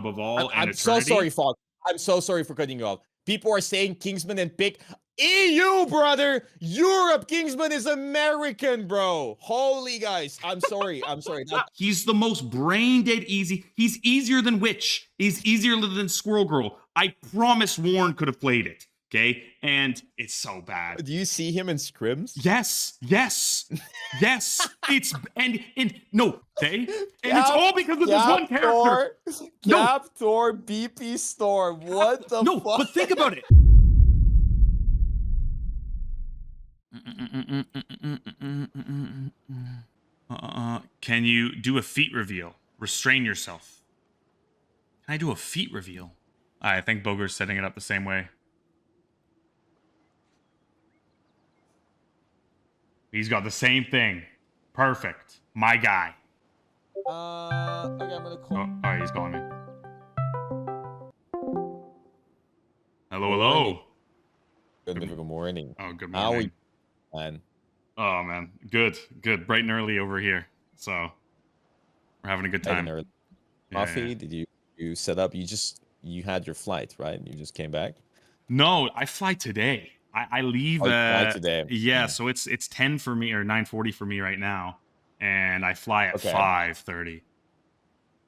above all. I'm so sorry, Fauwkz. I'm so sorry for cutting you off. People are saying Kingsman and pick EU, brother. Europe. Kingsman is American, bro. Holy guys. I'm sorry. I'm sorry. He's the most brain dead easy. He's easier than Witch. He's easier than Squirrel Girl. I promise Warren could have played it. Okay, and it's so bad. Do you see him in scrims? Yes. It's and no, okay, and it's all because of this one character. Thor, BP Storm. What the fuck? But think about it. Can you do a feat reveal? Restrain yourself. Can I do a feat reveal? I think Bogur's setting it up the same way. He's got the same thing. Perfect. My guy. Okay, I'm gonna call. Oh, he's calling me. Hello. Good morning. Oh, good morning. How are you, man? Oh, man. Good. Bright and early over here. So, we're having a good time. Coffee? Yeah. Did you set up? You had your flight, right? You just came back? No, I fly today. I leave today. Yeah, so it's 10 for me or 9:40 for me right now, and I fly at 5:30.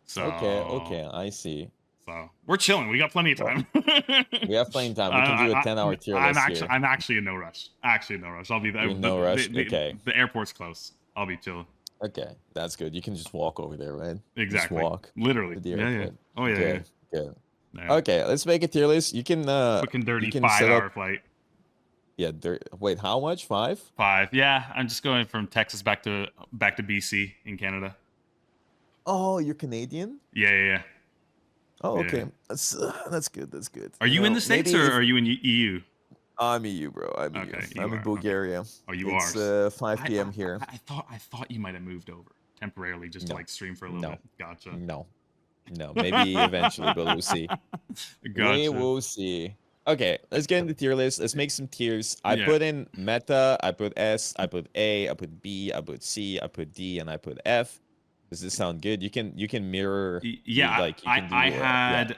So okay, I see. So we're chilling. We got plenty of time. We have plenty of time. We can do a 10-hour tier list. I'm actually in no rush. I'll be there. No rush. Okay. The airport's close. I'll be chilling. Okay, that's good. You can just walk over there, right? Exactly. Just walk. Literally. To the airport. Yeah. Oh yeah. Good. Yeah. Okay, let's make a tier list. You can quick and dirty 5-hour flight. Yeah, wait, how much? 5? 5. Yeah, I'm just going from Texas back to BC in Canada. Oh, you're Canadian? Yeah. Oh, okay. Yeah. That's good. Are you in the States or are you in EU? I'm EU, bro. I'm EU. I'm in Bulgaria. Okay. Oh, you are. It's 5 p.m. here. I thought you might have moved over temporarily just to like stream for a little bit. Gotcha. No. Maybe eventually, but we'll see. Gotcha. We will see. Okay, let's get into tier list. Let's make some tiers. I put in meta, I put S, I put A, I put B, I put C, I put D, and I put F. Does this sound good? You can mirror. Yeah, like I had.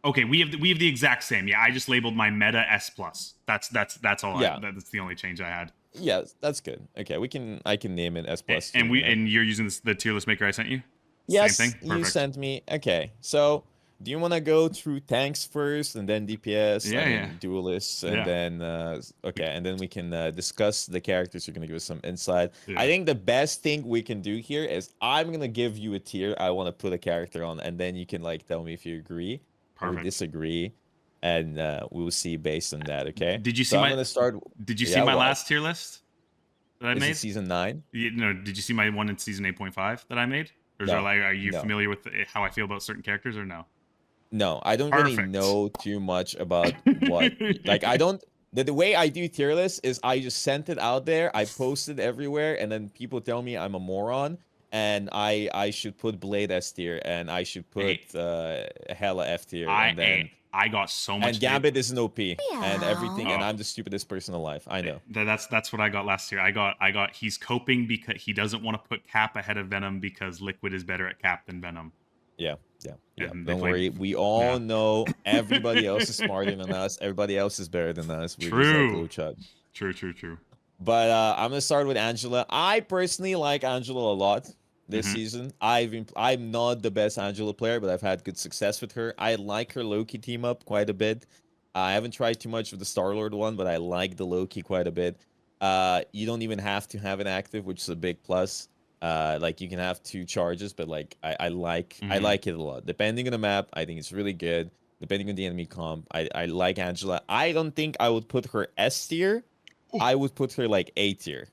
Okay, we have the exact same. Yeah, I just labeled my meta S plus. That's all. Yeah, that's the only change I had. Yeah, that's good. Okay, I can name it S plus. And you're using the tier list maker I sent you. Yes, same thing? You sent me. Okay, so. Do you want to go through tanks first, and then DPS, and duelists, and then and then we can discuss the characters. You're gonna give us some insight. I think the best thing we can do here is I'm gonna give you a tier I want to put a character on, and then you can like tell me if you agree or disagree, and we'll see based on that. Okay. Did you see I'm gonna start. Did you see my last tier list that I made? Season 9. No. Did you see my one in season 8.5 that I made? Or is are you familiar with how I feel about certain characters or no? No, I don't really know too much about what. Like, I don't. The way I do tier list is I just sent it out there. I post it everywhere, and then people tell me I'm a moron, and I should put Blade S tier, and I should put Hela F tier, and then I got so much. And Gambit is an OP and everything, and I'm the stupidest person alive. I know. That's what I got last year. I got. He's coping because he doesn't want to put Cap ahead of Venom because Liquid is better at Cap than Venom. Yeah. Don't worry. We all know everybody else is smarter than us. Everybody else is better than us. True. But I'm gonna start with Angela. I personally like Angela a lot this season. I'm not the best Angela player, but I've had good success with her. I like her Loki team up quite a bit. I haven't tried too much with the Starlord one, but I like the Loki quite a bit. You don't even have to have it active, which is a big plus. Like you can have 2 charges, but like I like it a lot. Depending on the map, I think it's really good. Depending on the enemy comp, I like Angela. I don't think I would put her S tier. I would put her like A tier.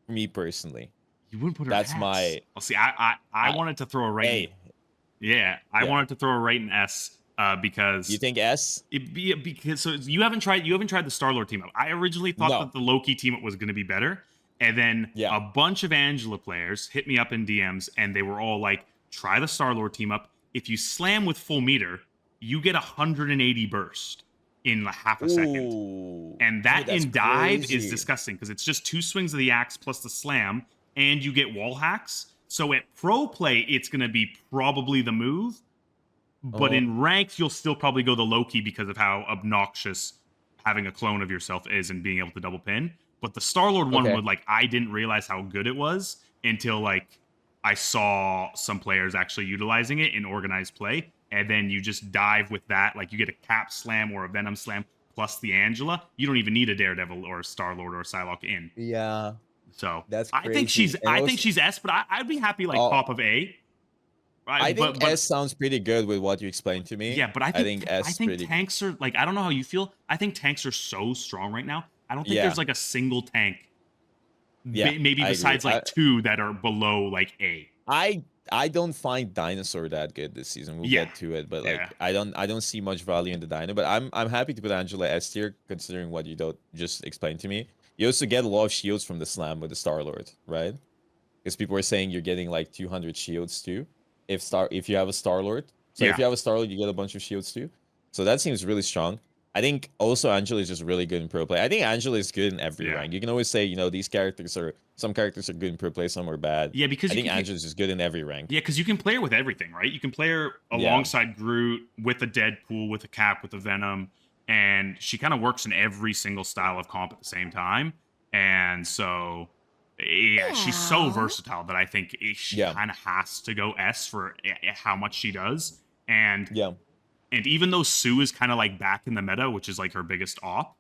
Me personally. You wouldn't put her. That's S. my. Well, see, I wanted to throw a right. I wanted to throw a right in S. Because you think S? Because so you haven't tried the Starlord team up. I originally thought that the Loki team up was going to be better. And then a bunch of Angela players hit me up in DMs, and they were all like, try the Starlord team up. If you slam with full meter, you get 180 burst in half a second. And that in dive is disgusting because it's just 2 swings of the axe plus the slam, and you get wall hacks. So at pro play, it's going to be probably the move. But in ranked, you'll still probably go the Loki because of how obnoxious having a clone of yourself is and being able to double pin. But the Starlord one would like, I didn't realize how good it was until like I saw some players actually utilizing it in organized play. And then you just dive with that. Like you get a Cap slam or a Venom slam plus the Angela. You don't even need a Daredevil or a Starlord or a Psylocke in. Yeah. So that's crazy. I think she's S, but I'd be happy like top of A. I think S sounds pretty good with what you explained to me. Yeah, but I think tanks are like, I don't know how you feel. I think tanks are so strong right now. I don't think there's like a single tank. Yeah, maybe besides like 2 that are below like A. I don't find Dinosaur that good this season. We'll get to it, but like I don't see much value in the Dino. But I'm happy to put Angela S tier considering what you don't just explain to me. You also get a lot of shields from the slam with the Starlord, right? Because people are saying you're getting like 200 shields too. If you have a Starlord. So if you have a Starlord, you get a bunch of shields too. So that seems really strong. I think also Angela is just really good in pro play. I think Angela is good in every rank. You can always say, these characters some characters are good in pro play, some are bad. Yeah, because I think Angela is just good in every rank. Yeah, because you can play her with everything, right? You can play her alongside Groot, with a Deadpool, with a Cap, with a Venom, and she kind of works in every single style of comp at the same time. And so, she's so versatile that I think she kind of has to go S for how much she does. And even though Sue is kind of like back in the meta, which is like her biggest op,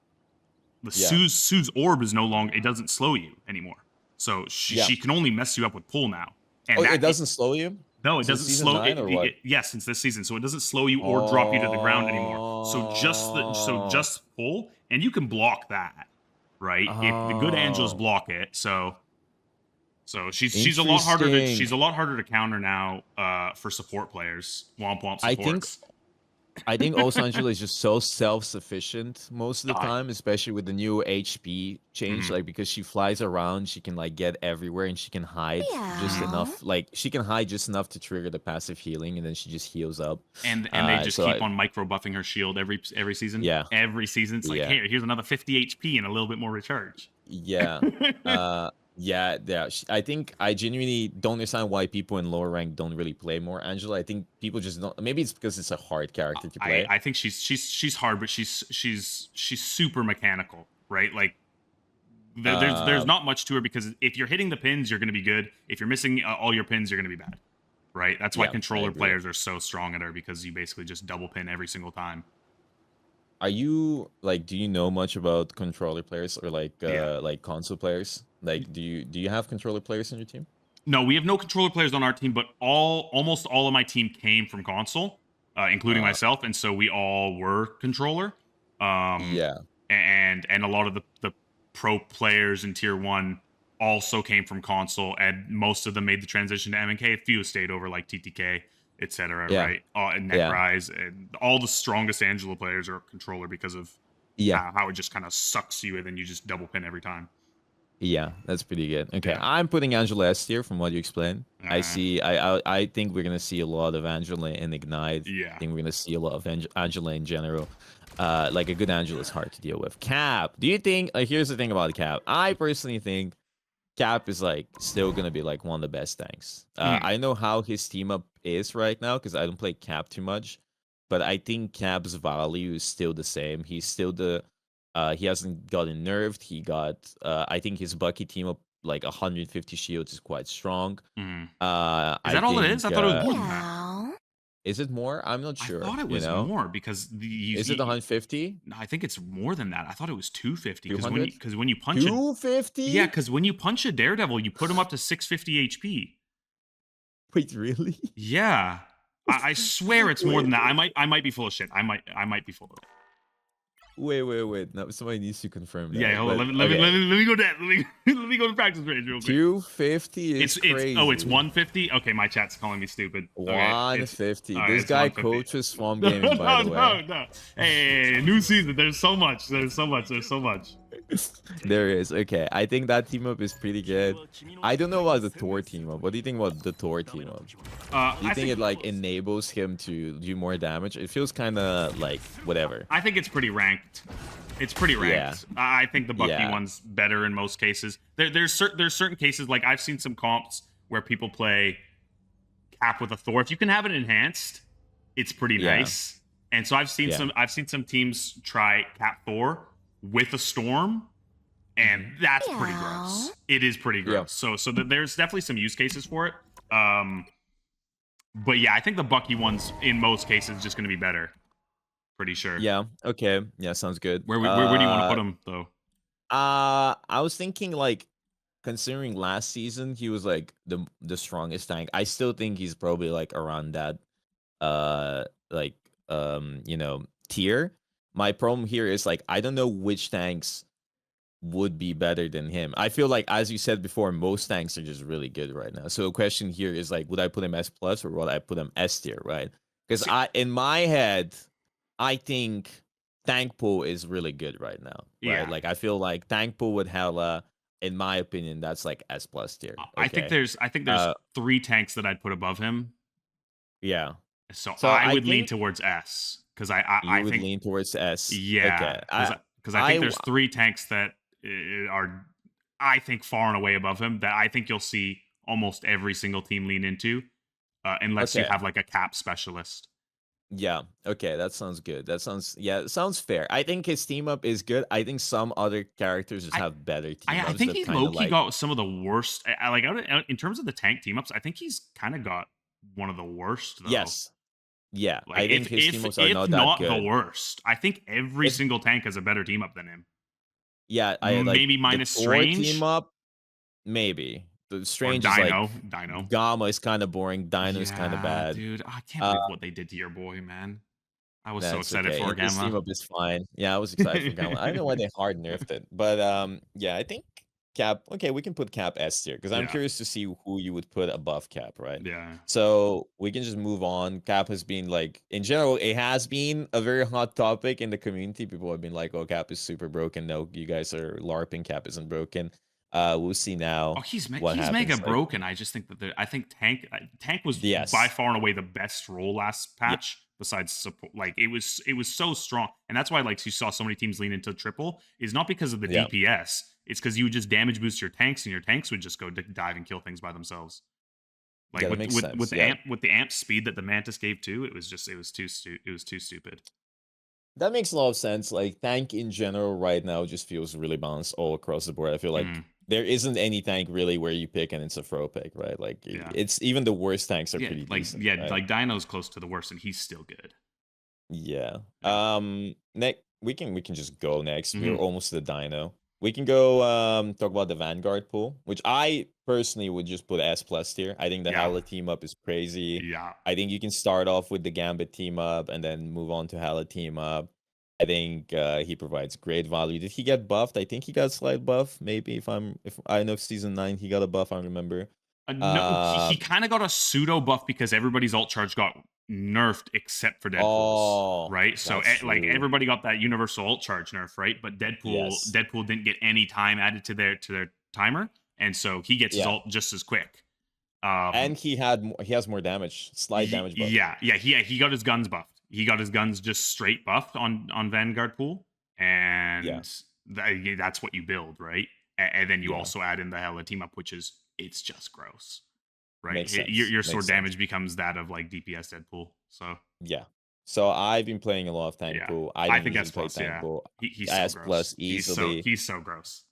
Sue's orb is no longer, it doesn't slow you anymore. So she can only mess you up with pull now. And it doesn't slow you? No, it doesn't slow you. Yes, since this season. So it doesn't slow you or drop you to the ground anymore. So just pull, and you can block that, right? If the good angels block it, so she's a lot harder to counter now for support players. Womp womp supports. I think also Angela is just so self-sufficient most of the time, especially with the new HP change. Like because she flies around, she can like get everywhere and she can hide just enough. Like she can hide just enough to trigger the passive healing, and then she just heals up. And they just keep on micro buffing her shield every season. Yeah, every season it's like, hey, here's another 50 HP and a little bit more recharge. Yeah. Yeah. I think I genuinely don't understand why people in lower rank don't really play more Angela. I think people just don't. Maybe it's because it's a hard character to play. I think she's hard, but she's super mechanical, right? Like there's not much to her because if you're hitting the pins, you're going to be good. If you're missing all your pins, you're going to be bad, right? That's why controller players are so strong at her, because you basically just double pin every single time. Are you like? Do you know much about controller players or like console players? Like, do you have controller players in your team? No, we have no controller players on our team, but almost all of my team came from console, including myself, and so we all were controller. And a lot of the pro players in tier 1 also came from console, and most of them made the transition to MNK. A few stayed over, like TTK, etc. Right? And Netrise, and all the strongest Angela players are controller because of how it just kind of sucks you, and then you just double pin every time. Yeah, that's pretty good. Okay, I'm putting Angela S tier from what you explained. I think we're gonna see a lot of Angela in Ignite. I think we're gonna see a lot of Angela in general. Like a good Angela is hard to deal with. Cap, do you think? Here's the thing about Cap. I personally think Cap is like still gonna be like one of the best tanks. I know how his team up is right now because I don't play Cap too much, but I think Cap's value is still the same. He's still the he hasn't gotten nerfed. He got I think his Bucky team up like 150 shields is quite strong. Is that all it is? I thought it was more than that. Is it more? I'm not sure. I thought it was more because is it 150? I think it's more than that. I thought it was 250 because when you punch 250? Yeah, because when you punch a Daredevil, you put him up to 650 HP. Wait, really? Yeah, I swear it's more than that. I might be full of shit. I might be full of it. Wait. No, somebody needs to confirm that. Yeah, hold on. Let me go down. Let me go to practice range real quick. 250 is crazy. It's 150? Okay, my chat's calling me stupid. 150. This guy coaches Swamp Gaming, by the way. No. Hey, new season. There's so much. There is. Okay, I think that team up is pretty good. I don't know about the Thor team up. What do you think about the Thor team up? Do you think it like enables him to do more damage? It feels kind of like whatever. I think it's pretty ranked. It's pretty ranked. I think the Bucky one's better in most cases. There's certain cases, like I've seen some comps where people play Cap with a Thor. If you can have it enhanced, it's pretty nice. And so I've seen some teams try Cap Thor with a storm, and that's pretty gross. It is pretty gross. So there's definitely some use cases for it. But yeah, I think the Bucky one's in most cases just going to be better. Pretty sure. Yeah. Okay. Yeah. Sounds good. Where do you want to put him though? I was thinking like, considering last season he was like the strongest tank. I still think he's probably like around that tier. My problem here is like I don't know which tanks would be better than him. I feel like, as you said before, most tanks are just really good right now. So the question here is like, would I put him S plus or would I put him S tier, right? Because in my head, I think tank pool is really good right now. Right? Yeah. Like I feel like tank pool with Hela, in my opinion, that's like S plus tier. Okay? I think there's 3 tanks that I'd put above him. Yeah. So I would lean towards S because I would think lean towards S. Yeah. Because I think there's 3 tanks that are, I think, far and away above him that I think you'll see almost every single team lean into, unless you have like a cap specialist. Yeah. Okay. That sounds good. It sounds fair. I think his team up is good. I think some other characters just have better team ups. I think he's low-key got some of the worst. In terms of the tank team ups, I think he's kind of got one of the worst, though. Yes. Yeah. Like, I think his team ups are not that good. The worst. I think every single tank has a better team up than him. Yeah. Maybe minus Strange. Team up, maybe. The Strange is like Dino. Gamma is kind of boring. Dino is kind of bad. Dude, I can't believe what they did to your boy, man. I was so excited for Gamma. His team up is fine. Yeah, I was excited for Gamma. I don't know why they hard nerfed it, but I think Cap. Okay, we can put Cap S tier because I'm curious to see who you would put above Cap, right? Yeah. So we can just move on. Cap has been like, in general, it has been a very hot topic in the community. People have been like, "Oh, Cap is super broken." No, you guys are LARPing. Cap isn't broken. We'll see now. Oh, he's mega broken. I just think that I think Tank was by far and away the best role last patch. Besides support, like it was so strong, and that's why like you saw so many teams lean into triple. Is not because of the DPS. It's because you would just damage boost your tanks, and your tanks would just go dive and kill things by themselves. Like with the amp speed that the Mantis gave too, it was too stupid. That makes a lot of sense. Like tank in general right now just feels really balanced all across the board. I feel like there isn't any tank really where you pick and it's a throw pick, right? Like it's even the worst tanks are pretty decent. Right? Like Dino's close to the worst and he's still good. Yeah. Next we can just go next. We're almost to the Dino. We can go talk about the Vanguard pool, which I personally would just put S plus tier. I think the Hela team up is crazy. Yeah. I think you can start off with the Gambit team up and then move on to Hela team up. I think he provides great value. Did he get buffed? I think he got a slight buff. Maybe if I know season 9 he got a buff. I don't remember. No, he kind of got a pseudo buff because everybody's ult charge got nerfed except for Deadpool's, right? So like everybody got that universal ult charge nerf, right? But Deadpool didn't get any time added to their timer, and so he gets his ult just as quick. And he has more damage, slight damage buff. He got his guns buffed. He got his guns just straight buffed on Vanguard pool, and that's what you build, right? And then you also add in the Hela team up, which is it's just gross, right? Your sword damage becomes that of like DPS Deadpool. So I've been playing a lot of tank pool. I think S plus. Tank pool. He's S so plus easily. He's so gross.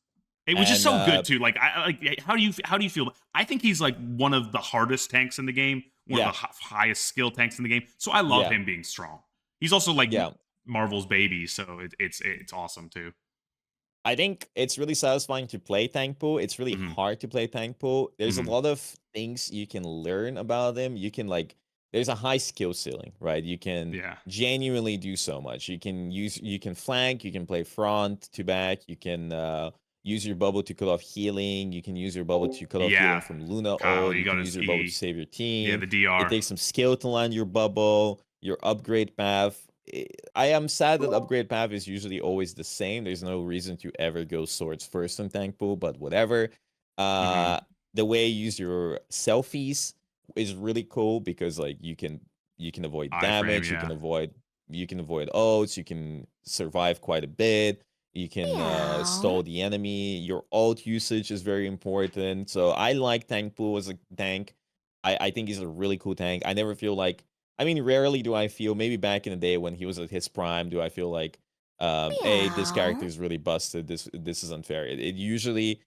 It was just so good too. Like how do you feel? I think he's like one of the hardest tanks in the game. One of the highest skill tanks in the game. So I love him being strong. He's also like Marvel's baby, so it's awesome too. I think it's really satisfying to play tank pool. It's really hard to play tank pool. There's a lot of things you can learn about them. You can there's a high skill ceiling, right? You can genuinely do so much. You can flank, you can play front to back, you can use your bubble to cut off healing. You can use your bubble to cut off healing from Luna ult. You can use your bubble to save your team. Yeah, the DR. It takes some skill to land your bubble. Your upgrade path. I am sad that upgrade path is usually always the same. There's no reason to ever go swords first in tank pool, but whatever. The way you use your selfies is really cool because like you can avoid damage. You can avoid ults. You can survive quite a bit. You can stall the enemy. Your ult usage is very important. So I like tank pool as a tank. I think he's a really cool tank. I never feel like I mean, rarely do I feel, maybe back in the day when he was at his prime, do I feel like, hey, this character Meow. is really busted. This is unfair. It usually,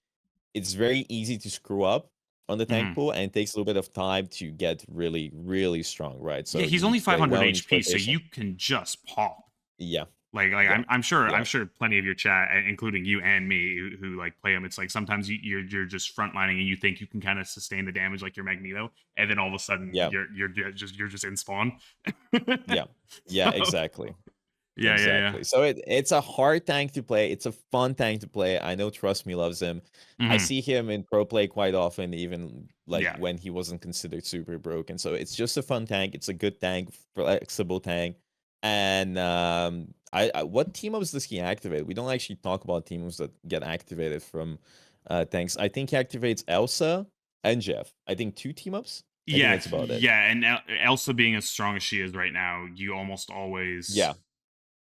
it's very easy to screw up on the tank Mhm. pool, and it takes a little bit of time to get really, really strong, right? Yeah, So he's you need only to play 500 well, you need to play HP, so patient. you can just pop. Yeah, Like yeah, I'm yeah, sure plenty of your chat, including you and me, who like play him. It's like sometimes you're just frontlining and you think you can kind of sustain the damage like your Magneto, and then all of a sudden yeah, you're just in spawn. yeah, yeah, So exactly. yeah. Exactly. So it's a hard tank to play. It's a fun tank to play. I know Trust Me loves him. I Hmm. see him in pro play quite often, even like Yeah. when he wasn't considered super broken. So it's just a fun tank. It's a good tank, flexible tank. And I what team ups does he activate? We don't actually talk about team ups that get activated from tanks. I think he activates Elsa and Jeff. I think 2 team ups. I think Yeah, that's about it. yeah, and Elsa being as strong as she is right now, you almost always Yeah.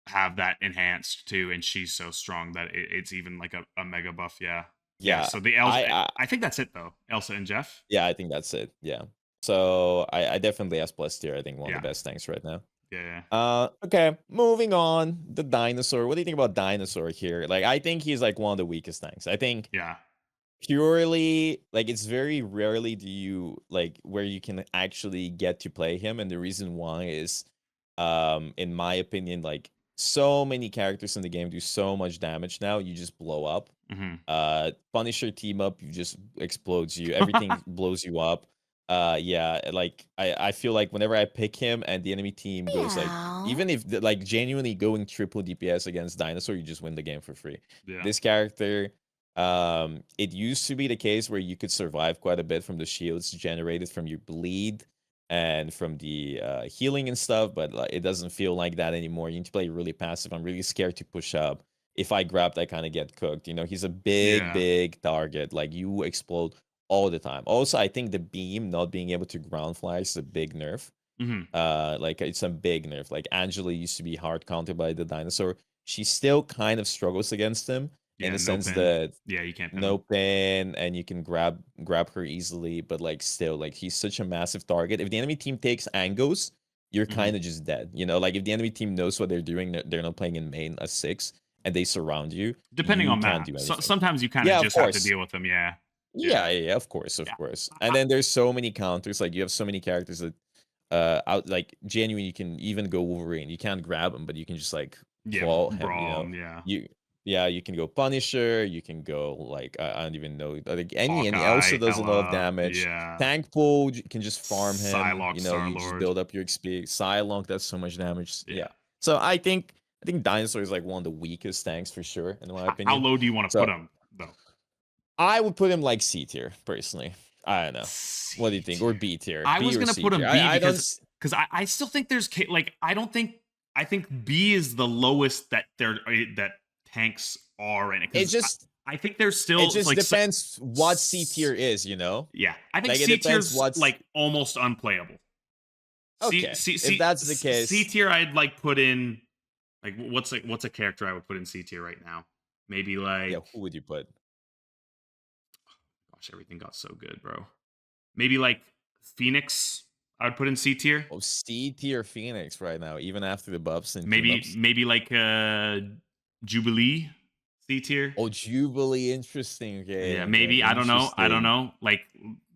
have that enhanced too, and she's so strong that it's even like a mega buff. Yeah, yeah. Yeah. So the Elsa, I I think that's it though. Elsa and Jeff. Yeah, I think that's it. Yeah. So I definitely S plus tier. I think one of Yeah, the best tanks right now. yeah. Okay, moving on. The dinosaur. What do you think about dinosaur here? Like, I think he's like one of the weakest tanks. I think Yeah. purely like it's very rarely do you like where you can actually get to play him, and the reason why is, in my opinion, like so many characters in the game do so much damage now. You just blow up. Hmm. Punisher team up, you just explodes you. Everything blows you up. Yeah, like I feel like whenever I pick him and the enemy team goes like, Meow. even if like genuinely going triple DPS against Dinosaur, you just win the game for free. Yeah. This character, it used to be the case where you could survive quite a bit from the shields generated from your bleed and from the healing and stuff, but like, it doesn't feel like that anymore. You need to play really passive. I'm really scared to push up. If I grabbed, I kind of get cooked. You know, he's a big, Yeah. big target. Like you explode all the time. Also, I think the beam not being able to ground fly is a big nerf. Hmm. Like it's a big nerf. Like Angela used to be hard countered by the dinosaur. She still kind of struggles against him in Yeah. the No sense pin. that Yeah, you can't pin no him. pin and you can grab her easily, but like still, like he's such a massive target. If the enemy team takes angles, you're Hmm. kind of just dead. You know, like if the enemy team knows what they're doing, they're not playing in main a 6 and they surround you, Depending you on can't map, do so anything. sometimes you kind of Yeah, of just have to course. deal with them. Yeah. Yeah, Yeah. yeah, yeah, of course, of Yeah. course. And then there's so many counters. Like you have so many characters that out like genuine. You can even go Wolverine. You can't grab him, but you can just like Yeah. claw him. You Brawl. know, Yeah. you yeah, you can go Punisher. You can go like I don't even know. Like any Elsa Hawkeye, does a lot of Hela. damage. Yeah. Tank pool can just farm him. Psylocke, You know, you just Starlord. build up your XP. Psylocke does so much damage. Yeah. Yeah. So I think Dinosaur is like one of the weakest tanks for sure, in my How opinion. low do you want to put So him though? I would put him like C tier personally. I don't know. What do you C think? Or tier. B tier? I B was or gonna C put tier? him B I don't. because I still think there's like I think B is the lowest that that tanks are in it It because just I think there's it still just like depends what C tier is. You know, yeah, I think like it C depends tier's what's like almost unplayable. okay. If that's the C case, tier I'd like put in like what's a character I would put in C tier right now? Maybe yeah. like Who would you put? gosh, everything got so good, bro. Maybe like Phoenix I would put in C tier. Oh, C tier Phoenix right now, even after the buffs and team Maybe ups. maybe like Jubilee C tier. Oh, Jubilee, interesting. Yeah, Okay, okay, maybe I don't know. I don't interesting, know. Like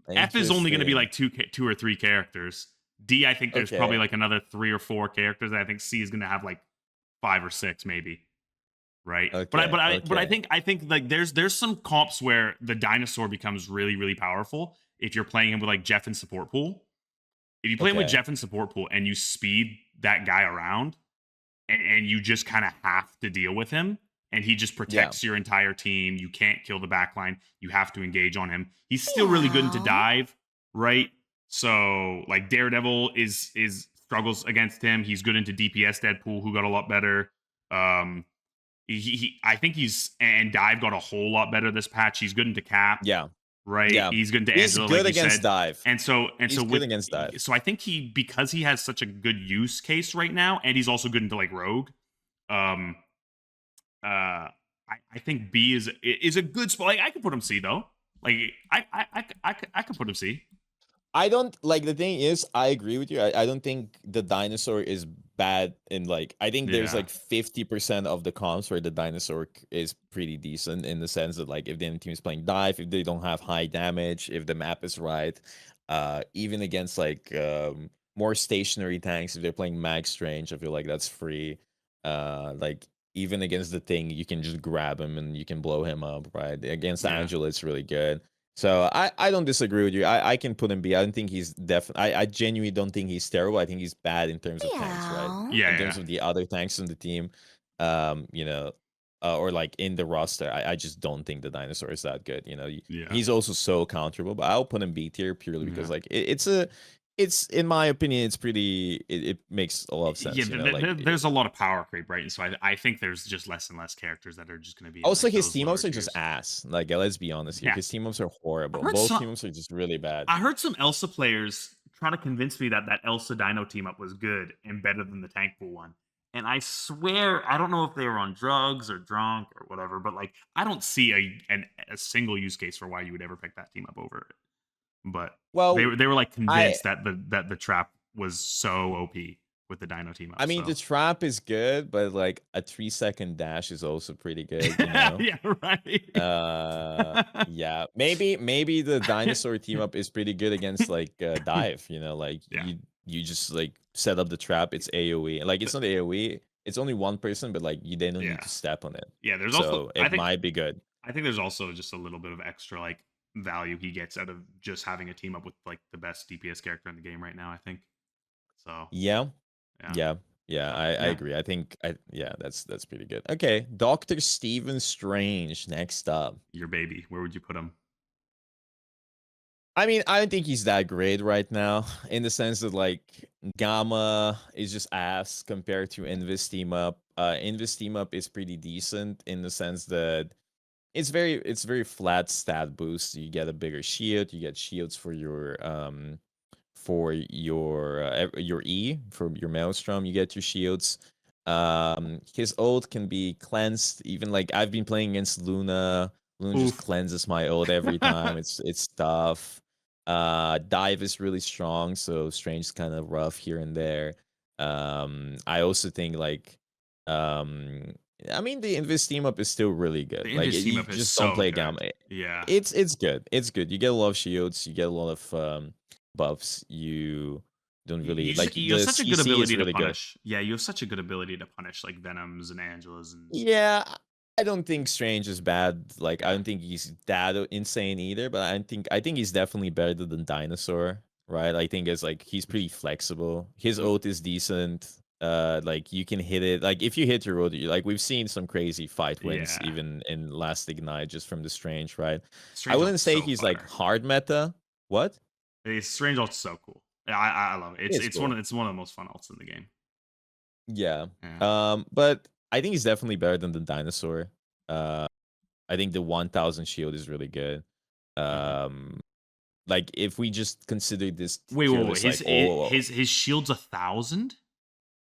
F is only going to be interesting. like two or three characters. D, I think there's probably Okay, like another 3 or 4 characters. I think C is going to have like 5 or 6 maybe. Right. okay, But okay. I think like there's some comps where the dinosaur becomes really powerful if you're playing him with like Jeff and support pool. If you play him with Okay. Jeff and support pool and you speed that guy around and you just kind of have to deal with him and he just Yeah. protects your entire team. You can't kill the backline. You have to engage on him. He's still really good into Meow. dive, right? So like Daredevil is struggles against him. He's good into DPS Deadpool, who got a lot better. Um, I think he's and dive got a whole lot better this patch. He's good into cap, Yeah. right? Yeah. He's good into He's Angela, like good you against said. dive. And He's so good with against dive. so I think because he has such a good use case right now, and he's also good into like rogue. Um, I think B is a good spot. Like I could put him C though. Like I could put him C. I don't like the thing is I agree with you. I don't think the dinosaur is bad in like I think there's Yeah. like 50% of the comps where the dinosaur is pretty decent in the sense that like if the enemy team is playing dive, if they don't have high damage, if the map is right, even against like more stationary tanks, if they're playing mag strange, I feel like that's free. Like even against the thing, you can just grab him and you can blow him up, right? Against Angela, it's really good. So I don't disagree with you. I can put him B. I don't think he's I genuinely don't think he's terrible. I think he's bad in terms of tanks, right? Yeah. In terms of the other tanks on the team, you know, or like in the roster. I just don't think the dinosaur is that good. You know, he's also so counterable. But I'll put him B tier purely because like it's in my opinion, it's pretty. It makes a lot of sense. Yeah, you know? Like, there's a lot of power creep, right? And so I think there's just less and less characters that are just going to be. Also, like, his team ups are just ass. Like, let's be honest here. Yeah. His team ups are horrible. Both team ups are just really bad. I heard some Elsa players trying to convince me that Elsa Dino team up was good and better than the tank pool one. And I swear, I don't know if they were on drugs or drunk or whatever, but like I don't see a single use case for why you would ever pick that team up over it. But they were like convinced that the trap was so OP with the Dino team up. I mean, the trap is good, but like a 3-second dash is also pretty good. You know? Yeah, right. Yeah, maybe the dinosaur team up is pretty good against like dive. You know, like you just like set up the trap. It's AOE. Like it's not AOE. It's only one person, but like you don't need to step on it. Yeah, there's also it might be good. I think there's also just a little bit of extra like value he gets out of just having a team up with like the best DPS character in the game right now. I think so. Yeah. I agree. I think that's pretty good. Okay, Dr. Stephen Strange next up. Your baby. Where would you put him? I mean, I don't think he's that great right now in the sense that like Gamma is just ass compared to Invis team up. Invis team up is pretty decent in the sense that it's very flat stat boost. You get a bigger shield, you get shields for your E, for your Maelstrom, you get your shields. His ult can be cleansed. Even like I've been playing against Luna. Luna just cleanses my ult every time. It's tough. Dive is really strong, so Strange is kind of rough here and there. I also think like I mean the Invis team up is still really good. Like you just don't play Gamma. Yeah. It's good. It's good. You get a lot of shields, you get a lot of buffs. You don't really you have such a good ability to punish. Yeah, you have such a good ability to punish like Venoms and Angelas and I don't think Strange is bad. Like I don't think he's that insane either, but I think he's definitely better than Dinosaur, right? I think it's like he's pretty flexible. His ult is decent. Like you can hit it. Like if you hit your ult, like we've seen some crazy fight wins even in last Ignite just from the Strange, right? I wouldn't say he's like hard meta. What? Strange ult's so cool. I love it. It's cool. It's one of the most fun ults in the game. Yeah. But I think he's definitely better than the Dinosaur. I think the 1000 shield is really good. Like if we just consider this. Wait. His shield's 1000.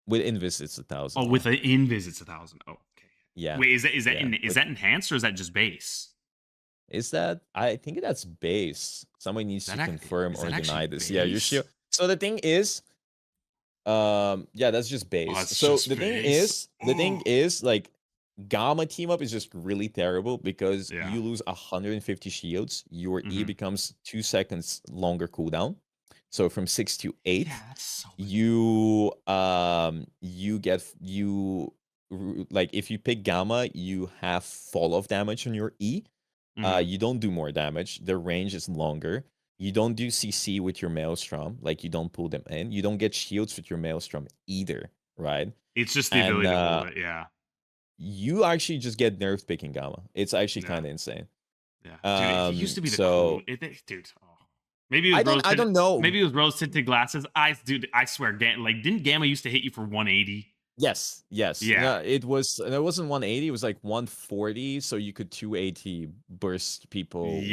With Invis, it's 1000. Oh, with an Invis, it's 1000. Oh, okay. Yeah. Wait, is that enhanced or is that just base? Is that? I think that's base. Somebody needs to confirm or deny this. Base? Yeah, your shield. So the thing is, that's just base. So the thing is, like Gamma team up is just really terrible because you lose 150 shields. Your E becomes 2 seconds longer cooldown. So from 6 to 8, you like if you pick Gamma, you have fall off damage on your E. You don't do more damage. The range is longer. You don't do CC with your Maelstrom. Like you don't pull them in. You don't get shields with your Maelstrom either, right? It's just the ability to hold it. Yeah. You actually just get nerfed picking Gamma. It's actually kind of insane. Yeah. Dude, it used to be the cool. Dude. Oh. Maybe it was I don't know. Maybe it was rose tinted glasses. I swear, didn't Gamma used to hit you for 180? Yes. Yeah. No, it wasn't 180. It was like 140, so you could 280 burst people. With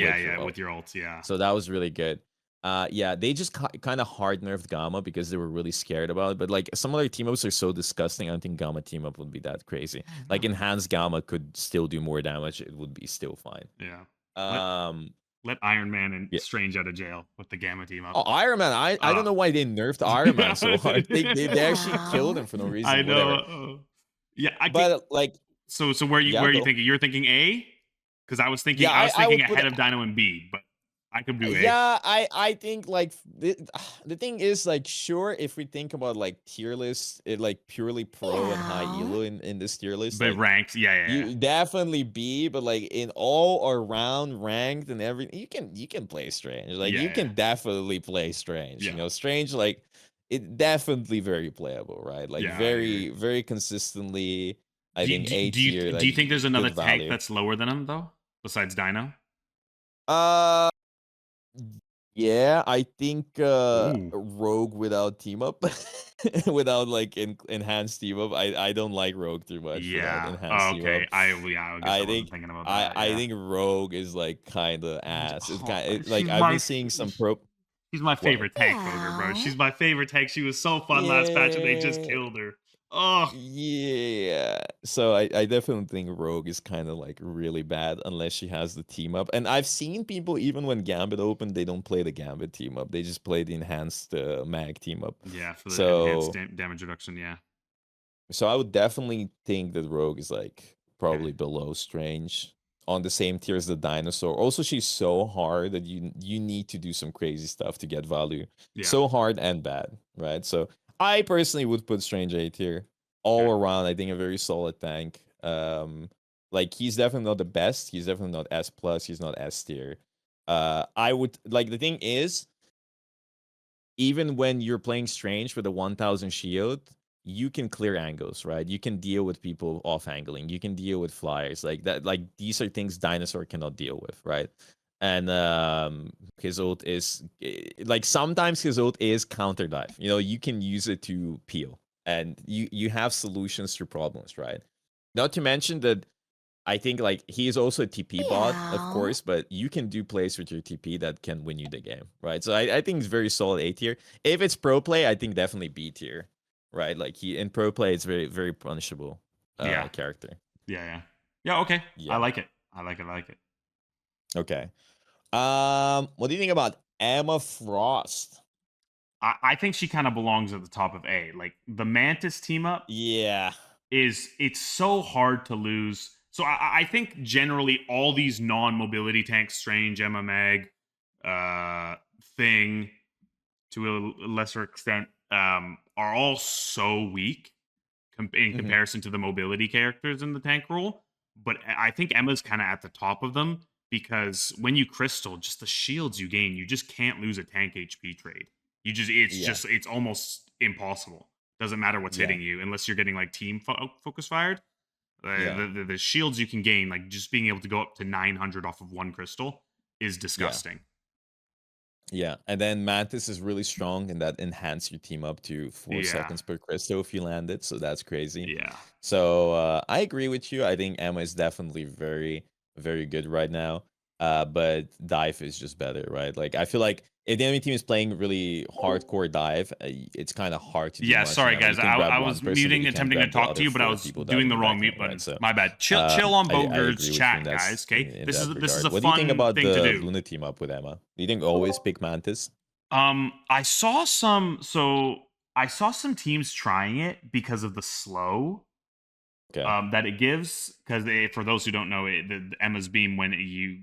your ults. Yeah. So that was really good. They just kind of hard nerfed Gamma because they were really scared about it. But like some other team ups are so disgusting. I don't think Gamma team up would be that crazy. Like enhanced Gamma could still do more damage. It would be still fine. Yeah. let Iron Man and Strange out of jail with the Gamma team up. Oh, Iron Man! I don't know why they nerfed Iron Man so hard. They actually killed him for no reason. I know. Whatever. Yeah, but like, so where are you thinking? You're thinking A? Because I was thinking ahead of Dino and B, but I could do A. Yeah, I think like the thing is like, sure, if we think about like tier list, it like purely pro and high elo in this tier list, but like, ranked, you definitely B, but like in all around ranked and everything, you can play Strange. Like you can definitely play Strange. You know, Strange, like it definitely very playable, right? Like very consistently. I think A tier. Do you think there's another tank that's lower than him though, besides Dino? Yeah, I think Rogue without team up, without like enhanced team up. I don't like Rogue too much. Yeah. Enhanced team up. I think thinking about that. I think Rogue is like kind of ass. It's kind of, like I've been seeing some pro. She's my favorite tank, Bogur, bro. She's my favorite tank. She was so fun last patch, and they just killed her. Oh yeah. So I definitely think Rogue is kind of like really bad unless she has the team up. And I've seen people, even when Gambit opened, they don't play the Gambit team up. They just play the enhanced Mag team up. Yeah, for the enhanced damage reduction. Yeah. So I would definitely think that Rogue is like probably below Strange, on the same tier as the Dinosaur. Also, she's so hard that you need to do some crazy stuff to get value. Yeah. So hard and bad, right? So I personally would put Strange A tier. All around, I think a very solid tank. Like he's definitely not the best. He's definitely not S plus. He's not S tier. I would like, the thing is, even when you're playing Strange with a 1000 shield, you can clear angles, right? You can deal with people off angling. You can deal with flyers like that. Like these are things Dinosaur cannot deal with, right? And his ult is like, sometimes his ult is counter dive. You know, you can use it to peel, and you have solutions to problems, right? Not to mention that I think like he is also a TP bot, of course, but you can do plays with your TP that can win you the game, right? So I think it's very solid A tier. If it's pro play, I think definitely B tier, right? Like he in pro play, it's very punishable character. Yeah. Okay. Yeah. I like it. Okay. What do you think about Emma Frost? I think she kind of belongs at the top of A. Like the Mantis team up. Yeah. It's so hard to lose. So I think generally all these non-mobility tanks, Strange, Emma, Mag, Thing, to a lesser extent, are all so weak in comparison to the mobility characters in the tank role. But I think Emma's kind of at the top of them, because when you crystal, just the shields you gain, you just can't lose a tank HP trade. It's almost impossible. Doesn't matter what's hitting you unless you're getting like team focus fired. The shields you can gain, like just being able to go up to 900 off of one crystal, is disgusting. Yeah, and then Mantis is really strong in that enhance your team up to 4 seconds per crystal if you land it, so that's crazy. Yeah. So I agree with you. I think Emma is definitely very, very good right now. But dive is just better, right? Like I feel like if the enemy team is playing really hardcore dive, it's kind of hard to do. Yeah, sorry guys, I was muting, attempting to talk to you, but I was doing the wrong mute button. So, my bad. Chill on Bogur's chat, guys. Okay, this is a what fun do you think about thing to do. Luna team up with Emma? Do you think always pick Mantis? I saw some teams trying it because of the slow. That it gives, because for those who don't know, the Emma's beam, when you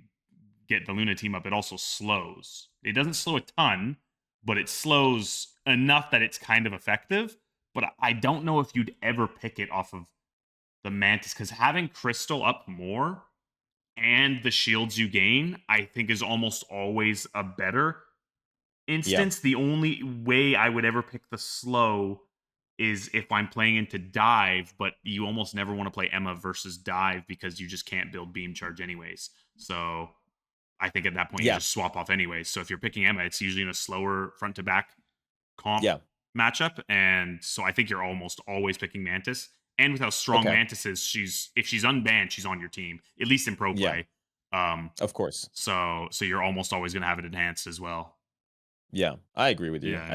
get the Luna team up, it also slows. It doesn't slow a ton, but it slows enough that it's kind of effective. But I don't know if you'd ever pick it off of the Mantis, because having Crystal up more and the shields you gain, I think, is almost always a better instance. The only way I would ever pick the slow is if I'm playing into dive, but you almost never want to play Emma versus dive because you just can't build beam charge anyways. So I think at that point you just swap off anyways. So if you're picking Emma, it's usually in a slower front to back comp matchup, and so I think you're almost always picking Mantis. And with how strong Mantis is, if she's unbanned, she's on your team, at least in pro play. Of course. So you're almost always going to have it enhanced as well. Yeah, I agree with you. Yeah.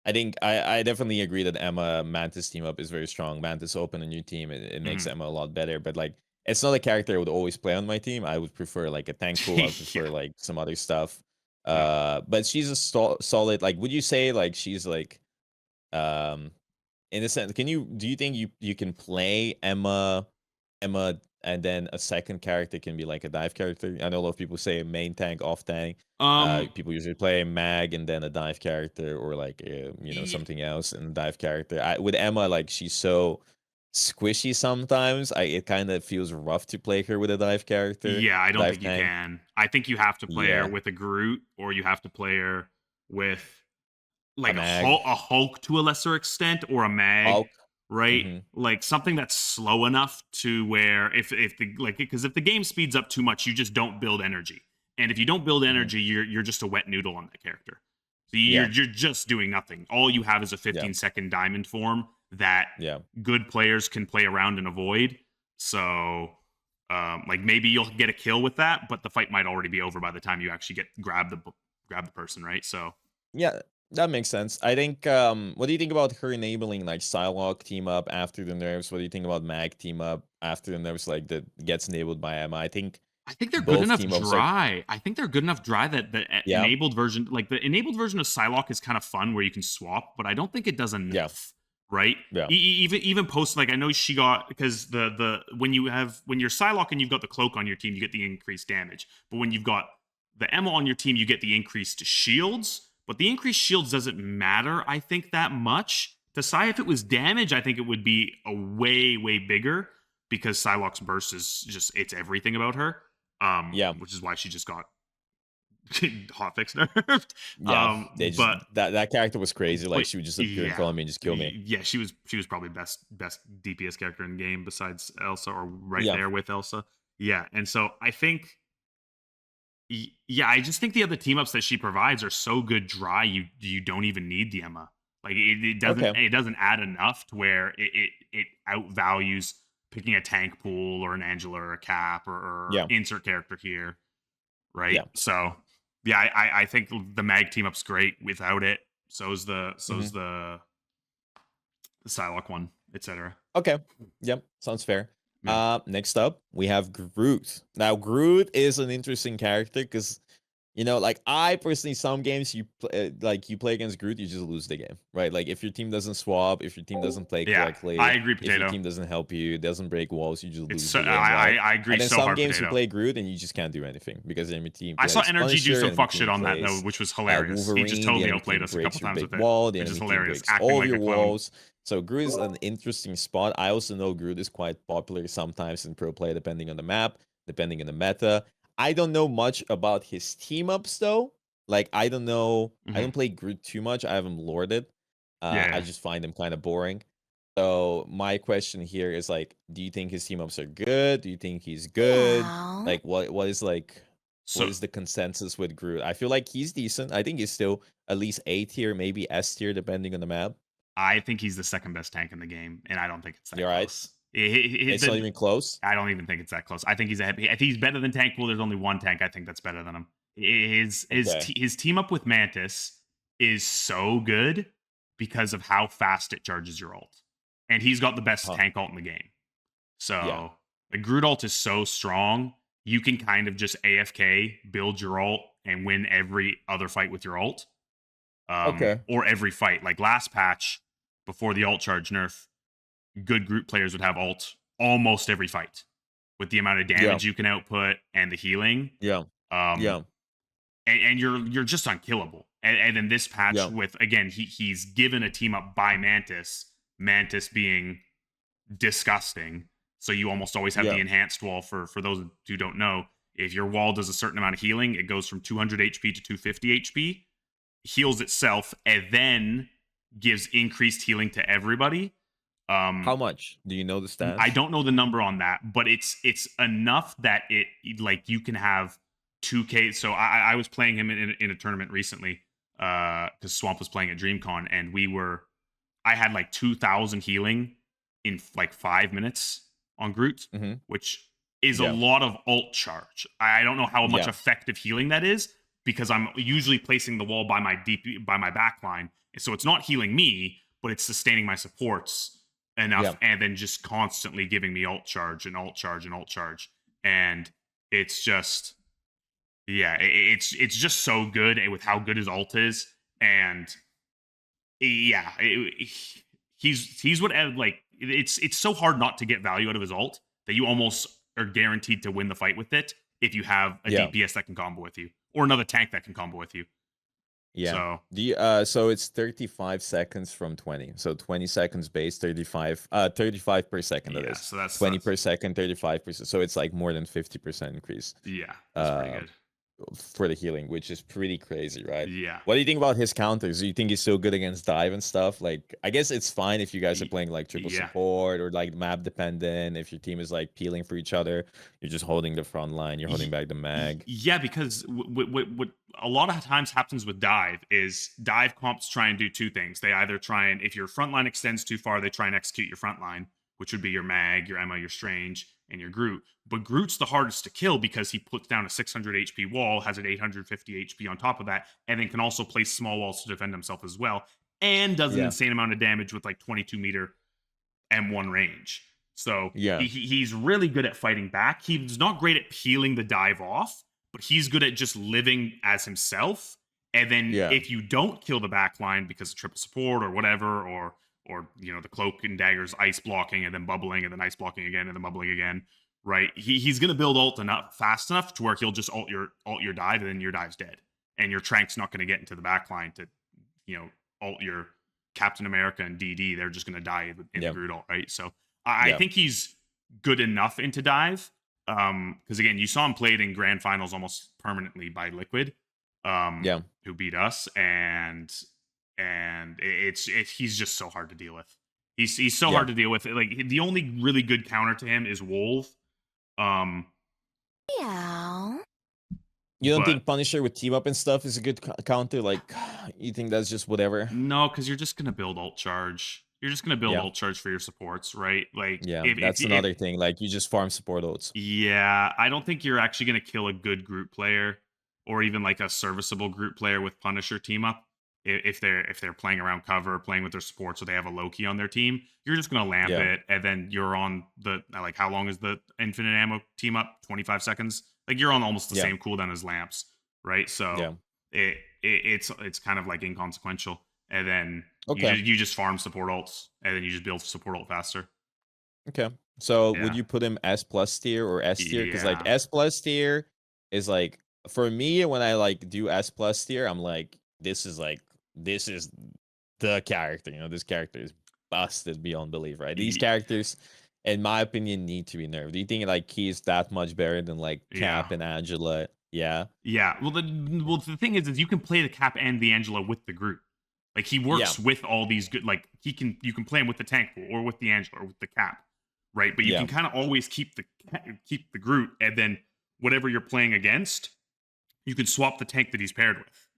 I think I definitely agree that Emma Mantis team up is very strong. Mantis open a new team, it makes Emma a lot better. But like it's not a character I would always play on my team. I would prefer like a tank pool. I would prefer Yeah. like some other stuff. Yeah. But she's a solid. Like, would you say like she's like, um, in a sense, do you think you can play Emma, and then a second character can be like a dive character? I know a lot of people say main tank, off tank. Um. People usually play Mag and then a dive character, or like y- something else and a dive character. With Emma, like she's so squishy sometimes. It kind of feels rough to play her with a dive character, Yeah, I don't dive think you tank. can. I think you have to play her Yeah, with a Groot, or you have to play her with a like Mag, A Hulk to a lesser extent, or a Mag, Hulk. right? Mm-hmm. Like something that's slow enough to where if the like because if the game speeds up too much, you just don't build energy, and if you don't build Mm-hmm. energy, you're just a wet noodle on that character. So Yeah, you're just doing nothing. All you have is a yeah, 15-second diamond form that yeah. good players can play around and avoid. So like maybe you'll get a kill with that, but the fight might already be over by the time you actually grab the person, right? So Yeah, that makes sense. I think what do you think about her enabling like Psylocke team up after the nerfs? What do you think about Mag team up after the nerfs like that gets enabled by Emma? I think I think they're good both enough team ups are dry. I think they're good enough dry that the yeah, enabled version, like the enabled version of Psylocke, is kind of fun where you can swap, but I don't think it does yeah, enough, right? yeah. Even post, like I know she got, because when you're Psylocke and you've got the cloak on your team, you get the increased damage. But when you've got the Emma on your team, you get the increased shields. But the increased shields doesn't matter, I think, that much. To Psy, if it was damage, I think it would be a way bigger, because Psylocke's burst is just, it's everything about her. Yeah. Which is why she just got hotfix nerfed. Yeah, they just But that character was crazy. Like but she would just appear in yeah, front of me and just kill me. yeah, she was probably best DPS character in game besides Elsa, or right Yeah. there with Elsa. Yeah, and so I think, yeah, I just think the other team ups that she provides are so good dry. You don't even need the Emma. Like Okay. it doesn't add enough to where it outvalues picking a tank pool or an Angela or a Cap, or Yeah. insert character here, right? Yeah. So yeah, I think the Mag team up's great without it. So's Mhm. the Psylocke one, etc. Okay. Yep. Sounds fair. Yeah. Next up we have Groot. Now Groot is an interesting character because like I personally, some games you play against Groot, you just lose the game, right? Like if your team doesn't swap, if your team doesn't play Yeah, correctly, I agree, if your Potato. team doesn't help you, doesn't break walls, you just It's lose so, the game, right? I agree And then so some hard, games you Potato. play Groot and you just can't do anything because then your team I saw plays Energy do Punisher, some enemy fuck team shit on that though, plays which was hilarious. He Wolverine, just the totally enemy outplayed team us a breaks couple your times big with it, wall, the which is enemy team hilarious. breaks Acting all like your a clown. walls. So Groot is an interesting spot. I also know Groot is quite popular sometimes in pro play, depending on the map, depending on the meta. I don't know much about his team ups though. Like I don't know. I don't play Groot too much. I haven't lorded. I Yeah. just find him kind of boring. So my question here is like, do you think his team ups are good? Do you think he's good? Meow. Like what is like what So is the consensus with Groot? I feel like he's decent. I think he's still at least A tier, maybe S tier, depending on the map. I think he's the second best tank in the game, and I don't think it's that You're right. close. It's not even close. I don't even think it's that close. I think I think he's better than Tank Pool. There's only one tank I think that's better than him. His team up with Mantis is so good because of how fast it charges your ult, and he's got the best tank ult in the game. So the Groot ult is so strong, you can kind of just AFK, build your ult, and win every other fight with your ult. Or every fight. Like last patch, before the ult charge nerf, good Groot players would have ult almost every fight with the amount of damage you can output and the healing. Yeah. And you're just unkillable. And then this patch with, again, he's given a team up by Mantis being disgusting. So you almost always have the enhanced wall. For those who don't know, if your wall does a certain amount of healing, it goes from 200 HP to 250 HP, heals itself, and then gives increased healing to everybody. How much? Do you know the stats? I don't know the number on that, but it's enough that it, like, you can have 2K. So I was playing him in a tournament recently because Swamp was playing at DreamCon, and I had like 2,000 healing in like 5 minutes on Groot, which is a lot of ult charge. I don't know how much effective healing that is, because I'm usually placing the wall by my backline, so it's not healing me, but it's sustaining my supports. enough, and then just constantly giving me ult charge and ult charge and ult charge, and it's just it's just so good with how good his ult is, and he's what like it's so hard not to get value out of his ult that you almost are guaranteed to win the fight with it if you have a DPS that can combo with you or another tank that can combo with you. Yeah. So it's 35 seconds from 20. So 20 seconds base, 35 per second that is. So that's 20 per second, 35%. So it's like more than 50% increase. Yeah, that's pretty good. For the healing, which is pretty crazy, right? Yeah. What do you think about his counters? Do you think he's so good against dive and stuff? Like, I guess it's fine if you guys are playing like triple support or like map dependent. If your team is like peeling for each other, you're just holding the front line, you're holding back the mag. Yeah, because what a lot of times happens with dive is dive comps try and do two things. They either try and, if your front line extends too far, they try and execute your front line, which would be your mag, your Emma, your Strange, and your Groot. But Groot's the hardest to kill because he puts down a 600 HP wall, has an 850 HP on top of that, and then can also place small walls to defend himself as well, and does an insane amount of damage with like 22 meter M1 range. So he's really good at fighting back. He's not great at peeling the dive off, but he's good at just living as himself. And then if you don't kill the back line because of triple support or whatever, or the cloak and daggers ice blocking and then bubbling and then ice blocking again and then bubbling again, right? He's gonna build ult fast enough to where he'll just ult your dive, and then your dive's dead, and your Trank's not gonna get into the back line to ult your Captain America and DD. They're just gonna die in the Groot ult, right? So I think he's good enough into dive, because again, you saw him played in grand finals almost permanently by Liquid, who beat us, and he's just so hard to deal with. He's so hard to deal with. Like, the only really good counter to him is Wolf. You don't think Punisher with team up and stuff is a good counter? Like, you think that's just whatever? No, because you're just gonna build ult charge. You're just gonna build ult charge for your supports, right? Like, that's another thing. Like, you just farm support ults. Yeah, I don't think you're actually gonna kill a good Groot player, or even like a serviceable Groot player with Punisher team up. If they're playing around cover, playing with their supports, or they have a Loki on their team, you're just gonna lamp it, and then you're on the, like, how long is the infinite ammo team up? 25 seconds. Like, you're on almost the same cooldown as lamps, right? So it's kind of like inconsequential, and then you just farm support ults, and then you just build support ult faster. Okay, so would you put him S plus tier or S tier? Because like S plus tier is like, for me, when I like do S plus tier, I'm like, this is the character. This character is busted beyond belief, right? These characters, in my opinion, need to be nerfed. Do you think like he's that much better than like Cap and Angela? Yeah. Well, the thing is you can play the Cap and the Angela with the Groot. Like, he works with all these good. Like, you can play him with the tank pool or with the Angela or with the Cap, right? But you can kind of always keep the Groot, and then whatever you're playing against, you can swap the tank that he's paired with,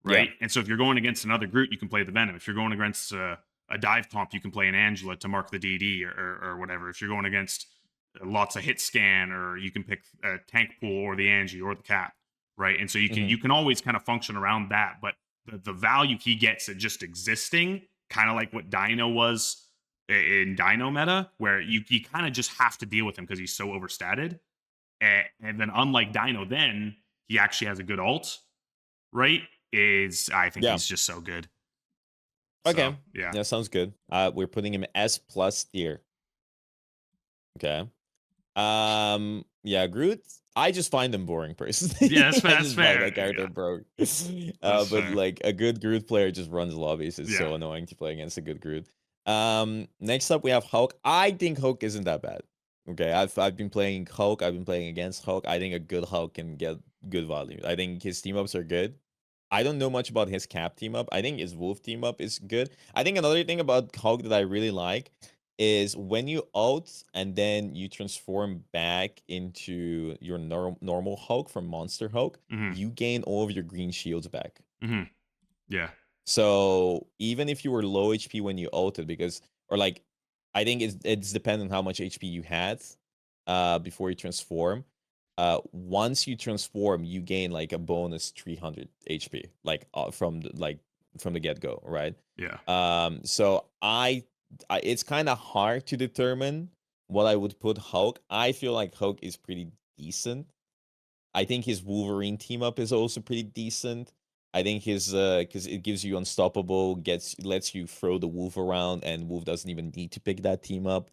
right? And so if you're going against another Groot, you can play the Venom. If you're going against a dive comp, you can play an Angela to mark the DD or whatever. If you're going against lots of hit scan, or you can pick a tank pool or the Angie or the Cap, right? And so you can always kind of function around that. But the value he gets at just existing, kind of like what Dino was in Dino meta, where you kind of just have to deal with him because he's so overstated. And then unlike Dino, then he actually has a good ult, right? I think he's just so good. Okay. So, yeah, sounds good. We're putting him S plus tier. Okay. Groot, I just find him boring personally. Yeah, that's fair. That character broke. But like, a good Groot player just runs lobbies. It's so annoying to play against a good Groot. Next up we have Hulk. I think Hulk isn't that bad. Okay, I've been playing Hulk. I've been playing against Hulk. I think a good Hulk can get good value. I think his team ups are good. I don't know much about his Cap team up. I think his Wolf team up is good. I think another thing about Hulk that I really like is when you ult and then you transform back into your normal Hulk from Monster Hulk, you gain all of your green shields back. Yeah. So even if you were low HP when you ulted, I think it's dependent on how much HP you had before you transform. Once you transform, you gain like a bonus 300 HP, like from the get-go, right? Yeah. So I it's kind of hard to determine what I would put Hulk. I feel like Hulk is pretty decent. I think his Wolverine team up is also pretty decent. I think his because it gives you unstoppable, lets you throw the Wolf around, and Wolf doesn't even need to pick that team up.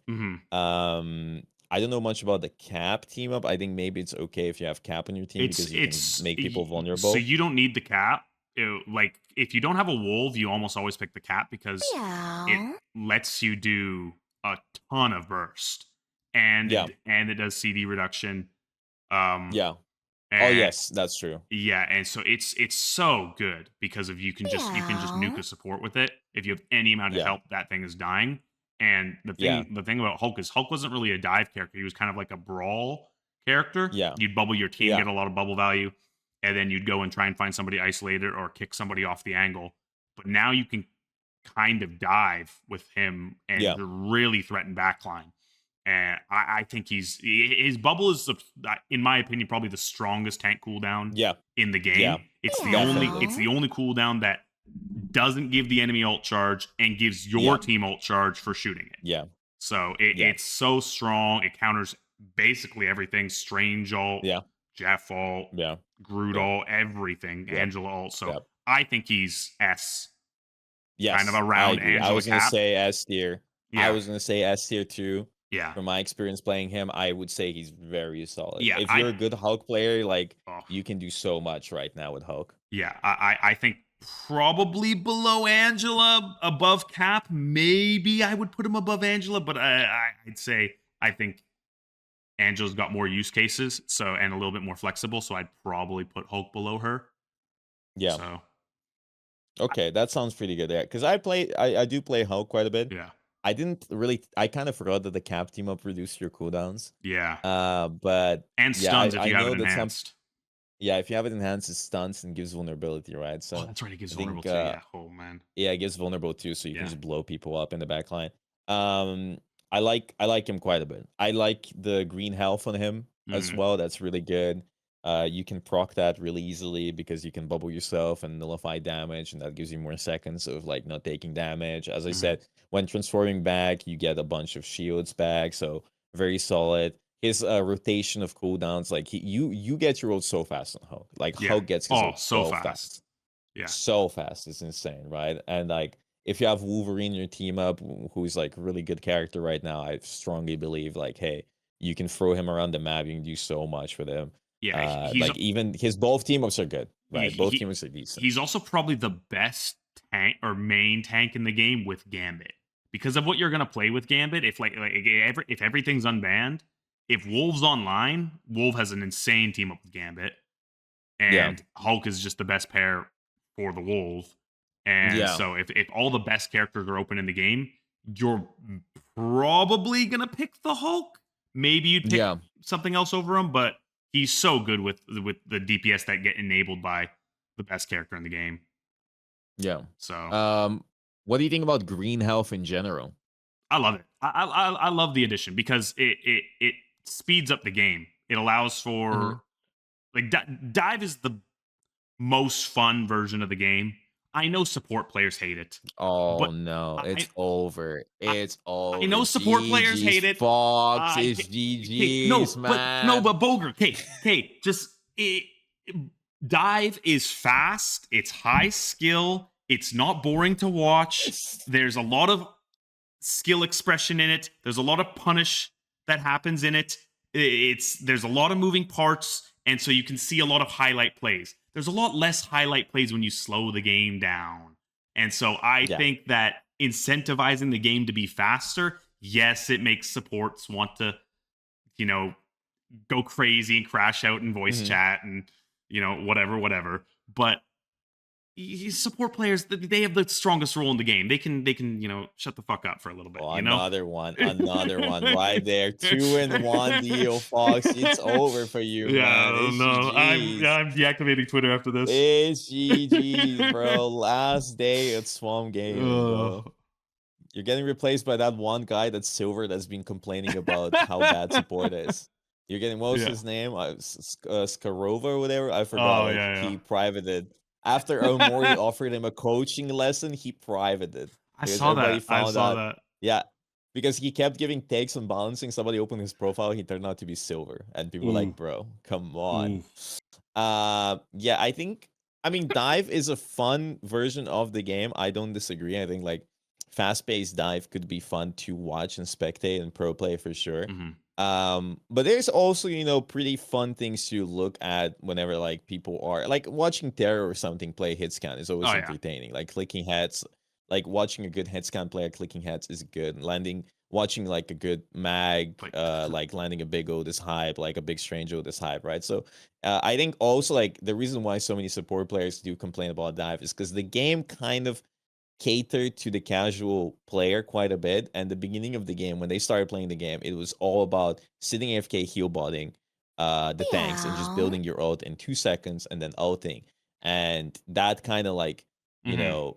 I don't know much about the Cap team up. I think maybe it's okay if you have Cap on your team because you can make people vulnerable. So you don't need the Cap. Like if you don't have a Wolf, you almost always pick the Cap because it lets you do a ton of burst, and it does CD reduction. Oh yes, that's true. Yeah, and so it's so good because of you can just nuke a support with it. If you have any amount of help, that thing is dying. And the thing about Hulk is Hulk wasn't really a dive character. He was kind of like a brawl character. Yeah. You'd bubble your team, get a lot of bubble value, and then you'd go and try and find somebody isolated or kick somebody off the angle. But now you can kind of dive with him and really threaten backline. And I think his bubble is, in my opinion, probably the strongest tank cooldown in the game. It's the only cooldown that doesn't give the enemy ult charge and gives your team ult charge for shooting it. So it's so strong. It counters basically everything. Strange ult, Jeff ult, Groot ult, everything. Angela ult. So I think he's S. Kind of around Angela. I was going to say S tier. I was going to say S tier too. Yeah. From my experience playing him, I would say he's very solid. Yeah. If you're a good Hulk player, like you can do so much right now with Hulk. Yeah. I think probably below Angela, above Cap. Maybe I would put him above Angela, but I'd say I think Angela's got more use cases, and a little bit more flexible. So I'd probably put Hulk below her. Yeah. So. Okay, that sounds pretty good. Yeah, because I do play Hulk quite a bit. Yeah. I kind of forgot that the Cap team up reduced your cooldowns. Yeah. But and stuns if you have it enhanced. If you have it enhanced, it stuns and gives vulnerability, right? So that's right, it gives vulnerable too. Yeah. Oh man. Yeah, it gives vulnerable too, so you can just blow people up in the backline. I like him quite a bit. I like the green health on him as well. That's really good. You can proc that really easily because you can bubble yourself and nullify damage, and that gives you more seconds of like not taking damage. As I said, when transforming back, you get a bunch of shields back, so very solid. His rotation of cooldowns, like you get your ult so fast on Hulk. Like Hulk gets his ult so fast. Yeah, so fast. It's insane, right? And like if you have Wolverine in your team up, who's like a really good character right now, I strongly believe like, hey, you can throw him around the map. You can do so much with him. Yeah, like even his both team ups are good, right? Both team ups are decent. He's also probably the best tank or main tank in the game with Gambit because of what you're gonna play with Gambit. If if everything's unbanned, if Wolf's online, Wolf has an insane team up with Gambit, and Hulk is just the best pair for the Wolf. And so if all the best characters are open in the game, you're probably gonna pick the Hulk. Maybe you'd pick something else over him, but he's so good with the DPS that get enabled by the best character in the game. Yeah. So, what do you think about green health in general? I love it. I love the addition because it speeds up the game. It allows for like dive is the most fun version of the game. I know support players hate it. Oh no, it's over. It's over. I know support players hate it. Fauwkz is GG's, man. But Bogur, just dive is fast. It's high skill. It's not boring to watch. There's a lot of skill expression in it. There's a lot of punish that happens in it. There's a lot of moving parts, and so you can see a lot of highlight plays. There's a lot less highlight plays when you slow the game down. And so I think that incentivizing the game to be faster, yes, it makes supports want to, go crazy and crash out in voice chat and, whatever. But support players, they have the strongest role in the game. They can shut the fuck up for a little bit. Another one right there. 2-1 deal, Fauwkz. It's over for you, man. No, I'm deactivating Twitter after this. It's GG, bro. Last day at Swamp Game, bro. You're getting replaced by that one guy that's silver that's been complaining about how bad support is. You're getting, what was his name? Scarova or whatever. I forgot. He privated. After Omori offered him a coaching lesson, he privated. I saw that. Yeah, because he kept giving takes on balancing. Somebody opened his profile, he turned out to be silver, and people were like, "Bro, come on." Yeah, I mean, dive is a fun version of the game. I don't disagree. I think like fast-paced dive could be fun to watch and spectate and pro play for sure. But there's also, pretty fun things to look at whenever like people are like watching Terror or something play hit scan is always entertaining. Like clicking heads, like watching a good head scan player clicking heads is good. Watching like a good mag, like landing a big O this hype, like a big strange O this hype, right? So I think also like the reason why so many support players do complain about dive is because the game kind of catered to the casual player quite a bit. And the beginning of the game, when they started playing the game, it was all about sitting AFK heal botting the tanks and just building your ult in 2 seconds and then ulting. And that kind of like,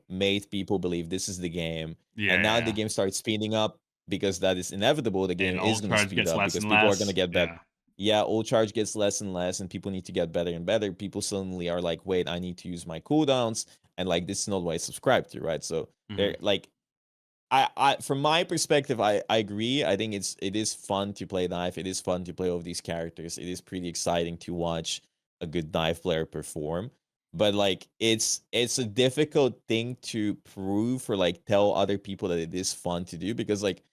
made people believe this is the game. And now the game starts speeding up because that is inevitable. The game is going to speed up because people are going to get better. Yeah, ult charge gets less and less, and people need to get better and better. People suddenly are like, wait, I need to use my cooldowns, and like this is not what I subscribe to, right? So they're like, I from my perspective, I agree. I think it is fun to play dive. It is fun to play over these characters. It is pretty exciting to watch a good dive player perform. But like it's a difficult thing to prove or like tell other people that it is fun to do, because like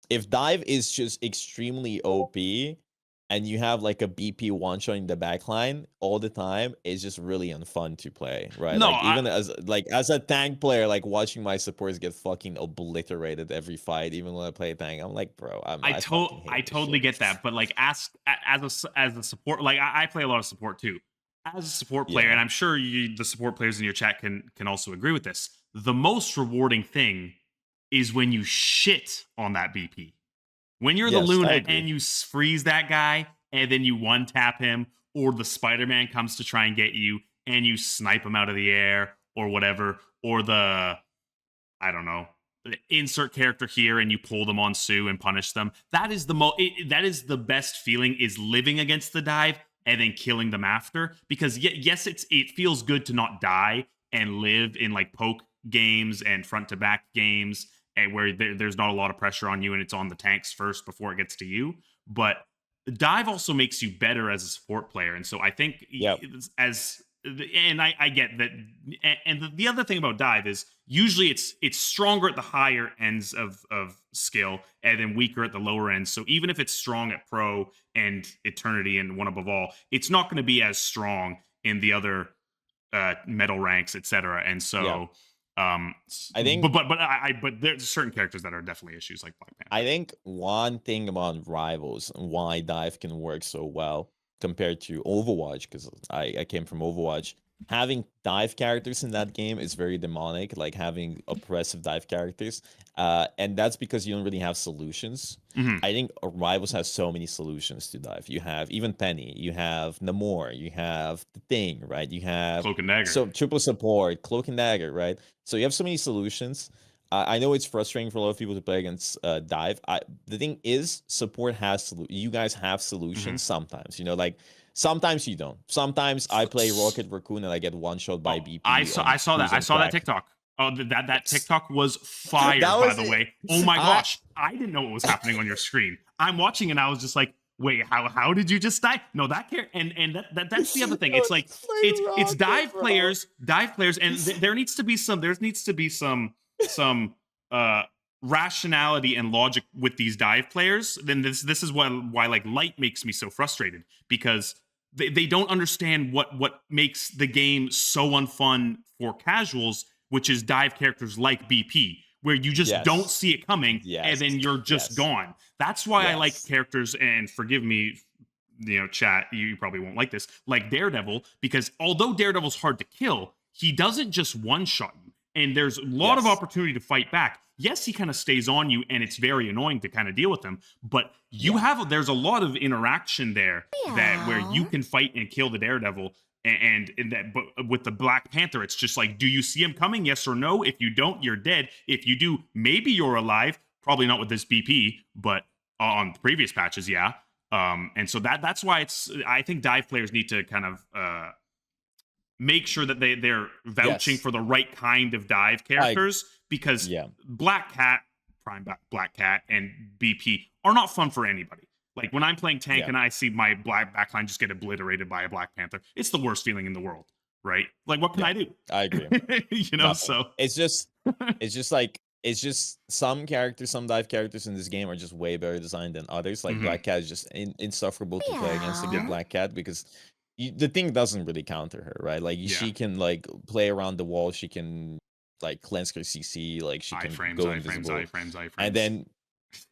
if dive is just extremely OP and you have like a BP one shot in the backline all the time, it's just really unfun to play, right? No, like even as a tank player, like watching my supports get fucking obliterated every fight, even when I play a tank, I'm like, bro, I totally get that. But like, as a support, like I play a lot of support too. As a support player, and I'm sure the support players in your chat can also agree with this. The most rewarding thing is when you shit on that BP. When you're the Luna and you freeze that guy and then you one tap him, or the Spider-Man comes to try and get you and you snipe him out of the air or whatever, or the insert character here and you pull them on Sue and punish them. That is that is the best feeling, is living against the dive and then killing them after. Because yes, it feels good to not die and live in like poke games and front to back games, and where there's not a lot of pressure on you and it's on the tanks first before it gets to you. But dive also makes you better as a support player. And so I think I get that. And the other thing about dive is usually it's stronger at the higher ends of skill and then weaker at the lower ends. So even if it's strong at pro and eternity and one above all, it's not going to be as strong in the other metal ranks, etc. And so I think, but there's certain characters that are definitely issues, like Black Panther. I think one thing about Rivals and why dive can work so well compared to Overwatch, because I came from Overwatch, having dive characters in that game is very demonic, like having oppressive dive characters, and that's because you don't really have solutions. I think Rivals has so many solutions to dive. You have even Peni, you have Namor, you have the Thing, right? You have Cloak and Dagger, so triple support, Cloak and Dagger, right? So you have so many solutions. I know it's frustrating for a lot of people to play against dive. The thing is, support has you guys have solutions sometimes. Like sometimes you don't. Sometimes I play Rocket Raccoon and I get one shot by BP. I saw that. I saw that TikTok. Oh, that TikTok was fire, by the way. Oh my gosh, I didn't know what was happening on your screen. I'm watching and I was just like, wait, how did you just die? No, that care and that's the other thing. It's like it's dive players, and there needs to be some rationality and logic with these dive players. Then this is why like Light makes me so frustrated, because they don't understand what makes the game so unfun for casuals, which is dive characters like BP, where you just don't see it coming and then you're just gone. That's why I like characters, and forgive me, chat, you probably won't like this, like Daredevil, because although Daredevil's hard to kill, he doesn't just one-shot you. And there's a lot of opportunity to fight back. Yes, he kind of stays on you, and it's very annoying to kind of deal with him. But there's a lot of interaction there that where you can fight and kill the Daredevil. And in that, but with the Black Panther, it's just like, do you see him coming? Yes or no? If you don't, you're dead. If you do, maybe you're alive. Probably not with this BP, but on previous patches, yeah. And so that's why I think dive players need to kind of make sure that they're vouching for the right kind of dive characters, because Black Cat Prime Black Cat and BP are not fun for anybody. Like when I'm playing tank and I see my black backline just get obliterated by a Black Panther, it's the worst feeling in the world, right? Like what can I do? I agree. You know, Nothing. so it's just some characters, some dive characters in this game are just way better designed than others. Like Black Cat is just insufferable to play against a good Black Cat because the thing doesn't really counter her, right? Like she can like play around the wall, she can like cleanse her CC, like she can go invisible, and then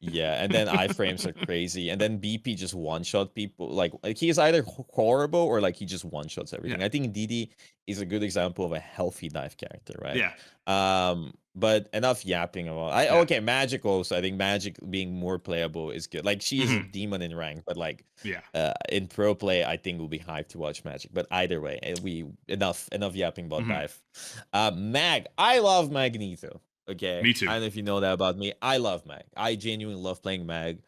and then iframes are crazy, and then BP just one shot people. Like he is either horrible or like he just one shots everything. I think DD is a good example of a healthy dive character, right? But enough yapping about. Okay, Magik also. I think Magik being more playable is good. Like she is a demon in rank, but like in pro play, I think we'll be hyped to watch Magik. But either way, enough yapping about dive. Mag, I love Magneto. Okay, me too. I don't know if you know that about me. I love Mag. I genuinely love playing Mag.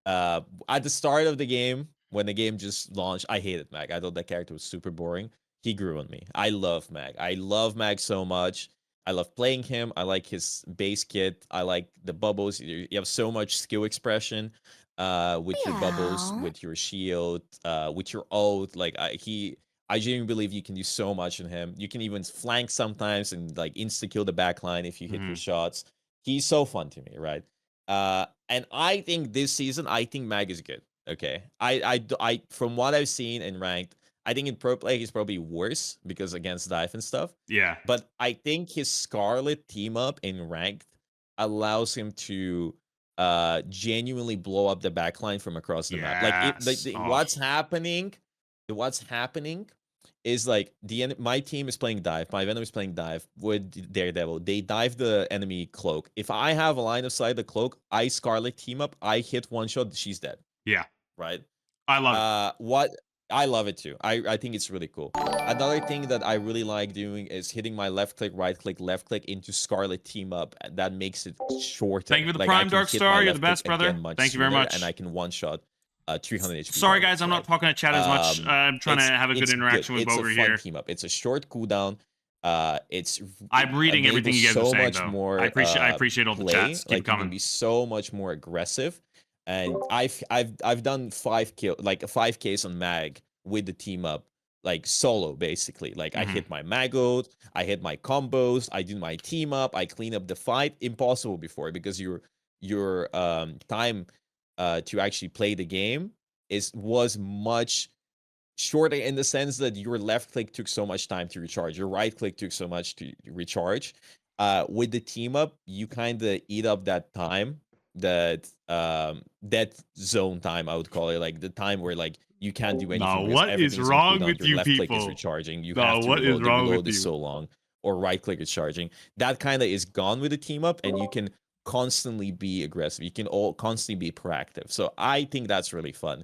At the start of the game, when the game just launched, I hated Mag. I thought that character was super boring. He grew on me. I love Mag. I love Mag so much. I love playing him. I like his base kit. I like the bubbles. You have so much skill expression with your bubbles, with your shield, with your ult. Like I genuinely believe you can do so much in him. You can even flank sometimes and like insta kill the backline if you hit your shots. He's so fun to me, right? And I think this season, I think Mag is good. Okay, I from what I've seen in ranked, I think in pro play he's probably worse because against dive and stuff. Yeah. But I think his Scarlet team up in ranked allows him to genuinely blow up the backline from across the map. Like what's happening is like my team is playing dive, my Venom is playing dive with Daredevil. They dive the enemy Cloak. If I have a line of sight the Cloak, I Scarlet team up, I hit one shot, she's dead. Yeah. Right? I love it. I love it too. I think it's really cool. Another thing that I really like doing is hitting my left click, left click into Scarlet team up. That makes it shorter. Thank you for the Prime Dark Star. You're the best, brother. Thank you very much. And I can one shot 300 HP. Sorry guys, I'm not talking to chat as much. I'm trying to have a good interaction with Bogur here. Team up. It's a short cooldown. I'm reading everything you guys are saying though. More, I appreciate all the chats. Keep coming. You can be so much more aggressive. And I've done 5Ks on Mag with the team up, like solo basically. Like I hit my Mag ult, I hit my combos, I do my team up, I clean up the fight. Impossible before because your time to actually play the game was much shorter in the sense that your left click took so much time to recharge, your right click took so much to recharge. With the team up, you kind of eat up that time. That zone time, I would call it, like the time where like you can't do anything. No, what is wrong with you left people? Click is recharging. You have to reload. The reload is so long, or right click is charging. That kind of is gone with the team up, and you can constantly be aggressive. You can constantly be proactive. So I think that's really fun.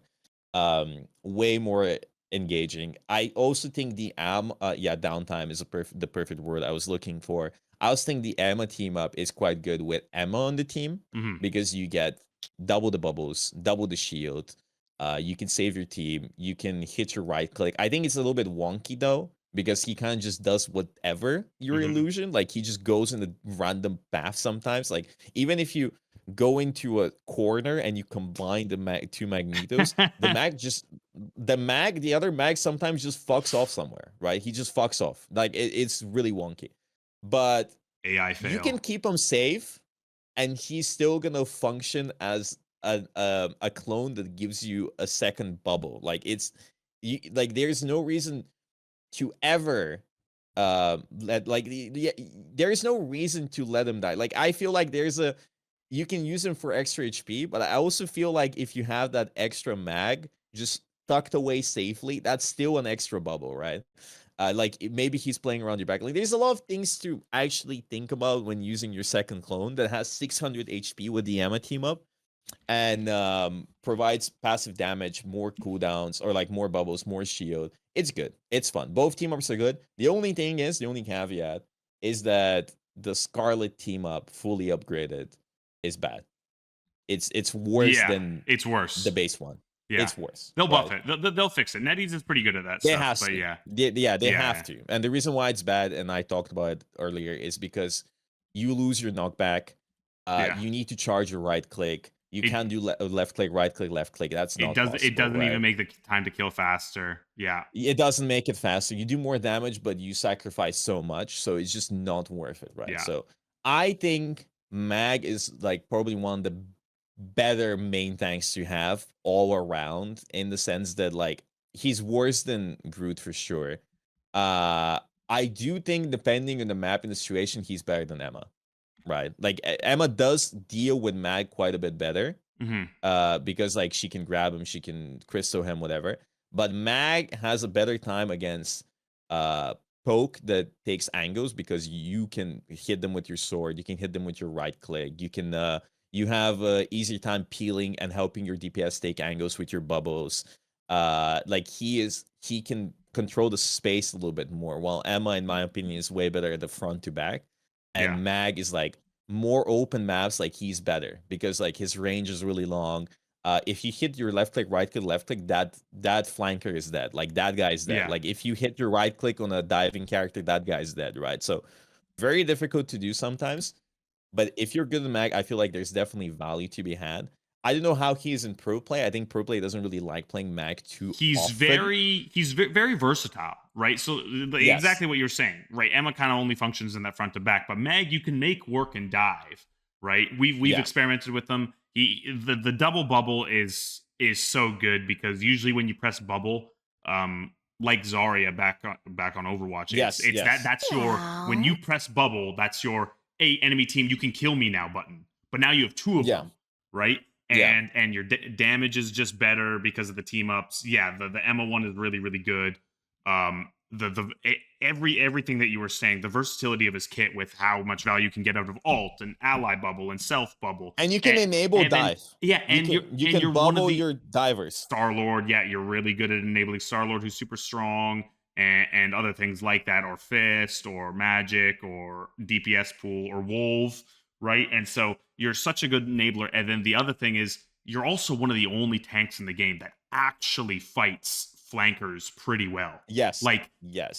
Way more engaging. I also think the downtime is the perfect word I was looking for. I was thinking the Emma team up is quite good with Emma on the team because you get double the bubbles, double the shield. You can save your team. You can hit your right click. I think it's a little bit wonky though because he kind of just does whatever your illusion. Like he just goes in a random path sometimes. Like even if you go into a corner and you combine the two Magnetos, the other mag sometimes just fucks off somewhere, right? He just fucks off. Like it's really wonky. But AI fail. You can keep him safe, and he's still gonna function as a clone that gives you a second bubble. Like there's no reason to ever there is no reason to let him die. Like I feel like you can use him for extra HP, but I also feel like if you have that extra mag just tucked away safely, that's still an extra bubble, right? Maybe he's playing around your back. Like there's a lot of things to actually think about when using your second clone that has 600 HP with the Emma team up and provides passive damage, more cooldowns, or like more bubbles, more shield. It's good. It's fun. Both team ups are good. The only caveat is that the Scarlet team up fully upgraded is bad. It's worse than the base one. Yeah. It's worse. They'll buff it. They'll fix it. NetEase is pretty good at that stuff. But they have to. And the reason why it's bad, and I talked about it earlier, is because you lose your knockback. Yeah. You need to charge your right click. You can't do left click, right click, left click. That's not possible. It doesn't right? even make the time to kill faster. Yeah. It doesn't make it faster. You do more damage, but you sacrifice so much, so it's just not worth it, right? Yeah. So I think Mag is like probably one of the better main tanks to have all around, in the sense that like he's worse than Groot for sure. I do think depending on the map and the situation, he's better than Emma. Right, like Emma does deal with Mag quite a bit better, because like she can grab him, she can crystal him, whatever. But Mag has a better time against Poke that takes angles, because you can hit them with your sword, you can hit them with your right click, you have a easier time peeling and helping your DPS take angles with your bubbles. Like he can control the space a little bit more, while Emma, in my opinion, is way better at the front to back. And Mag is like more open maps, like he's better because like his range is really long. If you hit your left click, right click, left click, that flanker is dead. Like that guy is dead. Yeah. Like if you hit your right click on a diving character, that guy's dead, right? So very difficult to do sometimes. But if you're good at Mag, I feel like there's definitely value to be had. I don't know how he is in pro play. I think pro play doesn't really like playing Mag too often. He's very versatile, right? So exactly what you're saying, right? Emma kind of only functions in that front to back, but Mag you can make work and dive, right? We've experimented with them. The double bubble is so good, because usually when you press bubble, like Zarya back on Overwatch, that's your, when you press bubble, that's your enemy team you can kill me now button. But now you have two of them, right? And your damage is just better because of the team ups. Yeah, the Emma one is really, really good. Everything that you were saying, the versatility of his kit with how much value you can get out of ult and ally bubble and self bubble, and you can enable dive. You can bubble your divers. Starlord, you're really good at enabling Starlord, who's super strong, and other things like that, or Fist, or Magik, or DPS Pool, or Wolf. Right, and so you're such a good enabler. And then the other thing is, you're also one of the only tanks in the game that actually fights flankers pretty well. Yes,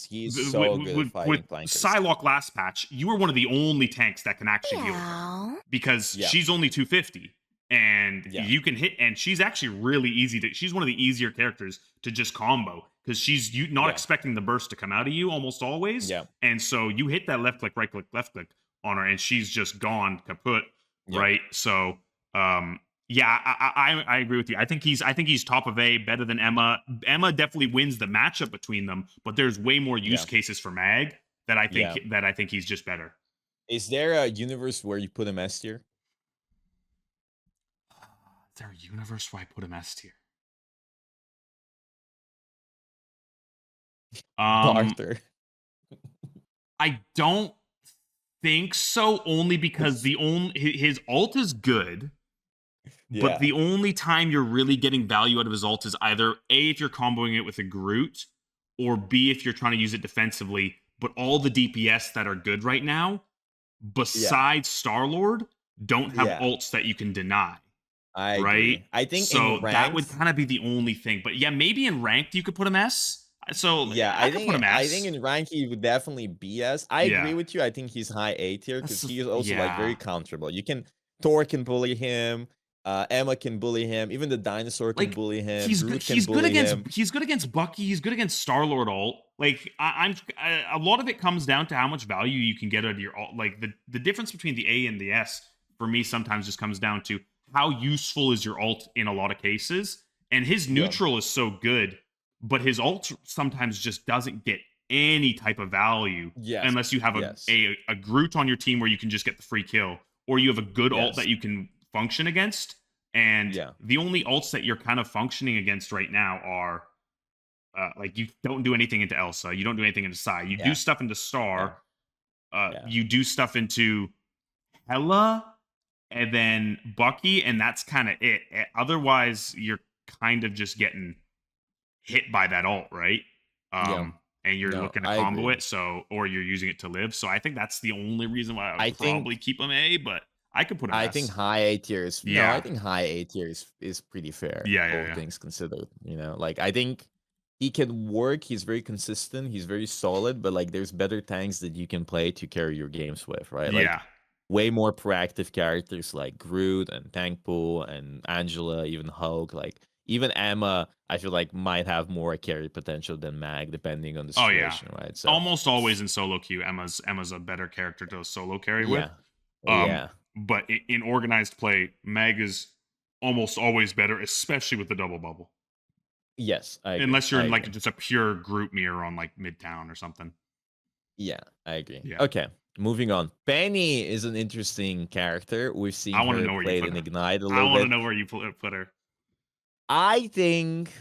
he's so good at fighting flankers. Psylocke last patch, you were one of the only tanks that can actually deal with her, because she's only 250, and you can hit. And she's actually really easy to. She's one of the easier characters to just combo, because she's not expecting the burst to come out of you almost always. And so you hit that left click, right click, left click on her, and she's just gone kaput, right? So I agree with you. I think he's top of A, better than Emma. Emma definitely wins the matchup between them, but there's way more use cases for Mag that I think he's just better. Is there a universe where you put him S tier? Is there a universe where I put him S tier? Arthur. I don't think so, only because his ult is good, but the only time you're really getting value out of his ult is either A, if you're comboing it with a Groot, or B, if you're trying to use it defensively. But all the DPS that are good right now, besides Starlord, don't have ults that you can deny. I agree. I think so. In ranked, that would kind of be the only thing. But yeah, maybe in ranked you could put him S. So I think in rank he would definitely be S. I agree with you. I think he's high A tier, because he is also like very counterable. Thor can bully him, Emma can bully him, even the dinosaur can bully him. He's good against Bucky. He's good against Starlord ult. Like a lot of it comes down to how much value you can get out of your ult. Like the difference between the A and the S for me sometimes just comes down to how useful is your ult in a lot of cases. And his neutral is so good, but his ult sometimes just doesn't get any type of value unless you have a Groot on your team where you can just get the free kill, or you have a good ult that you can function against. And the only ults that you're kind of functioning against right now are like, you don't do anything into Elsa, you don't do anything into Psy, you do stuff into Star, you do stuff into Hela, and then Bucky, and that's kind of it. Otherwise, you're kind of just getting hit by that ult, right? And you're looking to combo it, or you're using it to live. So I think that's the only reason why I would probably keep him A, but I could put him S. I think high A tier is I think high A tier is pretty fair. All things considered. Like I think he can work, he's very consistent, he's very solid, but like there's better tanks that you can play to carry your games with, right? Like way more proactive characters like Groot and Thankpool and Angela, even Hulk, like even Emma, I feel like might have more carry potential than Mag, depending on the Oh yeah, situation, right? So almost always in solo queue, Emma's a better character to solo carry with. yeah, yeah, But in organized play, Mag is almost always better, especially with the double bubble. yes, I agree. Unless you're I in like agree. just a pure group mirror on like Midtown or something. Yeah, I agree. Yeah. Okay, moving on. Peni is an interesting character. We've seen I want to her know where you played put in her. Ignite a I little want to bit. know where you put her. I think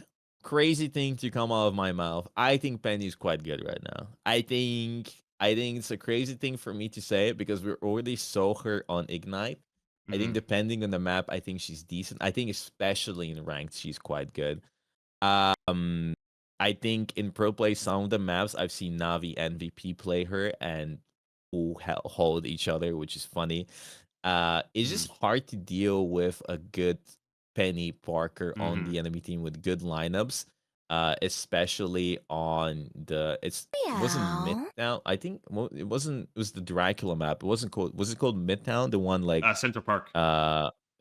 crazy thing to come out of my mouth. I think Penny's quite good right now. I think it's a crazy thing for me to say it because we already saw her on Ignite. I think depending on the map, I think she's decent. I think especially in ranked, she's quite good. I think in pro play, some of the maps I've seen Navi and VP play her and who hold each other, which is funny. It's just hard to deal with a good Penny Parker on the enemy team with good lineups, especially on it wasn't Midtown. I think it wasn't. It was the Dracula map. It wasn't called. Was it called Midtown? The one like Central Park.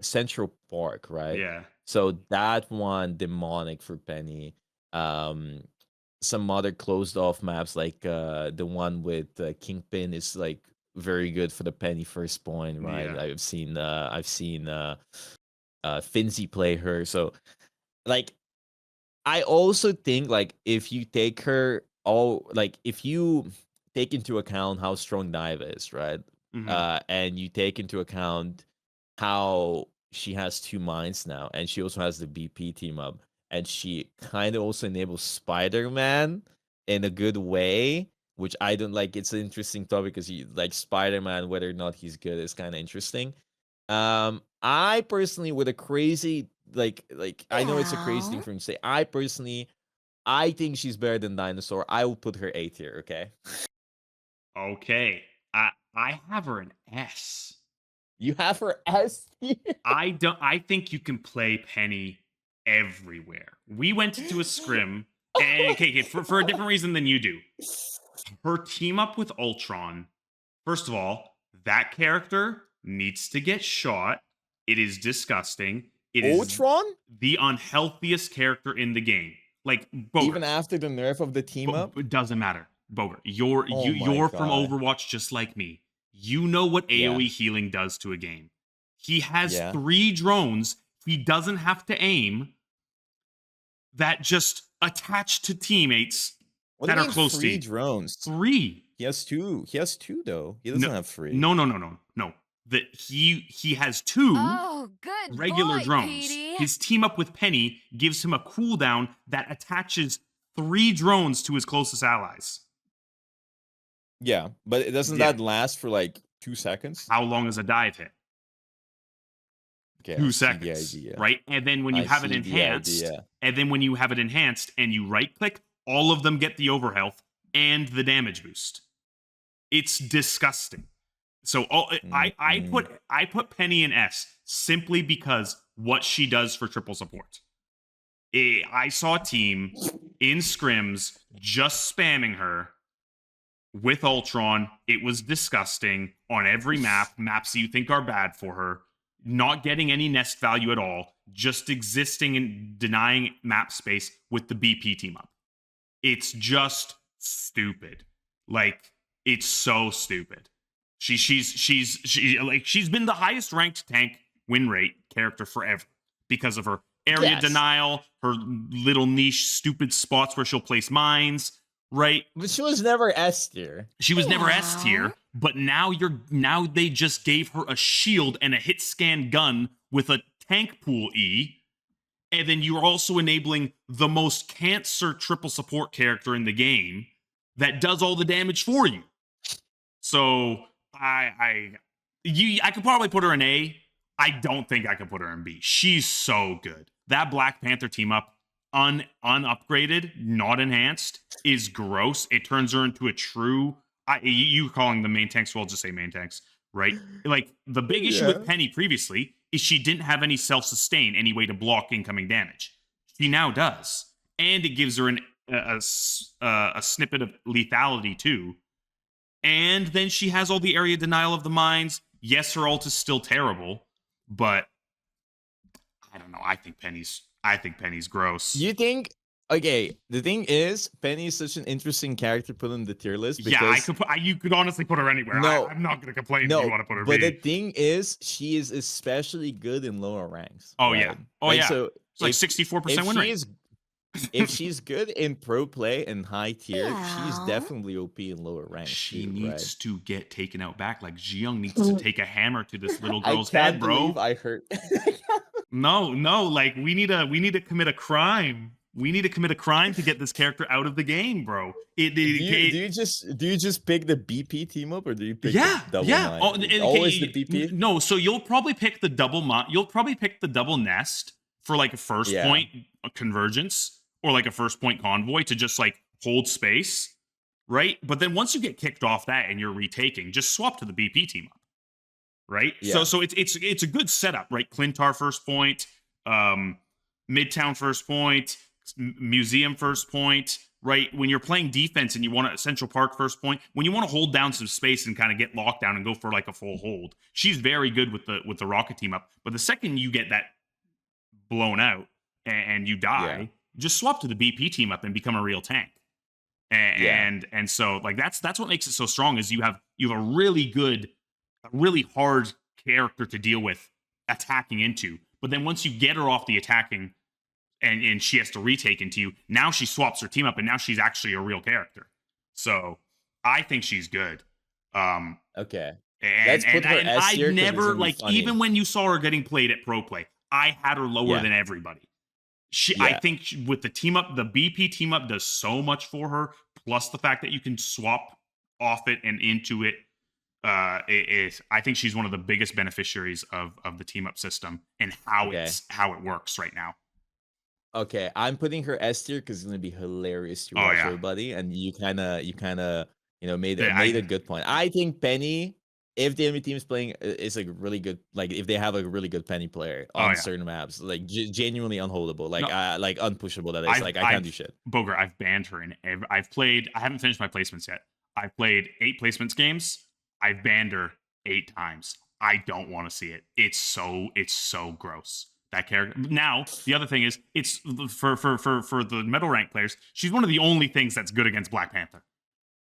Central Park, right? Yeah. So that one demonic for Penny. Some other closed off maps like the one with Kingpin is like very good for the Penny first point, right? Yeah. I've seen Finzi play her. So like I also think like if you take her all like if you take into account how strong Dive is, right? And you take into account how she has two minds now, and she also has the BP team up, and she kind of also enables Spider-Man in a good way, which I don't like. It's an interesting topic because you like Spider-Man, whether or not he's good is kind of interesting. I personally, with a crazy like I know it's a crazy thing for me to say. I think she's better than Dinosaur. I will put her A tier. Okay. Okay. I have her an S. You have her S tier. I think you can play Penny everywhere. We went to a scrim, and okay, for a different reason than you do. Her team up with Ultron. First of all, that character needs to get shot. It is disgusting. It Ultron? is the unhealthiest character in the game. Like Bogur. Even after the nerf of the team up? It doesn't matter. Bogur, you're from God. Overwatch just like me. You know what AoE healing does to a game. He has 3 drones. He doesn't have to aim that just attach to teammates that are close to 3 drones? 3. He has 2. He has 2 though. He doesn't have 3. No. That he has 2 regular drones. Petey. His team up with Penny gives him a cooldown that attaches 3 drones to his closest allies. Yeah, but doesn't that last for like 2 seconds? How long is a dive hit? Okay, 2 seconds, right? And then when you have it enhanced, and you right click, all of them get the overhealth and the damage boost. It's disgusting. So I put Penny in S simply because what she does for triple support. I saw a team in scrims just spamming her with Ultron. It was disgusing on every maps that you think are bad for her, not getting any nest value at all, just existing and denying map space with the BP team up. It's just stupid. Like, it's so stupid. She's been the highest ranked tank win rate character forever because of her area denial, her little niche stupid spots where she'll place mines, right? But she was never S tier. She was never S tier, but now they just gave her a shield and a hit scan gun with a tank pool E, and then you're also enabling the most cancer triple support character in the game that does all the damage for you. So I could probably put her in A. I don't think I could put her in B. She's so good. That Black Panther team up, unupgraded, not enhanced, is gross. It turns her into a true. You calling them main tanks? Well, I'll just say main tanks, right? Like the big issue with Penny previously is she didn't have any self-sustain, any way to block incoming damage. She now does, and it gives her a snippet of lethality too. And then she has all the area denial of the mines. Yes, her ult is still terrible, but I don't know. I think Penny's gross. You think? Okay, the thing is, Penny is such an interesting character put on the tier list. Because you could honestly put her anywhere. No, I'm not going to complain no, if you want to put her. But the thing is, she is especially good in lower ranks. Oh right? yeah, So it's like 64% win rate. If she's good in pro play and high tier, she's definitely OP in lower ranks. She needs to get taken out back. Like Ji-young needs to take a hammer to this little girl's head, bro. I heard. No, like we need to commit a crime. We need to commit a crime to get this character out of the game, bro. Do you just pick the BP team up, or do you pick the double nine? Always the BP? No, so you'll probably pick the double nest for like a first point convergence, or like a first point convoy to just like hold space, right? But then once you get kicked off that and you're retaking, just swap to the BP team up, right? Yeah. So it's a good setup, right? Clintar first point, Midtown first point, Museum first point, right? When you're playing defense and you want a Central Park first point, when you want to hold down some space and kind of get locked down and go for like a full hold, she's very good with the Rocket team up. But the second you get that blown out and you die, just swap to the BP team up and become a real tank. And so like that's what makes it so strong, is you have a really good, really hard character to deal with attacking into. But then once you get her off the attacking and she has to retake into you, now she swaps her team up and now she's actually a real character. So I think she's good. Okay. And I never, like, even when you saw her getting played at pro play, I had her lower than everybody. I think with the team up, the BP team up does so much for her. Plus the fact that you can swap off it and into it. I think she's one of the biggest beneficiaries of the team up system and how it works right now. Okay, I'm putting her S tier because it's gonna be hilarious to watch her, buddy. And you kind of made a good point. I think Penny, if the enemy team is playing, is like really good. Like if they have a really good Penny player on certain maps, like genuinely unholdable, like unpushable. That is, I can't do shit. Bogur, I've banned her in. I haven't finished my placements yet. I've played 8 placements games. I've banned her 8 times. I don't want to see it. It's so gross. That character. Now, the other thing is, it's for the metal rank players, she's one of the only things that's good against Black Panther.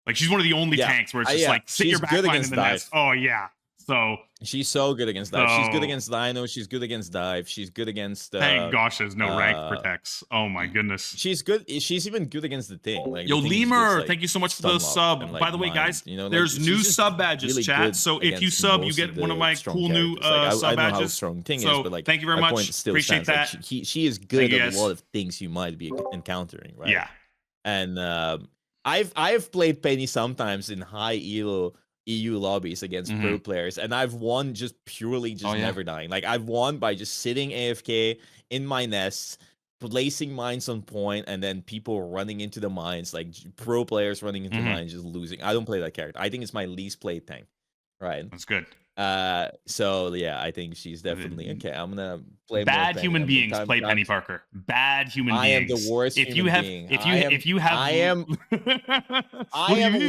Like, she's one of the only tanks where it's just like, sit your back line in the nest. Oh, yeah. So she's so good against dive. She's good against Dino. She's good against dive. She's good against. Thank gosh, there's no rank protects. Oh my goodness. She's good. She's even good against the thing. Like, Yo, Lemur, thank you so much for the sub. And, by the way, guys, there's new sub badges, really chat. So if you sub, you get one of my cool new sub badges. I know how strong Ting is, but like, thank you very much. Appreciate that. Like, she is good at a lot of things you might be encountering, right? Yeah. And I've played Penny sometimes in high elo EU lobbies against pro players, and I've won just purely never dying. Like, I've won by just sitting AFK in my nest, placing mines on point, and then people running into the mines, like pro players running into mines, just losing. I don't play that character. I think it's my least played tank. Right. That's good. So yeah, I think she's definitely okay. I'm gonna play. Bad human beings play Penny Parker. Bad human beings. I am the worst. If you have, I am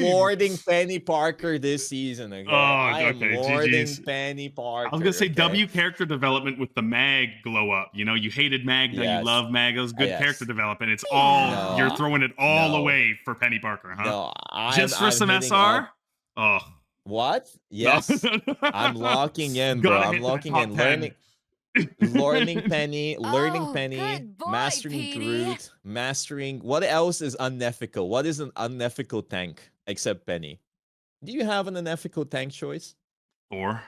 lording Penny Parker this season. Okay? I am lording Penny Parker. I was gonna say W character development with the Mag glow up. You know, you hated Mag, now you love Mag. It was good character development. It's all you're throwing it all away for Penny Parker, huh? No, just for some SR. Oh. What? Yes. I'm locking in, bro. I'm locking in. Learning Penny, mastering Groot, mastering. What else is unethical? What is an unethical tank except Penny? Do you have an unethical tank choice? Thor.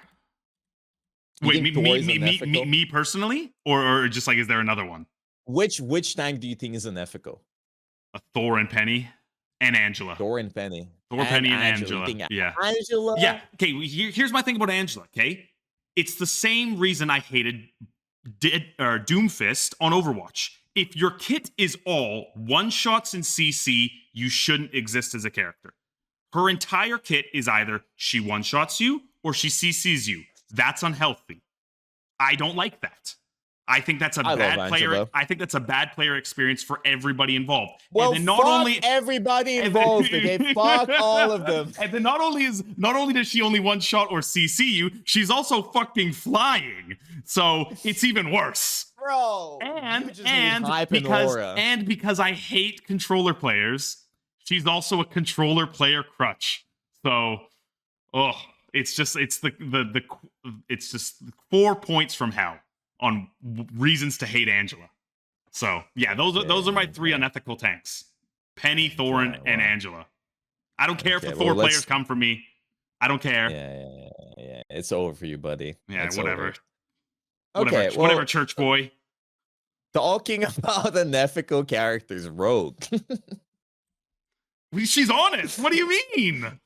Wait, me personally, or just like, is there another one? Which tank do you think is unethical? A Thor and Penny. And Angela. Thor and Penny. Thor, Penny, and Angela. Yeah. Angela? Yeah. Okay, here's my thing about Angela, okay? It's the same reason I hated Doomfist on Overwatch. If your kit is all one-shots in CC, you shouldn't exist as a character. Her entire kit is either she one-shots you or she CCs you. That's unhealthy. I don't like that. I think that's a bad player. I think that's a bad player experience for everybody involved. Well, and then fuck everybody involved. Okay, fuck all of them. And then not only does she only one shot or CC you, she's also fucking flying. So it's even worse, bro. And because I hate controller players, she's also a controller player crutch. So, it's just 4 points from hell on reasons to hate Angela. So yeah, those are my 3 unethical tanks: Peni, Thor, and Angela. I don't care if the Thor players come for me. I don't care. Yeah. It's over for you, buddy. Yeah, whatever. Okay, whatever, church boy. Talking about unethical characters, Rogue. She's honest. What do you mean?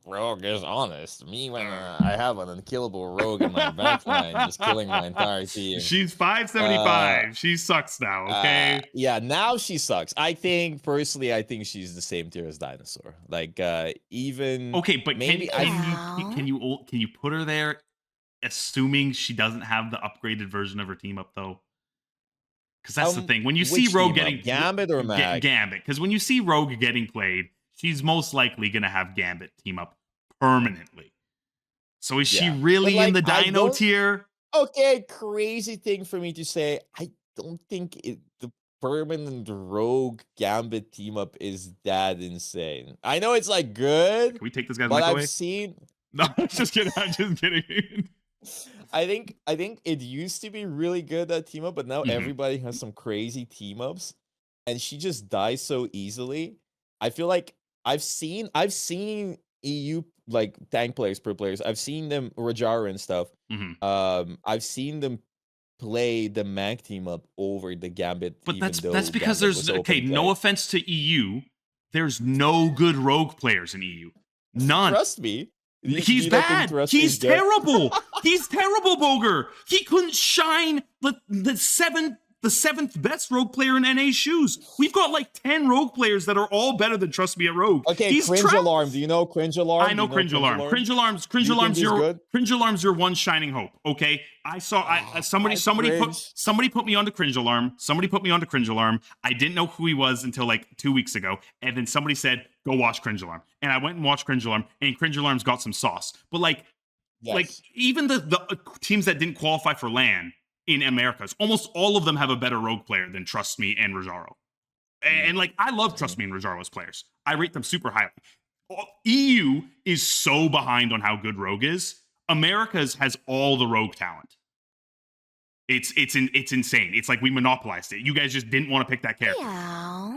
Rogue is honest. Me, when I have an unkillable Rogue in my backline, just killing my entire team. She's 575. She sucks now. Okay. Yeah, now she sucks. Personally, I think she's the same tier as Dinosaur. Like, even. Okay, but maybe can you put her there, assuming she doesn't have the upgraded version of her team up though? Because that's the thing. When you see Rogue getting Gambit or Mag? Gambit. Because when you see Rogue getting played, she's most likely going to have Gambit team up permanently. So is she really in the Dino tier? Okay, crazy thing for me to say. I don't think the permanent Rogue Gambit team up is that insane. I know it's like good. Can we take this guy's mic away? I've seen. No, I'm just kidding. I think it used to be really good that team up, but now everybody has some crazy team ups, and she just dies so easily. I feel like I've seen EU like tank players, pro players. I've seen them Rajara and stuff. I've seen them play the Mag team up over the Gambit. But that's because there's no offense to EU, there's no good Rogue players in EU. None. Trust me. He's bad. He's terrible. He's terrible, Bogur. He couldn't shine the seventh best Rogue player in NA's shoes. We've got like 10 Rogue players that are all better than Trust Me at Rogue. Okay, he's Cringe Alarm. Do you know Cringe Alarm? I know Cringe Alarm. Cringe Alarm's your one shining hope. Okay, somebody put me onto Cringe Alarm. I didn't know who he was until like 2 weeks ago, and then somebody said, "Go watch Cringe Alarm," and I went and watched Cringe Alarm, and Cringe Alarm's got some sauce. But like even the teams that didn't qualify for LAN in Americas, almost all of them have a better Rogue player than Trust Me and Rajaro. And like, I love Trust Me and Rajaro as players. I rate them super highly. EU is so behind on how good Rogue is. Americas has all the Rogue talent. It's insane. It's like we monopolized it. You guys just didn't want to pick that character. Yeah.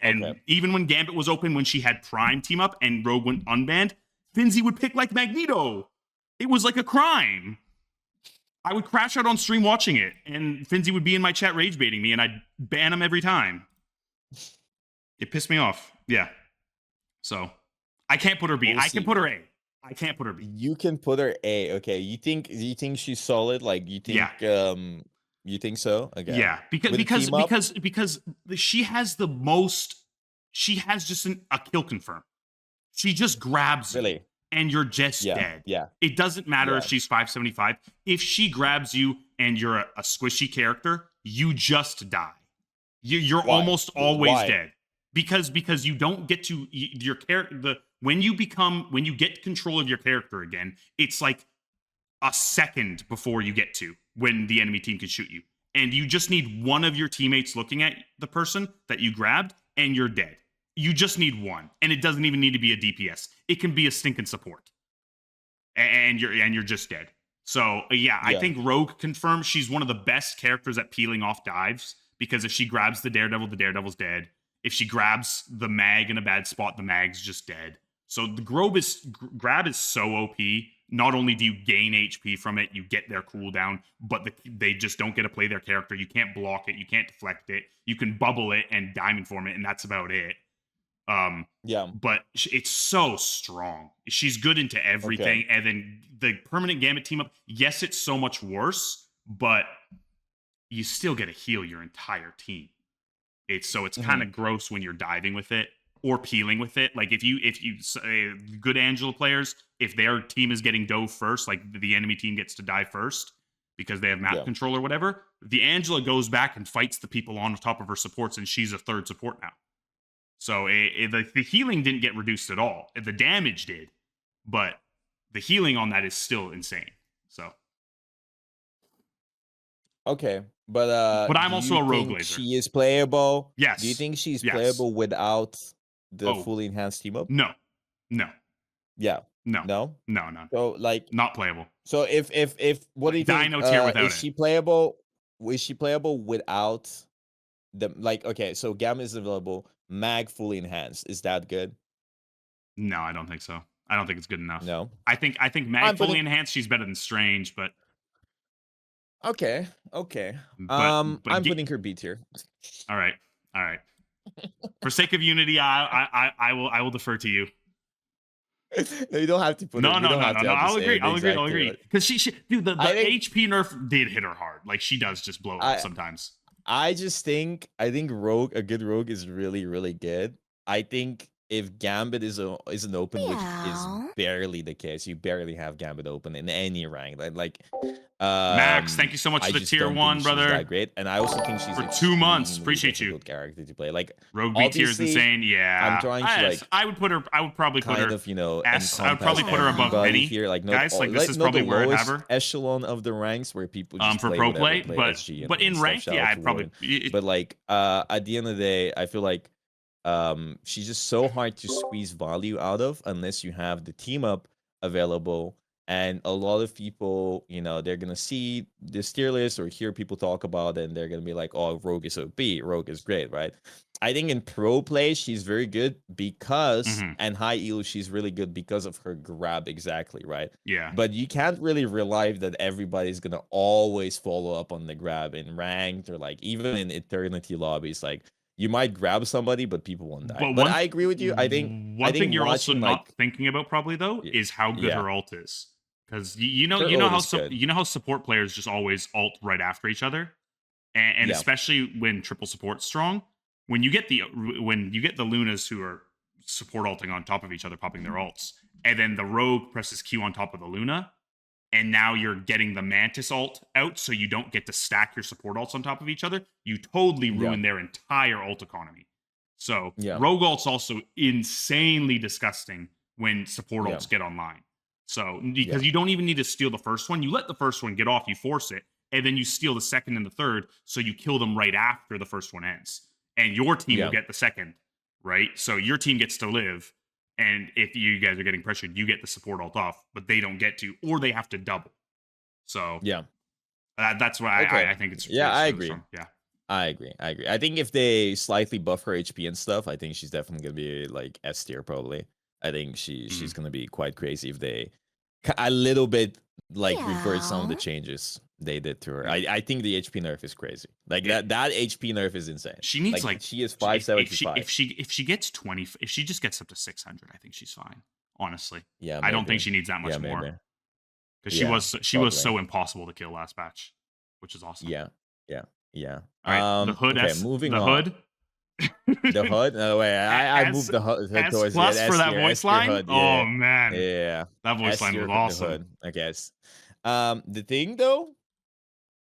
And even when Gambit was open, when she had Prime team up and Rogue went unbanned, Finzi would pick like Magneto. It was like a crime. I would crash out on stream watching it, and Finzi would be in my chat rage baiting me, and I'd ban him every time. It pissed me off. Yeah. So I can't put her B. I can put her A. I can't put her B. You can put her A. Okay. You think she's solid? Like you think you think so? Okay. Yeah. Because she has the most. She has just a kill confirm. She just grabs you. And you're just dead. Yeah. It doesn't matter if she's 575. If she grabs you and you're a squishy character, you just die. You're almost always dead. Because you don't get to your character. When you get control of your character again, it's like a second before you get to when the enemy team can shoot you. And you just need one of your teammates looking at the person that you grabbed, and you're dead. You just need one, and it doesn't even need to be a DPS. It can be a stinking support, and you're just dead. So I think Rogue confirmed she's one of the best characters at peeling off dives, because if she grabs the Daredevil's dead. If she grabs the Mag in a bad spot, the Mag's just dead. So the grab is so OP. Not only do you gain HP from it, you get their cooldown, but they just don't get to play their character. You can't block it, you can't deflect it. You can bubble it and diamond form it, and that's about it. But it's so strong. She's good into everything. And then the permanent Gambit team up, yes, it's so much worse, but you still get to heal your entire team. It's kind of gross when you're diving with it or peeling with it. Like if you good Angela players, if their team is getting dove first, like the enemy team gets to die first, because they have map control or whatever, the Angela goes back and fights the people on top of her supports, and she's a third support now. So the healing didn't get reduced at all. The damage did, but the healing on that is still insane. So. Okay, but I'm also a rogue laser. She is playable. Yes. Do you think she's playable without the fully enhanced team up? No. Yeah. No. So like not playable. So if what do you think? Dino tier without is she playable? Is she playable without the Okay, so Gambit is available. Mag fully enhanced. Is that good? No, I don't think so. I don't think it's good enough. No. I think Mag fully enhanced. She's better than Strange, but. Okay. I'm putting her B tier. All right. For sake of unity, I will defer to you. No, you don't have to put. No. I'll agree. Because dude, the HP nerf did hit her hard. Like she does just blow up sometimes. I think a good rogue is really, really good. I think if Gambit isn't open, which is barely the case, you barely have Gambit open in any rank. Max, thank you so much for the tier 1, brother. That great, and I also think she's for 2 months. Appreciate you. Character to play. Rogue B tier is insane. Yeah, I'm trying to I would probably put her S. I would probably put her above Peni. Here, guys, this is probably where I'd have her. Echelon of the ranks where people just for play pro play, SG but in ranked, I'd probably. But at the end of the day, I feel like she's just so hard to squeeze value out of unless you have the team up available. And a lot of people, they're gonna see this tier list or hear people talk about it, and they're gonna be like, "Oh, Rogue is OP. Rogue is great, right?" I think in pro play she's very good because, and high elo she's really good because of her grab exactly, right? Yeah. But you can't really rely that everybody's gonna always follow up on the grab in ranked or even in eternity lobbies. You might grab somebody, but people won't die. But I agree with you. I think one thing you're also not thinking about probably though is how good her ult is. Because you know how support players just always ult right after each other, and especially when triple support's strong. When you get the Lunas who are support ulting on top of each other, popping their ults, and then the Rogue presses Q on top of the Luna, and now you're getting the Mantis ult out, so you don't get to stack your support ults on top of each other. You totally ruin their entire ult economy. So Rogue ult's also insanely disgusting when support ults get online. So, because you don't even need to steal the first one. You let the first one get off, you force it, and then you steal the second and the third, so you kill them right after the first one ends. And your team will get the second, right? So your team gets to live, and if you guys are getting pressured, you get the support ult off, but they don't get to, or they have to double. So, that's why I think it's... I agree. Strong. Yeah. I agree. I think if they slightly buff her HP and stuff, I think she's definitely going to be S tier probably. I think she's going to be quite crazy if they a little bit revert some of the changes they did to her. I think the HP nerf is crazy. That HP nerf is insane. She needs she is 575. If she gets 20, if she just gets up to 600, I think she's fine. Honestly, I don't think she needs that much more. Because she was so impossible to kill last batch, which is awesome. Yeah. All right, the hood. Okay, moving on. Hood. The hood? No way. I moved the hood towards plus for that voice line. Hood, oh man, yeah, that voice line was awesome. I guess. The thing though,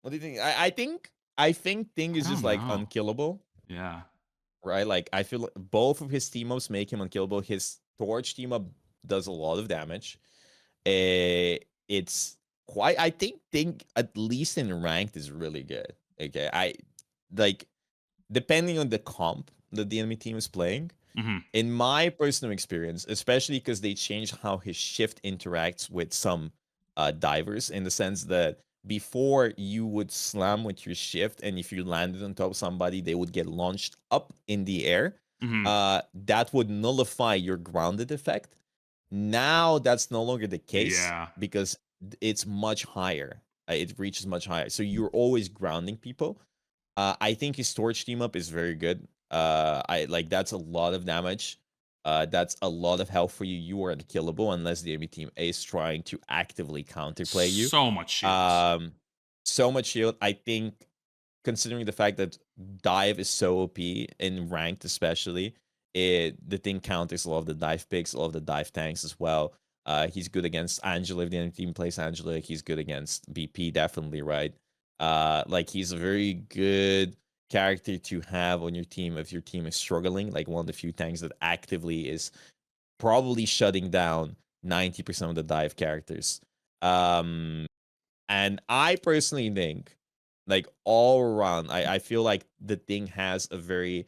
what do you think? I think Thing is just unkillable. Yeah. Right. I feel like both of his team ups make him unkillable. His Torch team up does a lot of damage. It's quite. I think Thing at least in ranked is really good. Okay, depending on the comp that the enemy team is playing, in my personal experience, especially because they changed how his shift interacts with some divers, in the sense that before you would slam with your shift, and if you landed on top of somebody, they would get launched up in the air. That would nullify your grounded effect. Now that's no longer the case because it's much higher. It reaches much higher. So you're always grounding people. I think his Torch team up is very good. That's a lot of damage. That's a lot of health for you. You are unkillable unless the enemy team is trying to actively counterplay you. So much shield. So much shield. I think, considering the fact that dive is so OP in ranked, especially, the Thing counters a lot of the dive picks, a lot of the dive tanks as well. He's good against Angela if the enemy team plays Angela. He's good against BP, definitely, right? Like he's a very good character to have on your team if your team is struggling. Like one of the few tanks that actively is probably shutting down 90% of the dive characters. And I personally think, like all around, I feel like the thing has a very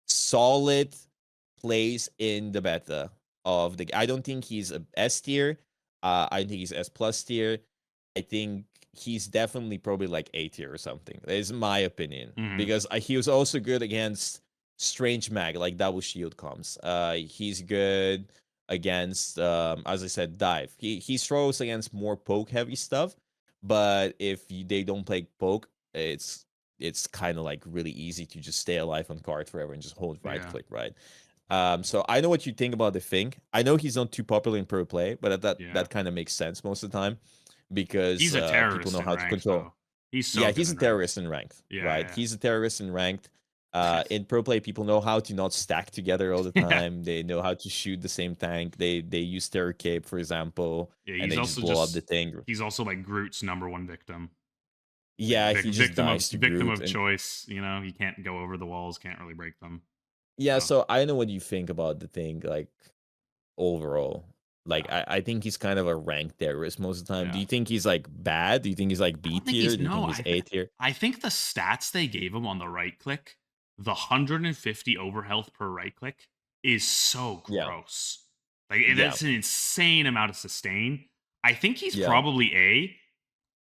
solid place in the beta of the. I don't think he's a S tier. I think he's S plus tier. I think he's definitely probably like A tier or something. That is my opinion because he was also good against Strange Mag, like double shield comms. He's good against, as I said, dive. He throws against more poke heavy stuff, but if they don't play poke, it's kind of like really easy to just stay alive on card forever and just hold right click, right? So I know what you think about the thing. I know he's not too popular in pro play, but that kind of makes sense most of the time because he's a terrorist people know how to control. Though. He's a terrorist in ranked, right? Yeah. He's a terrorist in ranked. In pro play, people know how to not stack together all the time. They know how to shoot the same tank. They use Terror Cape, for example, and they just blow up the thing. He's also like Groot's #1 victim. Yeah, he just dies to victim Groot of choice. You know, he can't go over the walls, can't really break them. Yeah, so I know what you think about the thing, like overall. Like I think he's kind of a ranked terrorist most of the time. Yeah. Do you think he's like bad? Do you think he's like B tier? Do you think he's A tier? I think the stats they gave him on the right click, the 150 overhealth per right click, is so gross. Like that's an insane amount of sustain. I think he's probably A.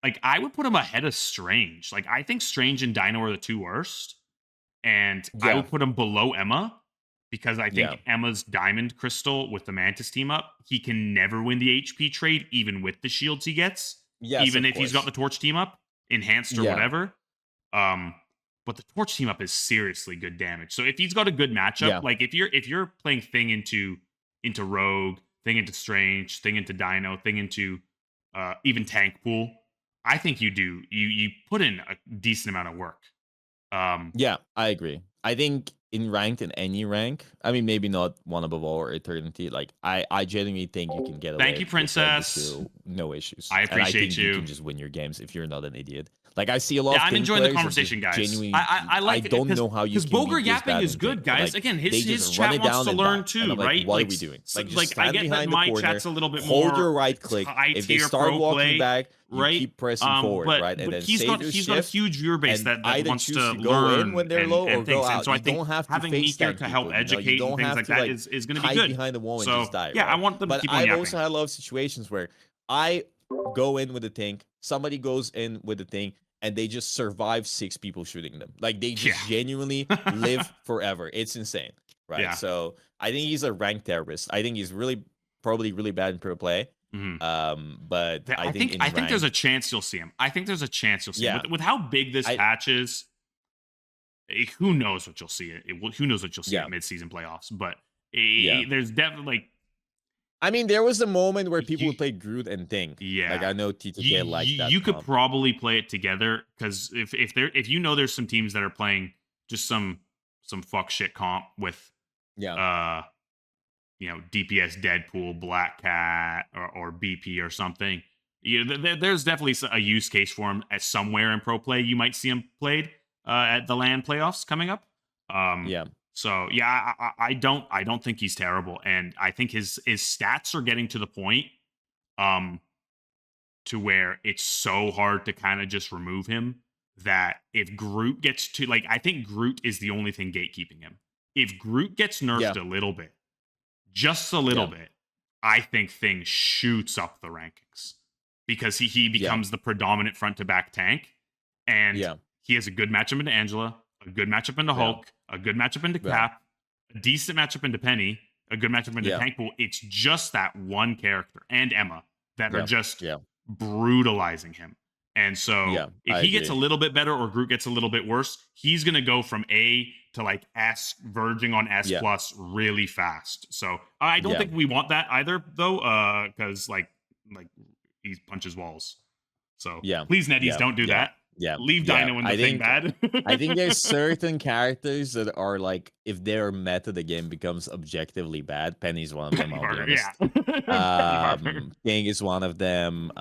Like I would put him ahead of Strange. Like I think Strange and Dino are the two worst. And I would put him below Emma because I think Emma's Diamond Crystal with the Mantis team up, he can never win the HP trade, even with the shields he gets. Yes, even if he's got the Torch team up, enhanced or whatever. But the Torch team up is seriously good damage. So if he's got a good matchup, like if you're playing Thing into Rogue, Thing into Strange, Thing into Dino, Thing into even Tank Pool, I think you put in a decent amount of work. Yeah, I agree. I think in ranked, in any rank, I mean, maybe not one above all or eternity. Like I genuinely think you can get away. Thank you, Princess. No issues. I appreciate and I think you. You can just win your games if you're not an idiot. Like I see a lot. Yeah, of I'm enjoying the conversation, guys. I like. I don't know how you. Because Bogur yapping is good, guys. Like, again, his chat wants to learn too, right? What are we doing? Like I get that my chat's a little bit more. Hold your right click. If they start walking back, right? Keep pressing forward, right? And then he's got a huge viewer base that wants to go in when they're low or go out. So I think having me here to help educate and things like that is going to be good. Behind the wall and just die. Yeah, I want them to keep on yapping. But I've also had a lot of situations where I go in with a tank, somebody goes in with a thing, and they just survive 6 people shooting them. Like they just genuinely live forever. It's insane, right? Yeah. So I think he's a ranked terrorist. I think he's probably really bad in pro play. But I think there's a chance you'll see him. I think there's a chance you'll see him. With how big this patch is, who knows what you'll see? Who knows what you'll see at mid-season playoffs? But there's definitely I mean, there was a moment where people would play Groot and Thing. Yeah, like I know TTK liked that. You could probably play it together because if you know there's some teams that are playing just some fuck shit comp with DPS Deadpool, Black Cat, or BP or something. There's definitely a use case for him at somewhere in pro play. You might see him played at the LAN playoffs coming up. So yeah, I don't think he's terrible, and I think his stats are getting to the point, to where it's so hard to kind of just remove him that if Groot gets to I think Groot is the only thing gatekeeping him. If Groot gets nerfed a little bit, just a little bit, I think Thing shoots up the rankings because he becomes the predominant front to back tank, and he has a good matchup into Angela, a good matchup into Hulk, a good matchup into Cap, a decent matchup into Peni, a good matchup into Tank Pool. It's just that one character and Emma that are just brutalizing him. And so if he gets a little bit better or Groot gets a little bit worse, he's going to go from A to S, verging on S plus really fast. So I don't think we want that either, though, because he punches walls. So please, Netties, don't do that. Yeah. Leave Dino in the thing bad. I think there's certain characters that are like, if they're meta, the game becomes objectively bad. Penny's one of them, I'll be honest. King is one of them.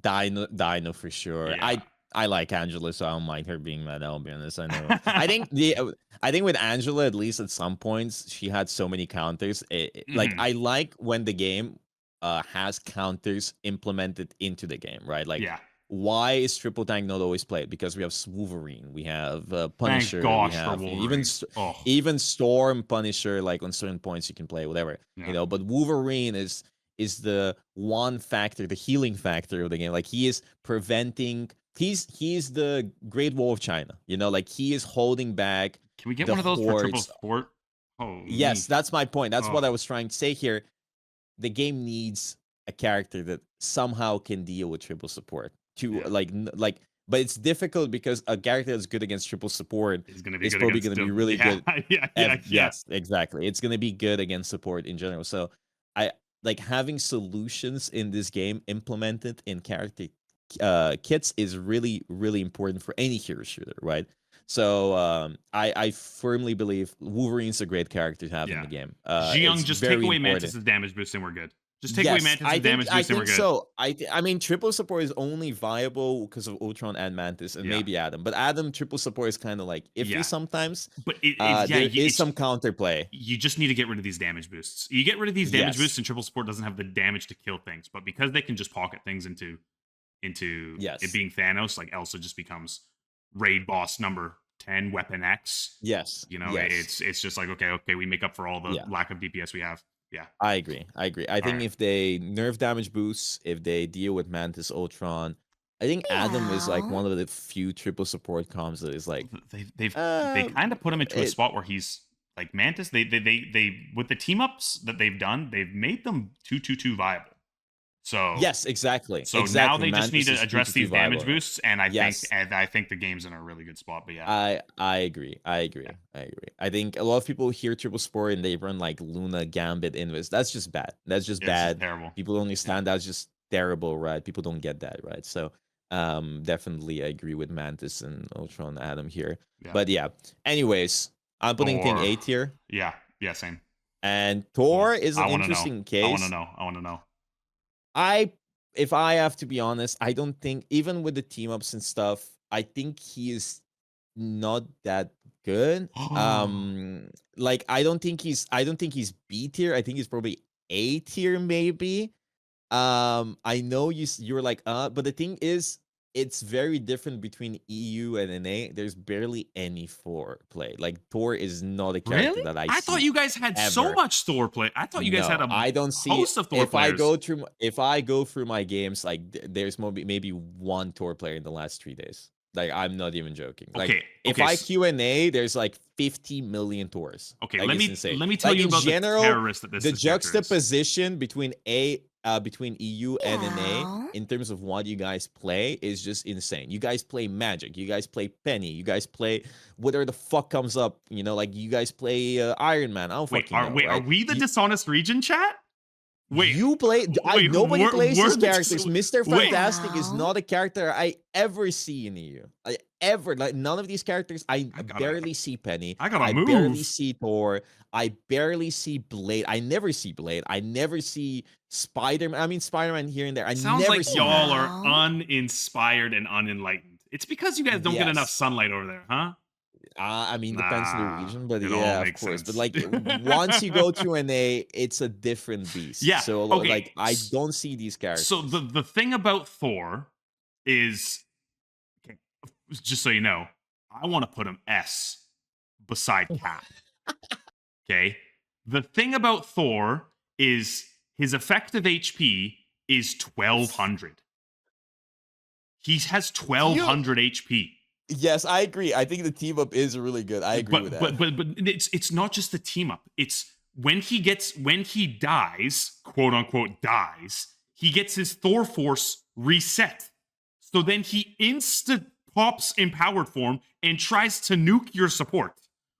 Dino for sure. Yeah. I like Angela, so I don't mind her being meta, I'll be honest. I know. I think with Angela, at least at some points, she had so many counters. Like, I like when the game has counters implemented into the game, right? Like, why is triple tank not always played? Because we have Wolverine, we have Punisher, we have even Storm, Punisher. Like on certain points, you can play whatever, you know. But Wolverine is the one factor, the healing factor of the game. Like he is preventing. He's the Great Wall of China. You know, like he is holding back. Can we get one of those for triple support? Oh, yes, that's my point. That's what I was trying to say here. The game needs a character that somehow can deal with triple support. But it's difficult because a character that's good against triple support is probably going to be really good. Yes, exactly. It's going to be good against support in general. So I like having solutions in this game implemented in character kits is really, really important for any hero shooter, right? So I firmly believe Wolverine's a great character to have in the game. Jiyoung, just take away Mantis' damage boost and we're good. Just take away Mantis' damage boost and we're good. So I mean, triple support is only viable because of Ultron and Mantis and maybe Adam. But Adam triple support is kind of like iffy sometimes. But there is some counterplay. You just need to get rid of these damage boosts. You get rid of these damage boosts and triple support doesn't have the damage to kill things. But because they can just pocket things into it being Thanos, like Elsa just becomes raid boss number 10, weapon X. Yes. You know, it's just like, okay, we make up for all the lack of DPS we have. Yeah. I agree. I think if they nerf damage boosts, if they deal with Mantis, Ultron, I think Adam is like one of the few triple support comms that is like they kind of put him into a spot where he's like Mantis. They with the team ups that they've done, they've made them 2-2-2 viable. So yes, exactly. So now they just need to address these damage boosts, and I think the game's in a really good spot. But yeah, I agree. I think a lot of people hear triple support and they run like Luna, Gambit, Invis. That's just bad. That's just bad. Terrible. People only stand. That's just terrible, right? People don't get that, right? So definitely I agree with Mantis and Ultron, Adam here. Yeah. But yeah. Anyways, I'm putting Thing A tier. Yeah. Same. And Thor is an interesting case. I want to know. If I have to be honest, I don't think, even with the team ups and stuff, I think he is not that good. Like I don't think he's B tier. I think he's probably A tier maybe. I know you're like but the thing is, it's very different between EU and NA. There's barely any Thor play. Like Thor is not a character that I thought you guys had so much Thor play. I thought you guys had I don't see host of Thor players. If I go through my games, like there's maybe one Thor player in the last 3 days. Like I'm not even joking. Like if I Q&A, there's like 50 million Thors. Okay, like, let me tell you about general, the terrorist that this the juxtaposition between EU and NA in terms of what you guys play is just insane. You guys play Magik, you guys play Peni, you guys play whatever the fuck comes up. You know, like you guys play Iron Man. I don't fucking know. Wait, are we the dishonest region chat? Wait, you play. Nobody plays these characters. Mr. Fantastic is not a character I ever see in EU. None of these characters. I barely see Peni. I barely see Thor. I barely see Blade. I never see Blade. I never see Spider-Man. I mean, Spider-Man here and there. Sounds like y'all are uninspired and unenlightened. It's because you guys don't get enough sunlight over there, huh? I mean, depends on the region, but yeah, of course. Sense. But like, once you go to an A, it's a different beast. Yeah. So like, I don't see these characters. So the thing about Thor is, just so you know, I want to put him S beside Cap. Okay. The thing about Thor is his effective HP is 1200. He has 1200 HP. Yes, I agree. I think the team up is really good. I agree with that. But it's not just the team up. It's when he dies, quote unquote dies, he gets his Thor force reset. So then he insta pops in powered form and tries to nuke your support.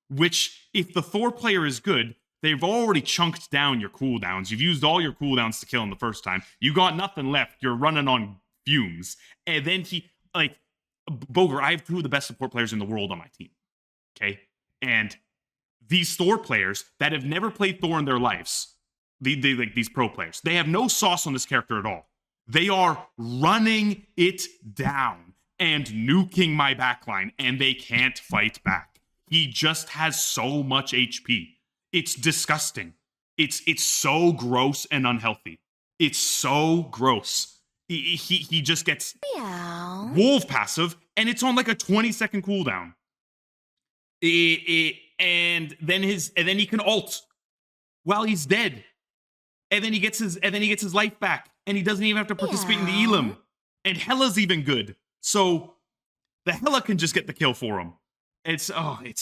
Which, if the Thor player is good, they've already chunked down your cooldowns. You've used all your cooldowns to kill him the first time. You got nothing left. You're running on fumes. And then he, like, Bogur, I have 2 of the best support players in the world on my team. Okay? And these Thor players that have never played Thor in their lives, like these pro players, they have no sauce on this character at all. They are running it down and nuking my backline, and they can't fight back. He just has so much HP. It's disgusting. It's so gross and unhealthy. It's so gross. He just gets wolf passive, and it's on like a 20-second cooldown. And then he can ult while he's dead, and then he gets his life back, and he doesn't even have to participate in the elim. And Hela's even good, so the Hela can just get the kill for him. It's so bad.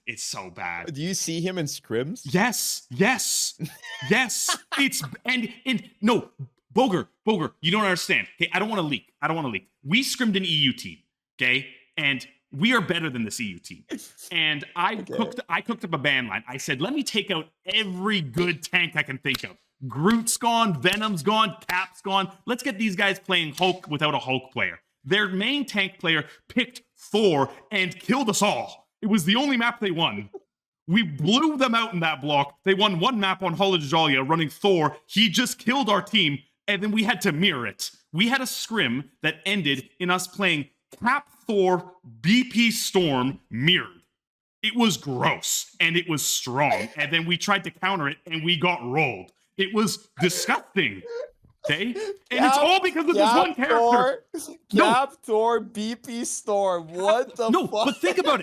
It's so bad. Do you see him in scrims? Yes. It's and no, Bogur, you don't understand. Okay, I don't want to leak. We scrimmed an EU team, okay, and we are better than this EU team. And I cooked up a ban line. I said, let me take out every good tank I can think of. Groot's gone, Venom's gone, Cap's gone. Let's get these guys playing Hulk without a Hulk player. Their main tank player picked Thor and killed us all. It was the only map they won. We blew them out in that block. They won 1 map on Halajalia running Thor. He just killed our team, and then we had to mirror it. We had a scrim that ended in us playing Cap, Thor, BP Storm mirrored. It was gross, and it was strong. And then we tried to counter it, and we got rolled. It was disgusting. Okay? And it's all because of this one character. Cap, Thor, BP Storm. What the fuck? But think about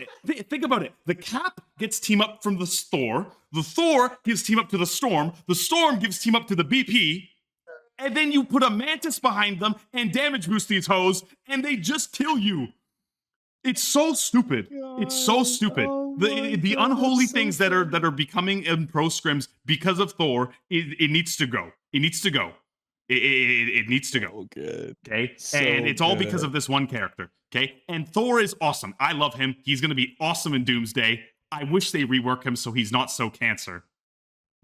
it. The Cap gets team up from the Thor. The Thor gives team up to the Storm. The Storm gives team up to the BP. And then you put a Mantis behind them and damage boost these hoes, and they just kill you. It's so stupid. It's so stupid. The unholy things that are becoming in pro scrims because of Thor, it needs to go. It needs to go. It needs to go. Oh, good. Okay? So and it's all because of this one character. Okay? And Thor is awesome. I love him. He's going to be awesome in Doomsday. I wish they rework him so he's not so cancer.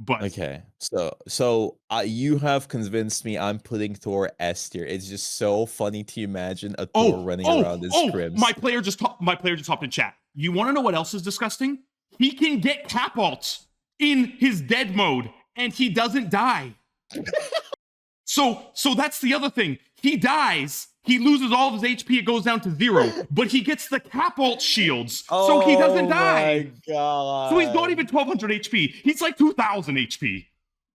But okay, so you have convinced me. I'm putting Thor S tier. It's just so funny to imagine a Thor running around in scrims. My player just hopped in chat. You want to know what else is disgusting? He can get cap ult in his dead mode, and he doesn't die. So that's the other thing. He dies. He loses all of his HP. It goes down to 0. But he gets the cap ult shields, so he doesn't die. Oh my god! So he's not even 1200 HP. He's like 2000 HP.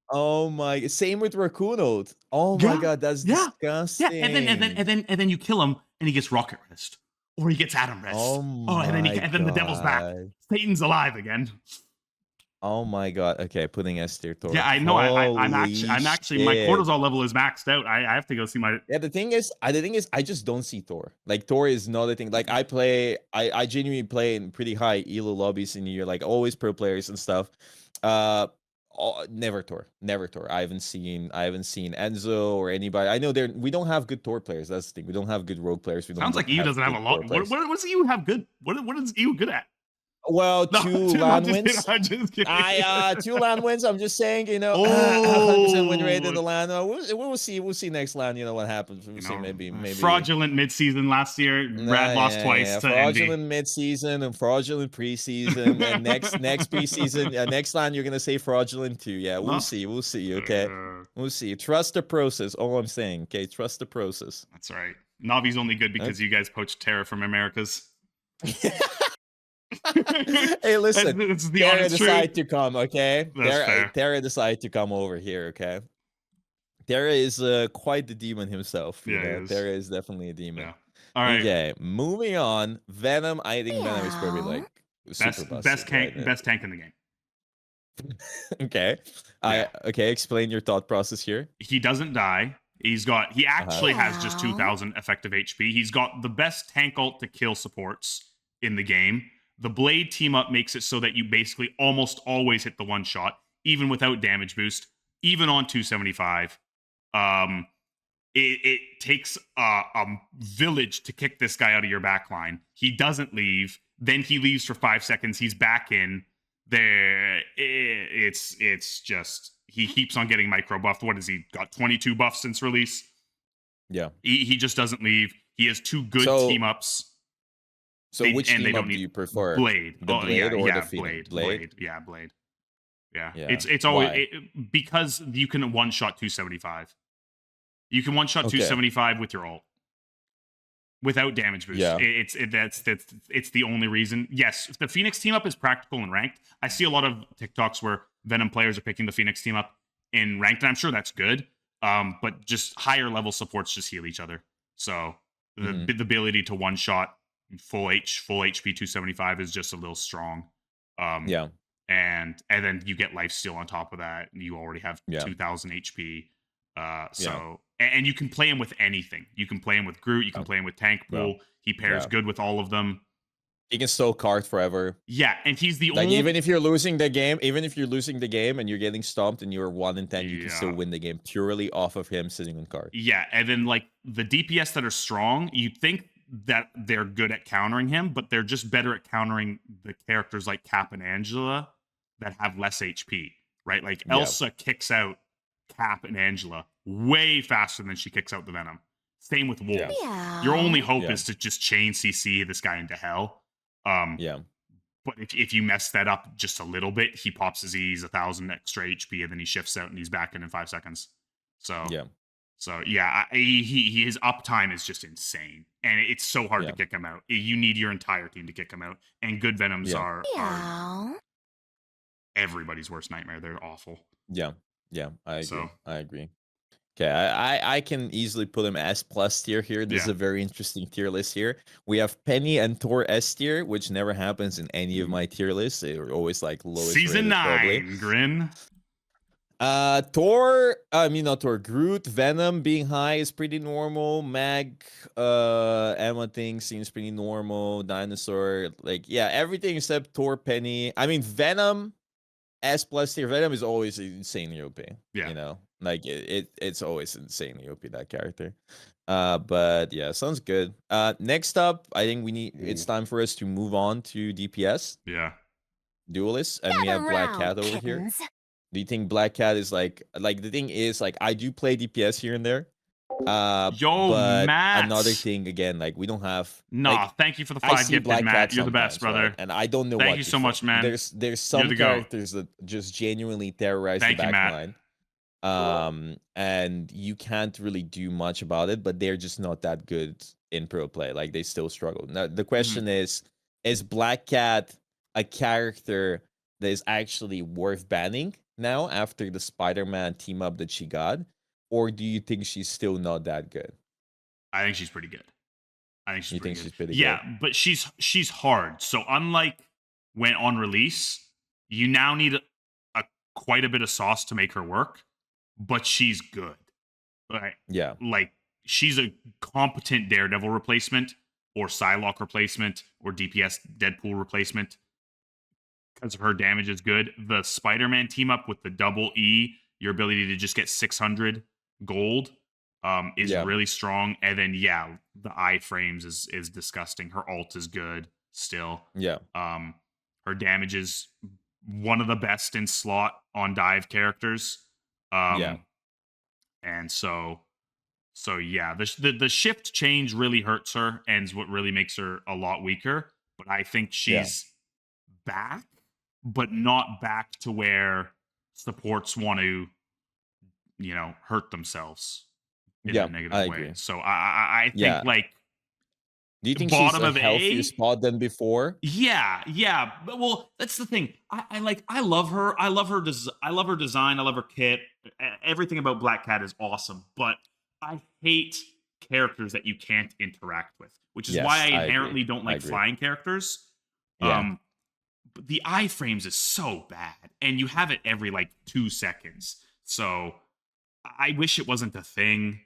Oh my! Same with Raccoon ult. Oh my god, that's disgusting. Yeah, and then you kill him, and he gets Rocket Wrist, or he gets Atom Wrist. And then the Devil's back. Satan's alive again. Oh my god! Okay, putting S tier Thor. Yeah, I know. I'm actually my cortisol level is maxed out. I have to go see my. Yeah, the thing is, I just don't see Thor. Like Thor is not a thing. Like I genuinely play in pretty high elo lobbies in the year, like always pro players and stuff. Never Thor. I haven't seen Enzo or anybody. I know we don't have good Thor players. That's the thing. We don't have good rogue players. Sounds like EU doesn't have a lot. What does EU have good? What is EU good at? Well, two LAN wins. I'm just kidding. 2 LAN wins. I'm just saying, 100% win rate in the LAN. We'll see. We'll see next LAN. What happens. We'll see. Maybe. Fraudulent midseason last year. Rad lost twice. To fraudulent ND. midseason and fraudulent preseason. And next preseason, next LAN, you're gonna say fraudulent too. Yeah, we'll see. We'll see. Okay, we'll see. Trust the process. All I'm saying. Okay, trust the process. That's right. Navi's only good because you guys poached Terra from Americas. Hey, listen. It's the Terra honest decided truth. to come, okay? Terra decided to come over here, okay? Terra is quite the demon himself. Terra is definitely a demon. Yeah. All right. Okay, moving on. Venom. I think Venom is probably like best tank in the game. Okay. Okay. Explain your thought process here. He doesn't die. He actually has just 2000 effective HP. He's got the best tank ult to kill supports in the game. The Blade team up makes it so that you basically almost always hit the one shot, even without damage boost, even on 275. It takes a village to kick this guy out of your backline. He doesn't leave. Then he leaves for 5 seconds. He's back in there. It's just he keeps on getting micro buffed. What has he got? 22 buffs since release. Yeah. He just doesn't leave. He has 2 good team ups. So which team up do you prefer? Blade. The Blade or the Phoenix? Blade. Yeah, Blade. Yeah. Yeah. It's always because you can one-shot 275. You can one-shot 275 with your ult. Without damage boost. Yeah. It's the only reason. Yes, the Phoenix team up is practical and ranked. I see a lot of TikToks where Venom players are picking the Phoenix team up in ranked, and I'm sure that's good. But just higher level supports just heal each other. So the ability to one shot full HP 275 is just a little strong. Yeah. And then you get lifesteal on top of that. And you already have 2000 HP. And you can play him with anything. You can play him with Groot. You can play him with Tank Pool. He pairs good with all of them. He can still card forever. Yeah, and he's the only. Even if you're losing the game, and you're getting stomped and you're 1 in 10, you can still win the game purely off of him sitting on card. Yeah, and then like the DPS that are strong, you think that they're good at countering him, but they're just better at countering the characters like Cap and Angela that have less HP, right? Like Elsa kicks out Cap and Angela way faster than she kicks out the Venom. Same with Wolf. Yeah. Your only hope is to just chain CC this guy into hell. But if you mess that up just a little bit, he pops his E's 1,000 extra HP, and then he shifts out and he's back in 5 seconds. So his uptime is just insane, and it's so hard to kick him out. You need your entire team to kick him out, and good Venoms are everybody's worst nightmare. They're awful. Yeah, I agree. Okay, I can easily put him S plus tier here. This is a very interesting tier list here. We have Peni and Thor S tier, which never happens in any of my tier lists. They are always like lowest. Season 9, Grin. Not Thor. Groot, Venom being high is pretty normal. Emma thing seems pretty normal. Dinosaur, everything except Thor, Peni. I mean, Venom S plus tier. Venom is always insanely OP. Yeah, it's always insanely OP, that character. But yeah, sounds good. Next up, I think it's time for us to move on to DPS. Yeah, Duelists, and we have Black Cat over here. Do you think Black Cat is the thing is I do play DPS here and there. But Matt. Another thing again, we don't have. Thank you for the 5 gifted, Matt. You're the best, brother. Right? And I don't know. Thank you so much, man. There's some characters that just genuinely terrorize the backline. And you can't really do much about it, but they're just not that good in pro play. They still struggle. Now the question is Black Cat a character that is actually worth banning now after the Spider-Man team up that she got? Or do you think she's still not that good? I think she's pretty good. She's pretty good? Yeah, but she's hard. So unlike when on release, you now need quite a bit of sauce to make her work, but she's good. She's a competent Daredevil replacement or Psylocke replacement or DPS Deadpool replacement because her damage is good. The Spider-Man team up with the double E, your ability to just get 600 gold is really strong. And then the iframes is disgusting. Her ult is good still. Her damage is one of the best in slot on dive characters. And so the shift change really hurts her and is what really makes her a lot weaker. But I think she's back, but not back to where supports want to hurt themselves in a negative way. So I think do you think she's a healthier spot than before? Yeah. But well, that's the thing. I love her. I love her design. I love her kit. Everything about Black Cat is awesome. But I hate characters that you can't interact with, which is why I inherently don't like flying characters. But the iframes is so bad, and you have it every 2 seconds. So I wish it wasn't a thing.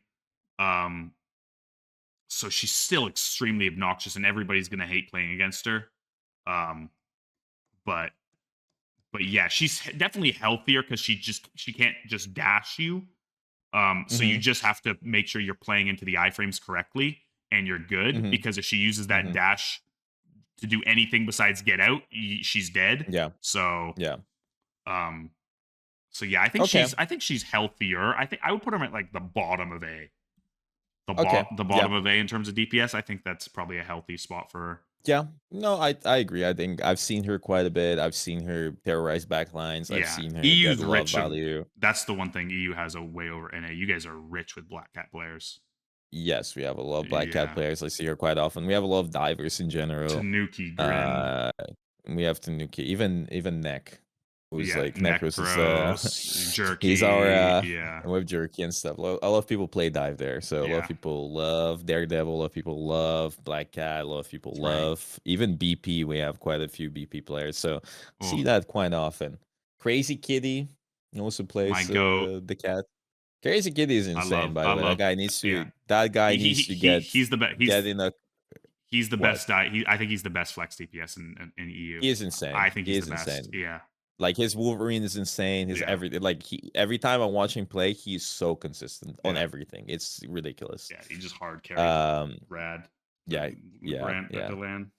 So she's still extremely obnoxious, and everybody's gonna hate playing against her. But yeah, she's definitely healthier because she can't just dash you. So you just have to make sure you're playing into the iframes correctly, and you're good. Because if she uses that dash to do anything besides get out, she's dead. Yeah. So I think she's healthier. I think I would put her at the bottom of A. Okay. the bottom of A in terms of DPS. I think that's probably a healthy spot for her. Yeah, no, I agree. I think I've seen her quite a bit. I've seen her terrorize backlines. I've seen her get EU's love rich value. That's the one thing EU has a way over NA. You guys are rich with Black Cat players. Yes, we have a lot of Black Cat players. I see her quite often. We have a lot of divers in general. Tanuki, Grin. We have Tanuki, even Neck, who's like Necros is Jerky. He's our with Jerky and stuff. A lot of people play dive there, so a lot of people love Daredevil. A lot of people love Black Cat. A lot of people love even BP. We have quite a few BP players, so see that quite often. Crazy Kitty also plays the cat. Crazy Kitty is insane, by the way. That guy needs to. That guy needs to get. He's the best. He's the best. I think he's the best flex DPS in EU. He is insane. I think he's the best. Insane. Yeah. Like his Wolverine is insane. His everything. Like every time I watch him play, he's so consistent on everything. It's ridiculous. Yeah, he just hard carry. Rad. Yeah. Land.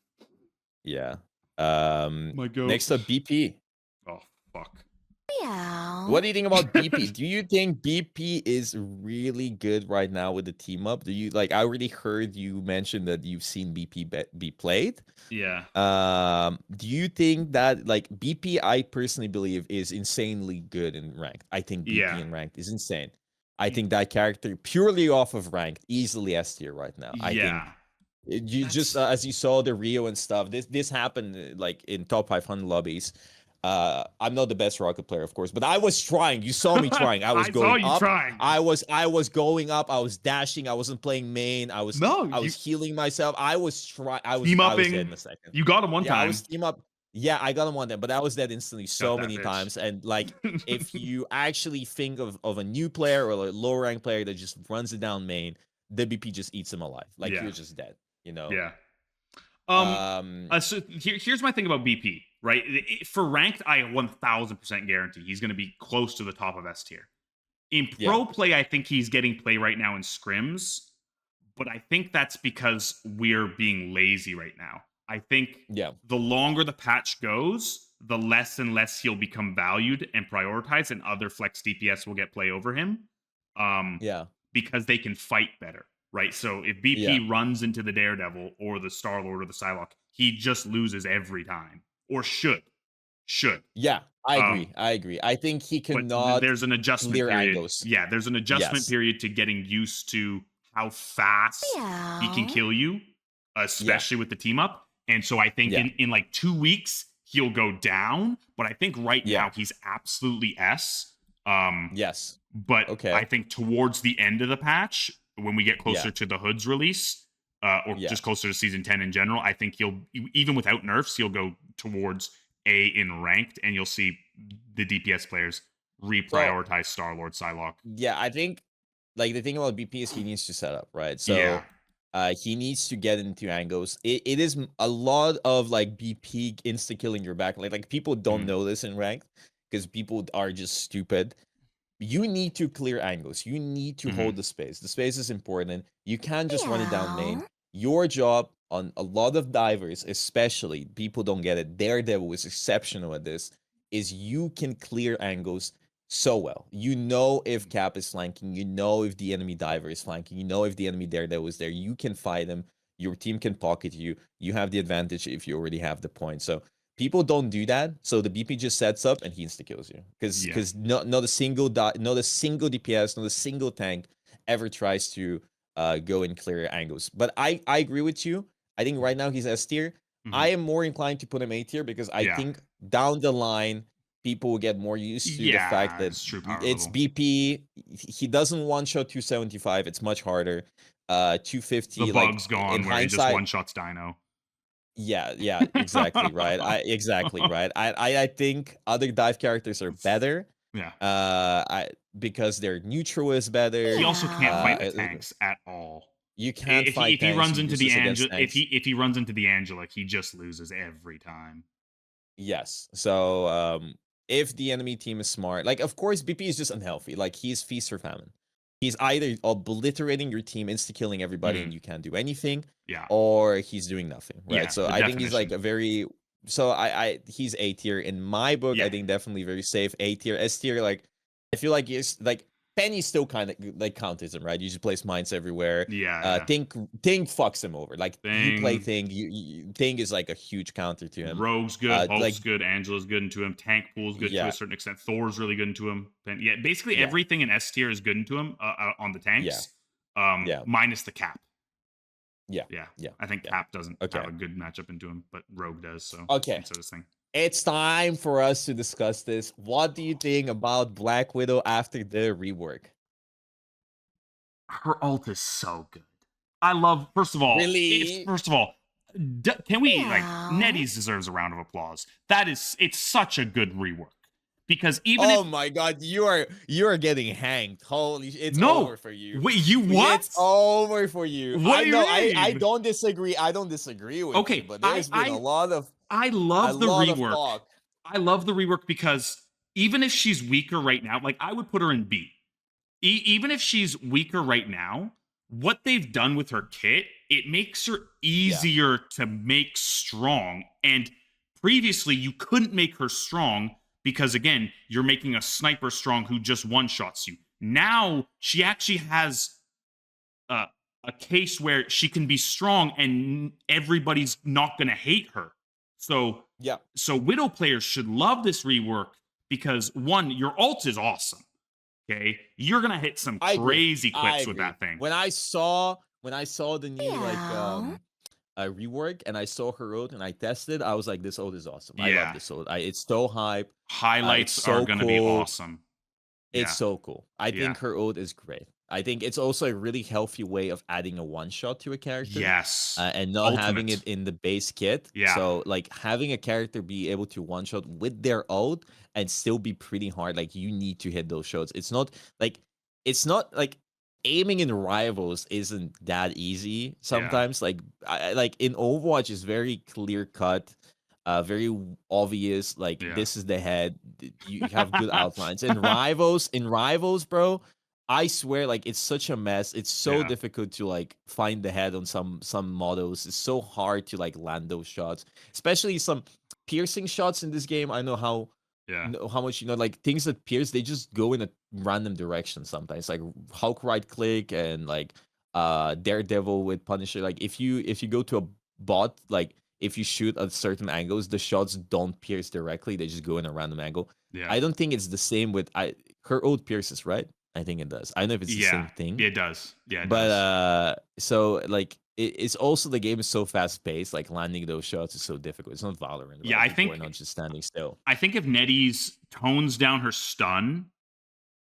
Yeah. My goat. Next up, BP. Oh fuck. Yeah. What do you think about BP? Do you think BP is really good right now with the team up? Do you I already heard you mention that you've seen BP be played. Yeah. Do you think that BP, I personally believe, is insanely good in ranked? I think BP in ranked is insane. I think that character purely off of ranked, easily S tier right now. I think you just as you saw the Rio and stuff. This happened in top 500 lobbies. I'm not the best rocket player, of course, but I was trying. You saw me trying. I was going up. Trying. I was going up. I was dashing. I wasn't playing main. I was healing myself. I was trying. I was dead in a second. You got him one time. I was team up. Yeah, I got him one time, but I was dead instantly so many times. And if you actually think of a new player or a low rank player that just runs it down main, the BP just eats him alive. You're just dead. Yeah. So here's my thing about BP. Right, for ranked, I 1000% guarantee he's going to be close to the top of S tier. In pro play, I think he's getting play right now in scrims, but I think that's because we're being lazy right now. I think the longer the patch goes, the less and less he'll become valued and prioritized, and other flex DPS will get play over him. Because they can fight better, right? So if BP runs into the Daredevil or the Starlord or the Psylocke, he just loses every time. Or should. Yeah, I agree. I think he cannot. There's an adjustment period. Angles. Yeah, there's an adjustment period to getting used to how fast he can kill you, especially with the team up. And so I think in 2 weeks he'll go down. But I think right now he's absolutely S. Yes. But I think towards the end of the patch, when we get closer to the Hood's release, or just closer to season 10 in general, I think he'll, even without nerfs, he'll go towards A in ranked, and you'll see the DPS players reprioritize Starlord, Psylocke. Yeah, I think the thing about BP is he needs to set up, right? So he needs to get into angles. It is a lot of BP insta killing your back. Like people don't know this in ranked because people are just stupid. You need to clear angles. You need to hold the space. The space is important. You can't just run it down main. Your job on a lot of divers, especially, people don't get it. Daredevil is exceptional at this, is you can clear angles so well. You know if Cap is flanking. You know if the enemy diver is flanking. You know if the enemy Daredevil is there. You can fight him. Your team can pocket you. You have the advantage if you already have the point. So people don't do that, so the BP just sets up and he insta kills you because not a single DPS, not a single tank ever tries to go and clear angles. But I agree with you. I think right now he's S tier. I am more inclined to put him A tier because I think down the line people will get more used to the fact that it's BP. He doesn't one shot 275. It's much harder. 250. The bug's gone where he just one shots Dino. Yeah, exactly right. I think other dive characters are better. Because their neutral is better. He also can't fight the tanks at all. You can't fight tanks. He runs into the Angela, if he runs into the Angela, he just loses every time. Yes. So if the enemy team is smart, of course BP is just unhealthy. He's feast or famine. He's either obliterating your team, insta-killing everybody, and you can't do anything, or he's doing nothing, right? So I think he's a very... So he's A tier. In my book, I think definitely very safe. A tier. S tier, I feel like he's Penny still kind of like counters him, right? You just place mines everywhere. Yeah. Thing fucks him over. Like you play Thing. Thing is like a huge counter to him. Rogue's good, Hulk's Like good, Angela's good into him, Tank Pool's good to a certain extent, Thor's really good into him. Yeah, basically everything in S tier is good into him on the tanks. Minus the Cap. Yeah. I think Cap doesn't have a good matchup into him, but Rogue does. So okay, so this thing. It's time for us to discuss this. What do you think about Black Widow after the rework? Her ult is so good. I love. First of all, really. Can we like Nettie's deserves a round of applause. It's such a good rework. Because even my god, you are getting hanged. Holy, it's over for you. Wait, you what? It's over for you. What do you mean? I don't disagree. I don't disagree with you, but there's been a lot of I love the rework. I love the rework because even if she's weaker right now, like I would put her in B. Even if she's weaker right now, what they've done with her kit, it makes her easier to make strong. And previously, you couldn't make her strong because, again, you're making a sniper strong who just one-shots you. Now, she actually has a case where she can be strong and everybody's not going to hate her. So Widow players should love this rework because, one, your ult is awesome. Okay, you're going to hit some crazy clips with that thing. When I saw the new rework and I saw her ult and I tested, I was like, this ult is awesome. I love this ult. It's so hype. Highlights are going to be awesome. It's so cool. I think her ult is great. I think it's also a really healthy way of adding a one-shot to a character. Yes. And not having it in the base kit. Yeah. So, like, having a character be able to one-shot with their ult and still be pretty hard. Like, you need to hit those shots. It's not like aiming in Rivals isn't that easy sometimes. Like in Overwatch, is very clear-cut. Very obvious. Like, this is the head. You have good outlines. In Rivals, bro, I swear, like, it's such a mess. It's so difficult to like find the head on some models. It's so hard to like land those shots, especially some piercing shots in this game. I know how much like things that pierce, they just go in a random direction sometimes. Like Hulk right click and like Daredevil with Punisher. Like if you go to a bot, like if you shoot at certain angles, the shots don't pierce directly. They just go in a random angle. Yeah. I don't think it's the same with her ult pierces, right? I think it does. I don't know if it's the same thing. It does. Yeah, so like it's also the game is so fast paced. Like landing those shots is so difficult. It's not Valorant. Yeah, I think we're not just standing still. I think if Nettie's tones down her stun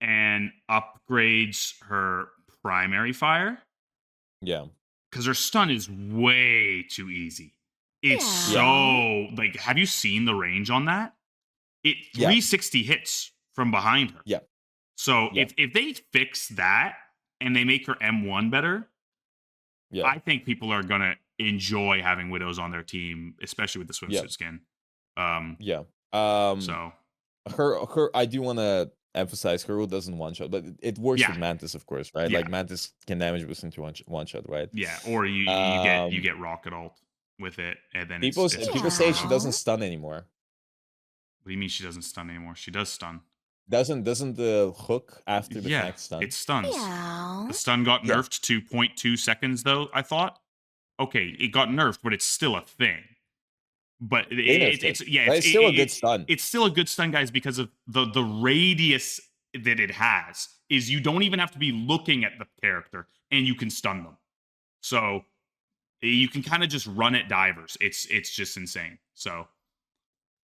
and upgrades her primary fire, because her stun is way too easy. It's so like, have you seen the range on that? It 360 hits from behind her. Yeah. So if they fix that and they make her M1 better, I think people are gonna enjoy having Widows on their team, especially with the swimsuit skin. So her I do want to emphasize her ult doesn't one shot, but it works with Mantis, of course, right? Like Mantis can damage boost into one shot, right? Yeah, or you get rocket ult with it, and then people say she doesn't stun anymore. What do you mean she doesn't stun anymore? She does stun. Doesn't the hook after the next stun? It stuns. The stun got nerfed to 0.2 seconds, though, I thought. Okay, it got nerfed, but it's still a thing. But it's still a good stun. It's still a good stun, guys, because of the radius that it has. Is you don't even have to be looking at the character, and you can stun them. So you can kind of just run at divers. It's just insane. So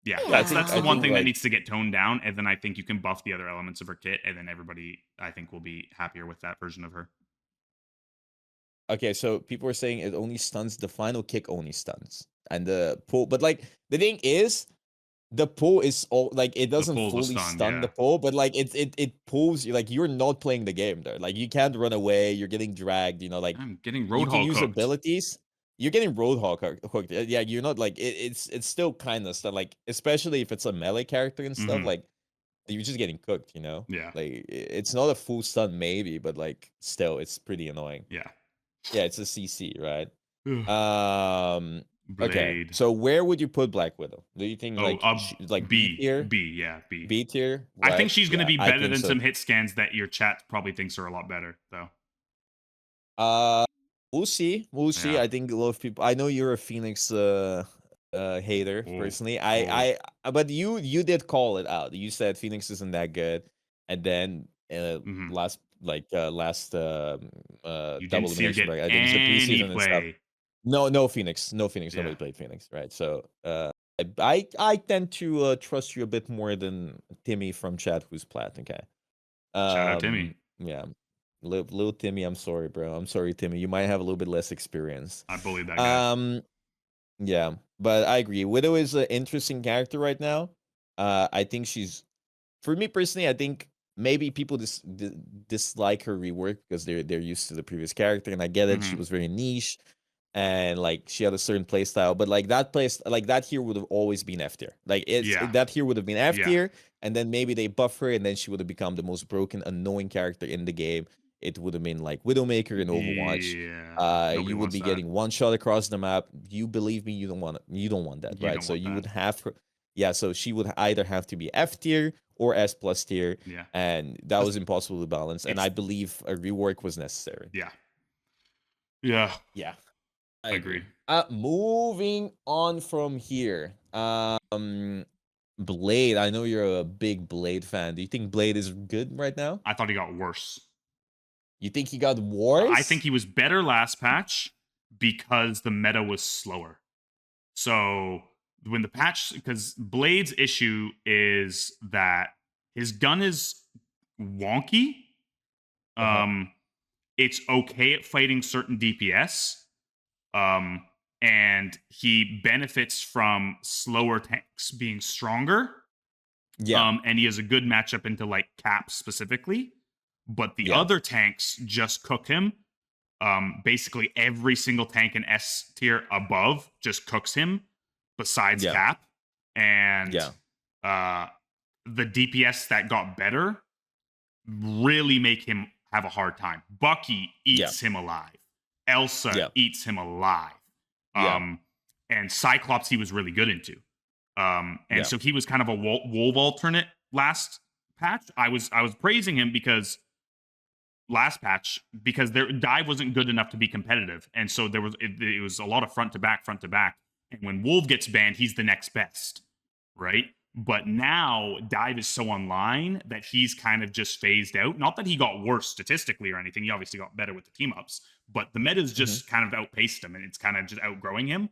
that's the one thing that needs to get toned down, and then I think you can buff the other elements of her kit, and then everybody, I think, will be happier with that version of her. Okay, so people are saying it only stuns, the final kick only stuns, and the pull, but like the thing is, the pull is all like it doesn't fully stun the pull, but like it pulls you, like you're not playing the game there, like you can't run away, you're getting dragged, like I'm getting Roadhog. You can use abilities. You're getting Roadhog hooked. Yeah, you're not like it's still kind of stuff, like especially if it's a melee character and stuff, like you're just getting cooked, Yeah. Like it's not a full stun maybe, but like still it's pretty annoying. Yeah. Yeah, it's a CC, right? Okay, Blade. so where would you put Black Widow? Do you think like B tier? B. B tier, I think right? she's gonna Yeah, be I better think than so. some hit scans that your chat probably thinks are a lot better, though. We'll see. We'll see. Yeah. I think a lot of people. I know you're a Phoenix hater Oh, personally. But you did call it out. You said Phoenix isn't that good, and then last you didn't double see her elimination get break. I think it's the any preseason and stuff. play. No Phoenix. No Phoenix. Yeah. Nobody played Phoenix, right? So I tend to trust you a bit more than Timmy from chat who's plat. Okay. Shout out Timmy. Yeah. Little Timmy, I'm sorry, bro. I'm sorry, Timmy. You might have a little bit less experience. I bullied that guy. Yeah, but I agree. Widow is an interesting character right now. I think she's, for me personally, I think maybe people dislike her rework because they're used to the previous character, and I get it. She was very niche, and like she had a certain play style, but like that here would have always been F tier. Like that here would have been F tier, and then maybe they buff her, and then she would have become the most broken, annoying character in the game. It would have been like Widowmaker in Overwatch. Yeah, you would be getting one shot across the map. You believe me, you don't want it. You don't want that, right? So you would have her. Yeah, so she would either have to be F tier or S+ tier. Yeah. And that was impossible to balance. And I believe a rework was necessary. Yeah. Yeah. Yeah. I agree. Moving on from here. Blade. I know you're a big Blade fan. Do you think Blade is good right now? I thought he got worse. You think he got worse? I think he was better last patch because the meta was slower. So when the patch, because Blade's issue is that his gun is wonky. It's okay at fighting certain DPS. And he benefits from slower tanks being stronger. Yeah. And he has a good matchup into like Cap specifically. But the other tanks just cook him. Basically, every single tank in S tier above just cooks him, besides Cap. And the DPS that got better really make him have a hard time. Bucky eats him alive. Elsa eats him alive. And Cyclops he was really good into. And so he was kind of a Wolf alternate last patch. I was praising him because last patch because their dive wasn't good enough to be competitive, and so there was it was a lot of front to back. And when Wolf gets banned, he's the next best, right? But now dive is so online that he's kind of just phased out. Not that he got worse statistically or anything. He obviously got better with the team ups, but the meta's just kind of outpaced him, and it's kind of just outgrowing him.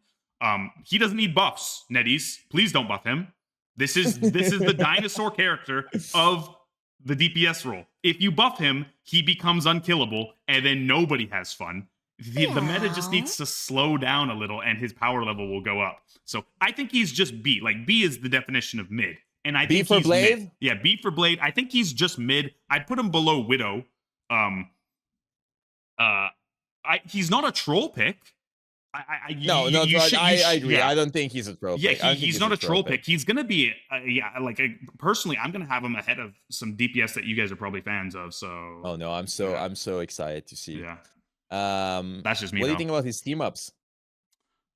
He doesn't need buffs, Netties. Please don't buff him. This is the dinosaur character of the DPS role. If you buff him, he becomes unkillable, and then nobody has fun. The meta just needs to slow down a little, and his power level will go up. So I think he's just B. Like B is the definition of mid, and I think he's Blade. Mid. Yeah, B for Blade. I think he's just mid. I'd put him below Widow. He's not a troll pick. I agree. Yeah. I don't think he's a troll pick. Yeah, he's not a troll pick. He's going to be, personally, I'm going to have him ahead of some DPS that you guys are probably fans of. So, oh no, I'm so excited to see. Yeah, that's just me. What do you think about his team ups?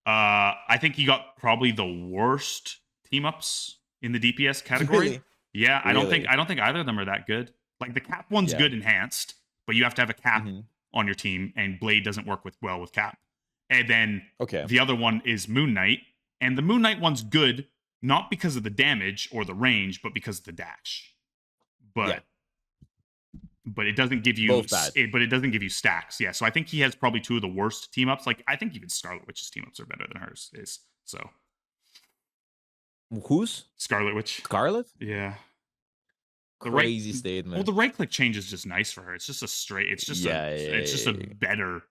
I think he got probably the worst team ups in the DPS category. Really? Yeah, really? I don't think either of them are that good. Like the Cap one's good enhanced, but you have to have a Cap on your team, and Blade doesn't work well with Cap. And then the other one is Moon Knight. And the Moon Knight one's good, not because of the damage or the range, but because of the dash. But it doesn't give you it doesn't give you stacks. Yeah. So I think he has probably two of the worst team ups. Like I think even Scarlet Witch's team ups are better than hers is. So who's? Scarlet Witch. Scarlet? Yeah. Crazy statement. Well, the right click change is just nice for her. It's just a straight. It's just a better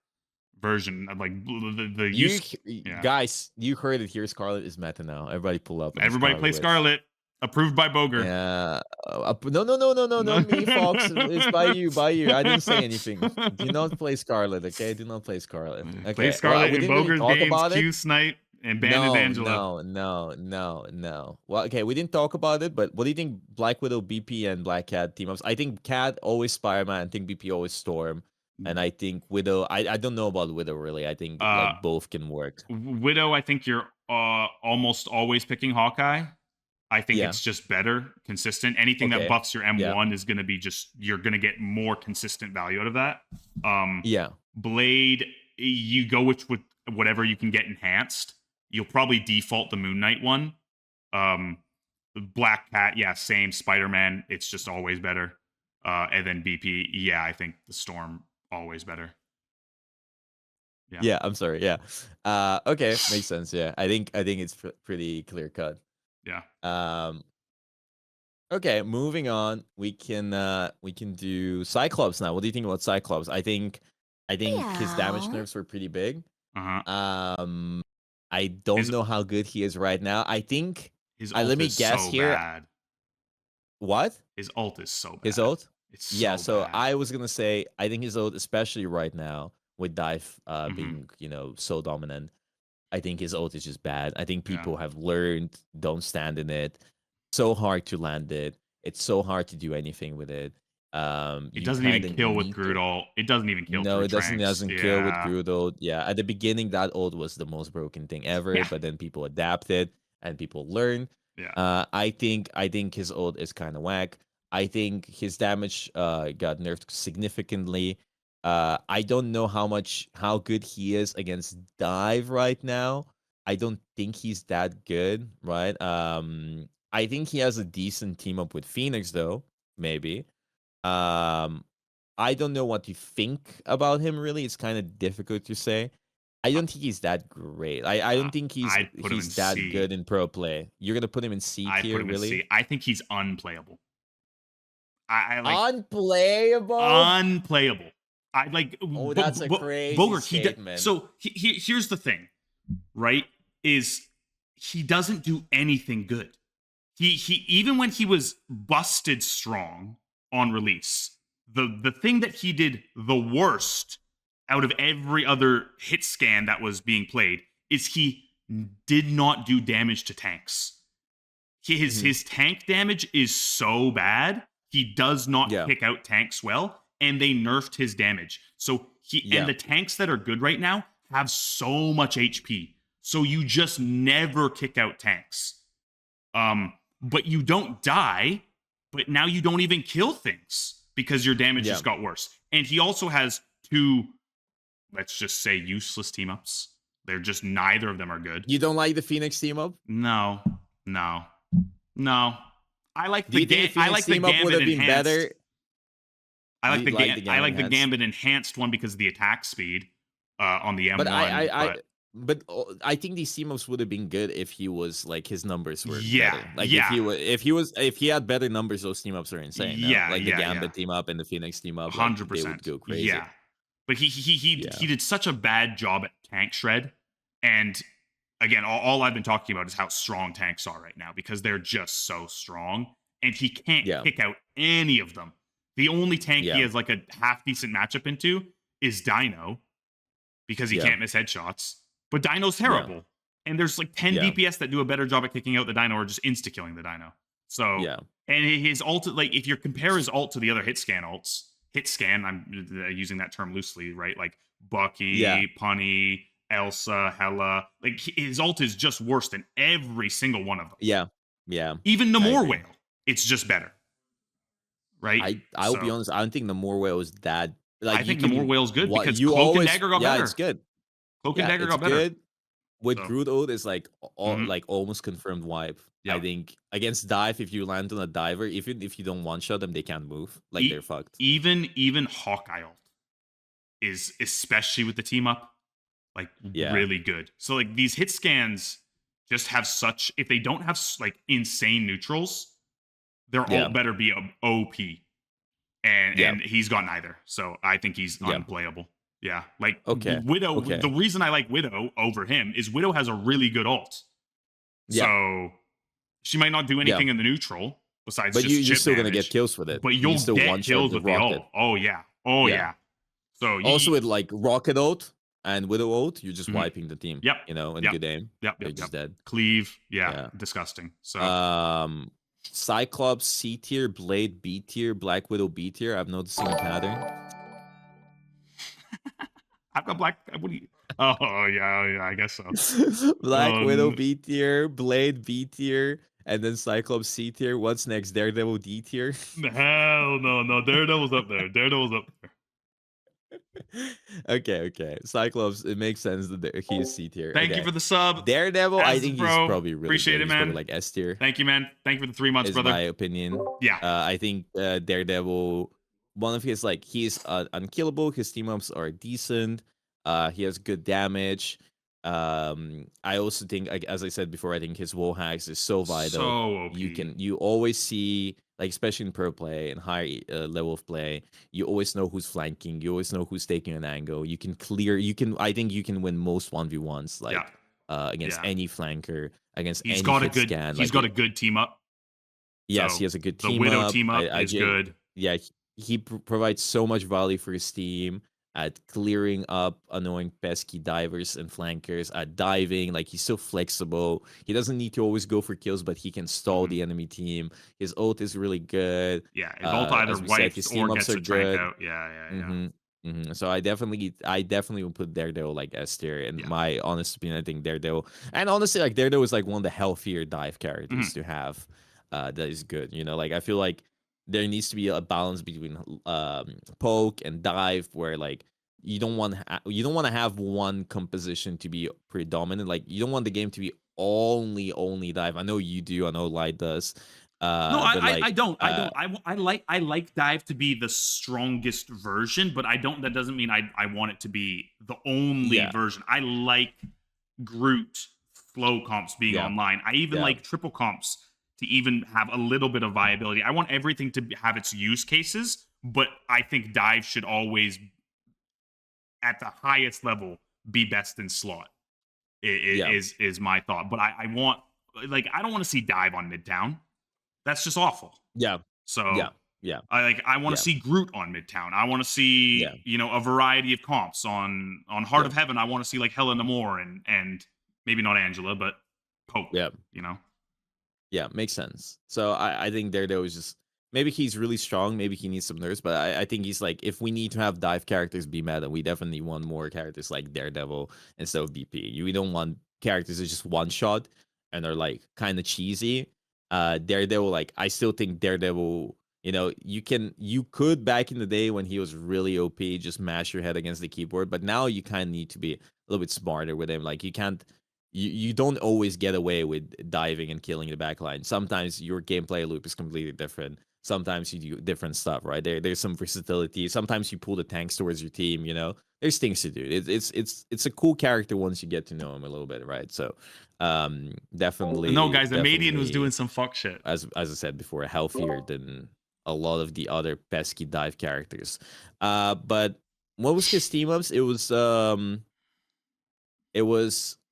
version of like the use. Guys, you heard it here. Scarlet is meta now. Everybody pull up. Everybody play Scarlet. Approved by Bogur. Yeah. No, not me, Fauwkz. It's by you. I didn't say anything. Do not play Scarlet, okay? Do not play Scarlet. Okay. Play Scarlet in Bogur's games. Q Snipe and Bandit Angela. No. Well, okay, we didn't talk about it, but what do you think Black Widow, BP, and Black Cat team ups? I think Cat always Spider-Man. I think BP always Storm. And I think Widow, I don't know about Widow really. I think like both can work. Widow, I think you're almost always picking Hawkeye. I think it's just better, consistent. Anything that buffs your M1 is going to be you're going to get more consistent value out of that. Blade, you go with whatever you can get enhanced. You'll probably default the Moon Knight one. Black Cat, same. Spider-Man, it's just always better. And then BP, I think the Storm, always better. Yeah, I'm sorry. Yeah. Okay, makes sense. Yeah, I think it's pretty clear cut. Yeah. Okay, moving on. We can do Cyclops now. What do you think about Cyclops? I think his damage nerfs were pretty big. I don't know how good he is right now. I think his ult let me is guess so here. Bad. What? His ult is so bad. His ult? It's so bad. I was gonna say I think his ult, especially right now with dive being so dominant, I think his ult is just bad. I think people have learned don't stand in it. So hard to land it. It's so hard to do anything with it. It doesn't even kill with Groot ult. It doesn't even kill. No, it doesn't kill with Yeah. Groot ult. Yeah, at the beginning that ult was the most broken thing ever. But then people adapted and people learn. Yeah. I think his ult is kind of whack. I think his damage got nerfed significantly. I don't know how good he is against dive right now. I don't think he's that good, right? I think he has a decent team up with Phoenix though, maybe. I don't know what you think about him really. It's kind of difficult to say. I don't think he's that great. I don't think he's that good in pro play. You're gonna put him in C tier, really? In C. I think he's unplayable. I unplayable. Unplayable. I like. Oh, that's a crazy Bogur, statement. Here's the thing, right? Is he doesn't do anything good. He even when he was busted strong on release, the thing that he did the worst out of every other hit scan that was being played is he did not do damage to tanks. His tank damage is so bad. He does not pick out tanks well, and they nerfed his damage. So and the tanks that are good right now have so much HP. So you just never kick out tanks. But you don't die, but now you don't even kill things because your damage just got worse. And he also has two, let's just say, useless team ups. They're just neither of them are good. You don't like the Phoenix team up? No. I like the Gambit enhanced. I like the Gambit enhanced one because of the attack speed on the M1. But I think these team ups would have been good if he was like his numbers were better. Like if he had better numbers, those team ups are insane. The Gambit team up and the Phoenix team up, 100%. They would go crazy. Yeah, but he did such a bad job at tank shred, and again, all I've been talking about is how strong tanks are right now because they're just so strong, and he can't pick out any of them. The only tank he has like a half decent matchup into is Dino because he can't miss headshots. But Dino's terrible. And there's like 10 DPS that do a better job at kicking out the Dino or just insta-killing the Dino. So, and his ult, like if you compare his ult to the other hit scan ults, I'm using that term loosely, right? Like Bucky, Peni, Elsa, Hela, like his ult is just worse than every single one of them. Yeah. Even Namor Whale, it's just better. Right? I'll be honest, I don't think Namor Whale is that. Like, I think Namor Whale's good because Cloak and Dagger got better. Yeah, it's good. Cloak and Dagger got better. Good. With Groot ult is like almost confirmed wipe. I think against dive, if you land on a diver, even if you don't one shot them, they can't move. Like they're fucked. Even Hawkeye ult is, especially with the team up, like really good. So like these hit scans just have such, if they don't have like insane neutrals, their ult better be OP. And he's got neither. So I think he's unplayable. Yeah, like Widow. The reason I like Widow over him is Widow has a really good ult. So she might not do anything in the neutral besides. But you're still gonna get kills with it. But you'll still get kills with the ult. Oh yeah. So also with like rocket ult and Widow ult, you're just wiping the team. Yep. You know, in good aim. Yep. You're just dead. Cleave. Yeah. Disgusting. So Cyclops C tier, Blade B tier, Black Widow B tier. I've noticed a pattern. I've got Black. What do you? Oh yeah, I guess so. Black Widow B tier, Blade B tier, and then Cyclops C tier. What's next? Daredevil D tier. Hell no. Daredevil's up there. Daredevil's up there. Okay. Cyclops, it makes sense that he's C tier. Thank you for the sub. Daredevil, I think he's probably really appreciate good. it, He's man. probably like S tier. Thank you, man. Thank you for the 3 months, brother. My opinion. Yeah. I think Daredevil, one of his like he's unkillable. His team ups are decent. He has good damage. I also think, like, as I said before, I think his wall hacks is so vital. So OP. You always see, like, especially in pro play and high level of play, you always know who's flanking. You always know who's taking an angle. I think you can win most 1v1s, like against any flanker, against any hit scan. He's got a good team up. Yes, so he has a good team up. The Widow team up is good. Yeah, he provides so much value for his team at clearing up annoying pesky divers and flankers, at diving. Like, he's so flexible. He doesn't need to always go for kills, but he can stall the enemy team. His ult is really good. Yeah, his ult either wipes or gets a trank out. Yeah. So I definitely would put Daredevil like S tier. In my honest opinion, I think Daredevil, and honestly, like, Daredevil is like one of the healthier dive characters to have. That is good. You know, like, I feel like there needs to be a balance between poke and dive, where, like, you don't want to have one composition to be predominant. Like, you don't want the game to be only dive. I know you do. I know Light does. No, I don't. I like dive to be the strongest version, but I don't. That doesn't mean I want it to be the only version. I like Groot flow comps being online. I even like triple comps to even have a little bit of viability. I want everything to have its use cases, but I think dive should always, at the highest level, be best in slot. Is my thought. But I want, like, I don't want to see dive on Midtown. That's just awful. Yeah. So yeah. I want to see Groot on Midtown. I want to see a variety of comps on Heart of Heaven. I want to see like Hela, Namor, and maybe not Angela, but Pope. Yeah. Yeah, makes sense. So I think Daredevil is just, maybe he's really strong, maybe he needs some nerfs, but I think he's like, if we need to have dive characters be meta, we definitely want more characters like Daredevil instead of DP. We don't want characters that just one shot and are like kind of cheesy. Daredevil, like, I still think Daredevil, you could back in the day when he was really OP, just mash your head against the keyboard, but now you kind of need to be a little bit smarter with him. Like, you don't always get away with diving and killing the backline. Sometimes your gameplay loop is completely different. Sometimes you do different stuff, right? There's some versatility. Sometimes you pull the tanks towards your team, There's things to do. It's a cool character once you get to know him a little bit, right? So definitely. No, guys, the Median was doing some fuck shit. As I said before, healthier than a lot of the other pesky dive characters. But what was his team ups? It was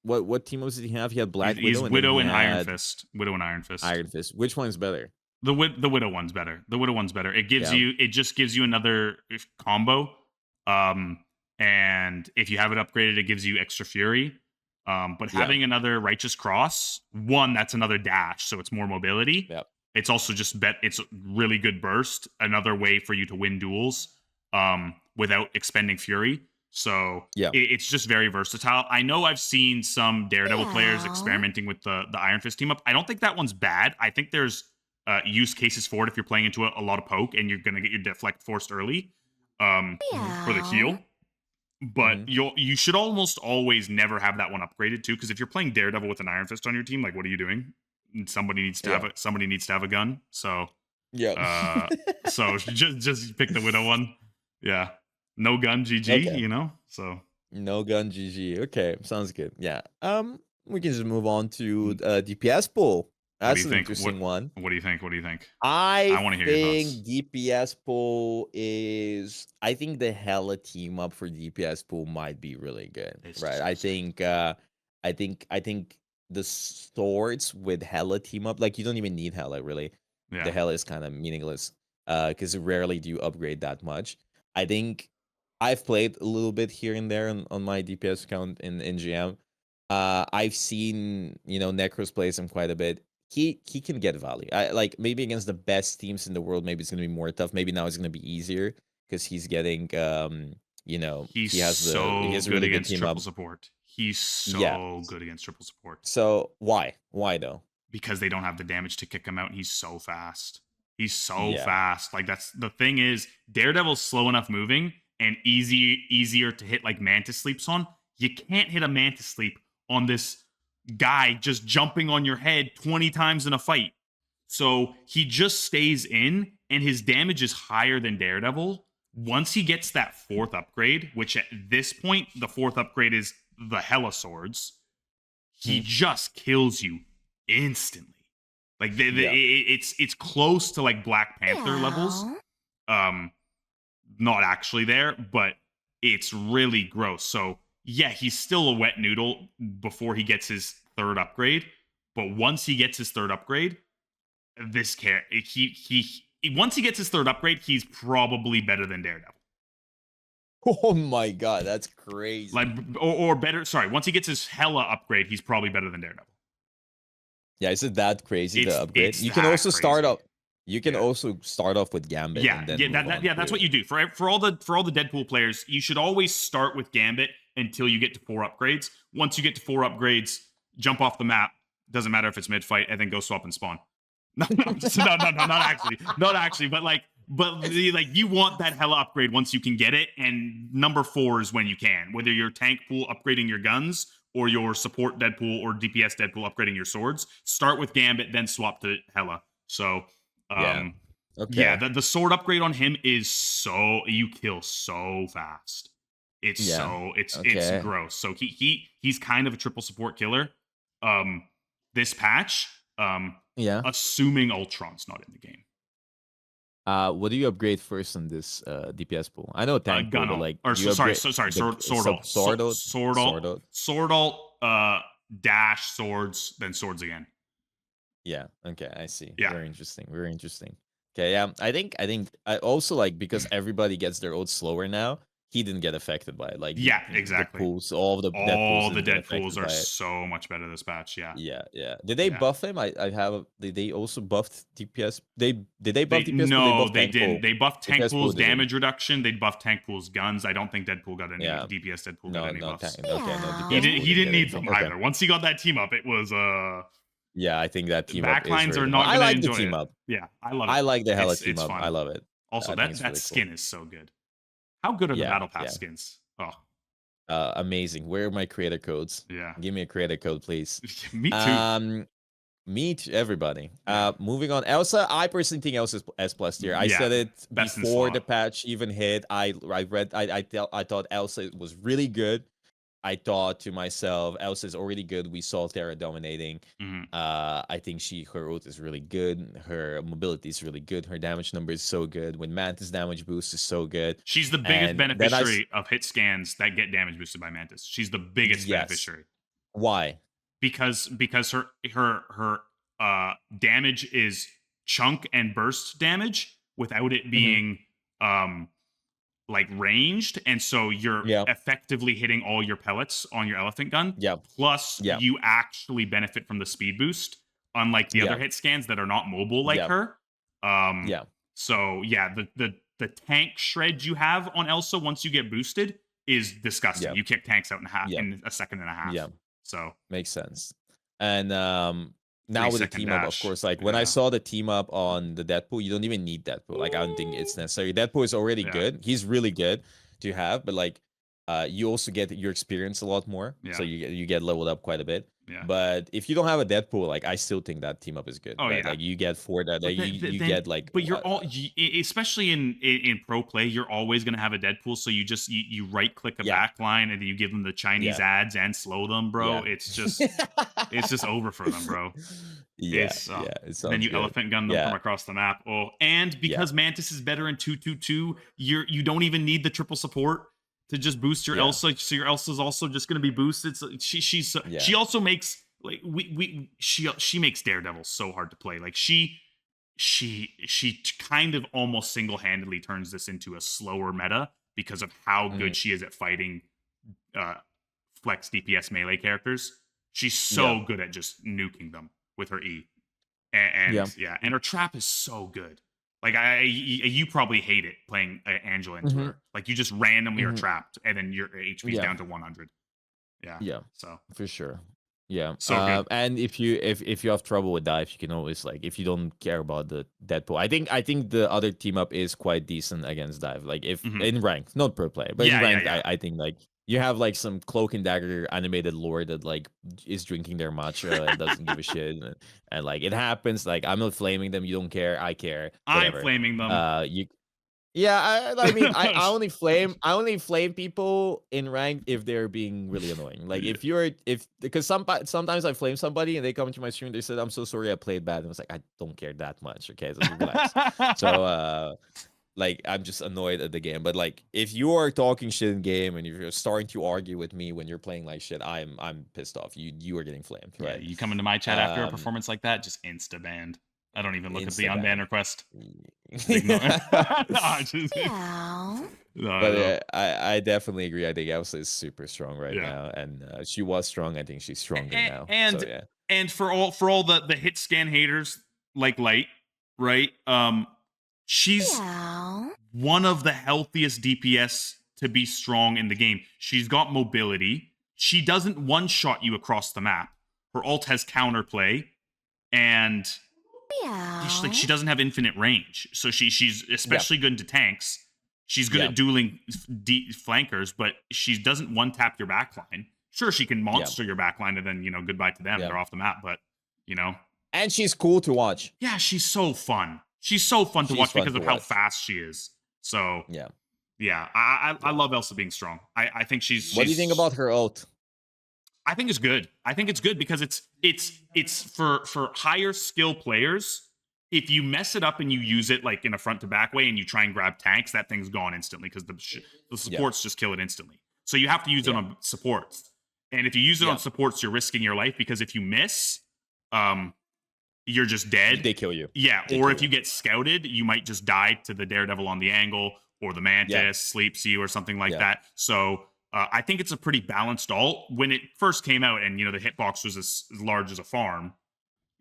what team ups did he have? He had Black Widow. Widow and Iron Fist. Widow and Iron Fist. Iron Fist. Which one's better? The Widow one's better. The Widow one's better. It just gives you another combo. And if you have it upgraded, it gives you extra fury. But having another Righteous Cross, that's another dash, so it's more mobility. Yep. It's also it's really good burst, another way for you to win duels without expending fury. So it's just very versatile. I know I've seen some Daredevil players experimenting with the Iron Fist team up. I don't think that one's bad. I think there's use cases for it if you're playing into a lot of poke and you're going to get your deflect forced early for the heal. But you should almost always never have that one upgraded too, because if you're playing Daredevil with an Iron Fist on your team, like, what are you doing? Somebody needs to have a gun. So so just pick the Widow one. Yeah. No gun GG, So no gun GG. Okay, sounds good. Yeah. We can just move on to DPS pool. That's an interesting one. What do you think? I want to hear your thoughts. DPS pool is. I think the Hela team up for DPS pool might be really good, right? I think the swords with Hela team up, like, you don't even need Hela really. Yeah. The Hela is kind of meaningless because rarely do you upgrade that much. I think I've played a little bit here and there on my DPS account in GM. I've seen Necros play him quite a bit. He can get value. Like, maybe against the best teams in the world, maybe it's gonna be more tough. Maybe now it's gonna be easier because he's getting He's he has a good really good against team triple up. support. He's Yeah. so good against triple support. So why though? Because they don't have the damage to kick him out, and he's so fast. He's so Yeah. fast. Like, that's the thing is, Daredevil's slow enough moving and easier to hit, like Mantis sleeps on. You can't hit a Mantis sleep on this guy just jumping on your head 20 times in a fight. So he just stays in, and his damage is higher than Daredevil. Once he gets that 4th upgrade, which at this point, the 4th upgrade is the Hela swords, he just kills you instantly. Like, it's close to like Black Panther levels. Not actually there, but it's really gross. So yeah, he's still a wet noodle before he gets his 3rd upgrade. But once he gets his 3rd upgrade, once he gets his 3rd upgrade, he's probably better than Daredevil. Oh my god, that's crazy. Like, or better. Sorry, once he gets his Hela upgrade, he's probably better than Daredevil. Yeah, is it that crazy to upgrade? You can also start off with Gambit. Yeah, and then that's what you do for all the Deadpool players. You should always start with Gambit until you get to 4 upgrades. Once you get to 4 upgrades, jump off the map. Doesn't matter if it's mid fight, and then go swap and spawn. No, not actually, but you want that Hela upgrade once you can get it, and number 4 is when you can. Whether you're tank pool upgrading your guns, or your support Deadpool or DPS Deadpool upgrading your swords, start with Gambit, then swap to Hela. So, the sword upgrade on him is you kill so fast. It's gross. So he's kind of a triple support killer. This patch, assuming Ultron's not in the game. What do you upgrade first on this DPS pool? I know tank pool, but like, sword ult, dash, swords, then swords again. Yeah. Okay, I see. Yeah. Very interesting. Okay, yeah. I think I also like, because everybody gets their ult slower now. He didn't get affected by it. Like, exactly. The pools, all the Deadpools are so much better this patch. Yeah. Did they buff him? Did they also buff DPS? Did they buff DPS? No, they didn't. They buffed Tank Pool's damage reduction. They buffed Tank Pool's guns. I don't think Deadpool got any DPS. Deadpool got any buffs. He didn't need them either. Once he got that team up, it was Yeah, I think that team backlines are not. I like the team up. Yeah, I love it. I like the Hela team up. I love it. Also, that skin is so good. How good are the Battle Pass skins? Oh, amazing. Where are my creator codes? Yeah, give me a creator code, please. Me too. Me too, everybody. Moving on. Elsa, I personally think Elsa is S+ tier. I said it before the patch even hit. I thought Elsa was really good. I thought to myself, Elsa is already good. We saw Terra dominating. I think her ult is really good. Her mobility is really good. Her damage number is so good. When Mantis damage boost is so good. She's the biggest beneficiary of hit scans that get damage boosted by Mantis. She's the biggest beneficiary. Why? Because her damage is chunk and burst damage without it being like ranged, and so you're effectively hitting all your pellets on your elephant gun. Plus, you actually benefit from the speed boost, unlike the other hit scans that are not mobile like her. So the tank shred you have on Elsa once you get boosted is disgusting. You kick tanks out in half in a second and a half. So makes sense. And now with the team up, of course, like when I saw the team up on the Deadpool, you don't even need Deadpool. Like, I don't think it's necessary. Deadpool is already good. He's really good to have, but like you also get your experience a lot more. So you get leveled up quite a bit. But if you don't have a Deadpool, like, I still think that team up is good. Like, you get get like, but you're especially in pro play, you're always gonna have a Deadpool. So you right click a backline and then you give them the Chinese ads and slow them, bro. It's just it's just over for them, bro. Then you elephant gun them from across the map. And because Mantis is better in 2-2-2, you don't even need the triple support to just boost your Elsa, so your Elsa's also just going to be boosted. So she also makes like she makes Daredevil so hard to play. Like she kind of almost single-handedly turns this into a slower meta because of how good she is at fighting flex DPS melee characters. She's so good at just nuking them with her E, and her trap is so good. Like you probably hate it playing Angela into her. Like you just randomly are trapped, and then your HP's down to 100. Yeah. Yeah. So for sure. Yeah. So good. And if you have trouble with dive, you can always like if you don't care about the Deadpool. I think the other team up is quite decent against dive. Like if in ranked, not pro play, but in ranked, I think like you have like some cloak and dagger animated lore that like is drinking their matcha and doesn't give a shit, and like it happens. Like I'm not flaming them. You don't care. I care. Whatever. I'm flaming them. Yeah, I mean, I only flame people in ranked if they're being really annoying. Like because sometimes I flame somebody and they come to my stream, they said, "I'm so sorry, I played bad," and I was like, I don't care that much. Okay, so relax. So like I'm just annoyed at the game. But like if you are talking shit in game and if you're starting to argue with me when you're playing like shit, I'm pissed off. You are getting flamed, right? Yeah, you come into my chat after a performance like that, just insta banned. I don't even look at the unban request. But I definitely agree. I think Elsa is super strong right now, and she was strong. I think she's stronger now. And for all the hit scan haters like Light, right? She's one of the healthiest DPS to be strong in the game. She's got mobility. She doesn't one shot you across the map. Her ult has counterplay, and she doesn't have infinite range, so she's especially good into tanks. She's good at dueling flankers, but she doesn't one tap your backline. Sure, she can monster your backline, and then goodbye to them. They're off the map, but and she's cool to watch. Yeah, she's so fun. She's so fun to watch because of how fast she is. So I love Elsa being strong. I think she's. What do you think about her ult? I think it's good. I think it's good because it's for higher skill players. If you mess it up and you use it like in a front to back way and you try and grab tanks, that thing's gone instantly because the supports just kill it instantly. So you have to use it on supports. And if you use it on supports, you're risking your life because if you miss, you're just dead. They kill you. Yeah. Or if you get scouted, you might just die to the Daredevil on the angle or the Mantis sleeps you or something like that. So I think it's a pretty balanced ult. When it first came out and, the hitbox was as large as a farm,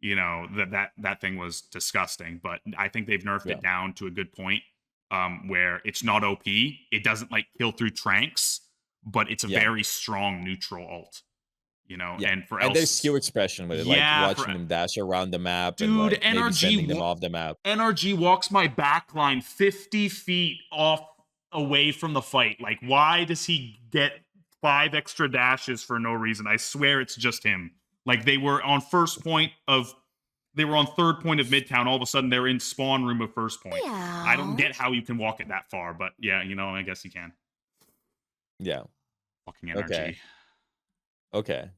that thing was disgusting. But I think they've nerfed it down to a good point where it's not OP. It doesn't like kill through tranks, but it's a very strong neutral ult. And for and there's skill expression with it, like watching them dash around the map, dude, and like maybe sending them off the map. NRG walks my backline 50 feet off away from the fight. Like, why does he get 5 extra dashes for no reason? I swear it's just him. Like, they were on third point of Midtown. All of a sudden, they're in spawn room of first point. Yeah. I don't get how you can walk it that far, but yeah, I guess you can. Yeah. Fucking NRG. Okay.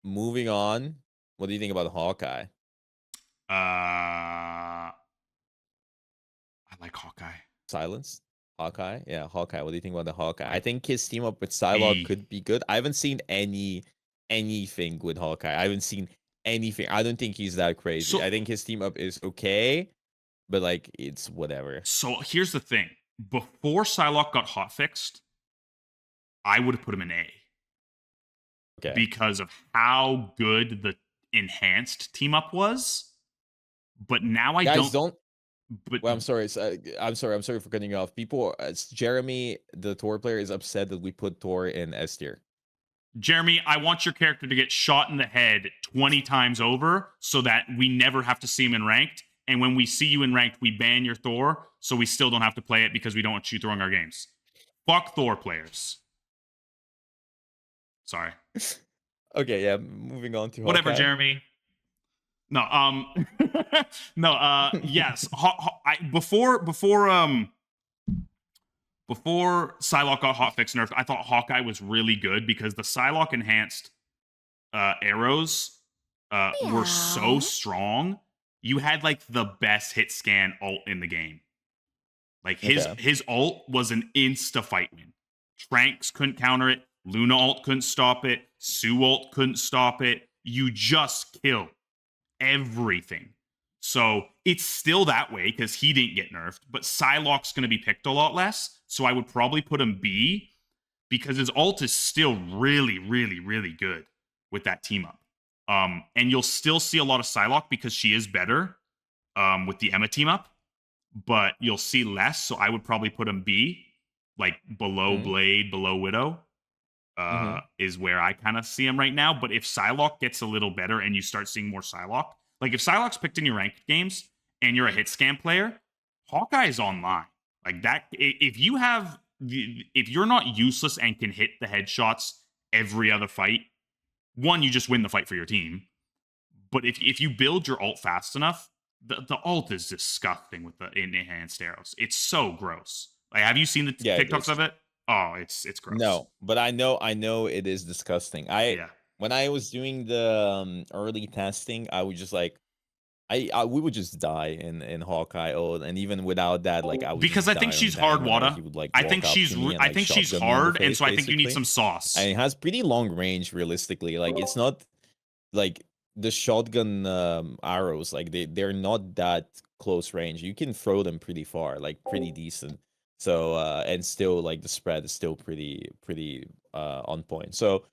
Moving on. What do you think about Hawkeye? I like Hawkeye. Silence? Hawkeye? Yeah, Hawkeye. What do you think about the Hawkeye? I think his team up with Psylocke could be good. I haven't seen anything with Hawkeye. I haven't seen anything. I don't think he's that crazy. I think his team up is okay, but like it's whatever. So here's the thing. Before Psylocke got hotfixed, I would have put him in A. Okay. Because of how good the enhanced team up was. But now I don't. But well, I'm sorry for cutting you off. People, Jeremy, the Thor player, is upset that we put Thor in S tier. Jeremy, I want your character to get shot in the head 20 times over so that we never have to see him in ranked. And when we see you in ranked, we ban your Thor so we still don't have to play it because we don't want you throwing our games. Fuck Thor players. Sorry. Okay, yeah, moving on to whatever, Hawkeye. Jeremy. No, yes. Before Psylocke got hotfix nerfed, I thought Hawkeye was really good because the Psylocke enhanced arrows were so strong. You had like the best hit scan ult in the game. Like his ult was an insta fight win. Tranks couldn't counter it. Luna ult couldn't stop it. Sue ult couldn't stop it. You just kill everything. So it's still that way because he didn't get nerfed, but Psylocke's going to be picked a lot less. So I would probably put him B because his ult is still really, really, really good with that team up. And you'll still see a lot of Psylocke because she is better. with the Emma team up, but you'll see less. So I would probably put him B, like below Blade, below Widow. Is where I kind of see him right now. But if Psylocke gets a little better and you start seeing more Psylocke, like if Psylocke's picked in your ranked games and you're a hit scan player, Hawkeye is online. Like that, if you're not useless and can hit the headshots every other fight, one, you just win the fight for your team. But if you build your ult fast enough, the ult is disgusting with the enhanced arrows. It's so gross. Like, have you seen the TikToks of it? Oh, it's gross. No, but I know it is disgusting. When I was doing the early testing, I would just like we would just die in Hawkeye and even without that, like I would because I think she's hard, Wada. I think she's hard, and so I think you need some sauce. And it has pretty long range, realistically. Like it's not like the shotgun arrows, like they're not that close range. You can throw them pretty far, like pretty decent. So and still like the spread is still pretty on point. So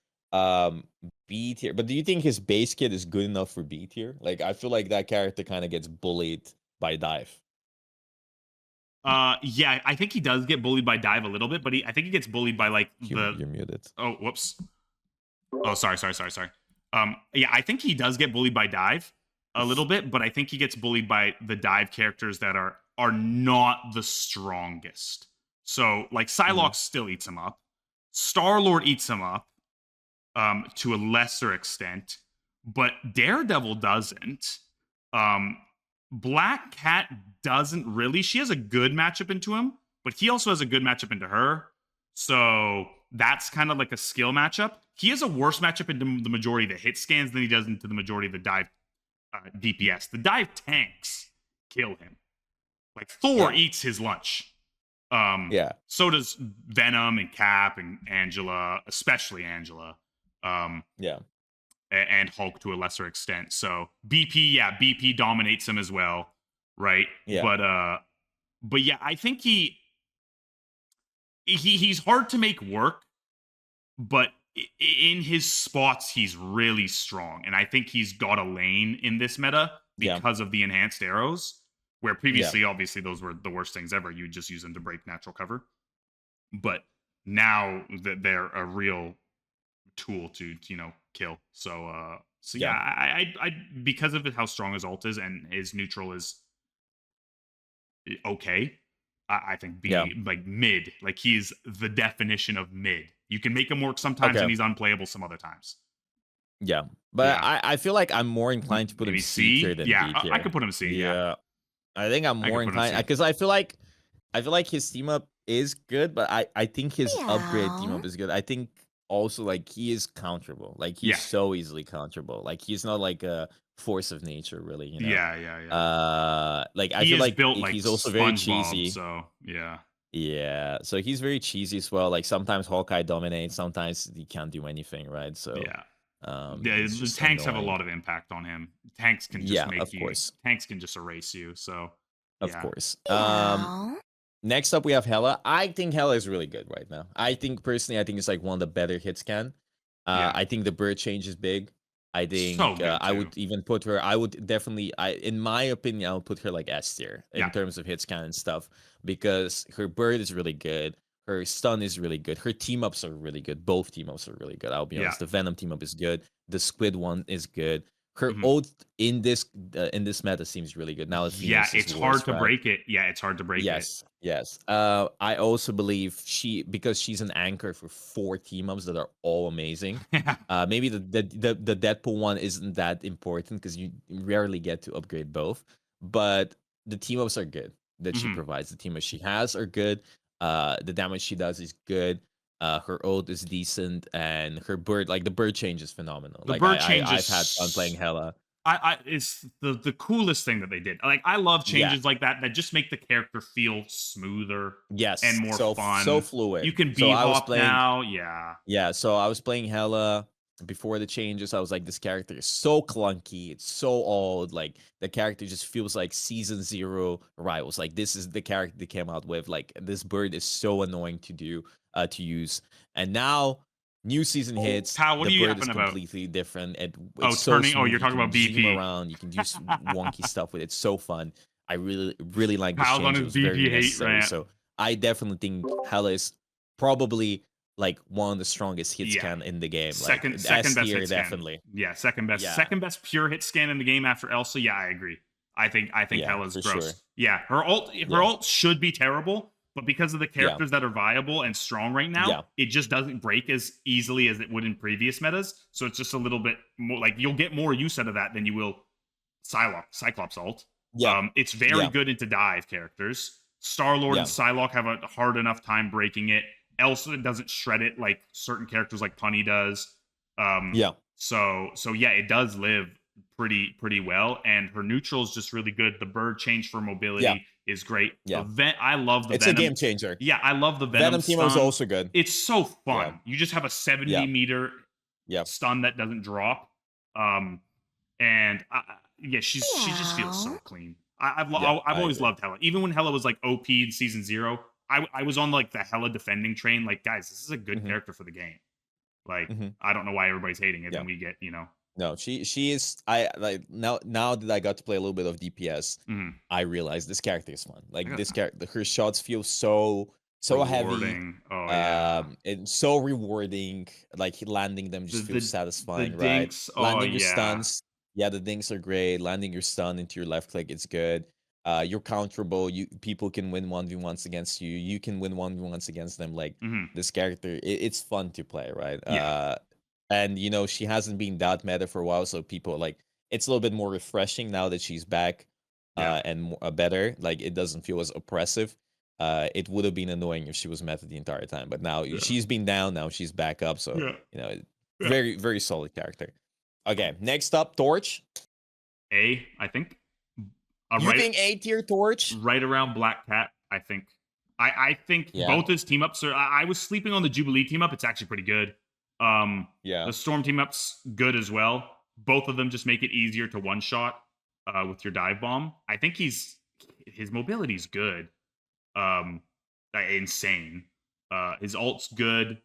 B tier. But do you think his base kit is good enough for B tier? Like I feel like that character kind of gets bullied by Dive. Yeah, I think he does get bullied by Dive a little bit, but I think he gets bullied by like You're muted. Oh, whoops. Oh, sorry. Yeah, I think he does get bullied by Dive a little bit, but I think he gets bullied by the Dive characters that are not the strongest. So like Psylocke still eats him up. Starlord eats him up to a lesser extent, but Daredevil doesn't. Black Cat doesn't really. She has a good matchup into him, but he also has a good matchup into her. So that's kind of like a skill matchup. He has a worse matchup into the majority of the hit scans than he does into the majority of the dive DPS. The dive tanks kill him. Like Thor eats his lunch. So does Venom and Cap and Angela, especially Angela. And Hulk to a lesser extent. So BP dominates him as well, right? Yeah. But yeah, I think he's hard to make work, but in his spots he's really strong, and I think he's got a lane in this meta because of the enhanced arrows, where previously obviously those were the worst things ever. You would just use them to break natural cover, but now that they're a real tool to kill. So I because of how strong his ult is and his neutral is okay, I think B like mid, like he's the definition of mid. You can make him work sometimes and he's unplayable some other times. But I feel like I'm more inclined to put him C tier than B tier. I could put him C. I think I'm more inclined because I feel like his team up is good, but I think his upgrade team up is good. I think also like he is counterable. Like he's so easily counterable. Like he's not like a force of nature, really. You know? Like I feel like built like he's also very cheesy. So so he's very cheesy as well. Like sometimes Hawkeye dominates, sometimes he can't do anything, right? So the tanks have a lot of impact on him. Tanks can just make you. Tanks can just erase you. So of course. Next up, we have Hela. I think Hela is really good right now. I think it's like one of the better hit scan. I think the bird change is big. I think I would even put her. I would definitely. In my opinion, I would put her like S tier in terms of hit scan and stuff, because her bird is really good. Her stun is really good. Her team ups are really good. Both team ups are really good. I'll be honest. The Venom team up is good. The Squid one is good. Her ult in this meta seems really good. Now it's hard to break it. It's hard to break it. Yes. I also believe because she's an anchor for 4 team ups that are all amazing. Maybe the Deadpool one isn't that important because you rarely get to upgrade both. But the team ups are good that she provides. The team ups she has are good. The damage she does is good. Her ult is decent, and her bird, like the bird change, is phenomenal. The bird change I've had fun playing Hela. It's the coolest thing that they did. Like I love changes like that just make the character feel smoother, and more fun. So fluid. You can be hop now, So I was playing Hela before the changes. I was like, this character is so clunky. It's so old. Like the character just feels like season 0 rivals. Like this is the character they came out with. Like this bird is so annoying to use. And now New season hits. Pal, what the are you bird is yapping about? completely different. It's turning. So Oh, smooth. you're talking you about can BP. zoom around. You can do wonky stuff with it. It's so fun. I really like this Pal's change. on It his was very BP hate necessary. rant. So I definitely think Hela is probably like one of the strongest hit scan in the game. Second like, best tier, hit scan. definitely. Yeah, second best pure hit scan in the game after Elsa. Yeah, I agree. I think Hela's gross. Sure. Yeah, her ult should be terrible, but because of the characters that are viable and strong right now, it just doesn't break as easily as it would in previous metas. So it's just a little bit more like you'll get more use out of that than you will Cyclops ult. It's very good into dive characters. Starlord and Psylocke have a hard enough time breaking it. Elsa doesn't shred it like certain characters like Peni does. So yeah, it does live pretty well, and her neutral is just really good. The bird change for mobility is great. I love the It's Venom. a game changer. Yeah, I love the Venom team is also good. It's so fun. You just have a 70-meter stun that doesn't drop. And she just feels so clean. I've always loved Hela. Even when Hela was like OP in season 0, I was on like the Hela defending train. Like, guys, this is a good character for the game. Like, I don't know why everybody's hating it. And we get, No, she is. I like now that I got to play a little bit of DPS, I realized this character is fun. Like this character, her shots feel so rewarding. heavy, and so rewarding. Like landing them just feels satisfying, right? Dinks, landing your stuns, the dinks are great. Landing your stun into your left click, it's good. You're counterable. People can win 1v1s against you. You can win 1v1s against them. Like this character, it's fun to play, right? And she hasn't been that meta for a while, so people like it's a little bit more refreshing now that she's back, and better. Like it doesn't feel as oppressive. It would have been annoying if she was meta the entire time, but now she's been down. Now she's back up, so very very solid character. Okay, next up, Torch. I think. You think A tier Torch? Right around Black Cat, I think. I think both his team ups are. I was sleeping on the Jubilee team up. It's actually pretty good. The Storm team up's good as well. Both of them just make it easier to one shot with your dive bomb. I think his mobility's good. Insane. His ult's good.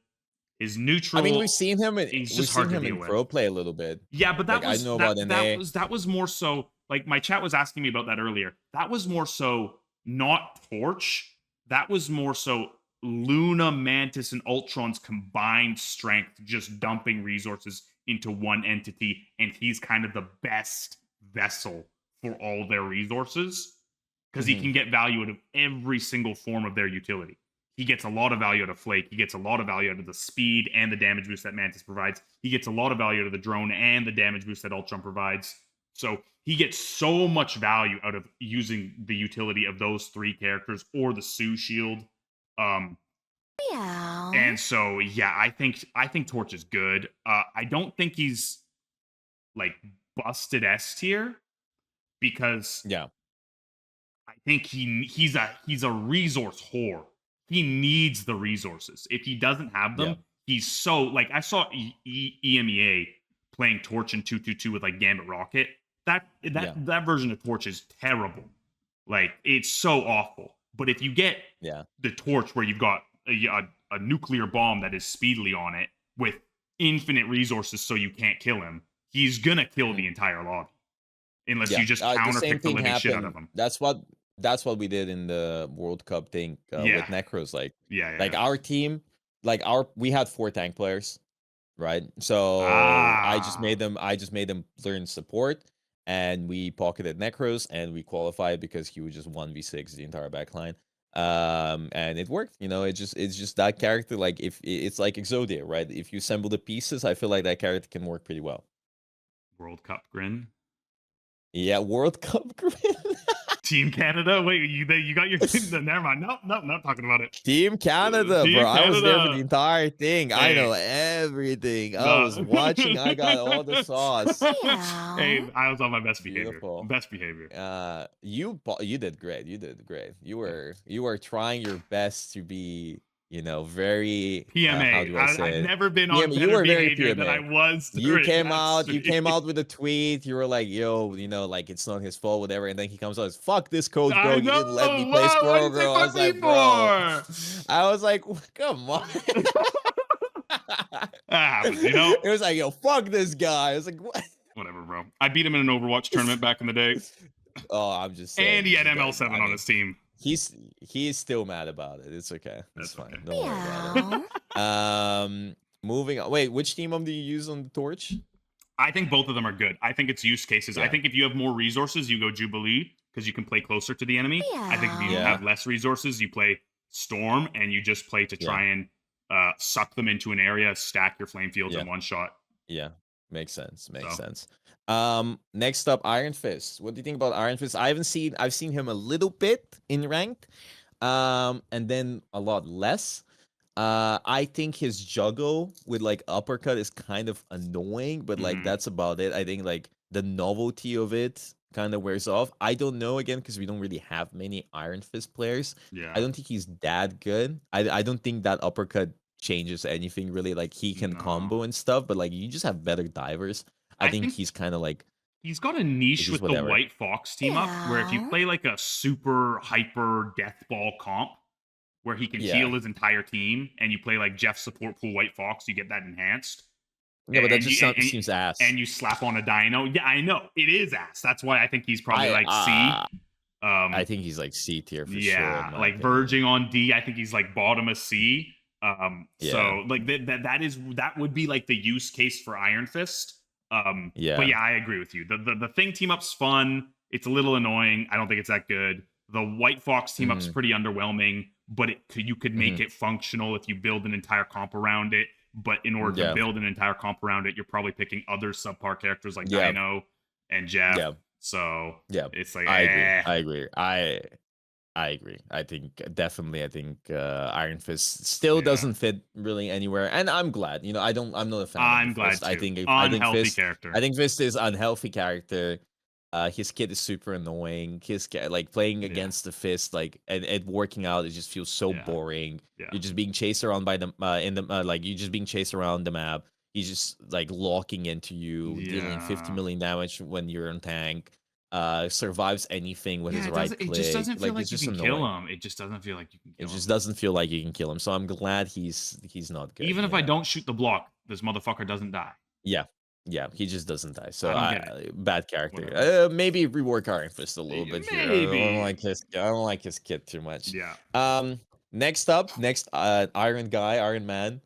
His neutral. I mean, we've seen him. He's just hard to deal with. Pro play a little bit. Yeah, but that was I know about that was more so. Like my chat was asking me about that earlier. That was more so not Torch. That was more so Luna, Mantis, and Ultron's combined strength, just dumping resources into one entity, and he's kind of the best vessel for all their resources because he can get value out of every single form of their utility. He gets a lot of value out of Flake. He gets a lot of value out of the speed and the damage boost that Mantis provides. He gets a lot of value out of the drone and the damage boost that Ultron provides. So he gets so much value out of using the utility of those three characters or the Sue shield. And so I think Torch is good. I don't think he's like busted S tier because I think he's a resource whore. He needs the resources. If he doesn't have them, he's so like I saw EMEA playing Torch in 2-2-2 with like Gambit Rocket. That version of Torch is terrible. Like it's so awful. But if you get the Torch where you've got a nuclear bomb that is speedily on it with infinite resources so you can't kill him, he's gonna kill the entire lobby. Unless you just counterpick the living shit out of him. That's what we did in the World Cup thing with Necros. Like our team, we had 4 tank players, right? So I just made them learn support, and we pocketed Necros, and we qualified because he was just 1v6 the entire backline. And it worked. It's just that character. Like if it's like Exodia, right? If you assemble the pieces, I feel like that character can work pretty well. World Cup grin. Yeah, World Cup grin. Team Canada? Wait, you got your never mind. Nope, not talking about it. Team Canada, Team bro. Canada. I was there for the entire thing. Hey. I know everything. I was watching. I got all the sauce. Hey, I was on my best behavior. Beautiful. Best behavior. You did great. You did great. You were trying your best to be, very PMA. how do I say I've it? never been on PMA. better You were very behavior PMA. than I was. You came out with a tweet. You were like, yo, like it's not his fault, whatever. And then he comes out, fuck this coach, bro. You didn't let me play Squirrel Girl. I was like, bro. I was like, come on. But, you know, it was like, yo, fuck this guy. I was like, what? Whatever, bro. I beat him in an Overwatch tournament back in the day. Oh, I'm just saying. And he had ML7 on his team. He's still mad about it. It's okay. It's fine. Okay. Don't worry about it. Moving on. Wait, which team do you use on the torch? I think both of them are good. I think it's use cases. Yeah. I think if you have more resources, you go Jubilee because you can play closer to the enemy. Yeah. I think if you have less resources, you play Storm and you just play to try and suck them into an area, stack your flame fields in one shot. Yeah, makes sense. Makes sense. Next up, Iron Fist. What do you think about Iron Fist? I've seen him a little bit in ranked, and then a lot less. I think his juggle with like uppercut is kind of annoying, but like that's about it. I think like the novelty of it kind of wears off. I don't know, again, because we don't really have many Iron Fist players. Yeah, I don't think he's that good. I don't think that uppercut changes anything really. Like he can combo and stuff, but like you just have better divers. I think he's kind of like, he's got a niche with the White Fauwkz team up, where if you play like a super hyper death ball comp where he can heal his entire team, and you play like Jeff support pool White Fauwkz, you get that enhanced. Yeah, but that just seems ass. And you slap on a Dino. Yeah, I know it is ass. That's why I think he's probably like C. I think he's like C tier for sure. Yeah, like verging on D. I think he's like bottom of C. So like that would be like the use case for Iron Fist. But yeah, I agree with you. The thing team up's fun. It's a little annoying. I don't think it's that good. The White Fauwkz team up's pretty underwhelming, but you could make it functional if you build an entire comp around it. But in order to build an entire comp around it, you're probably picking other subpar characters like Dino and Jeff. Yeah. So it's like I agree. I agree. I think definitely. I think Iron Fist still doesn't fit really anywhere, and I'm glad. You know, I'm not a fan. I'm glad. Fist. Too. I think character. I think Fist is unhealthy character. His kid is super annoying. His like playing against the Fist, like and working out, it just feels so boring. Yeah. You're just being chased around by the like you're just being chased around the map. He's just like locking into you, dealing 50 million damage when you're on tank. Survives anything with his right click. It just doesn't feel like you can kill him. It just doesn't feel like you can kill him. It just doesn't feel like you can kill him. So I'm glad he's not good. Even if I don't shoot the block, this motherfucker doesn't die. Yeah, he just doesn't die. So bad character. Maybe rework Iron Fist a little bit here. I don't like his kit too much. Yeah. Next Iron Man,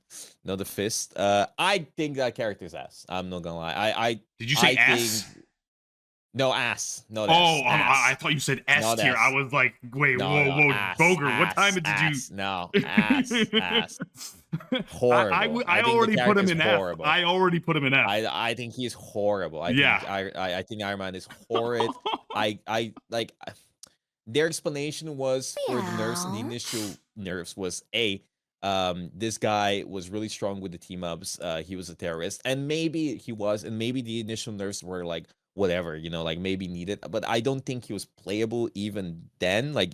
no, the Fist. I think that character's ass. I'm not gonna lie. Did you say ass? No, ass. No, ass. Ass. I thought you said S tier. I was like, wait, whoa, ass, Bogur, ass, what time did ass, you? No, ass. Horrible. I already put him in F. I already put him in F. I think he's horrible. I think Iron Man is horrid. I like their explanation was for the nerfs, and the initial nerfs was this guy was really strong with the team ups. He was a terrorist, and maybe he was, and maybe the initial nerfs were like whatever, you know, like maybe needed, but I don't think he was playable even then, like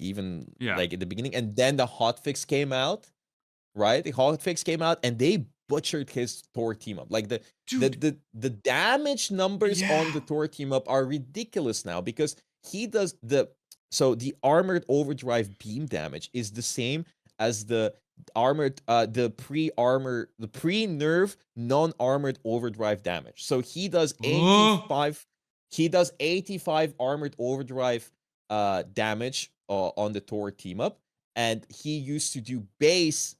like in the beginning. And then the hotfix came out, right? The hotfix came out, and they butchered his Thor team up. Like the damage numbers on the Thor team up are ridiculous now, because he does the armored overdrive beam damage is the same as the armored the pre-nerf non-armored overdrive damage. So he does 85 armored overdrive damage on the Thor team up, and he used to do base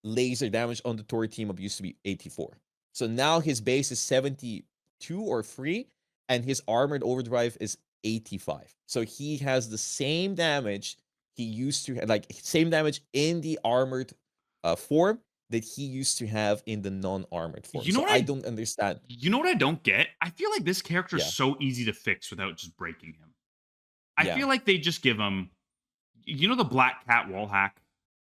laser damage on the Thor team up used to be 84. So now his base is 72 or 3, and his armored overdrive is 85. So he has the same damage he used to have, like same damage in the armored form that he used to have in the non-armored form. I don't understand. You know what I don't get? I feel like this character is so easy to fix without just breaking him. I feel like they just give him, you know, the Black Cat wall hack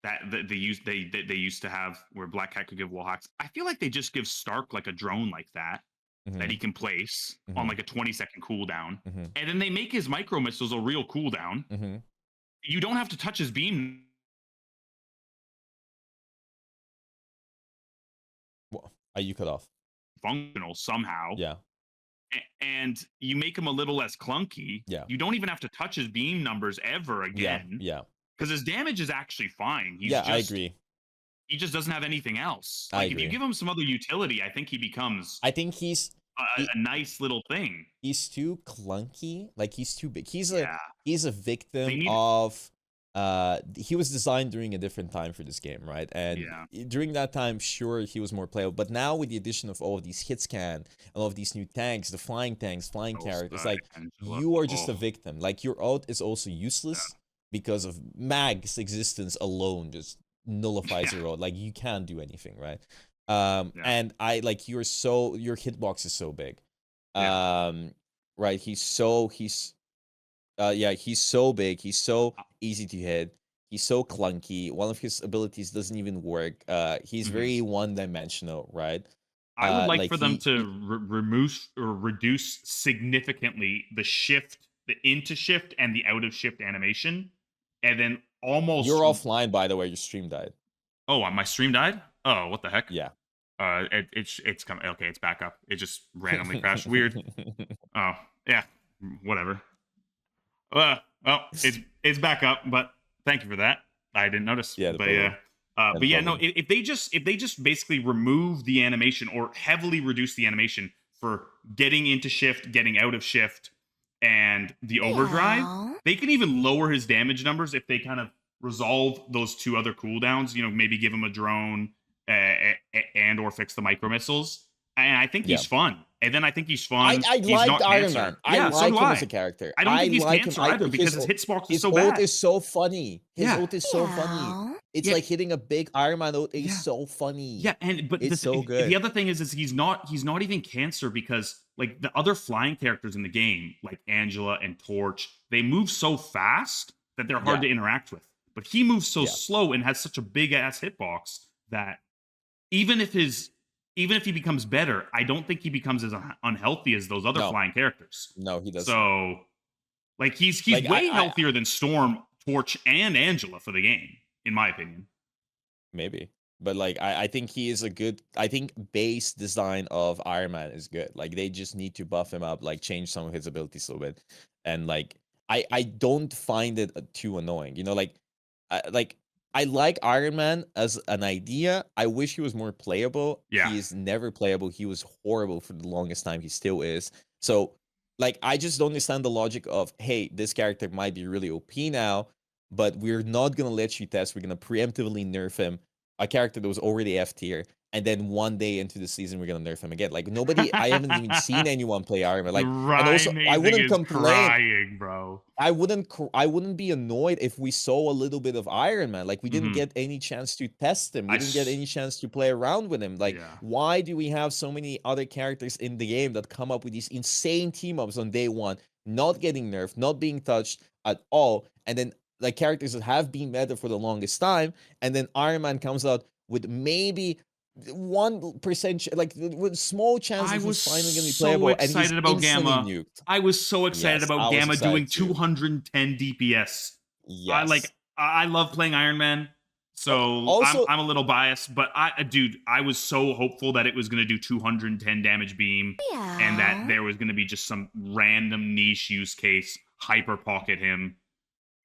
that they used to have, where Black Cat could give wall hacks. I feel like they just give Stark like a drone like that that he can place on like a 20-second cooldown, and then they make his micro missiles a real cooldown. You don't have to touch his beam. Are you cut off? Functional somehow. Yeah. And you make him a little less clunky. Yeah. You don't even have to touch his beam numbers ever again. Yeah. Because his damage is actually fine. I agree. he just doesn't have anything else. I Like if agree. you give him some other utility, I think he becomes. I think he's a nice little thing. He's too clunky. Like he's too big. He's Yeah. a victim of. He was designed during a different time for this game, right? And during that time, sure, he was more playable. But now with the addition of all of these hit scan and all of these new tanks, the flying tanks, flying characters, like you are just a victim. Like your ult is also useless because of Mag's existence alone just nullifies your ult. Like you can't do anything, right? And I like your hitbox is so big. Right? He's so big. He's so easy to hit. He's so clunky. One of his abilities doesn't even work. He's very one-dimensional, right? I would like for them to remove or reduce significantly the shift, the into shift and the out of shift animation, and then almost. You're offline, by the way. Your stream died. Oh, my stream died? Oh, what the heck? Yeah. It's coming. Okay, it's back up. It just randomly crashed. Weird. Oh, yeah. Whatever. Well, it's back up, but thank you for that. I didn't notice. Yeah, but yeah, no. If they just basically remove the animation or heavily reduce the animation for getting into shift, getting out of shift, and the overdrive, they can even lower his damage numbers if they kind of resolve those two other cooldowns. You know, maybe give him a drone and or fix the micro missiles. And I think he's fun. And then I think he's fun. I like Iron Man. I like him as a character. I don't think he's cancer either because his hitbox is so bad. His ult is so funny. His ult is so funny. It's like hitting a big Iron Man ult is so funny. Yeah, but it's so good. The other thing is he's not even cancer because like the other flying characters in the game, like Angela and Torch, they move so fast that they're hard to interact with. But he moves so slow and has such a big ass hitbox that even if he becomes better, I don't think he becomes as unhealthy as those other flying characters. No, he doesn't. So, like, he's like, way healthier than Storm, Torch, and Angela for the game, in my opinion. Maybe. But, like, I think he is I think base design of Iron Man is good. Like, they just need to buff him up, like, change some of his abilities a little bit. And, like, I don't find it too annoying. You know, I like Iron Man as an idea. I wish he was more playable. Yeah. He is never playable. He was horrible for the longest time. He still is. So, like, I just don't understand the logic of, hey, this character might be really OP now, but we're not going to let you test. We're going to preemptively nerf him, a character that was already F tier. And then one day into the season, we're going to nerf him again. Like, I haven't even seen anyone play Iron Man. Like, and also, I wouldn't complain. Crying, bro. I wouldn't be annoyed if we saw a little bit of Iron Man. Like, we didn't get any chance to test him. We didn't get any chance to play around with him. Like, why do we have so many other characters in the game that come up with these insane team-ups on day one, not getting nerfed, not being touched at all, and then, like, characters that have been meta for the longest time, and then Iron Man comes out with maybe 1%, like with small chances he's finally going to be playable. I was so excited about Gamma. Nuked. I was so excited about Gamma doing 210 DPS. Yes. I love playing Iron Man, so also, I'm a little biased, but I was so hopeful that it was going to do 210 damage beam, and that there was going to be just some random niche use case, hyper pocket him,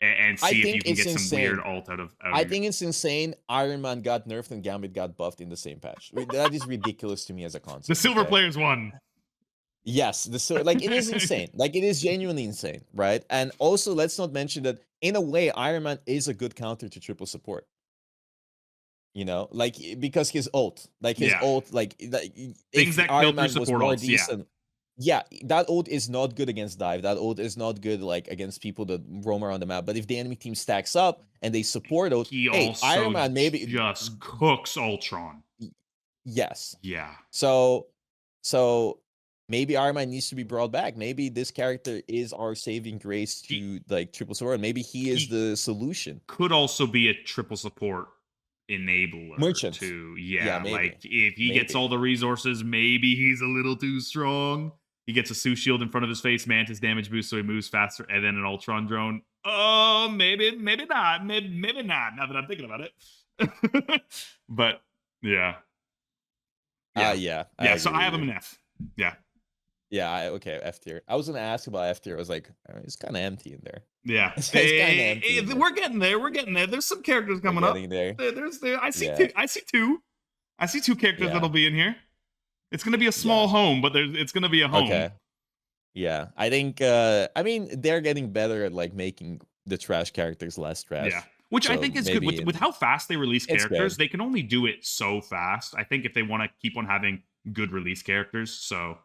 and see if you can get some weird ult out of I think it's insane. Iron Man got nerfed and Gambit got buffed in the same patch. That is ridiculous to me as a concept. The silver players won. Yes, like it is insane. Like it is genuinely insane, right? And also, let's not mention that in a way, Iron Man is a good counter to triple support. You know, like because his ult, like things that Iron Man was more decent. Yeah, that ult is not good against dive. That ult is not good like against people that roam around the map. But if the enemy team stacks up and they support ult, Iron Man maybe just cooks Ultron. Yes. Yeah. So maybe Iron Man needs to be brought back. Maybe this character is our saving grace to like triple support. Maybe he is the solution. Could also be a triple support enabler merchant too. Yeah, like if he gets all the resources, maybe he's a little too strong. He gets a Sue shield in front of his face, Mantis damage boost, so he moves faster, and then an Ultron drone. Oh, maybe not. Maybe not, now that I'm thinking about it. But, yeah. Yeah. So I have him an F. Yeah. Yeah, okay, F tier. I was gonna ask about F tier. I was like, it's kind of empty in there. Yeah, It's kind of empty. In there. We're getting there. We're getting there. There's some characters coming up. There. I see two. I see two characters that'll be in here. It's gonna be a small home, but it's gonna be a home. Okay. Yeah, I think. I mean, they're getting better at like making the trash characters less trash. Yeah, which I think is good. With how fast they release characters, they can only do it so fast. I think if they want to keep on having good release characters, so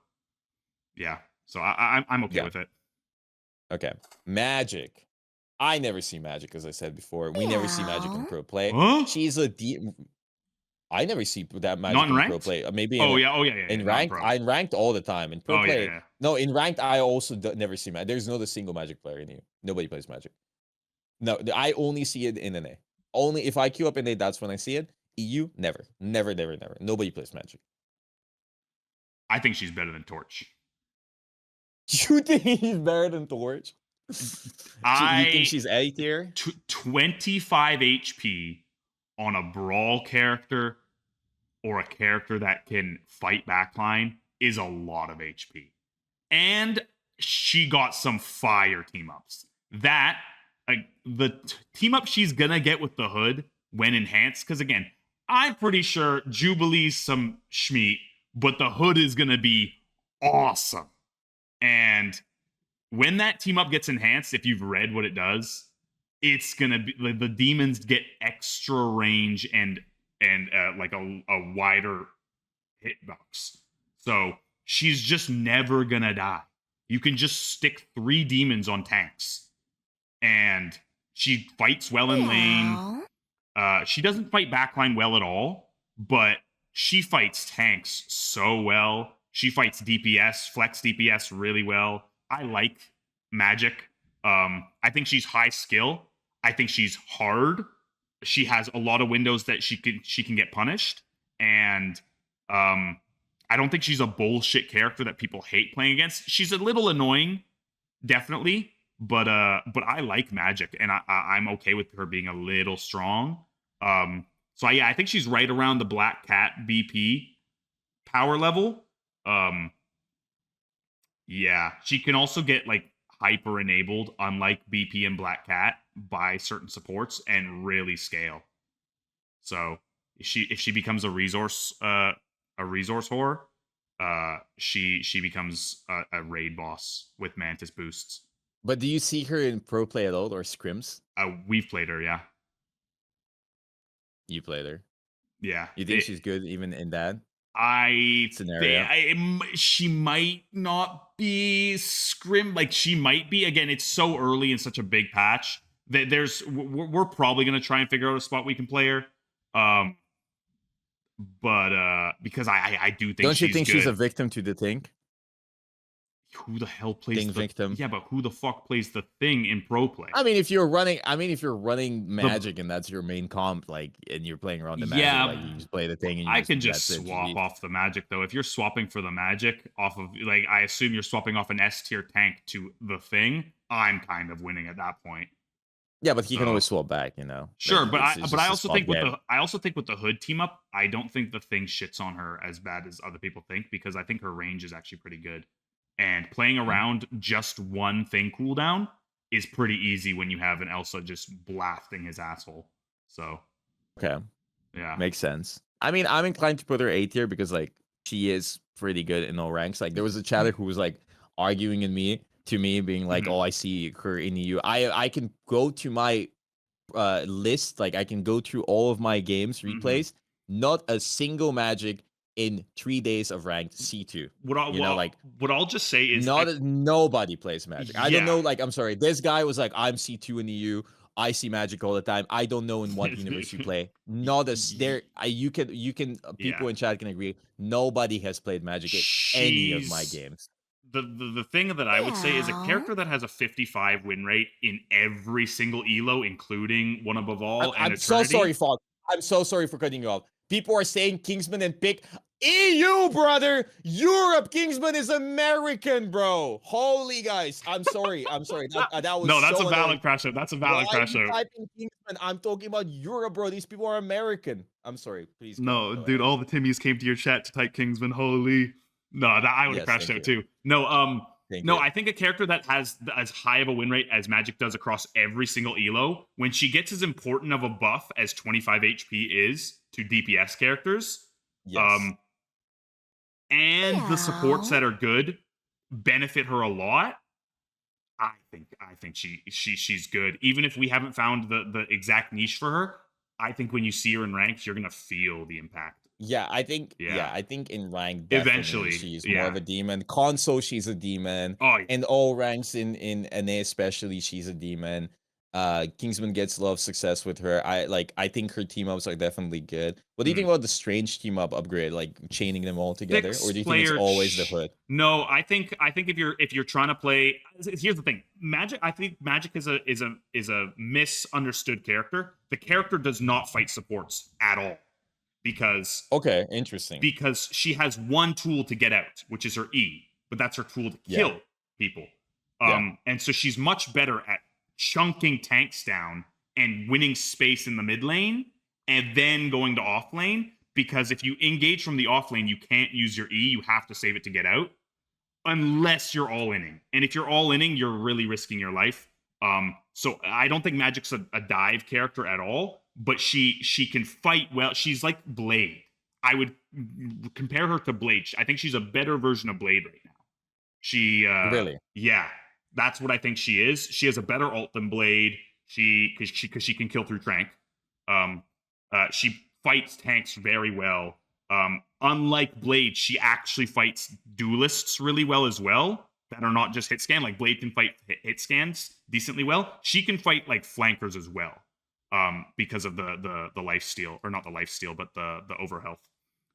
yeah. So I'm okay with it. Okay, Magik. I never see Magik, as I said before. We never see Magik in pro play. Huh? She's a I never see that Magik in pro play. Maybe in ranked. I'm ranked all the time. In pro play, no. In ranked, I also never see Magik. There's not a single Magik player in here. Nobody plays Magik. No, I only see it in NA. Only if I queue up in NA, that's when I see it. EU, never. Nobody plays Magik. I think she's better than Torch. You think he's better than Torch? You think she's A tier? 25 HP on a brawl character or a character that can fight backline is a lot of HP. And she got some fire team ups. That, the team up she's gonna get with the Hood when enhanced, because again, I'm pretty sure Jubilee's some schmeat, but the Hood is gonna be awesome. And when that team up gets enhanced, if you've read what it does, it's gonna be like the demons get extra range and like a wider hitbox. So she's just never gonna die. You can just stick 3 demons on tanks, and she fights well in lane. She doesn't fight backline well at all, but she fights tanks so well. She fights DPS, flex DPS really well. I like Magik. I think she's high skill. I think she's hard. She has a lot of windows that she can get punished, and I don't think she's a bullshit character that people hate playing against. She's a little annoying, definitely, but I like Magik, and I'm okay with her being a little strong. So yeah, I think she's right around the Black Cat BP power level. Yeah, she can also get like hyper enabled, unlike BP and Black Cat, by certain supports and really scale. So if she becomes a resource whore, she becomes a raid boss with Mantis boosts. But do you see her in pro play at all or scrims? We've played her, yeah. You played her, yeah. You think she's good even in that? Scenario. She might not be scrim. Like she might be. Again, it's so early in such a big patch that we're probably gonna try and figure out a spot we can play her. But because I do think don't you think good. She's a victim to the thing? Who the hell plays Thing victim? Yeah, but who the fuck plays the thing in pro play? I mean, if you're running Magik and that's your main comp, like, and you're playing around the Magik, like, you just play the thing. And I can just swap off the Magik though. If you're swapping for the Magik off of, like, I assume you're swapping off an S tier tank to the thing. I'm kind of winning at that point. Yeah, but he can always swap back, you know. Sure, like, but I also think with the Hood team up, I don't think the thing shits on her as bad as other people think, because I think her range is actually pretty good. And playing around just one thing cooldown is pretty easy when you have an Elsa just blasting his asshole. So, okay, yeah, makes sense. I mean, I'm inclined to put her A tier because like she is pretty good in all ranks. Like there was a chatter who was like arguing to me, being like, "Oh, I see her in EU." I can go to my list, like I can go through all of my games replays. Not a single Magik in 3 days of ranked C2. What I'll just say is nobody plays Magik. I don't know. Like, I'm sorry, this guy was like, "I'm C2 in EU. I see Magik all the time." I don't know in what universe you play. Not as there. You can people in chat can agree. Nobody has played Magik in any of my games. The thing that I would say is a character that has a 55 win rate in every single elo, including One Above All. I'm so sorry, Fauwkz. I'm so sorry for cutting you off. People are saying Kingsman and Pick. EU, brother! Europe! Kingsman is American, bro! Holy guys, I'm sorry. That was no, that's so a valid crash out. That's a valid crash out. Typing Kingsman, I'm talking about Europe, bro. These people are American. I'm sorry, please. No, dude, all the Timmies came to your chat to type Kingsman. Holy. No, I would have Yes, crashed thank out you. too. No, Thank no, you. I think a character that has as high of a win rate as Magik does across every single elo, when she gets as important of a buff as 25 HP is to DPS characters, Yes. um, and the supports Meow. that are good benefit her a lot. I think she's good. Even if we haven't found the exact niche for her, I think when you see her in ranks, you're gonna feel the impact. Yeah, Yeah. I think in rank definitely Eventually, she's more of yeah. a demon. Console, she's a demon. Oh, And all ranks in NA especially, she's a demon. Kingsman gets a lot of success with her. I think her team ups are definitely good. What do you think about the strange team up upgrade, like chaining them all together? Or do you think it's always the hood? No, I think if you're trying to play, here's the thing. Magik, I think Magik is a misunderstood character. The character does not fight supports at all because Okay, interesting. she has one tool to get out, which is her E, but that's her tool to Yeah. kill people. And so she's much better at chunking tanks down and winning space in the mid lane and then going to off lane, because if you engage from the off lane, you can't use your E, you have to save it to get out unless you're all inning. And if you're all inning, you're really risking your life. So I don't think Magik's a dive character at all, but she can fight well. She's like Blade. I would compare her to Blade. I think she's a better version of Blade right now. She Really? Yeah, that's what I think she is. She has a better ult than Blade. Because she can kill through Trank. She fights tanks very well. Unlike Blade, she actually fights duelists really well as well that are not just hit scan. Like Blade can fight hit scans decently well. She can fight like flankers as well, because of the life steal, or not the life steal, but the overhealth.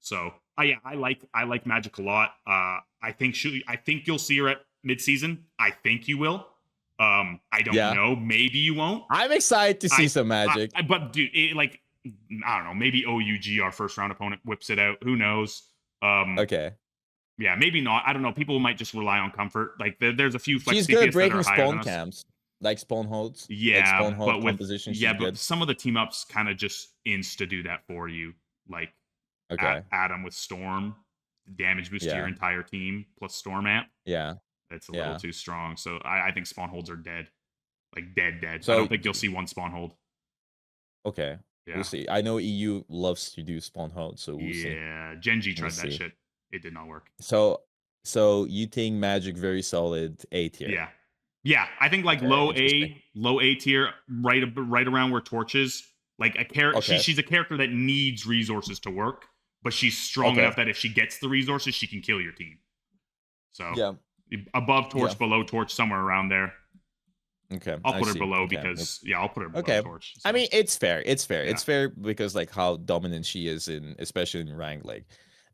So yeah, I like Magik a lot. I think you'll see her at midseason. I think you will. I don't know. Maybe you won't. I'm excited to see some Magik. But dude, I don't know. Maybe OUG, our first round opponent, whips it out. Who knows? Okay. Yeah, maybe not. I don't know. People might just rely on comfort. Like there's a few flex She's DPS good at breaking that are higher spawn than us. camps, like spawn holds. Yeah, like spawn hold but with composition. Yeah, but good. some of the team ups kind of just insta do that for you. Like Adam with Storm, damage boost to your entire team plus Storm amp. Yeah, that's a little too strong. So I think spawn holds are dead, like dead. So I don't think you'll see one spawn hold. Okay. Yeah. We'll see. I know EU loves to do spawn hold, so we'll see. Yeah, Genji tried that shit. It did not work. So you think Magik very solid A tier? Yeah. I think like low A tier, right around where Torch is. Like a character, she's a character that needs resources to work, but she's strong enough that if she gets the resources, she can kill your team. So above Torch, below Torch, somewhere around there. Okay, I'll put her below because I'll put her below Torch. So. I mean, it's fair. It's fair because like how dominant she is especially in rank, like,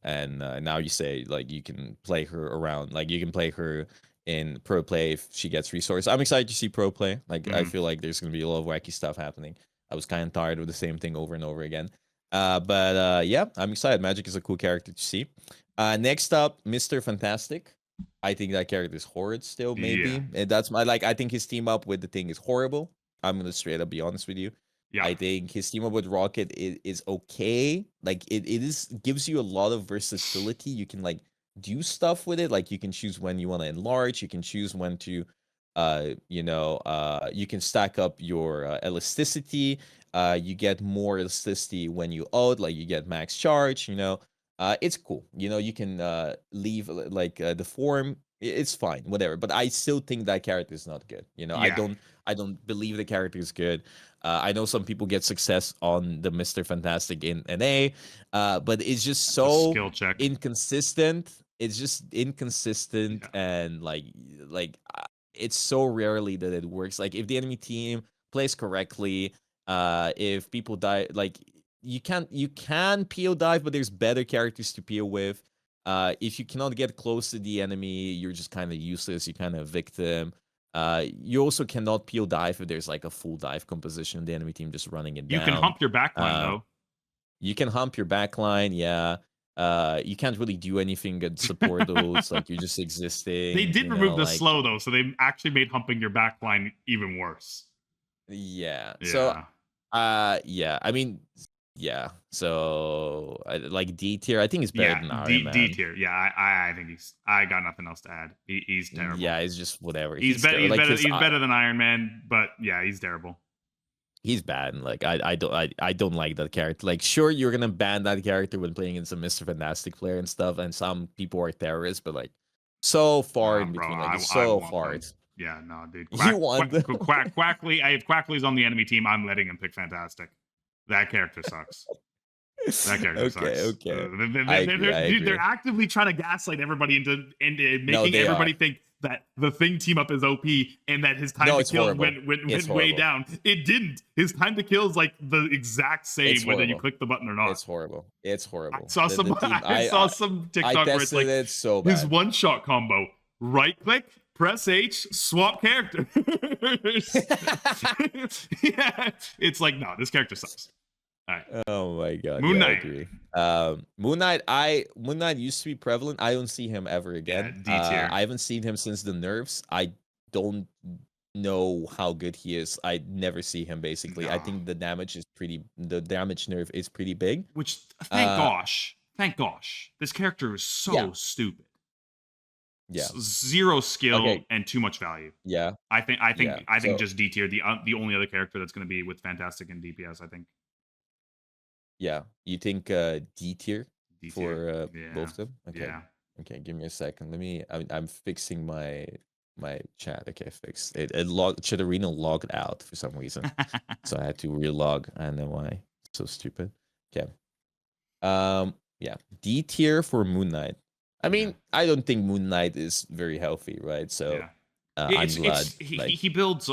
and now you say like you can play her around, like you can play her in pro play if she gets resources. I'm excited to see pro play. Like I feel like there's gonna be a lot of wacky stuff happening. I was kind of tired of the same thing over and over again. But yeah, I'm excited. Magik is a cool character to see. Next up, Mr. Fantastic. I think that character is horrid still, maybe. And that's my I think his team up with the thing is horrible. I'm gonna straight up be honest with you. I think his team up with Rocket is okay. Like it gives you a lot of versatility. You can like do stuff with it. Like you can choose when you want to enlarge, you can choose when to you can stack up your elasticity. You get more elasticity when you ult, like you get max charge, it's cool. You can leave the form. It's fine, whatever. But I still think that character is not good. I don't believe the character is good. I know some people get success on the Mr. Fantastic in NA, but it's just so inconsistent. It's just inconsistent and it's so rarely that it works. Like if the enemy team plays correctly, if people die, like you can PO dive, but there's better characters to PO with. If you cannot get close to the enemy, you're just kind of useless. You kind of victim. You also cannot PO dive if there's like a full dive composition, the enemy team just running it down. You can hump your backline though. You can hump your backline, yeah. You can't really do anything at support those, like you're just existing. They did remove the slow though, so they actually made humping your backline even worse. Yeah. So I mean, Yeah. So like D tier. I think he's better Yeah, than Iron D Man. tier. Yeah, I think I got nothing else to add. He's terrible. Yeah, it's just whatever. He's He's better. terrible. Like his He's better than Iron Man, but yeah, he's terrible. he's bad. Like I don't like that character. Like sure you're gonna ban that character when playing against a Mr. Fantastic player and stuff, and some people are terrorists, but like so far in Bro, between, like it's I so want hard. them. Yeah, no, dude. You want them? Quackley. If Quackley's on the enemy team, I'm letting him pick Fantastic. That character sucks. That character sucks. Okay. I agree. They're actively trying to gaslight everybody into making everybody think that the Thing team up is OP and that his time to kill went way down. It didn't. His time to kill is like the exact same whether you click the button or not. It's horrible. It's horrible. I saw some TikTok where it's like so bad. his one shot combo. Right click, press H, swap characters. Yeah, it's like no, this character sucks. All right. Oh my god. Moon Knight. I agree. Moon Knight used to be prevalent. I don't see him ever again. Yeah, D tier. I haven't seen him since the nerfs. I don't know how good he is. I never see him basically. No. I think the damage nerf is pretty big. Which thank gosh. This character is so stupid. Yeah. Zero skill and too much value. Yeah. I think just D tier. The only other character that's going to be with Fantastic and DPS, I think. Yeah, you think D tier for both of them? Okay. Yeah. Okay, give me a second. I'm fixing my chat. Okay, fixed. It Chitterino logged out for some reason, so I had to relog. I don't know why. So stupid. Okay. Yeah, D tier for Moon Knight. I mean, I don't think Moon Knight is very healthy, right? So. I'm glad. He built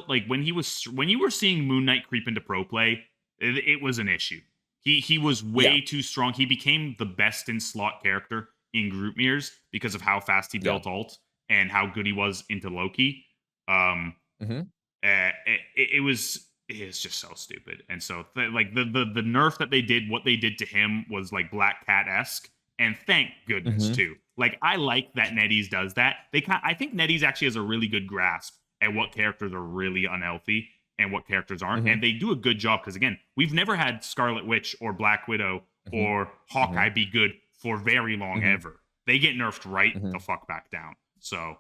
like when you were seeing Moon Knight creep into pro play, it was an issue. He was way too strong. He became the best in slot character in group mirrors because of how fast he built ult and how good he was into Loki. It's just so stupid. And so like the nerf that they did, what they did to him was like Black Cat-esque. And thank goodness too. Like I like that NetEase does that. I think NetEase actually has a really good grasp at what characters are really unhealthy and what characters aren't. And they do a good job because, again, we've never had Scarlet Witch or Black Widow or Hawkeye be good for very long ever. They get nerfed right the fuck back down. So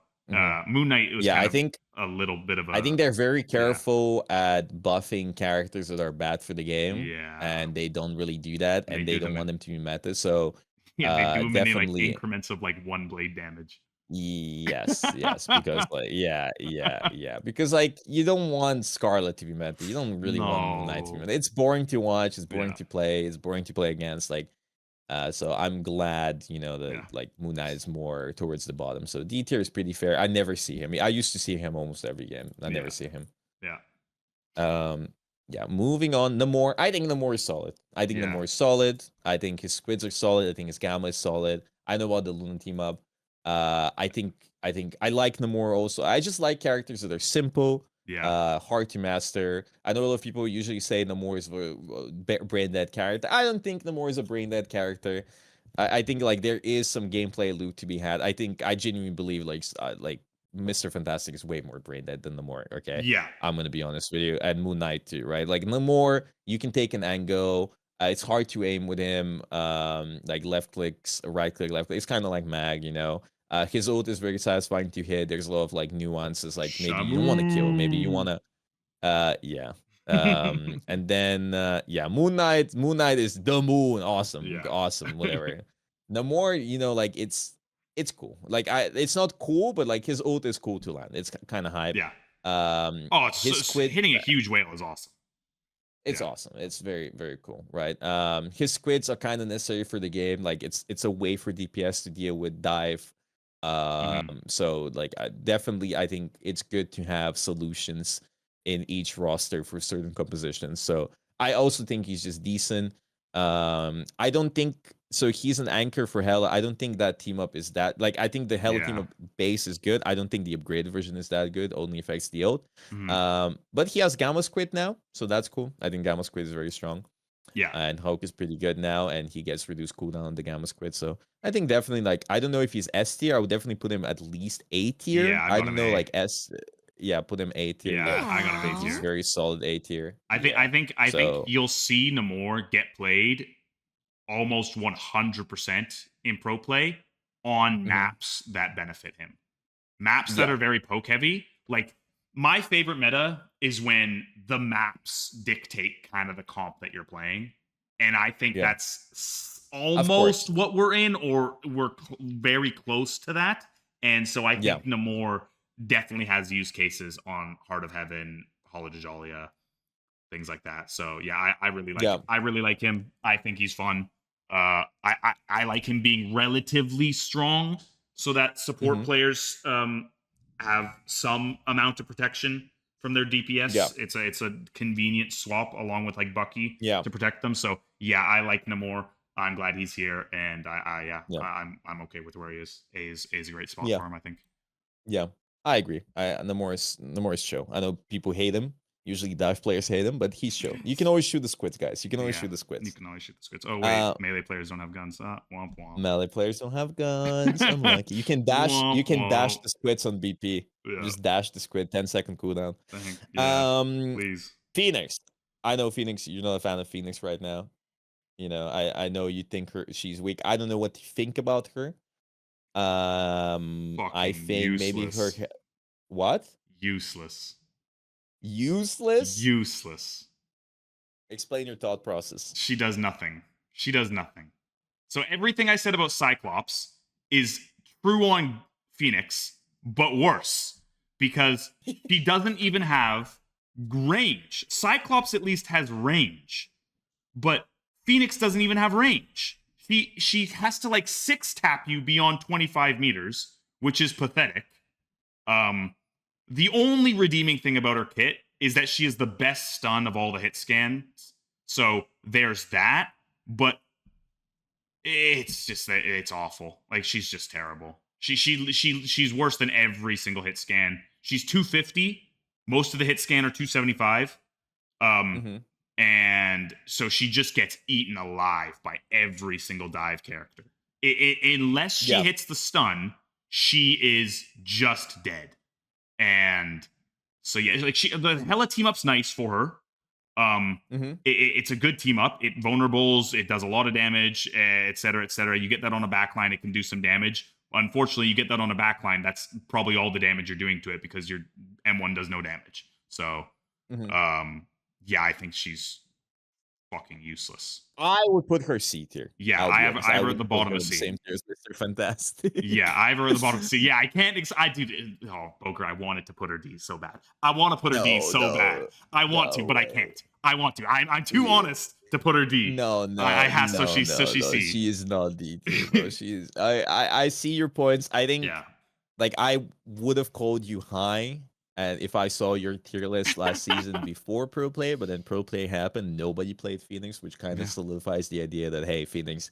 Moon Knight was I think a little bit of a... I think they're very careful at buffing characters that are bad for the game. Yeah. And they don't really do that. And they don't want them to be meta. So yeah, they do them in like increments of like 1 blade damage. Yes, because like because like you don't want Scarlet to be meta. You don't really want Moon Knight to be meta. It's boring to watch. It's boring to play. It's boring to play against. Like, so I'm glad that like Moon Knight is more towards the bottom. So D tier is pretty fair. I never see him. I used to see him almost every game. I never see him. Yeah. Moving on, Namor. I think Namor is solid. Namor is solid. I think his squids are solid. I think his gamma is solid. I know about the Luna team up. I think I like Namor also. I just like characters that are simple, hard to master. I know a lot of people usually say Namor is a brain dead character. I don't think Namor is a brain dead character. I think like there is some gameplay loot to be had. I genuinely believe like Mr. Fantastic is way more brain dead than Namor. Okay. Yeah. I'm gonna be honest with you, and Moon Knight too, right? Like Namor, you can take an angle. It's hard to aim with him. Like left clicks, right click, left click. It's kind of like Mag, his ult is very satisfying to hit. There's a lot of like nuances. Like maybe you don't want to kill, maybe you want to, and then Moon Knight is the moon. Awesome, whatever. Namor, like it's cool. Like it's not cool, but like his ult is cool to land. It's kind of hype. Yeah. Hitting a huge whale is awesome. It's awesome. It's very, very cool, right? His squids are kind of necessary for the game. Like it's a way for DPS to deal with dive. So like definitely, I think it's good to have solutions in each roster for certain compositions. So I also think he's just decent. I don't think so. He's an anchor for Hela. I don't think that team up is that like. I think the Hela team up base is good. I don't think the upgraded version is that good. Only affects the ult. But he has Gamma Squid now, so that's cool. I think Gamma Squid is very strong. Yeah, and Hulk is pretty good now, and he gets reduced cooldown on the Gamma Squid. So I think definitely like I don't know if he's S tier. I would definitely put him at least A tier. Yeah, I don't know like S. put him A tier. Yeah, I got him A He's tier. very solid A tier. I think you'll see Namor get played almost 100% in pro play on maps that benefit him. Maps that are very poke heavy. Like, my favorite meta is when the maps dictate kind of the comp that you're playing. And I think that's almost what we're in, or we're very close to that. And so I think Namor definitely has use cases on Heart of Heaven, Hall of Dajalia, things like that. So yeah, I really like him. I really like him. I think he's fun. I like him being relatively strong so that support players have some amount of protection from their DPS. It's a convenient swap along with like Bucky to protect them. So yeah, I like Namor. I'm glad he's here, and I'm okay with where he is. A is a great spot for him, I think. Yeah, I agree. Namor is chill. I know people hate him. Usually dive players hate him, but he's chill. You can always shoot the squids, guys. You can always shoot the squids. You can always shoot the squids. Oh wait, melee players don't have guns. Womp womp. Melee players don't have guns. Unlucky. You can dash. You can dash the squids on BP. Yeah. Just dash the squid. 10-second cooldown. Please. Phoenix. I know Phoenix. You're not a fan of Phoenix right now. You know, I know you think she's weak. I don't know what to think about her. I think maybe her. What? Useless. Useless. Explain your thought process. She does nothing. So everything I said about Cyclops is true on Phoenix, but worse, because she doesn't even have range. Cyclops at least has range, but Phoenix doesn't even have range. She has to like 6-tap you beyond 25 meters, which is pathetic. The only redeeming thing about her kit is that she is the best stun of all the hit scans. So there's that, but it's awful. Like, she's just terrible. She's worse than every single hit scan. She's 250. Most of the hit scan are 275. And so she just gets eaten alive by every single dive character. Unless she hits the stun, she is just dead. And so yeah, like the Hela team up's nice for her. It's a good team up. It vulnerables. It does a lot of damage, etc., etc. You get that on a backline, it can do some damage. Unfortunately, you get that on a backline, that's probably all the damage you're doing to it because your M1 does no damage. So, yeah, I think she's fucking useless. I would put her C tier. Yeah, I have her at the bottom of C. Same tier as Mr. Fantastic. Yeah, I have her at the bottom of C. Yeah, I can't. Bogur, I wanted to put her D so bad. I want to put her D so bad. I want to, but I can't. I want to. I'm too honest to put her D. I have so she's C. She is not D tier, bro. She is. I see your points. I think. Yeah. Like, I would have called you high. And if I saw your tier list last season before Pro Play, but then Pro Play happened, nobody played Phoenix, which kind of solidifies the idea that, hey, Phoenix,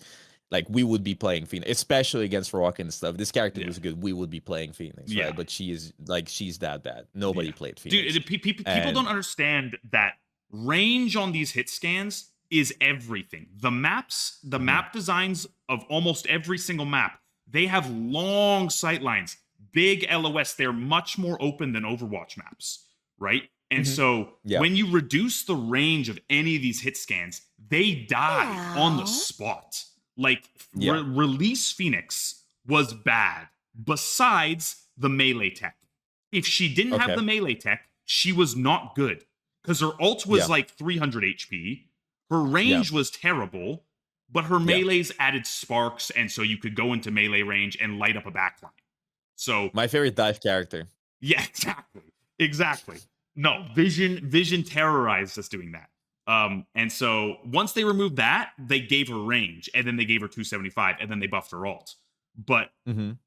like, we would be playing Phoenix, especially against Rock and stuff. This character was good. We would be playing Phoenix, right? But she's that bad. Nobody played Phoenix. Dude, people don't understand that range on these hit scans is everything. The map designs of almost every single map, they have long sight lines. Big LOS, they're much more open than Overwatch maps, right? And so when you reduce the range of any of these hit scans, they die on the spot. Like, Release Phoenix was bad, besides the melee tech. If she didn't have the melee tech, she was not good. Because her ult was like 300 HP. Her range was terrible, but her melees added sparks, and so you could go into melee range and light up a backline. So my favorite dive character. Yeah, exactly. No, Vision terrorized us doing that. And so once they removed that, they gave her range, and then they gave her 275, and then they buffed her ult. But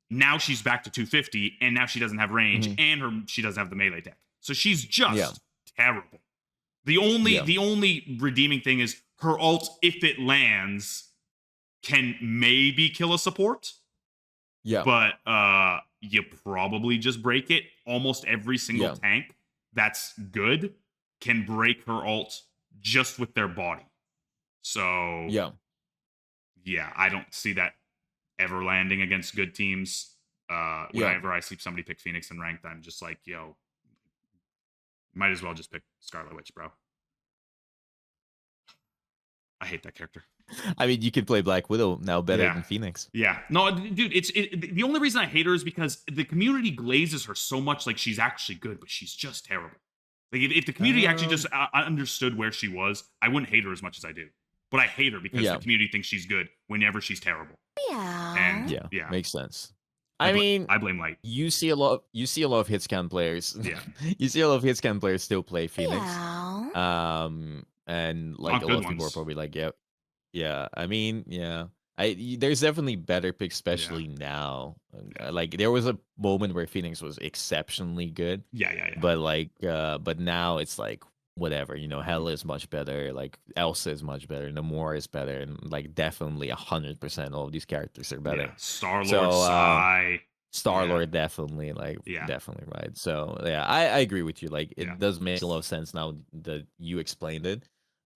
now she's back to 250, and now she doesn't have range, and she doesn't have the melee tech. So she's just terrible. The only redeeming thing is her ult, if it lands, can maybe kill a support. Yeah. But you probably just break it. Almost every single tank that's good can break her ult just with their body. So yeah, I don't see that ever landing against good teams. Whenever I see somebody pick Phoenix in ranked, I'm just like, yo, Might as well just pick Scarlet Witch, bro. I hate that character. I mean, you can play Black Widow now better than Phoenix. Yeah. No, dude, the only reason I hate her is because the community glazes her so much like she's actually good, but she's just terrible. Like, if the community actually just understood where she was, I wouldn't hate her as much as I do. But I hate her because the community thinks she's good whenever she's terrible. Yeah. And, yeah, makes sense. I Like blame Light. you see a lot of hitscan players. Yeah. You see a lot of hitscan players still play Phoenix. Yeah. And like a lot of people are probably like, yeah. I mean, there's definitely better picks, especially now. Like there was a moment where Phoenix was exceptionally good. Yeah. But like, but now it's like whatever. You know, Hela is much better. Like Elsa is much better. Namor is better, and like definitely 100% all of these characters are better. Yeah. Starlord, Starlord definitely definitely right. So yeah, I agree with you. Like it does make a lot of sense now that you explained it.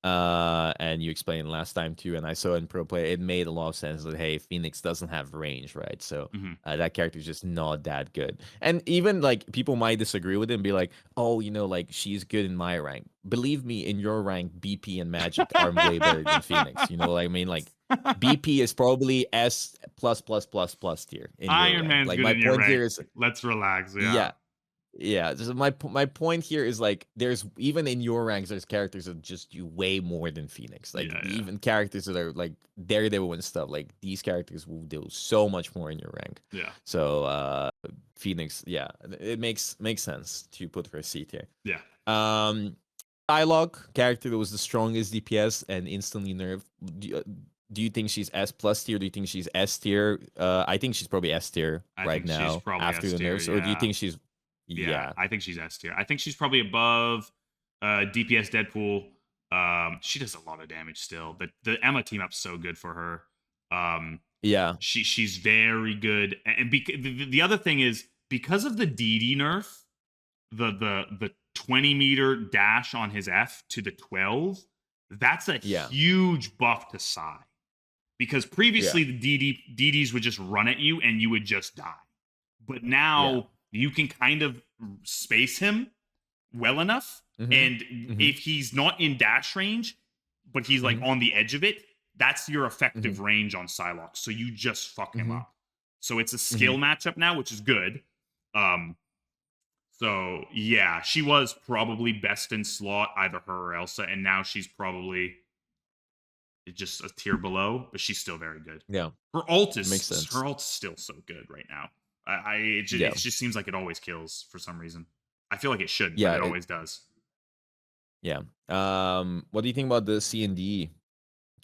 And you explained last time too, and I saw in pro play, it made a lot of sense that hey, Phoenix doesn't have range, right? So that character is just not that good. And even like people might disagree with it and be like, oh, you know, like she's good in my rank. Believe me, in your rank, BP and Magik are way better than Phoenix. You know what I mean? Like BP is probably S plus tier. Iron Man's like good my in your point rank. here is let's relax. Yeah, so my point here is like there's even in your ranks there's characters that just do way more than Phoenix. Like even characters that are like Daredevil and stuff, like these characters will do so much more in your rank. Yeah. So Phoenix, it makes sense to put her seat here. Yeah. Psylocke, character that was the strongest DPS and instantly nerfed. Do you think she's S plus tier? Do you think she's S tier? I think she's probably S tier right now after the nerfs. Or do you think she's Yeah, I think she's S tier. I think she's probably above DPS Deadpool. She does a lot of damage still. The Emma team up's so good for her. She's very good. And the other thing is because of the DD nerf, the 20-meter dash on his F to the 12, that's a huge buff to Psy. Because previously the DDs would just run at you and you would just die. But now you can kind of space him well enough. And if he's not in dash range, but he's like on the edge of it, that's your effective range on Psylocke. So you just fuck him up. So it's a skill matchup now, which is good. So yeah, she was probably best in slot, either her or Elsa, and now she's probably just a tier below, but she's still very good. Yeah, her ult is makes sense. Her ult's still so good right now. It just seems like it always kills for some reason. I feel like it should, but it always does. Yeah. What do you think about the C&D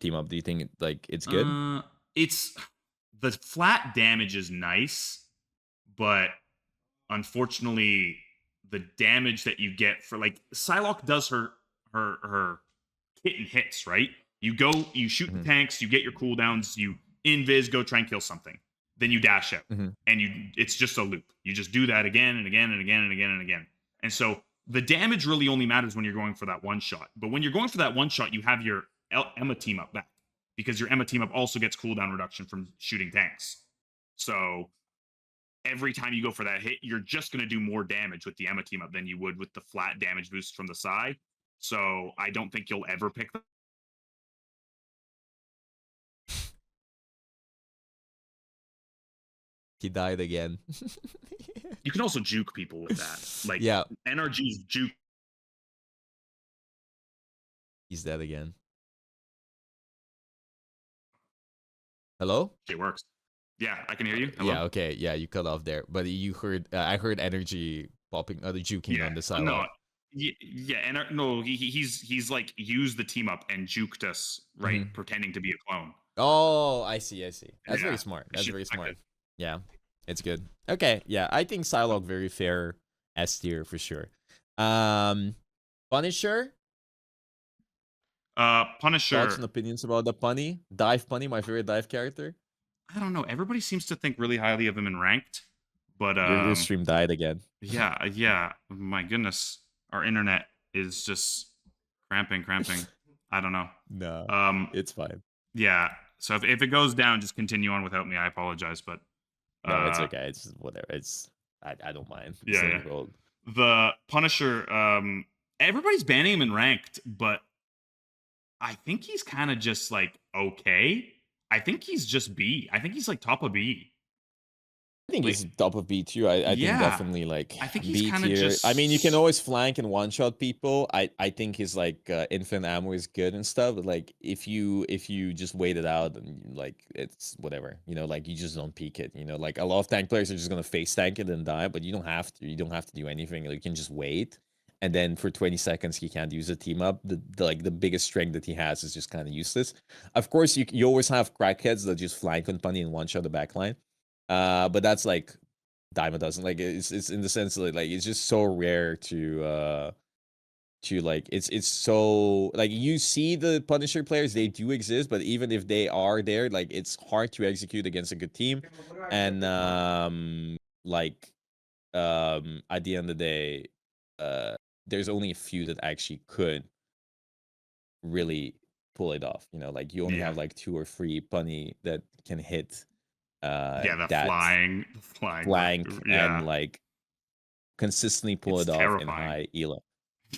team up? Do you think it's good? It's the flat damage is nice, but unfortunately, the damage that you get for like Psylocke does her hit and hits, right? You shoot the tanks, you get your cooldowns, you invis, go try and kill something. Then you dash out. And it's just a loop. You just do that again and again and again and again and again. And so the damage really only matters when you're going for that one shot. But when you're going for that one shot, you have your Emma team up back. Because your Emma team up also gets cooldown reduction from shooting tanks. So every time you go for that hit, you're just going to do more damage with the Emma team up than you would with the flat damage boost from the side. So I don't think you'll ever pick them. He died again. You can also juke people with that. Like, NRG's juke. He's dead again. Hello? It works. Yeah, I can hear you. Hello? Yeah, okay. Yeah, you cut off there. But you heard, I heard energy popping, the juking on the side. No, he's like used the team up and juked us, right? Pretending to be a clone. Oh, I see. That's very smart. That's very smart. Yeah, it's good. Okay, yeah, I think Psylocke very fair S tier for sure. Punisher. Punisher. Thoughts and opinions about the Peni? Dive Peni, my favorite dive character. I don't know. Everybody seems to think really highly of him in ranked, but your stream died again. Yeah. My goodness, our internet is just cramping. I don't know. No, it's fine. Yeah. So if it goes down, just continue on without me. I apologize, but no, it's okay. It's whatever. I don't mind. Yeah. the Punisher, everybody's banning him in ranked, but I think he's kind of just like okay. I think he's just B. I think he's like top of B. I think he's top of B tier. I think Yeah. definitely like I think he's B kind of tier. just. I mean, you can always flank and one shot people. I think his like infinite ammo is good and stuff. But like if you just wait it out and like it's whatever, you know, like you just don't peek it. You know, like a lot of tank players are just gonna face tank it and die, but you don't have to. You don't have to do anything. Like, you can just wait. And then for 20 seconds he can't use a team up. The biggest strength that he has is just kind of useless. Of course, you always have crackheads that just flank on Peni and one shot the backline. But that's like dime a dozen. Like it's in the sense that like it's just so rare to like it's so like you see the Punisher players, they do exist, but even if they are there, like it's hard to execute against a good team. And like at the end of the day, there's only a few that actually could really pull it off. You know, like you only have like 2 or 3 Punny that can hit The that flying flank yeah. and like consistently pull It's it off terrifying. in high elo.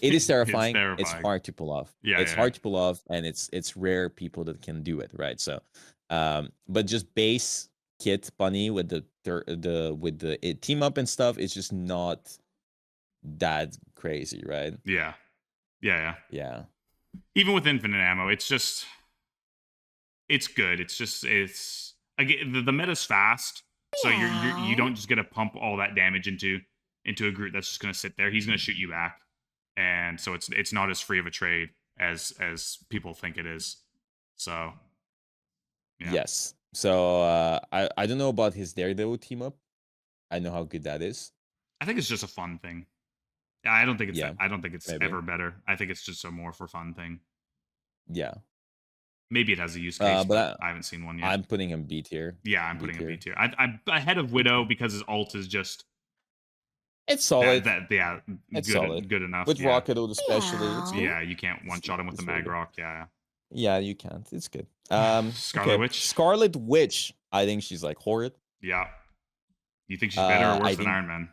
It is terrifying. It's terrifying. It's hard to pull off. Yeah, it's hard to pull off, and it's rare people that can do it, right? So but just base kit bunny with the team up and stuff is just not that crazy, right? Yeah. Even with infinite ammo, it's just it's good. It's again the meta's fast, so you don't just get to pump all that damage into a Groot that's just gonna sit there. He's gonna shoot you back, and so it's not as free of a trade as people think it is. So yeah. Yes. So I don't know about his Daredevil team up. I know how good that is. I think it's just a fun thing. I don't think it's Yeah, I don't think it's maybe. ever better. I think it's just a more for fun thing. Yeah. Maybe it has a use case, but I haven't seen one yet. I'm putting him B tier. Yeah, I'm putting him B tier. I'm ahead of Widow because his ult is just it's solid. It's solid. Good enough. With Rocket ult especially. It's good. Yeah, you can't one shot him with the Mag Rock. Yeah. Yeah, you can't. It's good. Scarlet Witch. Scarlet Witch. I think she's like horrid. Yeah. You think she's better or worse than Iron Man?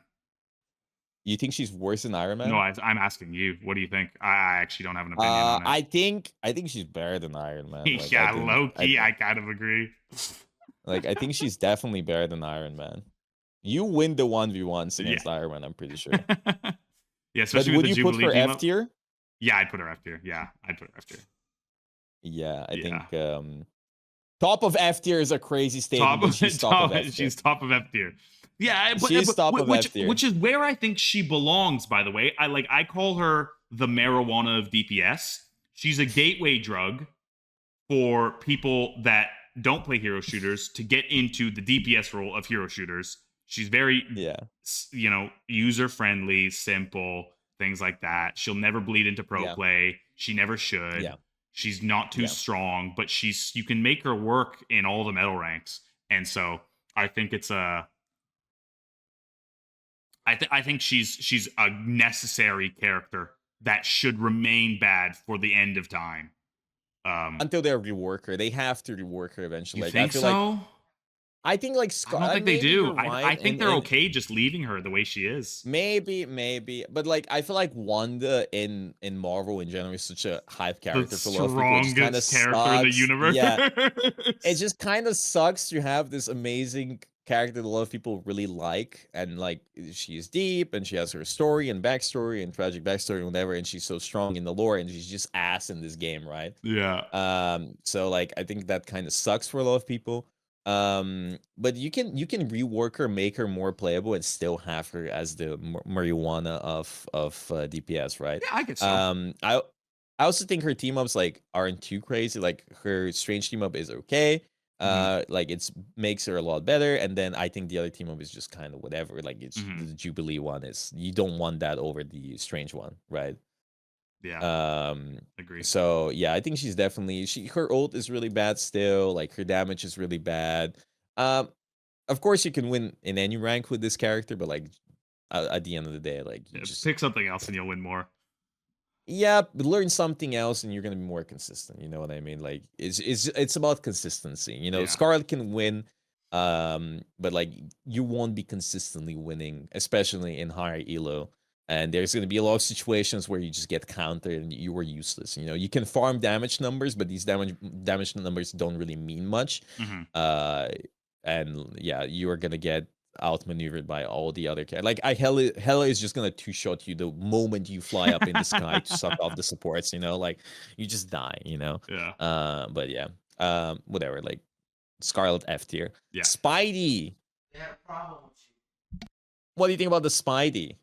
You think she's worse than Iron Man? No, I'm asking you. What do you think? I actually don't have an opinion on it. I think she's better than Iron Man. Like, yeah, Loki. I kind of agree. Like, I think she's definitely better than Iron Man. You win the 1v1s against Iron Man, I'm pretty sure. Yeah, especially but with the Jubilee. Would you put her F tier? Yeah, I'd put her F tier. Yeah, I'd put her F tier. Yeah, I think top of F tier is a crazy statement. But she's top of F tier. She's top of F tier. Yeah, she's top of F tier. Which is where I think she belongs. By the way, I call her the marijuana of DPS. She's a gateway drug for people that don't play hero shooters to get into the DPS role of hero shooters. She's very user friendly, simple, things like that. She'll never bleed into pro play. She never should. Yeah. She's not too strong, but you can make her work in all the metal ranks. And so I think it's a I think she's a necessary character that should remain bad for the end of time. Until they rework her. They have to rework her eventually. You think so? I think like I don't think they do. I think they're okay just leaving her the way she is. Maybe, but like I feel like Wanda in Marvel in general is such a hype character for a lot of people. The strongest character in the universe. Yeah, it just kind of sucks to have this amazing character that a lot of people really like, and like she is deep and she has her story and backstory and tragic backstory and whatever, and she's so strong in the lore, and she's just ass in this game, right? Yeah. So like I think that kind of sucks for a lot of people. But you can rework her, make her more playable, and still have her as the marijuana of DPS, right? Yeah, I guess so. I also think her team ups like aren't too crazy. Like her strange team up is okay. Like it makes her a lot better, and then I think the other team up is just kind of whatever. Like it's the Jubilee one is you don't want that over the strange one, right? Yeah. Agree. So yeah, I think she's definitely her ult is really bad still. Like her damage is really bad. Of course you can win in any rank with this character, but like at the end of the day, like you just pick something else and you'll win more. Yeah, learn something else and you're gonna be more consistent. You know what I mean? Like it's about consistency. You know, Scarlet can win, but like you won't be consistently winning, especially in higher elo. And there's going to be a lot of situations where you just get countered and you were useless. You know, you can farm damage numbers, but these damage numbers don't really mean much. And yeah, you are going to get outmaneuvered by all the other characters. Like Hela is just going to two-shot you the moment you fly up in the sky to suck off the supports, you know, like you just die, you know? Yeah. But yeah, whatever, like Scarlet F tier. Yeah. Spidey. What do you think about the Spidey?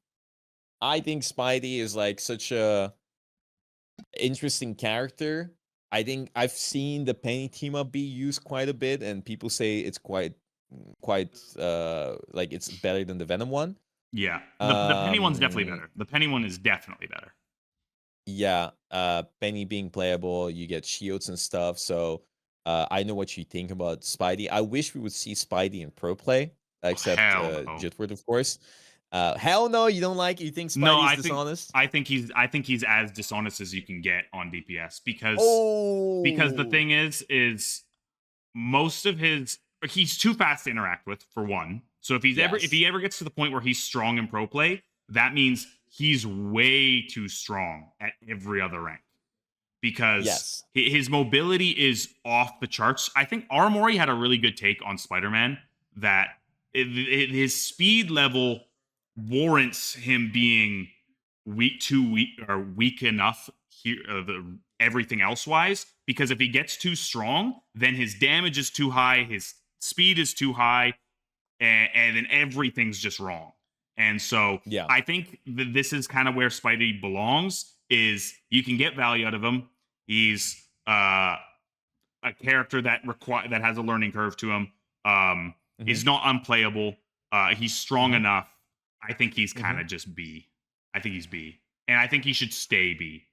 I think Spidey is like such a interesting character. I think I've seen the Peni team up be used quite a bit, and people say it's quite like it's better than the Venom one. Yeah, the Peni one's definitely better. The Peni one is definitely better. Yeah, Peni being playable, you get shields and stuff. So I know what you think about Spidey. I wish we would see Spidey in pro play, except Jitward, of course. Hell no, you don't like it? You think Spidey's dishonest? I think he's as dishonest as you can get on DPS because the thing is most of he's too fast to interact with, for one. So if he ever gets to the point where he's strong in pro play, that means he's way too strong at every other rank. Because his mobility is off the charts. I think Armory had a really good take on Spider-Man that his speed level warrants him being weak enough here, everything else wise. Because if he gets too strong, then his damage is too high, his speed is too high, and then everything's just wrong. And so I think this is kind of where Spidey belongs. Is you can get value out of him. He's a character that has a learning curve to him. He's not unplayable. He's strong enough. I think he's kind of just B. I think he's B. And I think he should stay B.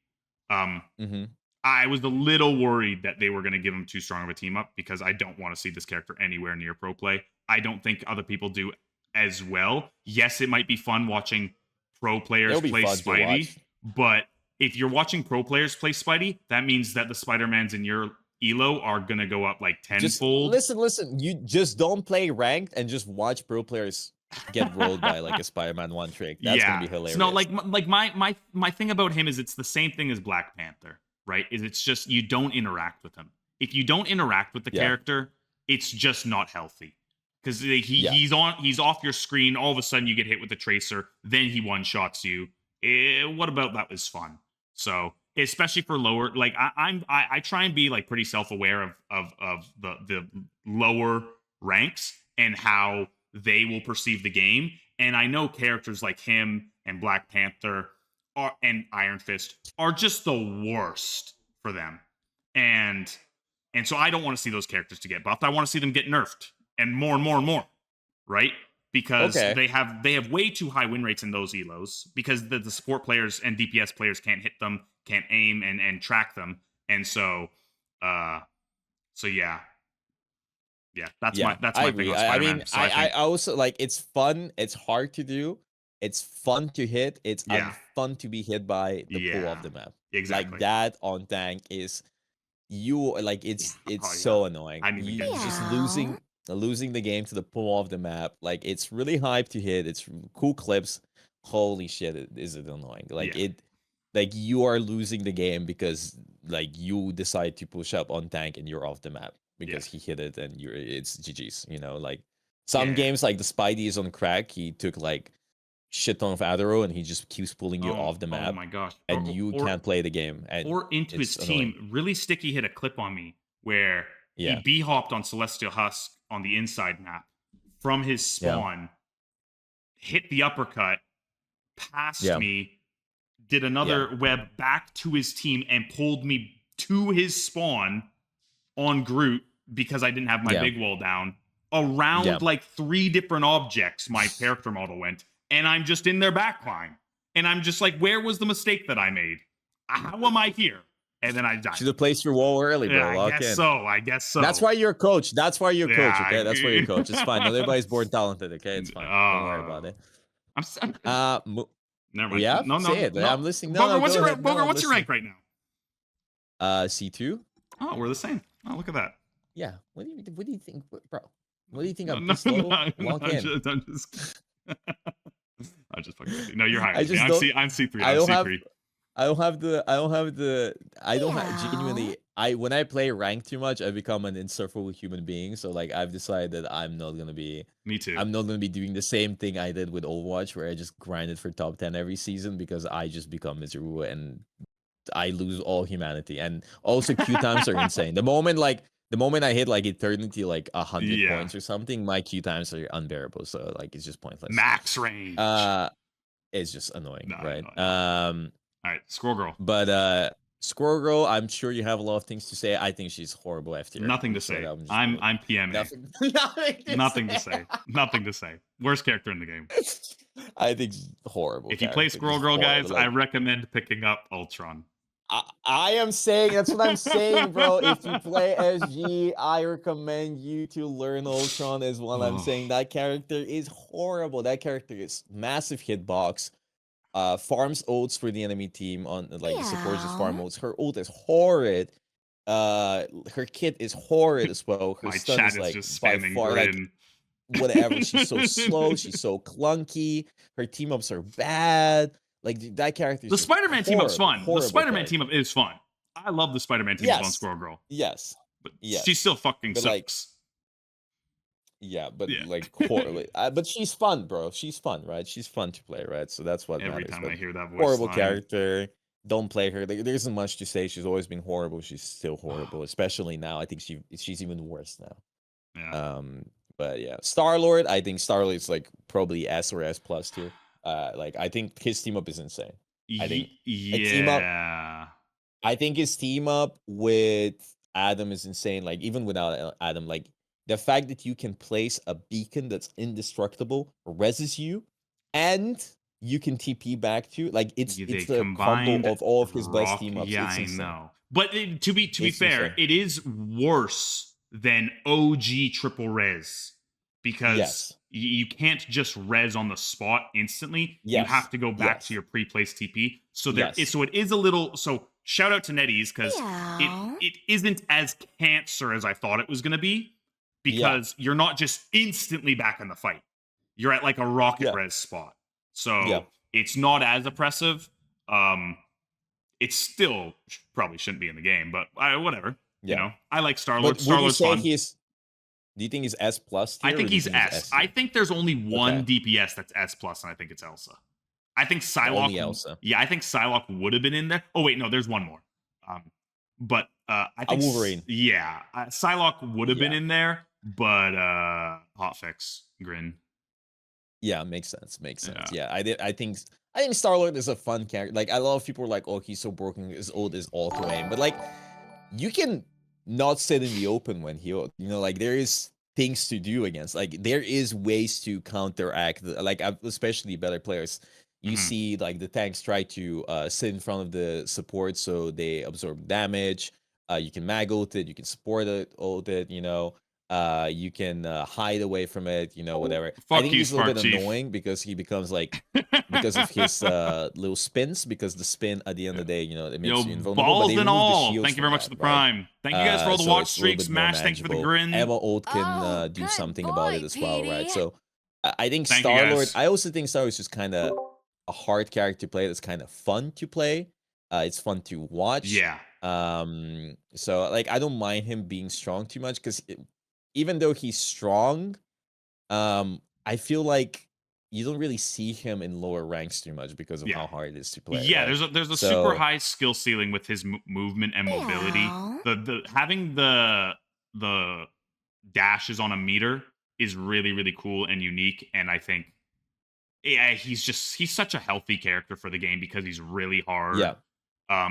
I was a little worried that they were going to give him too strong of a team up because I don't want to see this character anywhere near pro play. I don't think other people do as well. Yes, it might be fun watching pro players play Spidey, but if you're watching pro players play Spidey, that means that the Spider-Mans in your elo are going to go up like tenfold. Listen. You just don't play ranked and just watch pro players get rolled by like a Spider-Man one trick. That's gonna be hilarious. No, like my thing about him is it's the same thing as Black Panther, right? It's just you don't interact with him. If you don't interact with the character, it's just not healthy. Because he's off your screen, all of a sudden you get hit with the tracer, then he one-shots you. What about that was fun? So especially for lower, like I try and be like pretty self-aware of the lower ranks and how they will perceive the game. And I know characters like him and Black Panther and Iron Fist are just the worst for them. And so I don't want to see those characters to get buffed. I want to see them get nerfed and more and more and more, right? Because they have way too high win rates in those elos because the support players and DPS players can't hit them, can't aim and track them. And so yeah. Yeah, that's my thing on Spider-Man. I also like it's fun. It's hard to do. It's fun to hit. It's fun to be hit by the pool of the map. Exactly. Like that on tank is it's so annoying. You're just losing the game to the pool of the map. Like it's really hype to hit. It's cool clips. Holy shit, is it annoying? Like you are losing the game because like you decide to push up on tank and you're off the map. Because he hit it and it's GG's, you know, like some games like the Spidey is on crack. He took like shit ton of Adderall and he just keeps pulling you off the map. Oh my gosh. And you can't play the game. Or into his team. Really Sticky hit a clip on me where he B-hopped on Celestial Husk on the inside map from his spawn, hit the uppercut, passed me, did another web back to his team and pulled me to his spawn on Groot because I didn't have my big wall down. Around like 3 different objects, my character model went, and I'm just in their backline. And I'm just like, where was the mistake that I made? How am I here? And then I died. Should have placed your wall early, bro. I guess so. That's why you're a coach. Okay? That's why you're a coach. It's fine. Not everybody's born talented, okay? It's fine. Don't worry about it. Never mind. Yeah? No. I'm listening. Bogur, what's your rank right now? C2. Oh, we're the same. Oh, look at that. Yeah. What do you think, bro? What do you think I'm this low? Walk in. I just fucking with you. No, you're higher I than me. just don't. I'm C3. I I'm don't have. C3. I don't have the. I don't have the. I don't have Yeah. genuinely. When I play rank too much, I become an insufferable human being. So like I've decided that I'm not gonna be. Me too. I'm not gonna be doing the same thing I did with Overwatch, where I just grinded for top 10 every season because I just become miserable and I lose all humanity. And also Q times are insane. The moment I hit like eternity, like 100 points or something, my Q times are unbearable. So like it's just pointless. Max range. It's just annoying, No, right? no. All right, Squirrel Girl. But Squirrel Girl, I'm sure you have a lot of things to say. I think she's horrible FTR. Nothing to say. I'm PMA. Nothing to say. Nothing to say. Worst character in the game. I think horrible. If you play Squirrel Girl, guys, I recommend picking up Ultron. I am saying, that's what I'm saying, bro. If you play SG, I recommend you to learn Ultron is what I'm saying. That character is horrible. That character is massive hitbox. Farms ults for the enemy team on like supports just farm ults. Her ult is horrid. Her kit is horrid as well. Her My stun chat is like just by spamming far Grin. like whatever. She's so slow. She's so clunky. Her team ups are bad. Like that character. The Spider-Man team up's fun. The Spider-Man character. team up is fun. I love the Spider-Man team up on Squirrel Girl. Yes. But she still fucking sucks. Like, like horrible. But she's fun, bro. She's fun, right? She's fun to play, right? So that's what every matters. time I hear that voice. Horrible character. Don't play her. There isn't much to say. She's always been horrible. She's still horrible, especially now. I think she's even worse now. Yeah. But yeah, Starlord. I think Starlord is like probably S or S plus tier. Like I think his team up is insane. I think I think his team up with Adam is insane. Like even without Adam, like the fact that you can place a beacon that's indestructible, reses you, and you can TP back to like it's the combo of all of his best team ups. Yeah, I know. But to be fair, it is worse than OG triple res because you can't just res on the spot instantly. You have to go back to your pre-placed TP. So so it is a little. So shout out to NetEase because it isn't as cancer as I thought it was going to be because you're not just instantly back in the fight. You're at like a rocket res spot. So it's not as oppressive. It still probably shouldn't be in the game, but whatever. You know, I like Starlord. Starlord's fun. Do you think he's S plus? I think he's S. I think there's only one DPS that's S plus, and I think it's Elsa. I think Psylocke. Only Elsa. Yeah, I think Psylocke would have been in there. Oh wait, no, there's one more. But I think Wolverine. Yeah, Psylocke would have been in there, but Hotfix Grin. Yeah, makes sense. Makes sense. Yeah, I think Starlord is a fun character. Like a lot of people are like, oh, he's so broken. His ult is auto aim, but like you can not sit in the open when he, like there is things to do against. Like there is ways to counteract. Like especially better players. You see like the tanks try to sit in front of the support so they absorb damage. You can mag ult it. You can support it, ult it. You can hide away from it, whatever. I think he's a little bit annoying because he becomes like, because of his little spins, because the spin at the end of the day, it makes you invulnerable. Balls and all. Thank you very much for the prime. Thank you guys for all the watch streaks. Smash, thanks for the grin. Emma ult can do something about it as well, right? So I think Starlord, I also think Starlord is just kind of a hard character to play that's kind of fun to play. It's fun to watch. Yeah. So like I don't mind him being strong too much because even though he's strong, I feel like you don't really see him in lower ranks too much because of how hard it is to play. Yeah, right? there's a super high skill ceiling with his movement and mobility. The having the dashes on a meter is really, really cool and unique. And I think he's such a healthy character for the game because he's really hard. Yeah.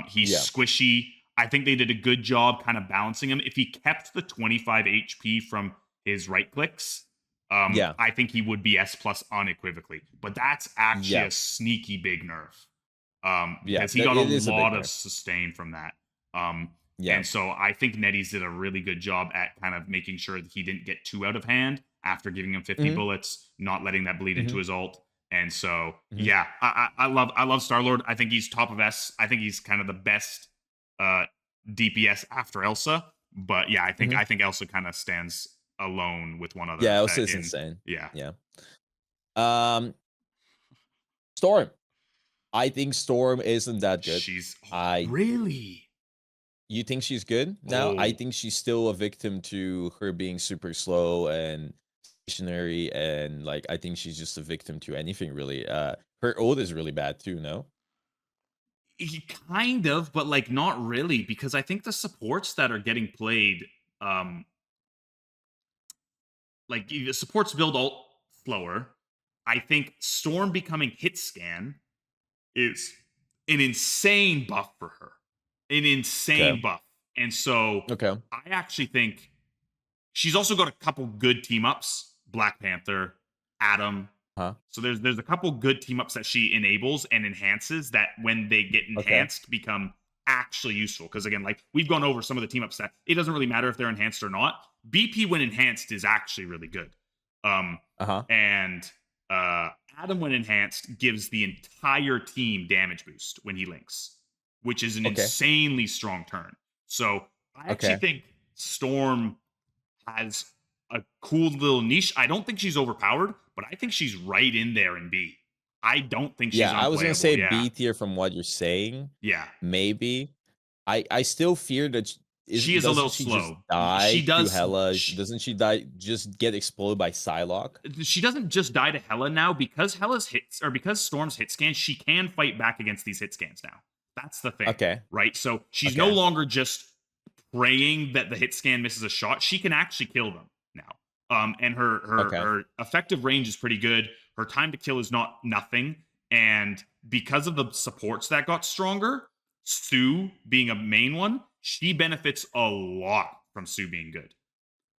He's squishy. I think they did a good job kind of balancing him. If he kept the 25 HP from his right clicks, I think he would be S plus unequivocally. But that's actually a sneaky big nerf. Because he got a lot of sustain from that. And so I think NetEase did a really good job at kind of making sure that he didn't get too out of hand after giving him 50 bullets, not letting that bleed into his ult. And so, I love Starlord. I think he's top of S. I think he's kind of the best DPS after Elsa. But yeah, I think Elsa kind of stands alone with one other. Yeah, Elsa is insane. Yeah. Yeah. Storm. I think Storm isn't that good. I really. You think she's good now? I think she's still a victim to her being super slow and stationary, and like I think she's just a victim to anything really. Her ult is really bad too. No. Kind of, but like not really, because I think the supports that are getting played, like the supports build ult slower. I think Storm becoming hit scan is an insane buff for her. An insane buff. And so I actually think she's also got a couple good team ups. Black Panther, Adam. So there's a couple good team ups that she enables and enhances that when they get enhanced become actually useful. Because again, like we've gone over some of the team ups that it doesn't really matter if they're enhanced or not. BP when enhanced is actually really good. And Adam when enhanced gives the entire team damage boost when he links, which is an insanely strong turn. So I actually think Storm has a cool little niche. I don't think she's overpowered, but I think she's right in there in B. I don't think she's unplayable. I was gonna say B tier from what you're saying. Yeah, maybe. I still fear that she is a little slow. She does. Hela. Doesn't she die? Just get exploded by Psylocke. She doesn't just die to Hela now because Hela's hits or because Storm's hit scan. She can fight back against these hit scans now. That's the thing. Right. So she's no longer just praying that the hit scan misses a shot. She can actually kill them now. And her effective range is pretty good. Her time to kill is not nothing. And because of the supports that got stronger, Sue being a main one, she benefits a lot from Sue being good.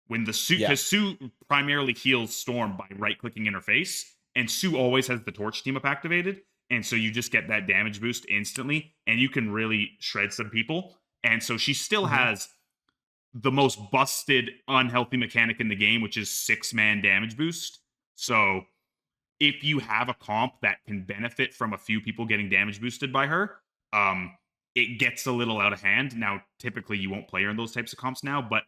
When the Sue, because Sue primarily heals Storm by right-clicking in her face, and Sue always has the torch team up activated, and so you just get that damage boost instantly, and you can really shred some people. And so she still has the most busted, unhealthy mechanic in the game, which is 6-man damage boost. So if you have a comp that can benefit from a few people getting damage boosted by her, it gets a little out of hand. Now, typically you won't play her in those types of comps now, but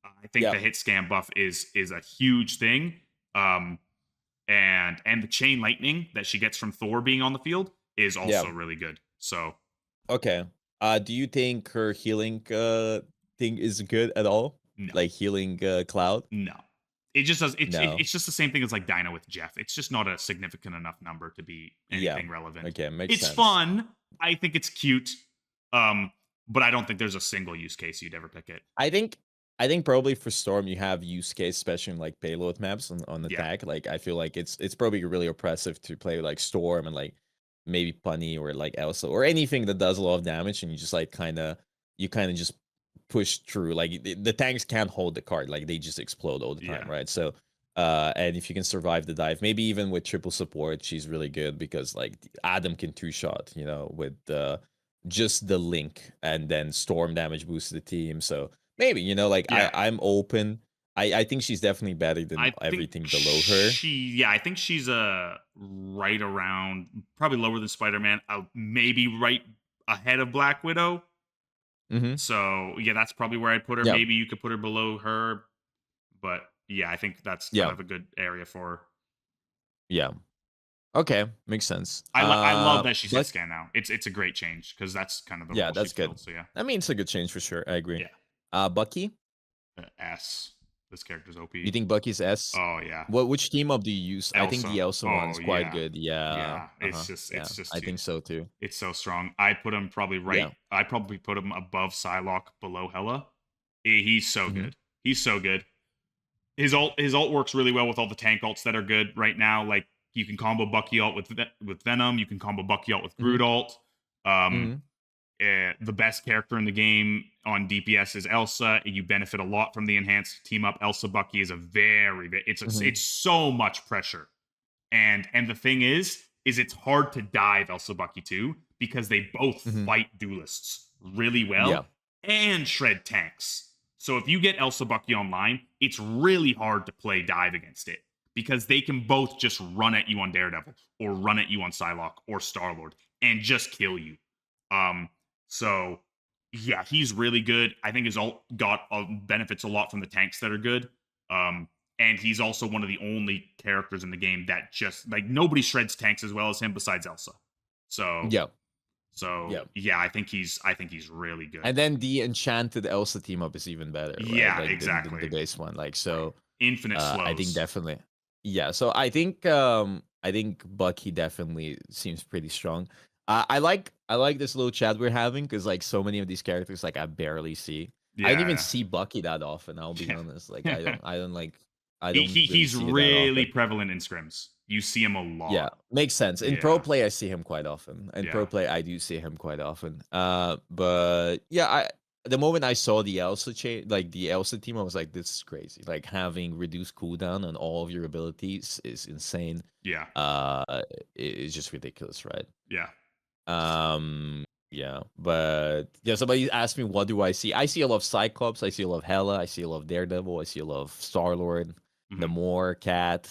I think the hit scan buff is a huge thing. And the chain lightning that she gets from Thor being on the field is also really good. So do you think her healing thing is good at all? No. Like healing Cloud? No. It just does. It's just the same thing as like Dino with Jeff. It's just not a significant enough number to be anything relevant. Okay, makes sense. It's fun. I think it's cute. But I don't think there's a single use case you'd ever pick it. I think probably for Storm you have use case, especially in like payload maps on attack. Like I feel like it's probably really oppressive to play like Storm and like maybe Peni or like Elsa or anything that does a lot of damage, and you just like kind of just push through. Like the tanks can't hold the card, like they just explode all the time, right? So and if you can survive the dive, maybe even with triple support, she's really good because like Adam can 2-shot, you know, with just the link, and then Storm damage boosts the team. So maybe, you know, like I'm open. I think she's definitely better than everything below her. I think she's right around, probably lower than Spider-Man. Maybe right ahead of Black Widow. So that's probably where I'd put her. Maybe you could put her below her, but I think that's kind of a good area for her. Okay, makes sense. I love that she's hit scan now. It's a great change because that's kind of the role that's she's good. filled, so I mean, it's a good change for sure. I agree. Bucky, S. This character's OP. You think Bucky's S? Oh yeah. Which team up do you use? Elsa. I think the Elsa one's quite good. It's just. I think so too. It's so strong. I put him probably right. I probably put him above Psylocke, below Hela. He's so good. He's so good. His ult works really well with all the tank ults that are good right now. Like you can combo Bucky ult with Venom. You can combo Bucky ult with Groot ult. The best character in the game on DPS is Elsa. You benefit a lot from the enhanced team up. Elsa Bucky is it's so much pressure, and the thing is it's hard to dive Elsa Bucky too because they both fight duelists really well and shred tanks. So if you get Elsa Bucky online, it's really hard to play dive against it because they can both just run at you on Daredevil or run at you on Psylocke or Starlord and just kill you. So he's really good. I think his ult benefits a lot from the tanks that are good. and he's also one of the only characters in the game that just like nobody shreds tanks as well as him besides Elsa. So yeah, I think he's really good. And then the enchanted Elsa team up is even better. Right? Yeah, like exactly. The base one, like so. Infinite slows. I think definitely. Yeah, so I think Bucky definitely seems pretty strong. I like this little chat we're having because like so many of these characters like I barely see. I don't even see Bucky that often. I'll be honest. Like I don't he's really prevalent in scrims. You see him a lot. Yeah, makes sense. In pro play, I see him quite often. In pro play, I do see him quite often. But yeah, the moment I saw the Elsa the Elsa team, I was like, this is crazy. Like having reduced cooldown on all of your abilities is insane. Yeah. It's just ridiculous, right? Yeah. Yeah, but yeah, somebody asked me what do I see? I see a lot of Cyclops, I see a lot of Hela, I see a lot of Daredevil, I see a lot of Starlord, Namor, Cat.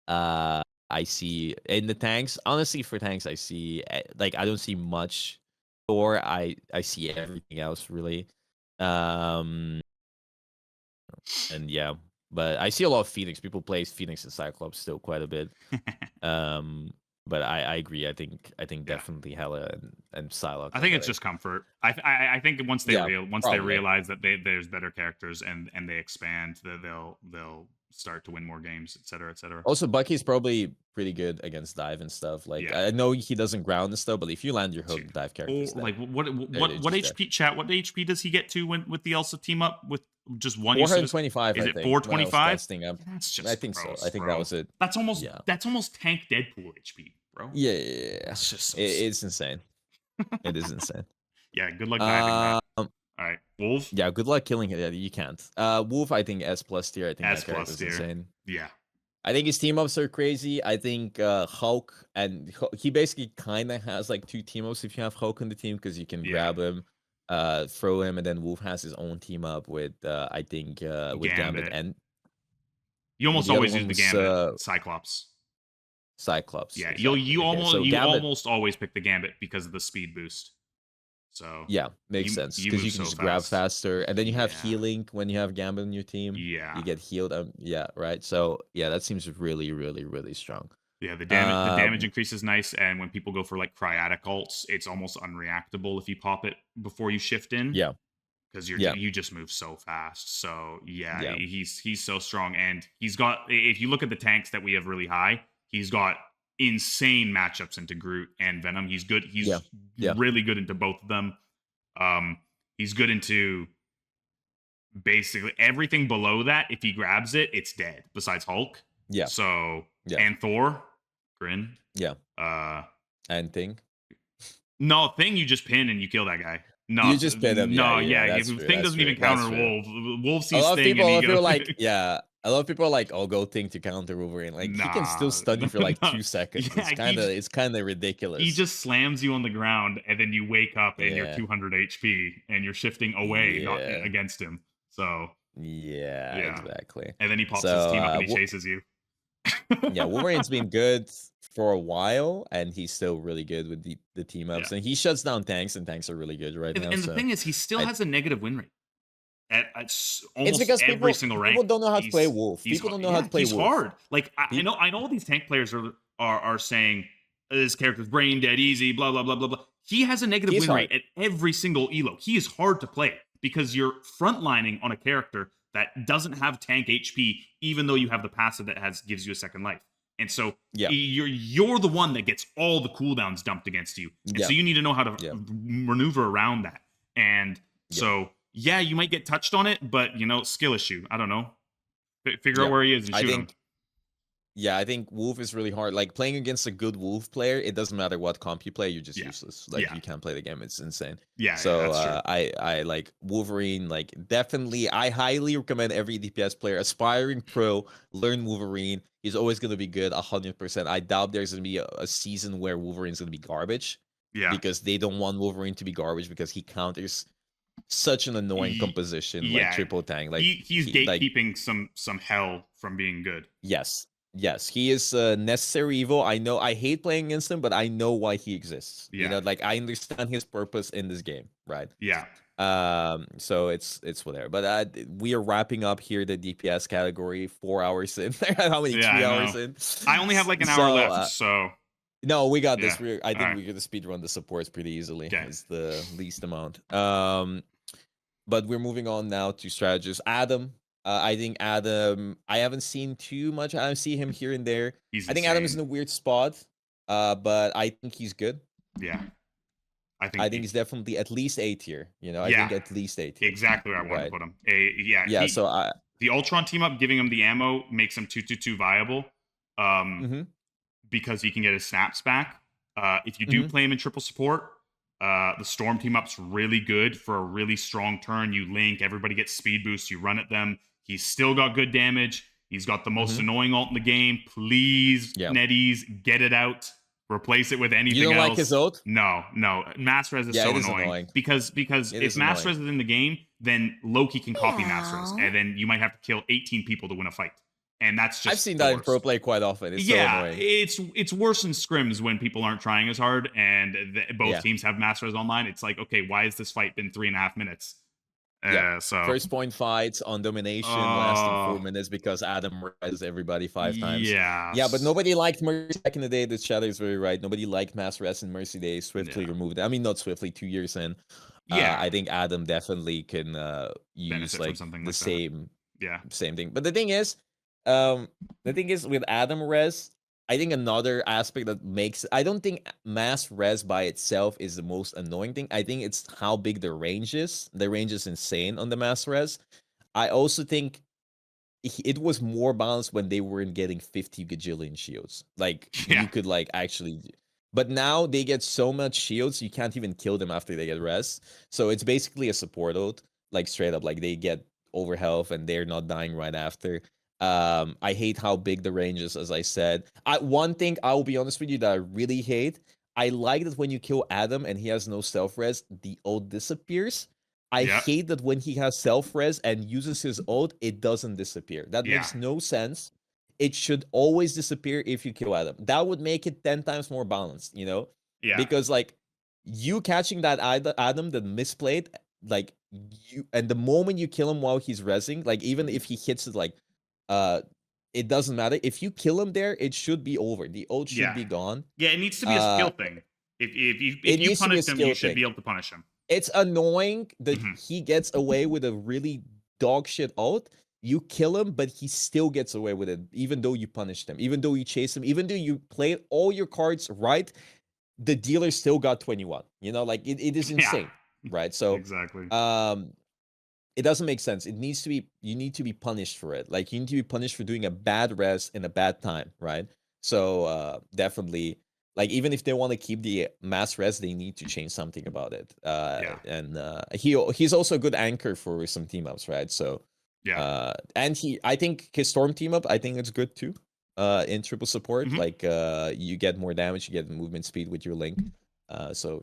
I see in the tanks, honestly for tanks, I see like I don't see much Thor. I see everything else really. And yeah, but I see a lot of Phoenix. People play Phoenix and Cyclops still quite a bit. But I agree. I think definitely Hela and Psylocke. I think it's just comfort. I think once they realize that there's better characters and they expand, that they'll start to win more games, etc., etc. Also, Bucky's probably pretty good against dive and stuff. Like I know he doesn't ground and stuff, but if you land your hook, dive characters. Like what HP chat? What HP does he get to with the Elsa team up with just one? 425. Is it 425? That's just I think gross, so. I think that was it. That's almost tank Deadpool HP, bro. Yeah. It's just so it's insane. It is insane. Yeah. Good luck diving. All right, Wolf. Yeah, good luck killing it. Yeah, you can't. Wolf, I think S+ tier. I think S+ tier. Insane. Yeah. I think his team ups are crazy. I think Hulk and he basically kind of has like two team ups if you have Hulk on the team because you can grab him, throw him, and then Wolf has his own team up with I think with Gambit and you almost always use the Gambit Cyclops. Yeah, exactly. you almost always pick the Gambit because of the speed boost. So yeah, makes sense because you can just grab faster, and then you have healing when you have Gambit on your team. Yeah, you get healed. Yeah, right. So yeah, that seems really, really, really strong. Yeah, the damage increase is nice, and when people go for like cryatic ults, it's almost unreactable if you pop it before you shift in. Yeah, because you just move so fast. So yeah, he's so strong, and he's got. If you look at the tanks that we have really high, he's got insane matchups into Groot and Venom. He's good. He's really good into both of them. He's good into basically everything below that. If he grabs it, it's dead. Besides Hulk. Yeah. So and Thor, Grin. Yeah. And Thing. No, Thing you just pin and you kill that guy. No, you just pin him. No, Thing doesn't even counter Wolf. Wolf sees Thing. A lot of people like a lot of people are like, "Oh, go Thing to counter Wolverine." Like he can still stun you for like 2 seconds. It's kind of ridiculous. He just slams you on the ground, and then you wake up and you're 200 HP, and you're shifting away, not against him. So yeah, exactly. And then he pops his team up and he chases you. Yeah, Wolverine's been good for a while, and he's still really good with the team ups, and he shuts down tanks, and tanks are really good right now. And the thing is, he still has a negative win rate. At almost because every single rank. People don't know how to play Wolf. People don't know how to play Wolf. He's hard. Like I know these tank players are saying this character's brain dead easy, blah blah blah blah blah. He has a negative win rate at every single elo. He is hard to play because you're frontlining on a character that doesn't have tank HP, even though you have the passive that gives you a second life. And so you're the one that gets all the cooldowns dumped against you. And so you need to know how to maneuver around that. And so yeah, you might get touched on it, but skill issue. I don't know. Figure out where he is and shoot him. Yeah, I think Wolf is really hard. Like playing against a good Wolf player, it doesn't matter what comp you play, you're just useless. Like you can't play the game. It's insane. Yeah. So that's true. I like Wolverine. Like definitely, I highly recommend every DPS player, aspiring pro, learn Wolverine. He's always gonna be good, 100%. I doubt there's gonna be a season where Wolverine's gonna be garbage. Yeah. Because they don't want Wolverine to be garbage because he counters such an annoying composition like triple tank. Like he's gatekeeping some hell from being good. Yes, he is a necessary evil. I know I hate playing against him, but I know why he exists. Yeah. Like I understand his purpose in this game. right? Yeah. So it's whatever. But we are wrapping up here the DPS category 4 hours in. How many? Yeah, 3 I hours know. in. I only have like an hour left, Uh, so no, we got yeah. this. I think Alright. we're gonna speed run the supports pretty easily. Okay. It's the least amount. But we're moving on now to strategists. Adam. I think Adam. I haven't seen too much. I see him here and there. He's I think Adam is insane. in a weird spot. But I think he's good. Yeah. I I think he's definitely at least A tier. You know, I Yeah. think at least A tier. Exactly where I want to Right. put him. Yeah. So the Ultron team up giving him the ammo makes him 2-2-2 viable. Mhm. Because he can get his snaps back. If you do Mhm. play him in triple support, the Storm team up's really good for a really strong turn. You link, everybody gets speed boost, you run at them. He's still got good damage. He's got the most annoying ult in the game. Please, Yeah. Netties, get it out. Replace it with anything You don't else. like his ult? No. Mass res is Yeah, so it is annoying. annoying. Because It if is Mass annoying. res is in the game, then Loki can copy Mass res. Yeah. And then you might have to kill 18 people to win a fight. And that's just I've seen the that in worst. pro play quite often. It's so Yeah, annoying. it's worse in scrims when people aren't trying as hard and both Yeah. teams have Mass Res online. It's like, okay, why has this fight been 3.5 minutes? Yeah. So First point fights on domination lasting 4 minutes because Adam res everybody 5 times. Yeah, but nobody liked Mercy back in the day. The Shadow is very right. Nobody liked Mass Res in Mercy. They swiftly removed it. I mean, not swiftly, 2 years in. Yeah, I think Adam definitely can use benefit like from something the like that. same Yeah, same thing. But the thing is with Adam res, I think another aspect that makes I don't think mass res by itself is the most annoying thing. I think it's how big the range is. The range is insane on the mass res. I also think it was more balanced when they weren't getting 50 gajillion shields. Like you could like actually, but now they get so much shields you can't even kill them after they get res. So it's basically a support ult, like straight up, like they get over health and they're not dying right after. I hate how big the range is, as I said. One thing I will be honest with you that I really hate. I like that when you kill Adam and he has no self res, the ult disappears. I hate that when he has self-res and uses his ult, it doesn't disappear. That makes no sense. It should always disappear if you kill Adam. That would make it 10 times more balanced, you know? Yeah. Because, like, you catching that Adam that misplayed, like, and the moment you kill him while he's rezzing, like, even if he hits it, like, it doesn't matter. If you kill him there, it should be over. The ult should be gone. Yeah, it needs to be a skill thing. If you punish him, you should be able to punish him. It's annoying that he gets away with a really dog shit ult. You kill him, but he still gets away with it, even though you punished him, even though you chase him, even though you played all your cards right. The dealer still got 21. You know, like it is insane, right? So exactly. It doesn't make sense. It needs to be. You need to be punished for it. Like you need to be punished for doing a bad res in a bad time, right? So definitely. Like, even if they want to keep the mass res, they need to change something about it. And he's also a good anchor for some team ups, right? So, and I think his Storm team up, I think it's good too. In triple support, like you get more damage, you get movement speed with your link. So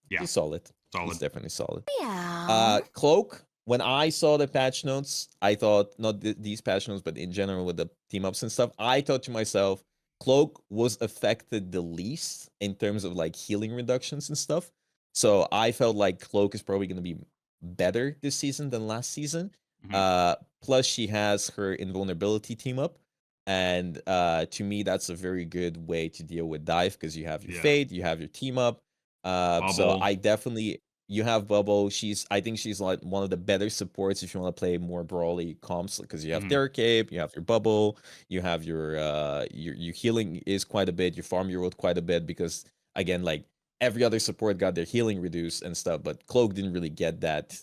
he's solid. He's definitely solid. Yeah. Cloak. When I saw the patch notes, I thought not these patch notes, but in general with the team ups and stuff, I thought to myself, Cloak was affected the least in terms of like healing reductions and stuff. So I felt like Cloak is probably going to be better this season than last season. Plus she has her invulnerability team up. And to me, that's a very good way to deal with dive because you have your fate, you have your team up. So I definitely... You have Bubble. I think she's like one of the better supports if you want to play more brawly comps because you have Derek Cape, you have your Bubble, you have your healing is quite a bit, you farm your ult quite a bit because again, like every other support got their healing reduced and stuff, but Cloak didn't really get that.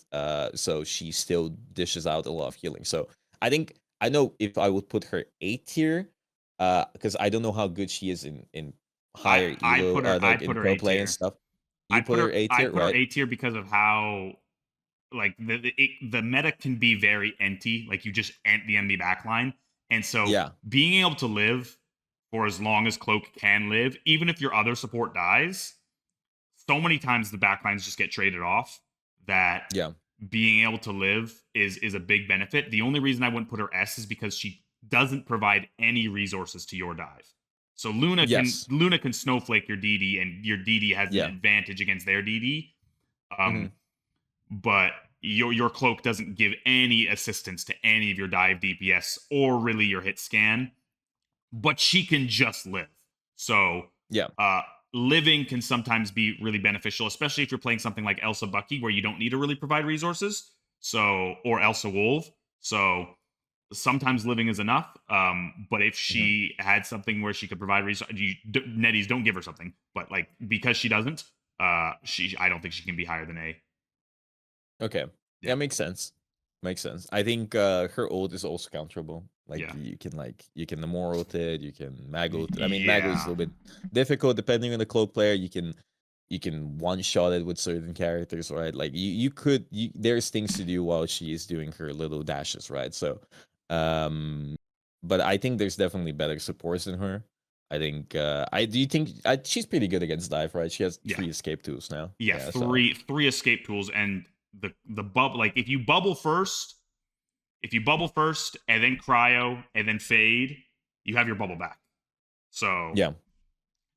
So she still dishes out a lot of healing. So I know if I would put her A tier, because I don't know how good she is in higher elo, like in pro play and stuff. I put her A tier, right? I put her A tier because of how, like, the meta can be very enty. Like, you just ent the enemy backline. And so being able to live for as long as Cloak can live, even if your other support dies, so many times the backlines just get traded off that being able to live is a big benefit. The only reason I wouldn't put her S is because she doesn't provide any resources to your dive. So Luna can snowflake your DD, and your DD has an advantage against their DD. but your cloak doesn't give any assistance to any of your dive DPS or really your hit scan, but she can just live. So Yeah. Living can sometimes be really beneficial, especially if you're playing something like Elsa Bucky, where you don't need to really provide resources. So, or Elsa Wolf. So sometimes living is enough. But if she had something where she could provide resources, Netties, don't give her something. But like, because she doesn't, I don't think she can be higher than A. Okay. Yeah, makes sense. Makes sense. I think her ult is also counterable. Like you can Namor ult it, you can Mag ult it. I mean, Mag ult is a little bit difficult depending on the cloak player. You can one shot it with certain characters, right? Like there's things to do while she is doing her little dashes, right? So, but I think there's definitely better supports than her. I think do you think she's pretty good against dive, right? She has 3 escape tools now. Yeah, three escape tools, and the bubble. Like if you bubble first and then cryo and then fade, you have your bubble back. So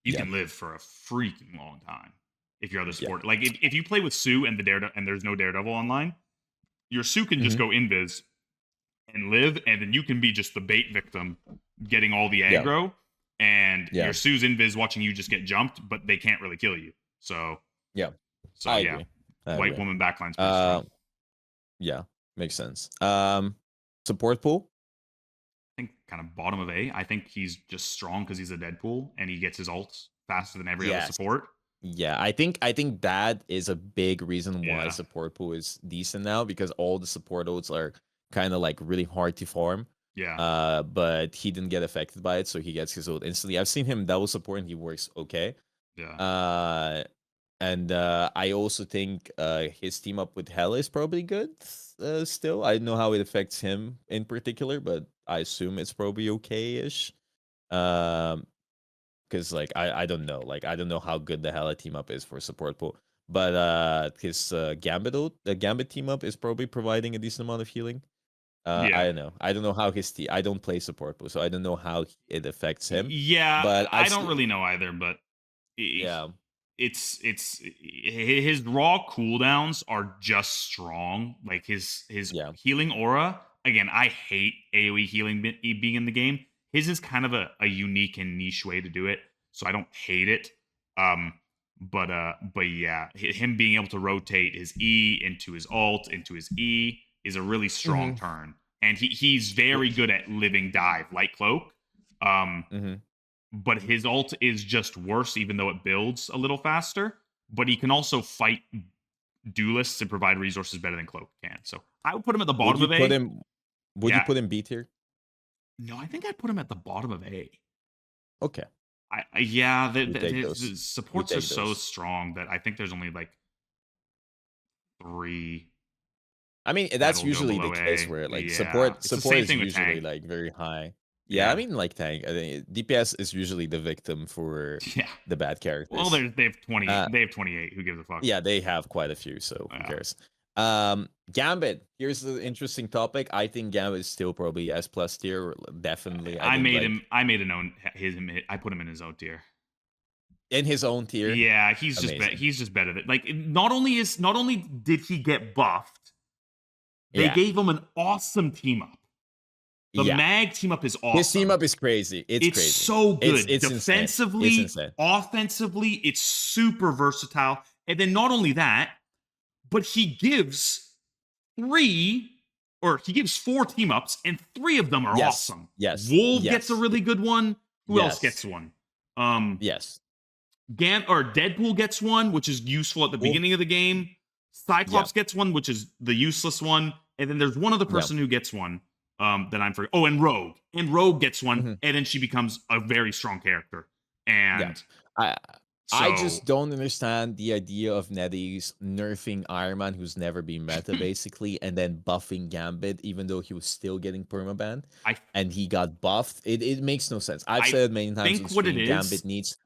you can live for a freaking long time if you're other support. Like if you play with Sue and the Daredevil and there's no Daredevil online, your Sue can just go invis and live, and then you can be just the bait victim, getting all the aggro, and your Sue's invis watching you just get jumped, but they can't really kill you. So I agree. White woman backline's pretty strong. Yeah, makes sense. Support pool? I think kind of bottom of A. I think he's just strong because he's a Deadpool and he gets his ults faster than every other support. Yeah, I think that is a big reason why support pool is decent now, because all the support ults are kind of like really hard to farm. Yeah. But he didn't get affected by it, so he gets his ult instantly. I've seen him double support and he works okay. Yeah. And I also think his team up with Hela is probably good still. I don't know how it affects him in particular, but I assume it's probably okay-ish. Because like I don't know. Like I don't know how good the Hela team up is for support pool. But his Gambit team up is probably providing a decent amount of healing. I don't know. I don't know how his team. I don't play support pool, so I don't know how it affects him. Yeah, but I don't really know either. But it's his raw cooldowns are just strong. Like his healing aura. Again, I hate AoE healing being in the game. His is kind of a unique and niche way to do it, so I don't hate it. But yeah, him being able to rotate his E into his alt into his E is a really strong turn, and he's very good at living dive like Cloak. But his ult is just worse, even though it builds a little faster. But he can also fight duelists and provide resources better than Cloak can. So I would put him at the bottom of A. Would you put him B tier? No, I think I'd put him at the bottom of A. Okay. The supports are so strong that I think there's only like 3. I mean, that's usually the case where like support is usually like very high. Yeah, I mean, like tank. I think DPS is usually the victim for the bad characters. Well, they have 20. They have 28. Who gives a fuck? Yeah, they have quite a few. So who cares? Gambit. Here's the interesting topic. I think Gambit is still probably S+ tier. Definitely. I put him in his own tier. In his own tier. Yeah, he's just better than, like, not only did he get buffed, they gave him an awesome team up. The Mag team up is awesome. His team up is crazy. It's crazy. So good. It's defensively, insane. Offensively, it's super versatile. And then not only that, but he gives 4 team ups, and 3 of them are awesome. Yes. Wolf gets a really good one. Who else gets one? Deadpool gets one, which is useful at the beginning of the game. Cyclops gets one, which is the useless one. And then there's one other person who gets one. That I'm forgetting. Oh, and Rogue. And Rogue gets one, and then she becomes a very strong character. And I just don't understand the idea of NetEase nerfing Iron Man, who's never been meta, basically, and then buffing Gambit, even though he was still getting permaban, and he got buffed. It makes no sense. I've said it many times on stream, Gambit needs...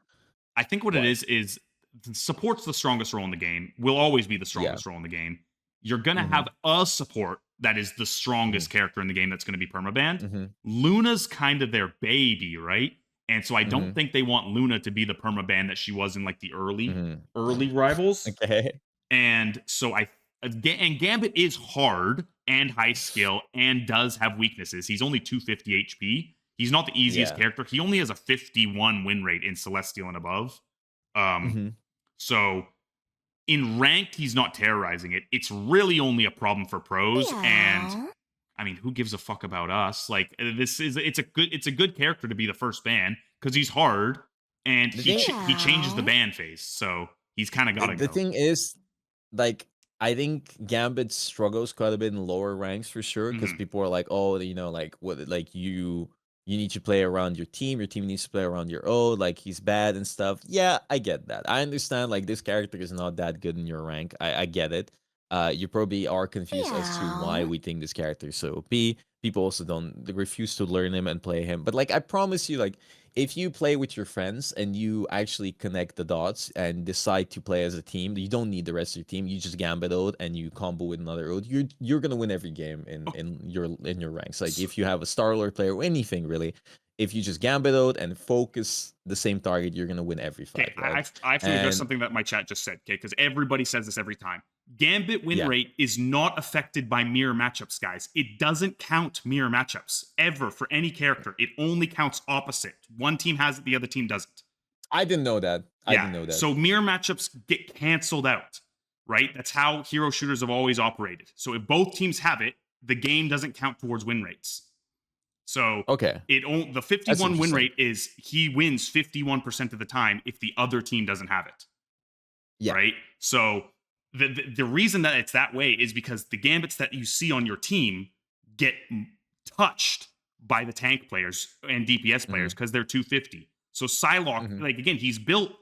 I think what it is support's the strongest role in the game. Will always be the strongest role in the game. You're going to have a support that is the strongest character in the game that's going to be permabanned. Luna's kind of their baby, right? And so I don't think they want Luna to be the permaban that she was in like the early rivals. Okay. And so I And Gambit is hard and high skill and does have weaknesses. He's only 250 HP. He's not the easiest character. He only has a 51 win rate in Celestial and above. So in ranked, he's not terrorizing it. It's really only a problem for pros. And I mean, who gives a fuck about us? Like, it's a good character to be the first ban because he's hard and he changes the ban phase. So he's kind of got to go. The thing is, like, I think Gambit struggles quite a bit in lower ranks for sure because people are like, oh, you know, like what, like you need to play around your team needs to play around your own, like he's bad and stuff. Yeah, I get that. I understand, like, this character is not that good in your rank. I get it. You probably are confused as to why we think this character is so OP. People also they refuse to learn him and play him. But like, I promise you, like, if you play with your friends and you actually connect the dots and decide to play as a team, you don't need the rest of your team. You just Gambit ode and you combo with another ode. You're gonna win every game in your ranks. Like, if you have a Starlord player or anything really, if you just Gambit ode and focus the same target, you're gonna win every fight. Right? I have to address something that my chat just said, okay? Because everybody says this every time. Gambit win rate is not affected by mirror matchups, guys. It doesn't count mirror matchups ever for any character. It only counts opposite. One team has it, the other team doesn't. I didn't know that. I didn't know that. So mirror matchups get canceled out, right? That's how hero shooters have always operated. So if both teams have it, the game doesn't count towards win rates. So the 51 win rate is he wins 51% of the time if the other team doesn't have it. Yeah. Right? So the reason that it's that way is because the gambits that you see on your team get touched by the tank players and DPS players because they're 250. So Psylocke, like, again, he's built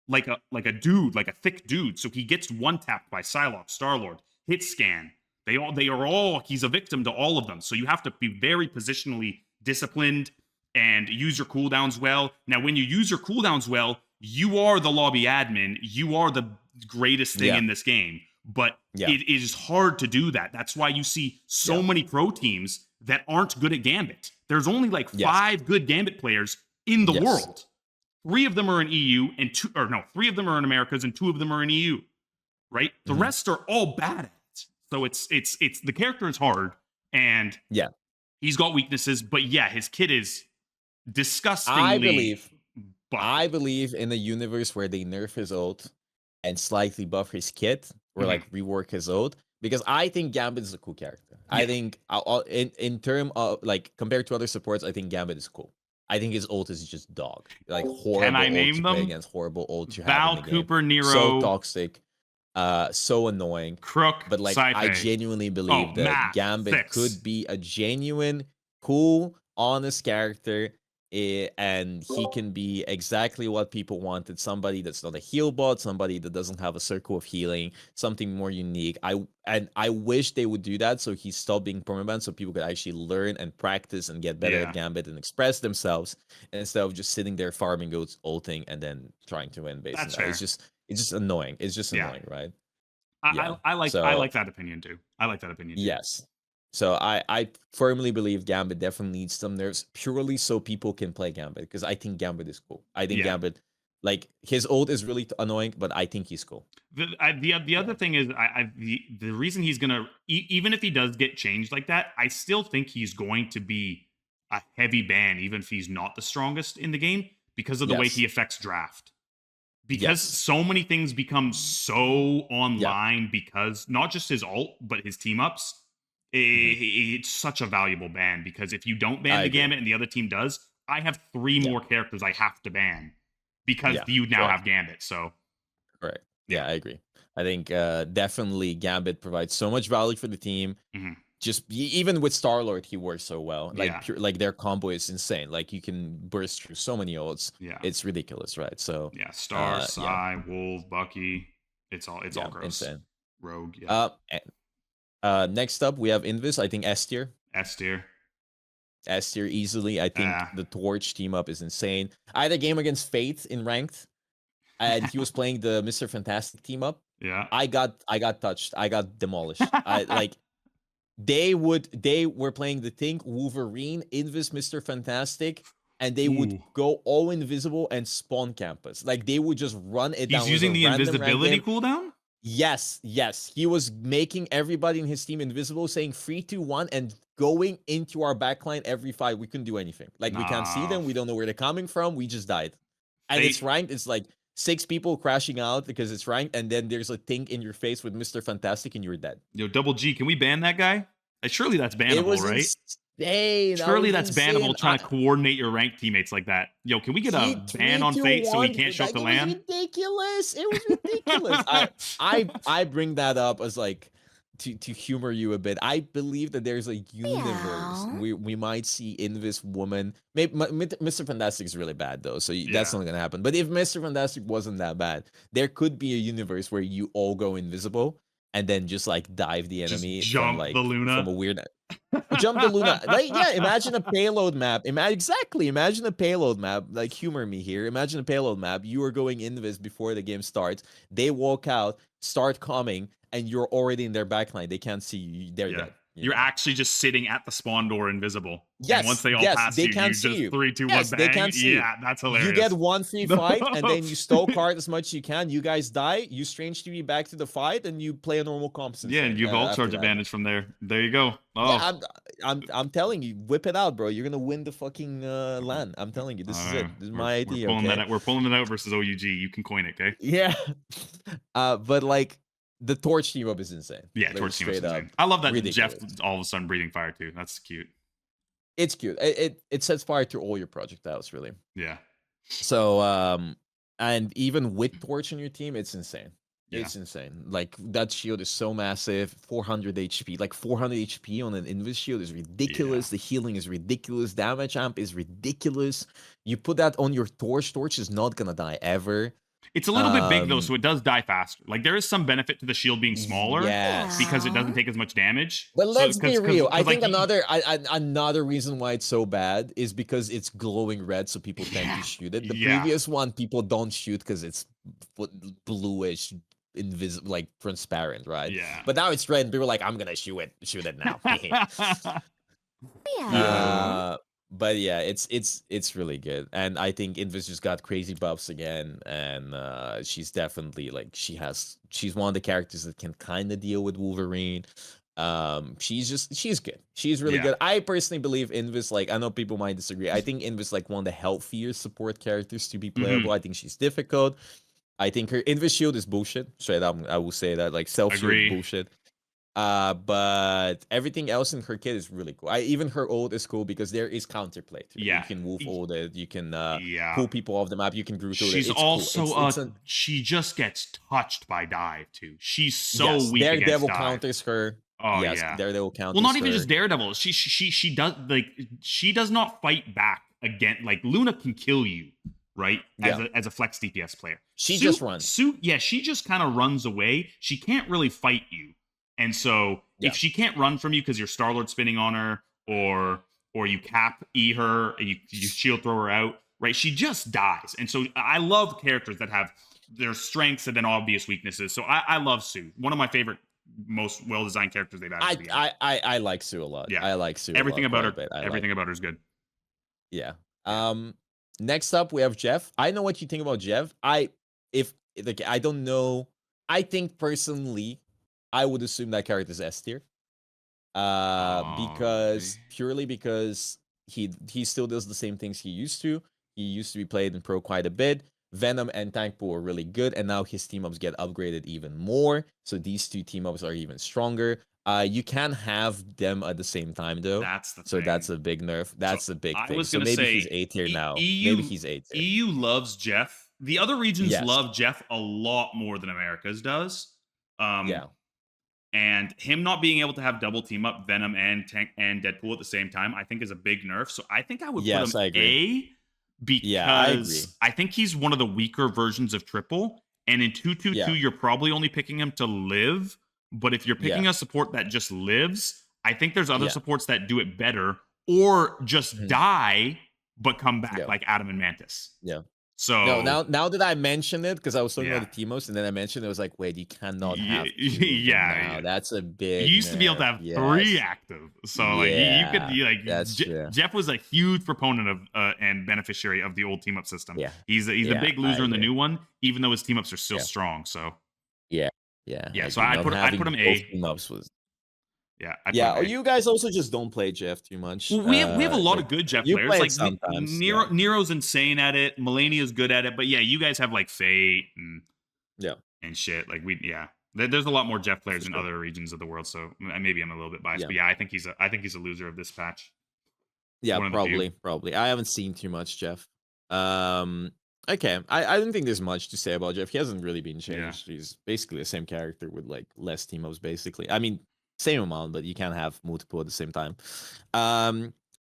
like a dude, like a thick dude. So he gets one tapped by Psylocke, Starlord, hit scan. He's a victim to all of them. So you have to be very positionally disciplined and use your cooldowns well. Now, when you use your cooldowns well, you are the lobby admin. You are the greatest thing in this game. But it is hard to do that. That's why you see so many pro teams that aren't good at Gambit. There's only like 5 good Gambit players in the world. 3 of them are in EU and 3 of them are in Americas and 2 of them are in EU. Right? The rest are all bad at it. So it's the character is hard and he's got weaknesses, but his kit is disgustingly. I believe in a universe where they nerf his ult and slightly buff his kit or like rework his ult, because I think Gambit is a cool character. I think in term of, like, compared to other supports, I think Gambit is cool. I think his ult is just dog. Like, horrible. Can I name them? Against horrible ult you Val, have in the Cooper, game. Nero, so toxic. So annoying. Crook, but like, Sci-Fi. I genuinely believe that Gambit could be a genuine, cool, honest character, and he can be exactly what people wanted. Somebody that's not a heal bot, somebody that doesn't have a circle of healing, something more unique. I wish they would do that so he stopped being permanent, so people could actually learn and practice and get better at Gambit and express themselves instead of just sitting there farming goats, ulting, and then trying to win. Basically, it's just annoying. It's just annoying, right? I like that opinion too. Yes. So I firmly believe Gambit definitely needs some nerfs purely so people can play Gambit, because I think Gambit is cool. I think Gambit, like, his ult is really annoying, but I think he's cool. The other thing is, the reason he's gonna, even if he does get changed like that, I still think he's going to be a heavy ban, even if he's not the strongest in the game, because of the way he affects draft. Because so many things become so online because not just his ult, but his team ups. It's such a valuable ban, because if you don't ban the Gambit and the other team does, I have 3 more characters I have to ban because you now have Gambit. So, right. Yeah, I agree. I think definitely Gambit provides so much value for the team. Just even with Starlord, he works so well. Like, like, their combo is insane. Like, you can burst through so many ults. It's ridiculous, right? So Star, Psy, Wolf, Bucky. It's all gross. Insane. Rogue. Next up, we have Invis. I think S tier. S tier easily. I think the Torch team up is insane. I had a game against Fate in ranked, and he was playing the Mr. Fantastic team up. I got touched. I got demolished. They were playing the Think, Wolverine, Invis, Mr. Fantastic, and they would go all invisible and spawn campus. Like, they would just run it down. He's using the invisibility cooldown? Yes. He was making everybody in his team invisible, saying 3, 2, 1, and going into our backline every fight. We couldn't do anything. Like, we can't see them. We don't know where they're coming from. We just died. And it's ranked. It's like 6 people crashing out because it's ranked, and then there's a thing in your face with Mr. Fantastic, and you're dead. Yo, Double G, can we ban that guy? Surely that's bannable, right? Insane. Surely that's bannable, trying to coordinate your ranked teammates like that. Yo, can we get a ban on Fate so he can't show up to LAN? It was ridiculous. I bring that up as like to humor you a bit. I believe that there's a universe we might see Invis woman. Maybe Mr. Fantastic is really bad though, so that's not gonna happen. But if Mr. Fantastic wasn't that bad, there could be a universe where you all go invisible and then just like dive the enemy, jump the Luna from a weird. Jump the Luna. Like, yeah, imagine a payload map. Imagine a payload map. Like, humor me here. Imagine a payload map. You are going Invis before the game starts. They walk out, start coming, and you're already in their backline. They can't see you. They're dead. You're actually just sitting at the spawn door invisible. Yes. And once they all pass you, can't you see just 3, 2, 1, bang. They can't see that's hilarious. You get 1 free fight, and then you stole card as much as you can. You guys die. You strange TV back to the fight, and you play a normal comp. Yeah, and you have all charge advantage from there. There you go. Oh, yeah, I'm telling you, whip it out, bro. You're gonna win the fucking LAN. I'm telling you, this is it. This is my idea. We're pulling it out versus OUG. You can coin it, okay? Yeah. But like, the Torch team up is insane. Yeah, like, Torch team is insane. I love that ridiculous. Jeff all of a sudden breathing fire too. That's cute. It's cute. It sets fire to all your projectiles, really. Yeah. So and even with Torch in your team, it's insane. Yeah. It's insane. Like, that shield is so massive, 400 HP. Like, 400 HP on an Invis shield is ridiculous. The healing is ridiculous. Damage amp is ridiculous. You put that on your Torch. Torch is not gonna die ever. It's a little bit big though, so it does die faster. Like, there is some benefit to the shield being smaller, because it doesn't take as much damage. But let's be real. I think another reason why it's so bad is because it's glowing red, so people tend to shoot it. The previous one, people don't shoot because it's bluish, invisible, like transparent, right? Yeah. But now it's red, and people are like, I'm gonna shoot it now. But yeah, it's really good, and I think Invis just got crazy buffs again, and she's definitely like she's one of the characters that can kind of deal with Wolverine. She's good. She's really good. I personally believe Invis, like, I know people might disagree. I think Invis like one of the healthier support characters to be playable. I think she's difficult. I think her Invis shield is bullshit. Straight up, I will say that, like, self shield bullshit. But everything else in her kit is really cool. Even her ult is cool because there is counterplay. You can wolf ult it. You can pull people off the map. You can Groot ult it. She's also cool. she just gets touched by dive too. She's so weak. Daredevil against counters her. Oh yeah, Daredevil counters. Well, not even just Daredevil. She does not fight back again. Like, Luna can kill you, right? As a flex DPS player. She just runs. She just kind of runs away. She can't really fight you. And so if she can't run from you because you're Starlord spinning on her, or you cap E her and you shield throw her out, right? She just dies. And so I love characters that have their strengths and then obvious weaknesses. So I love Sue. One of my favorite, most well-designed characters they've had. I like Sue a lot. Yeah. I like Sue. Everything about her. Everything about her is good. Yeah. Next up we have Jeff. I know what you think about Jeff. I don't know. I think personally, I would assume that character is S tier. Purely because he still does the same things he used to. He used to be played in pro quite a bit. Venom and Tank Pool are really good, and now his team ups get upgraded even more. So these two team ups are even stronger. You can have them at the same time though. So that's a big nerf. That's a big thing. So maybe he's A tier now. Maybe he's A tier. EU loves Jeff. The other regions love Jeff a lot more than America's does. And him not being able to have double team up Venom and Tank and Deadpool at the same time, I think is a big nerf. So I think I would put him A, because I think he's one of the weaker versions of Triple. And in 2-2-2, you're probably only picking him to live. But if you're picking a support that just lives, I think there's other supports that do it better, or just die but come back, like Adam and Mantis. Yeah. So now that I mentioned it, because I was talking about the Teamos, and then I mentioned it, was like, wait, you cannot have that's a big. You used to be able to have 3 active, so you could be like Jeff was a huge proponent of and beneficiary of the old team up system. He's the big loser in the new one, even though his team ups are still strong. So Yeah, Yeah, I so agree. I Not put having him both A. team-ups was... Yeah, I put Yeah, him or A. you guys also just don't play Jeff too much. Well, we have a lot Like, of good Jeff you players. play it Like sometimes. Yeah. Nero's insane at it. Melania's good at it. But yeah, you guys have like Fate Yeah, and shit. Like yeah. There's a lot more Jeff players for in sure. other regions of the world. So maybe I'm a little bit biased. Yeah. But yeah, I think he's a loser of this patch. Yeah, One of the few. probably. I haven't seen too much Jeff. Um, okay. I don't think there's much to say about Jeff. He hasn't really been Yeah. changed. He's basically the same character with like less team ups, basically. I mean, same amount, but you can't have multiple at the same time.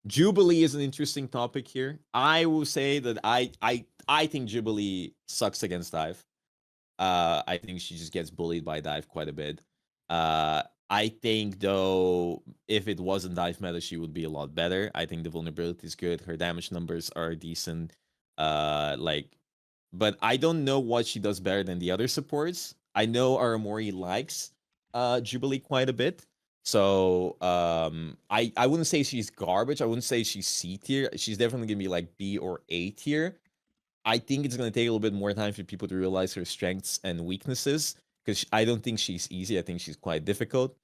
Jubilee is an interesting topic here. I will say that I think Jubilee sucks against Dive. I think she just gets bullied by Dive quite a bit. I think though, if it wasn't Dive meta, she would be a lot better. I think the vulnerability is good. Her damage numbers are decent. But I don't know what she does better than the other supports. I know Aramori likes Jubilee quite a bit. So I wouldn't say she's garbage. I wouldn't say she's C tier. She's definitely gonna be like B or A tier. I think it's going to take a little bit more time for people to realize her strengths and weaknesses because I don't think she's easy. I think she's quite difficult.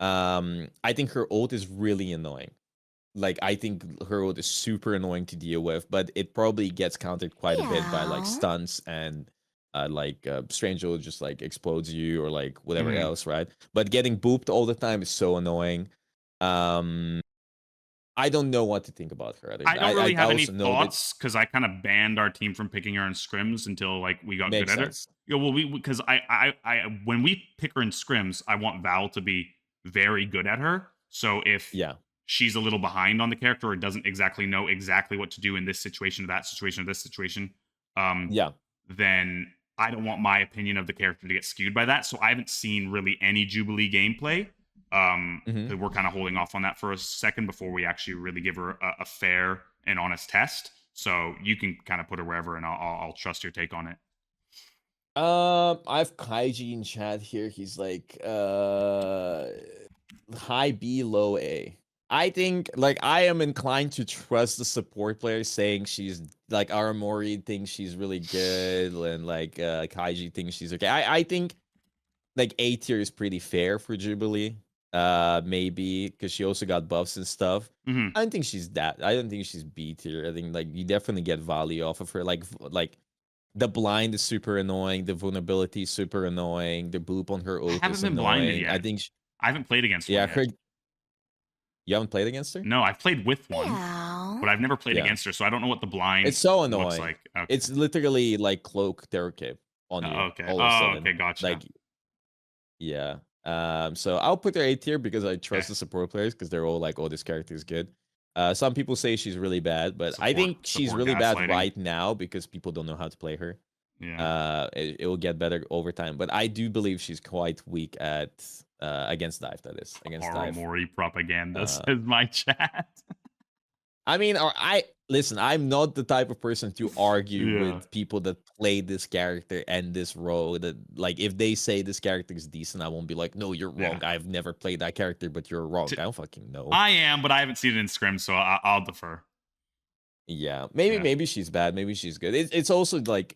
I think her ult is really annoying. Like, I think her ult is super annoying to deal with, but it probably gets countered quite a bit by like Yeah. stunts and Strange ult just like explodes you or like whatever Mhm. else, right? But getting booped all the time is so annoying. I don't know what to think about her. I don't really have any also know that thoughts because I kind of banned our team from picking her in scrims until like we got good makes at her. sense. Yeah, well, because I when we pick her in scrims, I want Val to be very good at her. So if Yeah. she's a little behind on the character or doesn't exactly know exactly what to do in this situation or that situation or this situation, Yeah. then I don't want my opinion of the character to get skewed by that. So I haven't seen really any Jubilee gameplay. Mhm. We're kind of holding off on that for a second before we actually really give her a fair and honest test. So you can kind of put her wherever, and I'll trust your take on it. I've Kaiji in chat here. He's like, high B, low A. I think, like, I am inclined to trust the support player saying she's, like, Aramori thinks she's really good, and, like, Kaiji thinks she's okay. I think, like, A tier is pretty fair for Jubilee. Maybe, because she also got buffs and stuff. Mm-hmm. I don't think she's that. I don't think she's B tier. I think, like, you definitely get value off of her. Like, the blind is super annoying. The vulnerability is super annoying. The boop on her I ult haven't is been blinded annoying. yet. I think... I haven't played against Yeah, one yet. you haven't played against her? No, I've played with one, Yeah. but I've never played Yeah. against her, so I don't know what the blind It's so looks annoying. like. Okay. It's literally like Cloak Terror Cape on you. Okay. All of a sudden. Okay, gotcha. Like, yeah. So I'll put her A tier because I trust the support players because they're all like, oh, this character is good. Some people say she's really bad, but I think she's really bad right now because people don't know how to play her. Yeah. It will get better over time, but I do believe she's quite weak at against Dive. That is against Dive. Aramori propaganda says my chat. I mean, listen. I'm not the type of person to argue with people that play this character and this role. That, like, if they say this character is decent, I won't be like, no, you're wrong. Yeah. I've never played that character, but you're wrong. I don't fucking know. I am, but I haven't seen it in scrim, so I'll defer. Yeah, maybe she's bad. Maybe she's good. It's also like,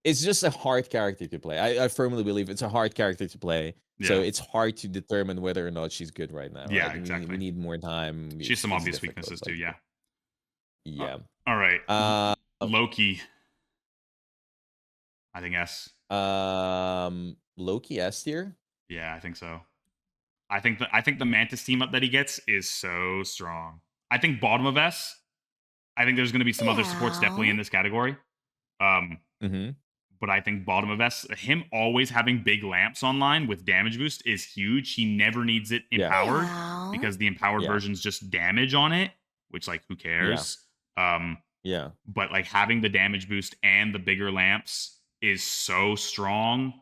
it's just a hard character to play. I firmly believe it's a hard character to play. Yeah. So it's hard to determine whether or not she's good right now. Yeah, right? exactly. We need more time. She has some obvious weaknesses too. Yeah. Yeah. All right. Loki. I think S. Loki S tier. Yeah, I think so. I think the Mantis team up that he gets is so strong. I think bottom of S. I think there's going to be some other supports definitely in this category. But I think bottom of S, him always having big lamps online with damage boost is huge. He never needs it empowered because the empowered version's just damage on it, which, like, who cares? Yeah. But, like, having the damage boost and the bigger lamps is so strong.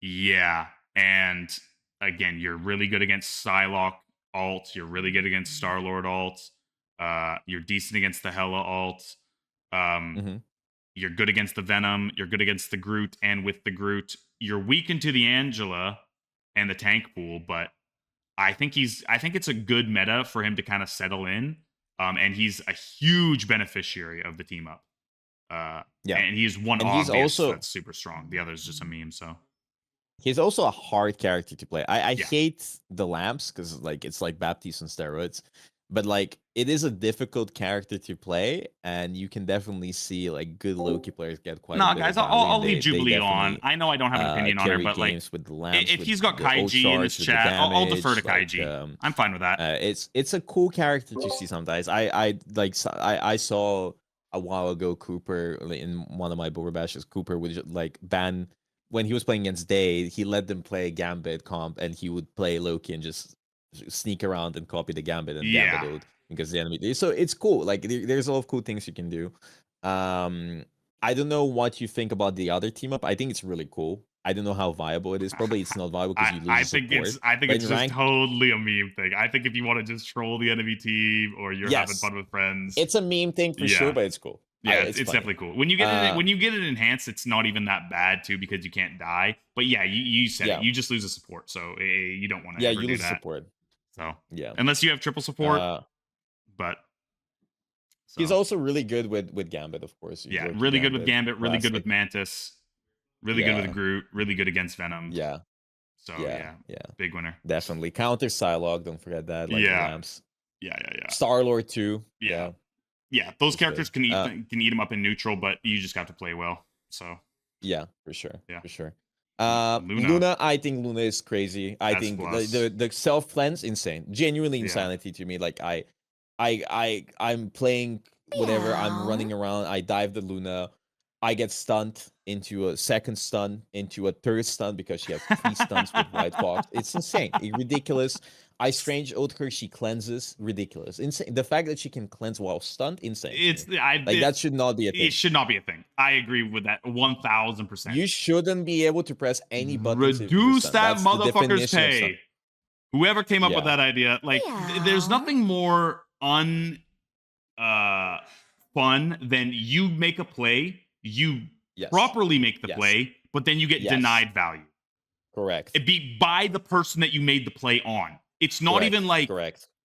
Yeah. And again, you're really good against Psylocke alt. You're really good against Starlord alt. You're decent against the Hela alt. You're good against the Venom. You're good against the Groot, and with the Groot, you're weak into the Angela and the tank pool. But I think it's a good meta for him to kind of settle in. And he's a huge beneficiary of the team up. And he's one and obvious he's also that's super strong. The other is just a meme. So he's also a hard character to play. I hate the lamps because like it's like Baptiste on steroids, but like it is a difficult character to play, and you can definitely see like good Loki players get quite. No, a bit guys, of I'll leave Jubilee on. I know I don't have an opinion on her, but like with the lamps, if with he's got the old Kaiji in his charge, with the chat, I'll defer to damage, Kaiji. I'm fine with that. It's a cool character to see sometimes. I saw a while ago Cooper in one of my Bogur bashes. Cooper would like ban when he was playing against Day. He let them play Gambit comp, and he would play Loki and just sneak around and copy the Gambit and Gambit ult because the enemy. So it's cool. Like there's a lot of cool things you can do. I don't know what you think about the other team up. I think it's really cool. I don't know how viable it is. Probably it's not viable because you lose support. I think it's just totally a meme thing. I think if you want to just troll the enemy team or you're having fun with friends, it's a meme thing for sure, but it's cool. Yeah, it's definitely cool. When you get it enhanced, it's not even that bad too because you can't die. But yeah, you said it. You just lose a support, so you don't want to. You lose support. So unless you have triple support, but. So. He's also really good with Gambit, of course. Really good with Gambit, really good with Mantis, really good with Groot, really good against Venom. Yeah. So big winner. Definitely. Counter Psylocke, don't forget that. Like the lamps. Yeah. Starlord too. Yeah. Those characters can eat them up in neutral, but you just have to play well. So yeah, for sure. Luna, I think Luna is crazy. I think the self cleanse insane, genuinely insanity to me. Like I'm playing whatever, I'm running around, I dive the Luna, I get stunned into a second stun, into a third stun because she has 3 stuns with White Fauwkz. It's insane, ridiculous. I strange ult her, she cleanses, ridiculous, insane. The fact that she can cleanse while stunned, insane. That should not be a thing. It should not be a thing. I agree with that 1000%. You shouldn't be able to press any button. Reduce that motherfucker's pay. Whoever came up with that idea, like there's nothing more fun than you make a play, you properly make the play, but then you get denied value. Correct. It'd be by the person that you made the play on. It's not even like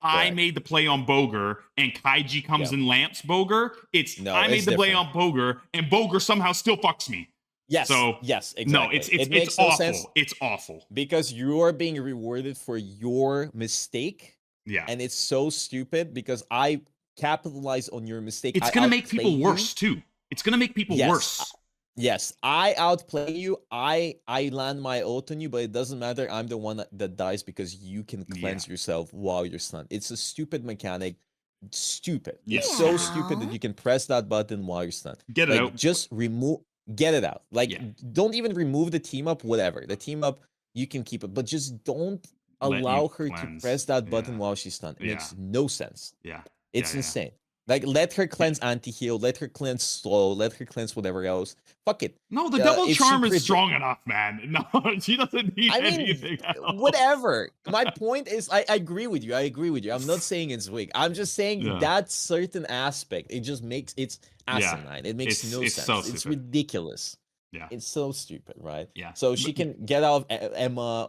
I made the play on Bogur and Kaiji comes and lamps Bogur. I made the play on Bogur and Bogur somehow still fucks me. Yes. So yes, exactly. No, it's awful. Sense it's awful because you are being rewarded for your mistake. Yeah. And it's so stupid because I capitalize on your mistake. It's going to make people worse too. It's going to make people worse. Yes. I outplay you. I land my ult on you, but it doesn't matter. I'm the one that dies because you can cleanse yourself while you're stunned. It's a stupid mechanic. Stupid. It's so stupid that you can press that button while you're stunned. Get it out. Just get it out. Don't even remove the team up, whatever. The team up, you can keep it, but just don't allow her to press that button while she's stunned. It makes no sense. It's insane. Like, let her cleanse anti-heal, let her cleanse slow, let her cleanse whatever else. Fuck it. No, the double charm is strong enough, man. No, she doesn't need anything else. Whatever. My point is, I agree with you. I'm not saying it's weak. I'm just saying that certain aspect, it just makes it's asinine. It makes no sense. So it's ridiculous. Yeah, it's so stupid, right? Yeah. So she can get out of Emma.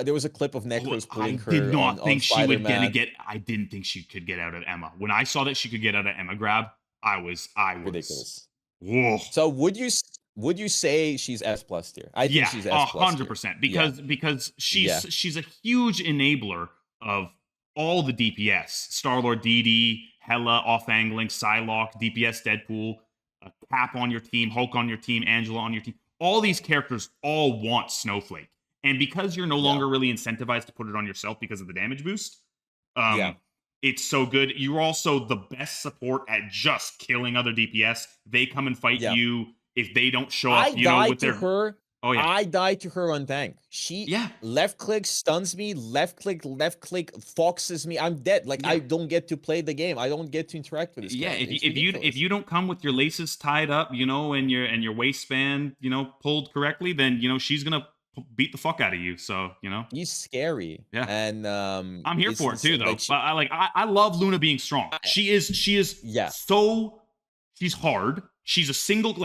There was a clip of Necros pulling her. I did not think she would get. I didn't think she could get out of Emma. When I saw that she could get out of Emma grab, I was ridiculous. Whoa. So would you say she's S+ tier? I think she's S+ 100% because she's a huge enabler of all the DPS. Starlord, DD, Hela, off angling, Psylocke, DPS Deadpool. Cap on your team, Hulk on your team, Angela on your team. All these characters all want Snowflake. And because you're no longer really incentivized to put it on yourself because of the damage boost, it's so good. You're also the best support at just killing other DPS. They come and fight you if they don't show up, with their... I died to her on tank. She left click stuns me, left click Fauwkzes me. I'm dead. Like I don't get to play the game. I don't get to interact with this. Yeah, if you don't come with your laces tied up, and your waistband, pulled correctly, then she's gonna beat the fuck out of you. So he's scary. Yeah, and I'm here for it too, though. I love Luna being strong. She is so she's hard. She's a single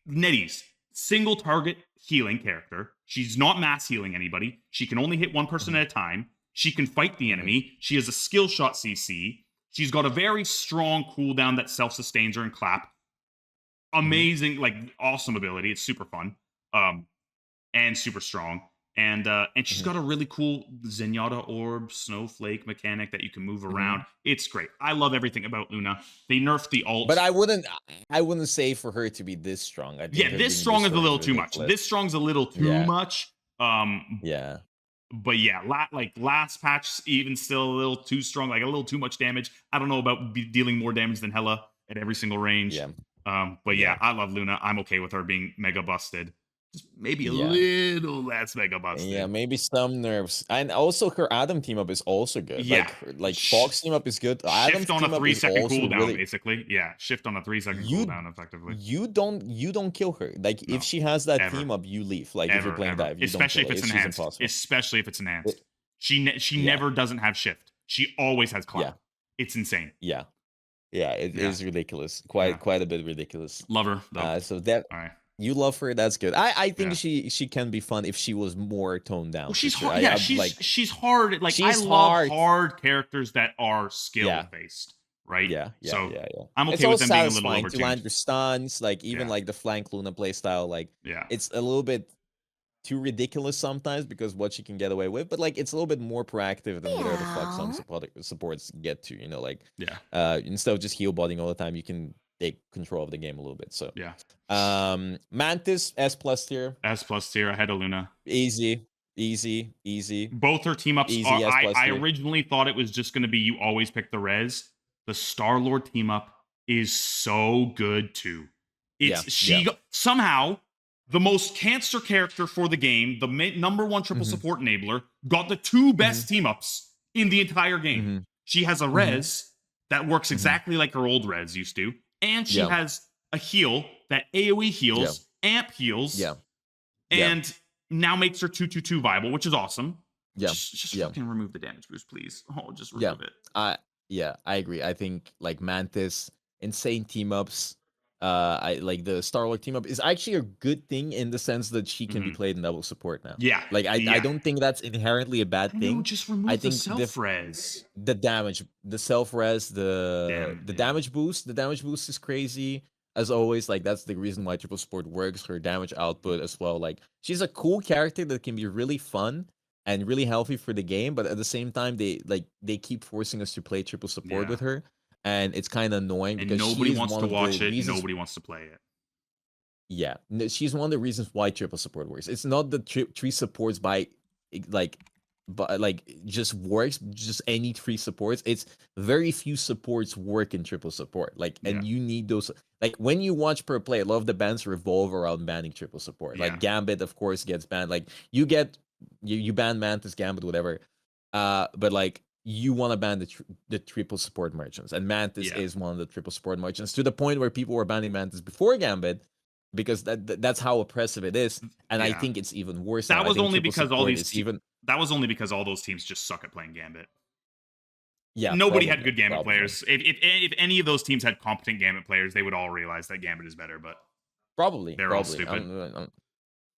Nettie's single target healing character. She's not mass healing anybody. She can only hit one person at a time. She can fight the enemy. She has a skill shot CC. She's got a very strong cooldown that self-sustains her and clap. amazing, like awesome ability. It's super fun, and super strong. And she's got a really cool Zenyatta orb snowflake mechanic that you can move around. It's great. I love everything about Luna. They nerfed the ult, but I wouldn't say for her to be this strong. I think this strong is a little too much. This strong's a little too much. Yeah. But yeah, like last patch, even still a little too strong, like a little too much damage. I don't know about dealing more damage than Hela at every single range. Yeah. But yeah, I love Luna. I'm okay with her being mega busted. Just maybe a little less mega busted. Yeah, maybe some nerfs. And also her Adam team up is also good. Yeah. Like Fauwkz team up is good. Shift on a 3-second cooldown, basically. Yeah, shift on a 3-second cooldown, effectively. You don't kill her. Like if she has that team up, you leave. Like if you're playing dive, you especially don't if it's enhanced. Especially if it's enhanced. She never doesn't have shift. She always has clout. Yeah. It's insane. Yeah. Yeah, it is ridiculous. Quite a bit ridiculous. Love her though. So that all right. You love her. That's good. I think she can be fun if she was more toned down. Well, she's sure. hard. She's hard. Like I love hard characters that are skill based, right? Yeah. I'm okay with them being a little overtuned. To land your stuns, like even like the flank Luna playstyle. Like it's a little bit too ridiculous sometimes because what she can get away with, but like it's a little bit more proactive than whatever the fuck some supports get to. You know, like instead of just heal botting all the time, you can take control of the game a little bit. So Mantis S+ tier. S+ tier ahead of Luna. Easy. Both her team ups Easy, are. I tier. originally thought it was just going to be you always pick the res. The Starlord team up is so good too. Somehow the most cancer character for the game, the number one triple support enabler, got the two best team ups in the entire game. She has a res that works exactly like her old res used to. And she has a heal that AoE heals, amp heals, and now makes her 2/2/2 viable, which is awesome. Just fucking remove the damage boost, please. Oh, just remove it. I agree. I think like Mantis, insane team ups. I like the Starlord team up is actually a good thing in the sense that she can be played in double support now. Like I don't think that's inherently a bad thing. Just remove the self-res. The damage, the self-res, the damage boost. The damage boost is crazy. As always, like that's the reason why triple support works. Her damage output as well. Like she's a cool character that can be really fun and really healthy for the game, but at the same time, they keep forcing us to play triple support with her. And it's kind of annoying because nobody wants to watch it. Nobody wants to play it. Yeah, she's one of the reasons why triple support works. It's not the three supports but just works. Just any three supports. It's very few supports work in triple support. Like, and you need those. Like when you watch per play, a lot of the bans revolve around banning triple support. Like Gambit, of course, gets banned. Like you ban Mantis, Gambit, whatever. But like. You want to ban the triple support merchants, and Mantis is one of the triple support merchants to the point where people were banning Mantis before Gambit because that's how oppressive it is, and I think it's even worse. That was only because all those teams just suck at playing Gambit. Yeah, nobody had good Gambit players. If any of those teams had competent Gambit players, they would all realize that Gambit is better. But they're all stupid.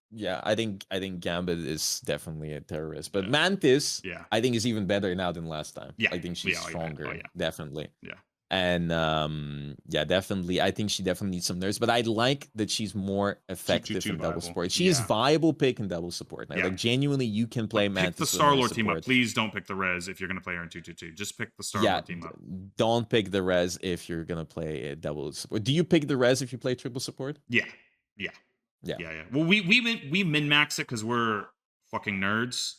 Yeah, I think Gambit is definitely a terrorist, but Mantis, I think is even better now than last time. I think she's stronger, definitely. And definitely, I think she definitely needs some nerfs, but I like that she's more effective in double support. She is viable pick in double support. Now, like genuinely, you can play Mantis. Pick the Starlord team up. Please don't pick the res if you're gonna play her in 2/2/2. Just pick the Starlord team up. Don't pick the res if you're gonna play a double support. Do you pick the res if you play triple support? Yeah. Well, we min-max it because we're fucking nerds.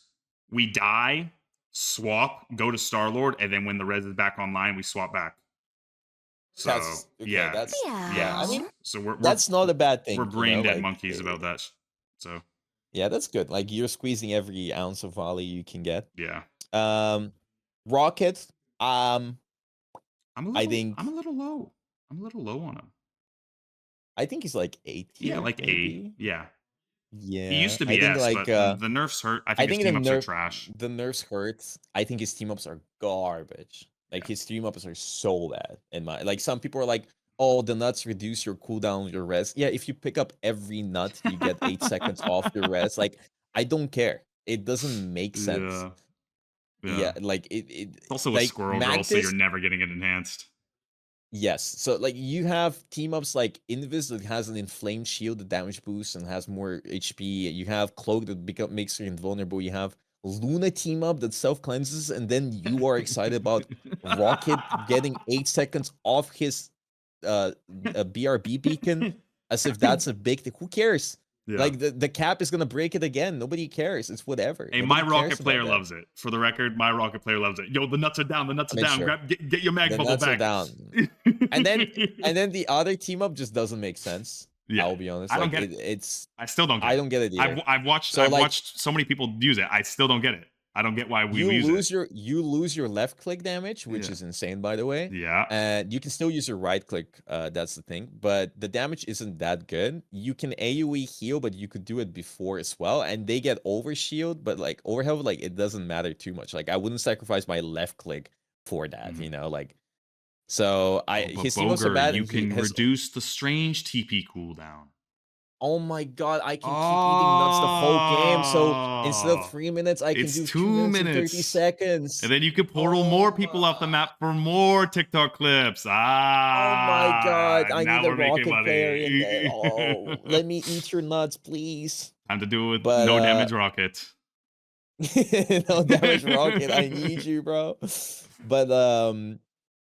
We die, swap, go to Starlord, and then when the res is back online, we swap back. So I mean, so that's not a bad thing. We're brain dead monkeys about that. So yeah, that's good. Like you're squeezing every ounce of volley you can get. Yeah. Rocket. I'm a little low. I'm a little low on him. I think he's like 8. Yeah, like maybe. 8. Yeah. He used to be but the nerfs hurt. I think his team ups are trash. The nerfs hurt. I think his team ups are garbage. Like his team ups are so bad. Like some people are like, oh, the nuts reduce your cooldown, your res. Yeah, if you pick up every nut, you get 8 seconds off your res. Like, I don't care. It doesn't make sense. Yeah, like it's also like, a Squirrel Girl, so you're never getting it enhanced. Yes. So like you have team ups like Invis that has an inflamed shield that damage boosts and has more HP. You have Cloak that makes you invulnerable. You have Luna team up that self cleanses, and then you are excited about Rocket getting 8 seconds off his BRB beacon as if that's a big thing. Who cares? Yeah. Like the cap is gonna break it again. Nobody cares. It's whatever. Hey, Nobody my Rocket player loves it. For the record, my Rocket player loves it. Yo, the nuts are down. The nuts are down. Sure. Get your mag bubble back. Down. and then the other team up just doesn't make sense. Yeah. I'll be honest. I don't get it. I still don't get it. I don't get it either. I've watched so many people use it. I still don't get it. I don't get why we use it. You lose your left click damage, which is insane, by the way. Yeah. And you can still use your right click. That's the thing. But the damage isn't that good. You can AoE heal, but you could do it before as well. And they get over shield, but like overheal, like it doesn't matter too much. Like I wouldn't sacrifice my left click for that, you know, like. So his team was so bad. You can reduce the strange TP cooldown. Oh my god, I can keep eating nuts the whole game. So instead of 3 minutes, I can do 2 minutes and 30 seconds. And then you can portal more people off the map for more TikTok clips. Oh my god, I need a Rocket player in there. Oh, let me eat your nuts, please. Time to do it with no damage Rocket. No damage Rocket, I need you, bro.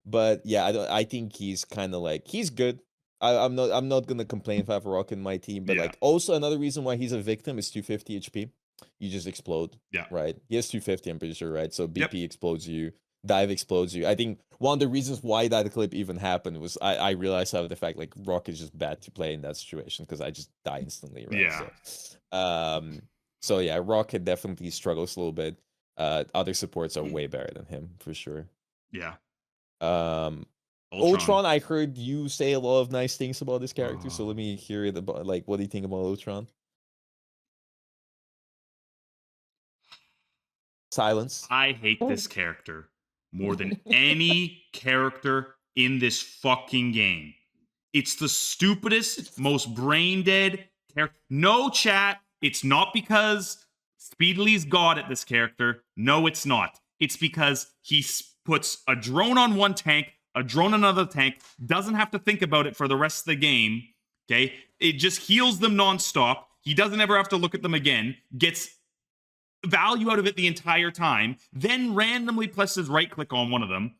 But yeah, I think he's kind of like he's good. I'm not gonna complain if I have a Rocket in my team, but like also another reason why he's a victim is 250 HP. You just explode. Yeah. Right. He has 250, I'm pretty sure, right? So BP explodes you, dive explodes you. I think one of the reasons why that clip even happened was I realized how the fact like Rocket is just bad to play in that situation because I just die instantly, right? Yeah. So yeah, Rocket definitely struggles a little bit. Other supports are way better than him for sure. Yeah. Ultron, I heard you say a lot of nice things about this character, so let me hear it about like what do you think about Ultron? Silence. I hate this character more than any character in this fucking game. It's the stupidest, most brain dead character. No chat. It's not because Speedley's god at this character. No, it's not. It's because he puts a drone on one tank, a drone on another tank, doesn't have to think about it for the rest of the game, okay? It just heals them nonstop. He doesn't ever have to look at them again, gets value out of it the entire time, then randomly presses right-click on one of them,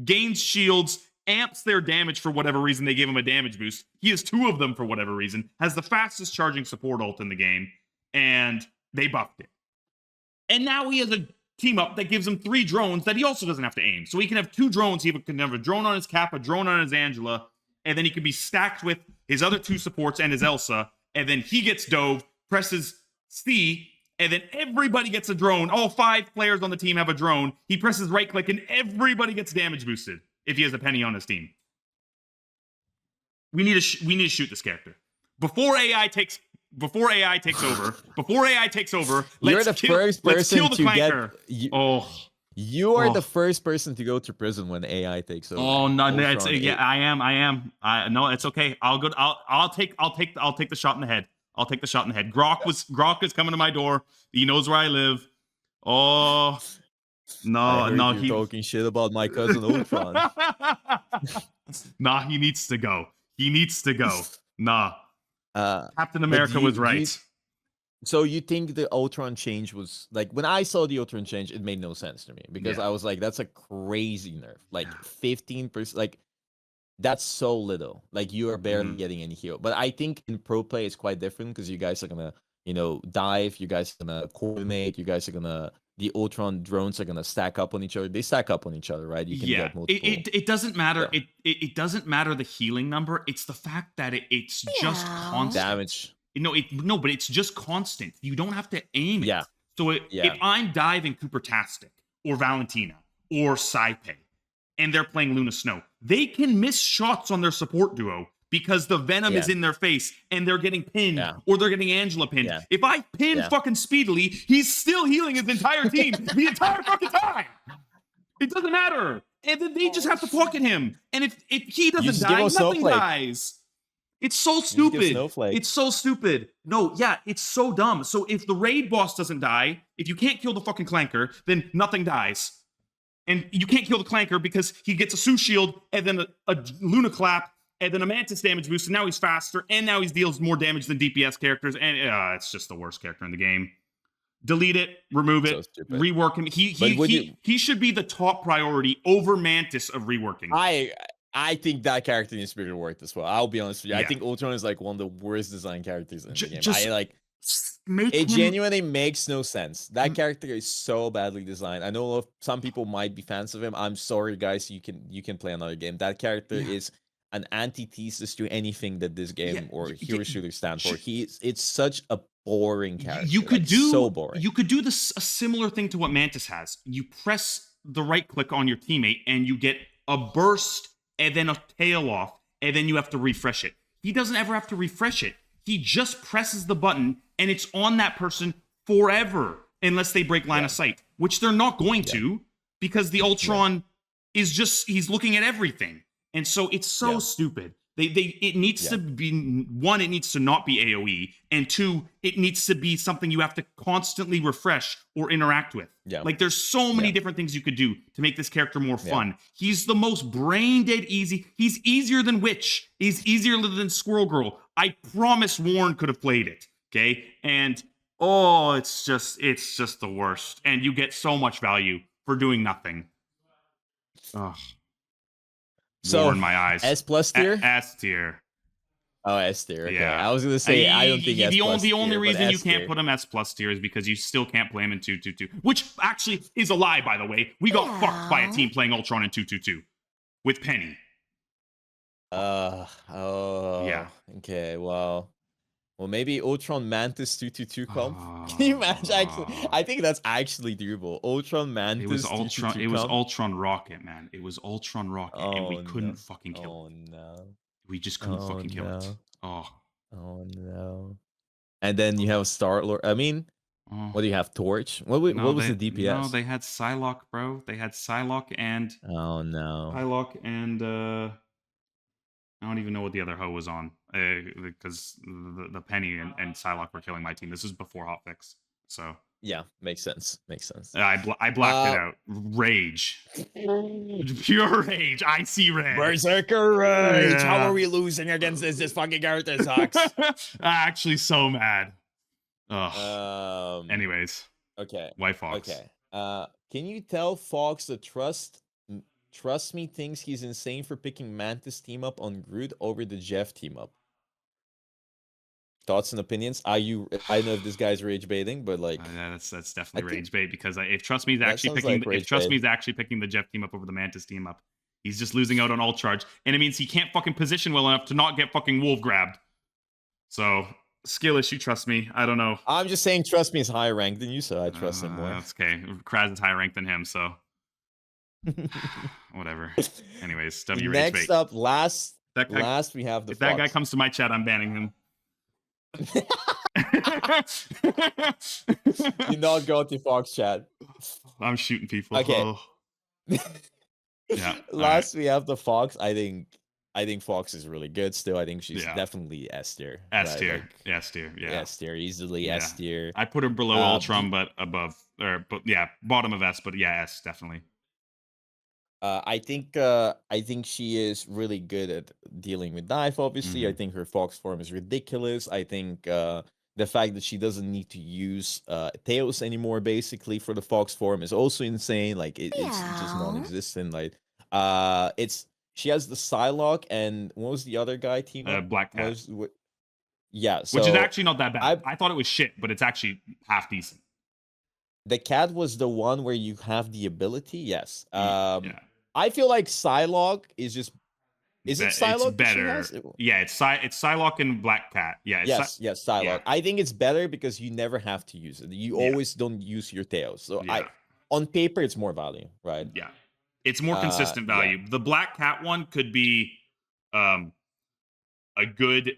gains shields, amps their damage for whatever reason they gave him a damage boost. He has 2 of them for whatever reason, has the fastest charging support ult in the game, and they buffed it. And now he has a team up that gives him 3 drones that he also doesn't have to aim. So he can have 2 drones. He can have a drone on his Cap, a drone on his Angela, and then he can be stacked with his other 2 supports and his Elsa, and then he gets dove, presses C, and then everybody gets a drone. All 5 players on the team have a drone. He presses right-click, and everybody gets damage boosted if he has a Peni on his team. We need to shoot this character. Before AI takes over, you're the first person to clanker. You are the first person to go to prison when AI takes over. Oh no, I am. No, it's okay. I'll take the shot in the head. I'll take the shot in the head. Grok is coming to my door. He knows where I live. Oh no, he's talking shit about my cousin Ultron. Nah, he needs to go. Nah. Captain America was right. So you think the Ultron change was like when I saw the Ultron change, it made no sense to me because I was like, that's a crazy nerf. Like 15%, like that's so little. Like you are barely getting any heal. But I think in pro play it's quite different because you guys are gonna, dive. You guys are gonna coordinate. You guys are gonna. The Ultron drones are gonna stack up on each other. They stack up on each other, right? You can get multiple. It doesn't matter. Yeah. It doesn't matter the healing number. It's the fact that it's just constant damage. But it's just constant. You don't have to aim it. Yeah. So if I'm diving Cooper-tastic or Valentina or Saipe, and they're playing Luna Snow, they can miss shots on their support duo because the Venom is in their face and they're getting pinned or they're getting Angela pinned. Yeah. If I pin fucking Speedily, he's still healing his entire team the entire fucking time. It doesn't matter. And then they just have to pocket him. And if he doesn't die, nothing dies. It's so stupid. It's so stupid. No, it's so dumb. So if the raid boss doesn't die, if you can't kill the fucking clanker, then nothing dies. And you can't kill the Clanker because he gets a Sue Shield and then a Luna Clap and then a Mantis damage boost, and now he's faster, and now he deals more damage than DPS characters, and it's just the worst character in the game. Delete it, remove it, rework him. He should be the top priority over Mantis of reworking. I think that character needs to be reworked as well. I'll be honest with you. Yeah. I think Ultron is like one of the worst design characters in the game. It genuinely makes no sense. That character is so badly designed. I know some people might be fans of him. I'm sorry, guys. You can play another game. That character is an antithesis to anything that this game or hero shooter stand for. It's such a boring character. You could do so boring. You could do a similar thing to what Mantis has. You press the right click on your teammate and you get a burst and then a tail off, and then you have to refresh it. He doesn't ever have to refresh it. He just presses the button and it's on that person forever unless they break line of sight, which they're not going to because the Ultron is just, he's looking at everything. And so it's so stupid. It needs to be, one, it needs to not be AoE, and two, it needs to be something you have to constantly refresh or interact with. Yeah. Like there's so many different things you could do to make this character more fun. He's the most brain dead easy. He's easier than Witch. He's easier than Squirrel Girl. I promise Warren could have played it. Okay. And it's just the worst. And you get so much value for doing nothing. Ugh. So in my eyes. S+ tier? S tier. Oh, S tier. Okay. Yeah. I was gonna say I don't think the only reason you can't put him S+ tier is because you still can't play him in 2-2-2, which actually is a lie, by the way. We got fucked by a team playing Ultron in 2-2-2 with Peni. Yeah. Okay. Well, maybe Ultron Mantis 2-2-2 comp. Can you imagine? Actually, I think that's actually doable. Ultron Mantis. It was Ultron. It was Ultron Rocket, man. It was Ultron Rocket, and we couldn't fucking kill it. Oh no. We just couldn't fucking kill it. Oh no. And then you have Starlord. I mean, what do you have? Torch. What was the DPS? No, they had Psylocke, bro. They had Psylocke and. Oh no. Psylocke and. I don't even know what the other hoe was on because the Peni and Psylocke were killing my team. This is before Hotfix, so yeah, makes sense. I blacked it out. Rage, pure rage. I see red. Berserker rage. Yeah. How are we losing against this fucking character? Sucks. Actually, so mad. Ugh. Anyways, okay. White Fauwkz. Okay. Can you tell Fauwkz to Trust me thinks he's insane for picking Mantis team up on Groot over the Jeff team up. Thoughts and opinions? I don't know if this guy's rage baiting, but like yeah, that's definitely rage bait because if Trust Me's actually picking the Jeff team up over the Mantis team up, he's just losing out on all charge, and it means he can't fucking position well enough to not get fucking wolf grabbed. So skill issue, Trust Me. I don't know. I'm just saying Trust Me is higher ranked than you, so I trust him more. That's okay. Kraz is higher ranked than him, so. Whatever. Anyways, W rage bait. Next up, last we have the If that guy comes to my chat, I'm banning him. Do not go to Fauwkz chat. I'm shooting people. Okay. Yeah. Last we have the Fauwkz. I think Fauwkz is really good still. I think she's definitely S tier. S tier. S tier. Yeah. S tier. Easily S tier. I put her below Ultron, but above bottom of S, but yeah, S definitely. I think she is really good at dealing with dive. Obviously, I think her Fauwkz form is ridiculous. I think the fact that she doesn't need to use Theos anymore, basically, for the Fauwkz form is also insane. Like it's just non-existent. Like she has the Psylocke and what was the other guy team? Black Cat. Yeah, so, which is actually not that bad. I thought it was shit, but it's actually half decent. The cat was the one where you have the ability. Yes. I feel like Psylocke is just. Is it Psylocke? It's better. Yeah, it's Psylocke and Black Cat. Yeah. Yes, Psylocke. Yeah. I think it's better because you never have to use it. You always don't use your tails. So on paper, it's more value, right? Yeah, it's more consistent value. The Black Cat one could be a good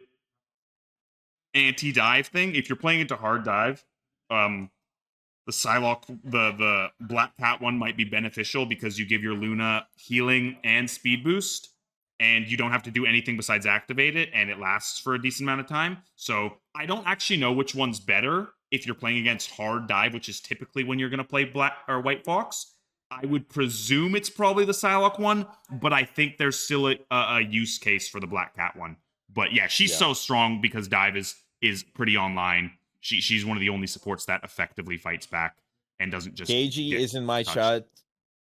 anti-dive thing if you're playing into hard dive. The Psylocke, the Black Cat one might be beneficial because you give your Luna healing and speed boost, and you don't have to do anything besides activate it, and it lasts for a decent amount of time. So I don't actually know which one's better if you're playing against hard dive, which is typically when you're going to play Black or White Fauwkz. I would presume it's probably the Psylocke one, but I think there's still a use case for the Black Cat one. But yeah, she's so strong because Dive is pretty online. She's one of the only supports that effectively fights back and doesn't just. KG is in my chat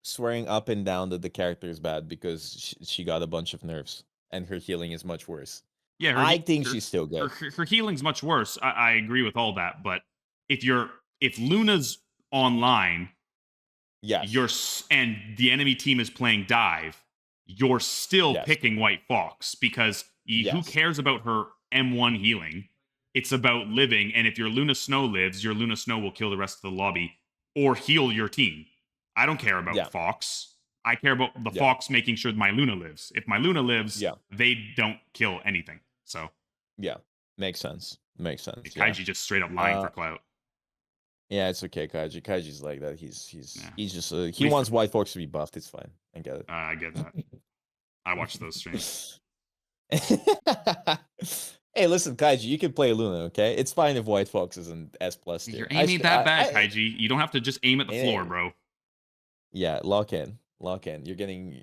swearing up and down that the character is bad because she got a bunch of nerfs and her healing is much worse. Yeah, I think she's still good. Her healing's much worse. I agree with all that, but if Luna's online. Yes. And the enemy team is playing Dive, you're still picking White Fauwkz because who cares about her M1 healing? It's about living, and if your Luna Snow lives, your Luna Snow will kill the rest of the lobby or heal your team. I don't care about Fauwkz. I care about the Fauwkz making sure my Luna lives. If my Luna lives, they don't kill anything. So makes sense. Kaiji just straight up lying for clout. Yeah, it's okay, Kaiji. Kaiji's like that. He's just he wants White Fauwkz to be buffed. It's fine. I get it. I get that. I watch those streams. Hey, listen, Kaiji, you can play Luna, okay? It's fine if White Fauwkz isn't S plus tier. Your aim ain't that bad, Kaiji. You don't have to just aim at the floor, bro. Yeah, lock in. You're getting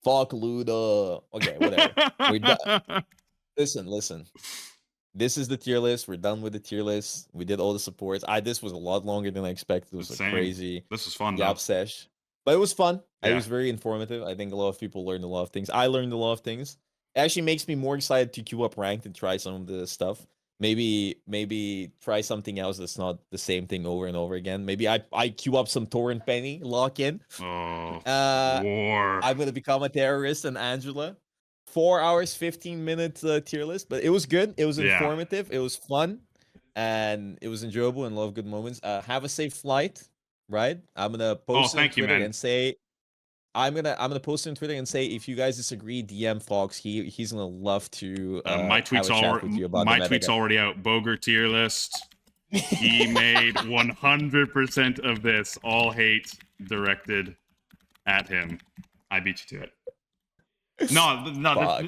fuck Luna. Okay, whatever. We're done. Listen. This is the tier list. We're done with the tier list. We did all the supports. This was a lot longer than I expected. It was crazy. This was fun, though. Sesh. But it was fun. It was very informative. I think a lot of people learned a lot of things. I learned a lot of things. It actually makes me more excited to queue up ranked and try some of the stuff. Maybe try something else that's not the same thing over and over again. Maybe I queue up some Thor and Peni, lock in. War. I'm gonna become a terrorist and Angela. 4 hours, 15-minute tier list, but it was good. It was informative. It was fun, and it was enjoyable and a lot of good moments. Have a safe flight, right? I'm gonna post on Twitter and say, I'm gonna post on Twitter and say if you guys disagree, DM Fauwkz. He's gonna love to. My tweet's already out. Bogur tier list. He made 100% of this. All hate directed at him. I beat you to it. No,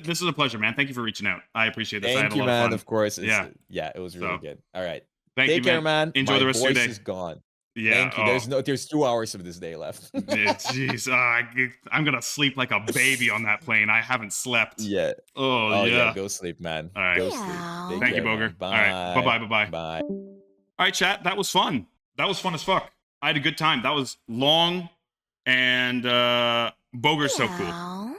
this is a pleasure, man. Thank you for reaching out. I appreciate this. Thank you, man. Of course. It was really good. All right. Take care, man. Enjoy the rest of your day. Is gone. Yeah. Thank you. There's 2 hours of this day left. Jeez. I'm going to sleep like a baby on that plane. I haven't slept. Yeah. Oh, yeah. Go sleep, man. All right. Go sleep. Thank you, Bogur. Bye. All right. Bye-bye. Bye. All right, chat. That was fun. That was fun as fuck. I had a good time. That was long, and Bogur's so cool.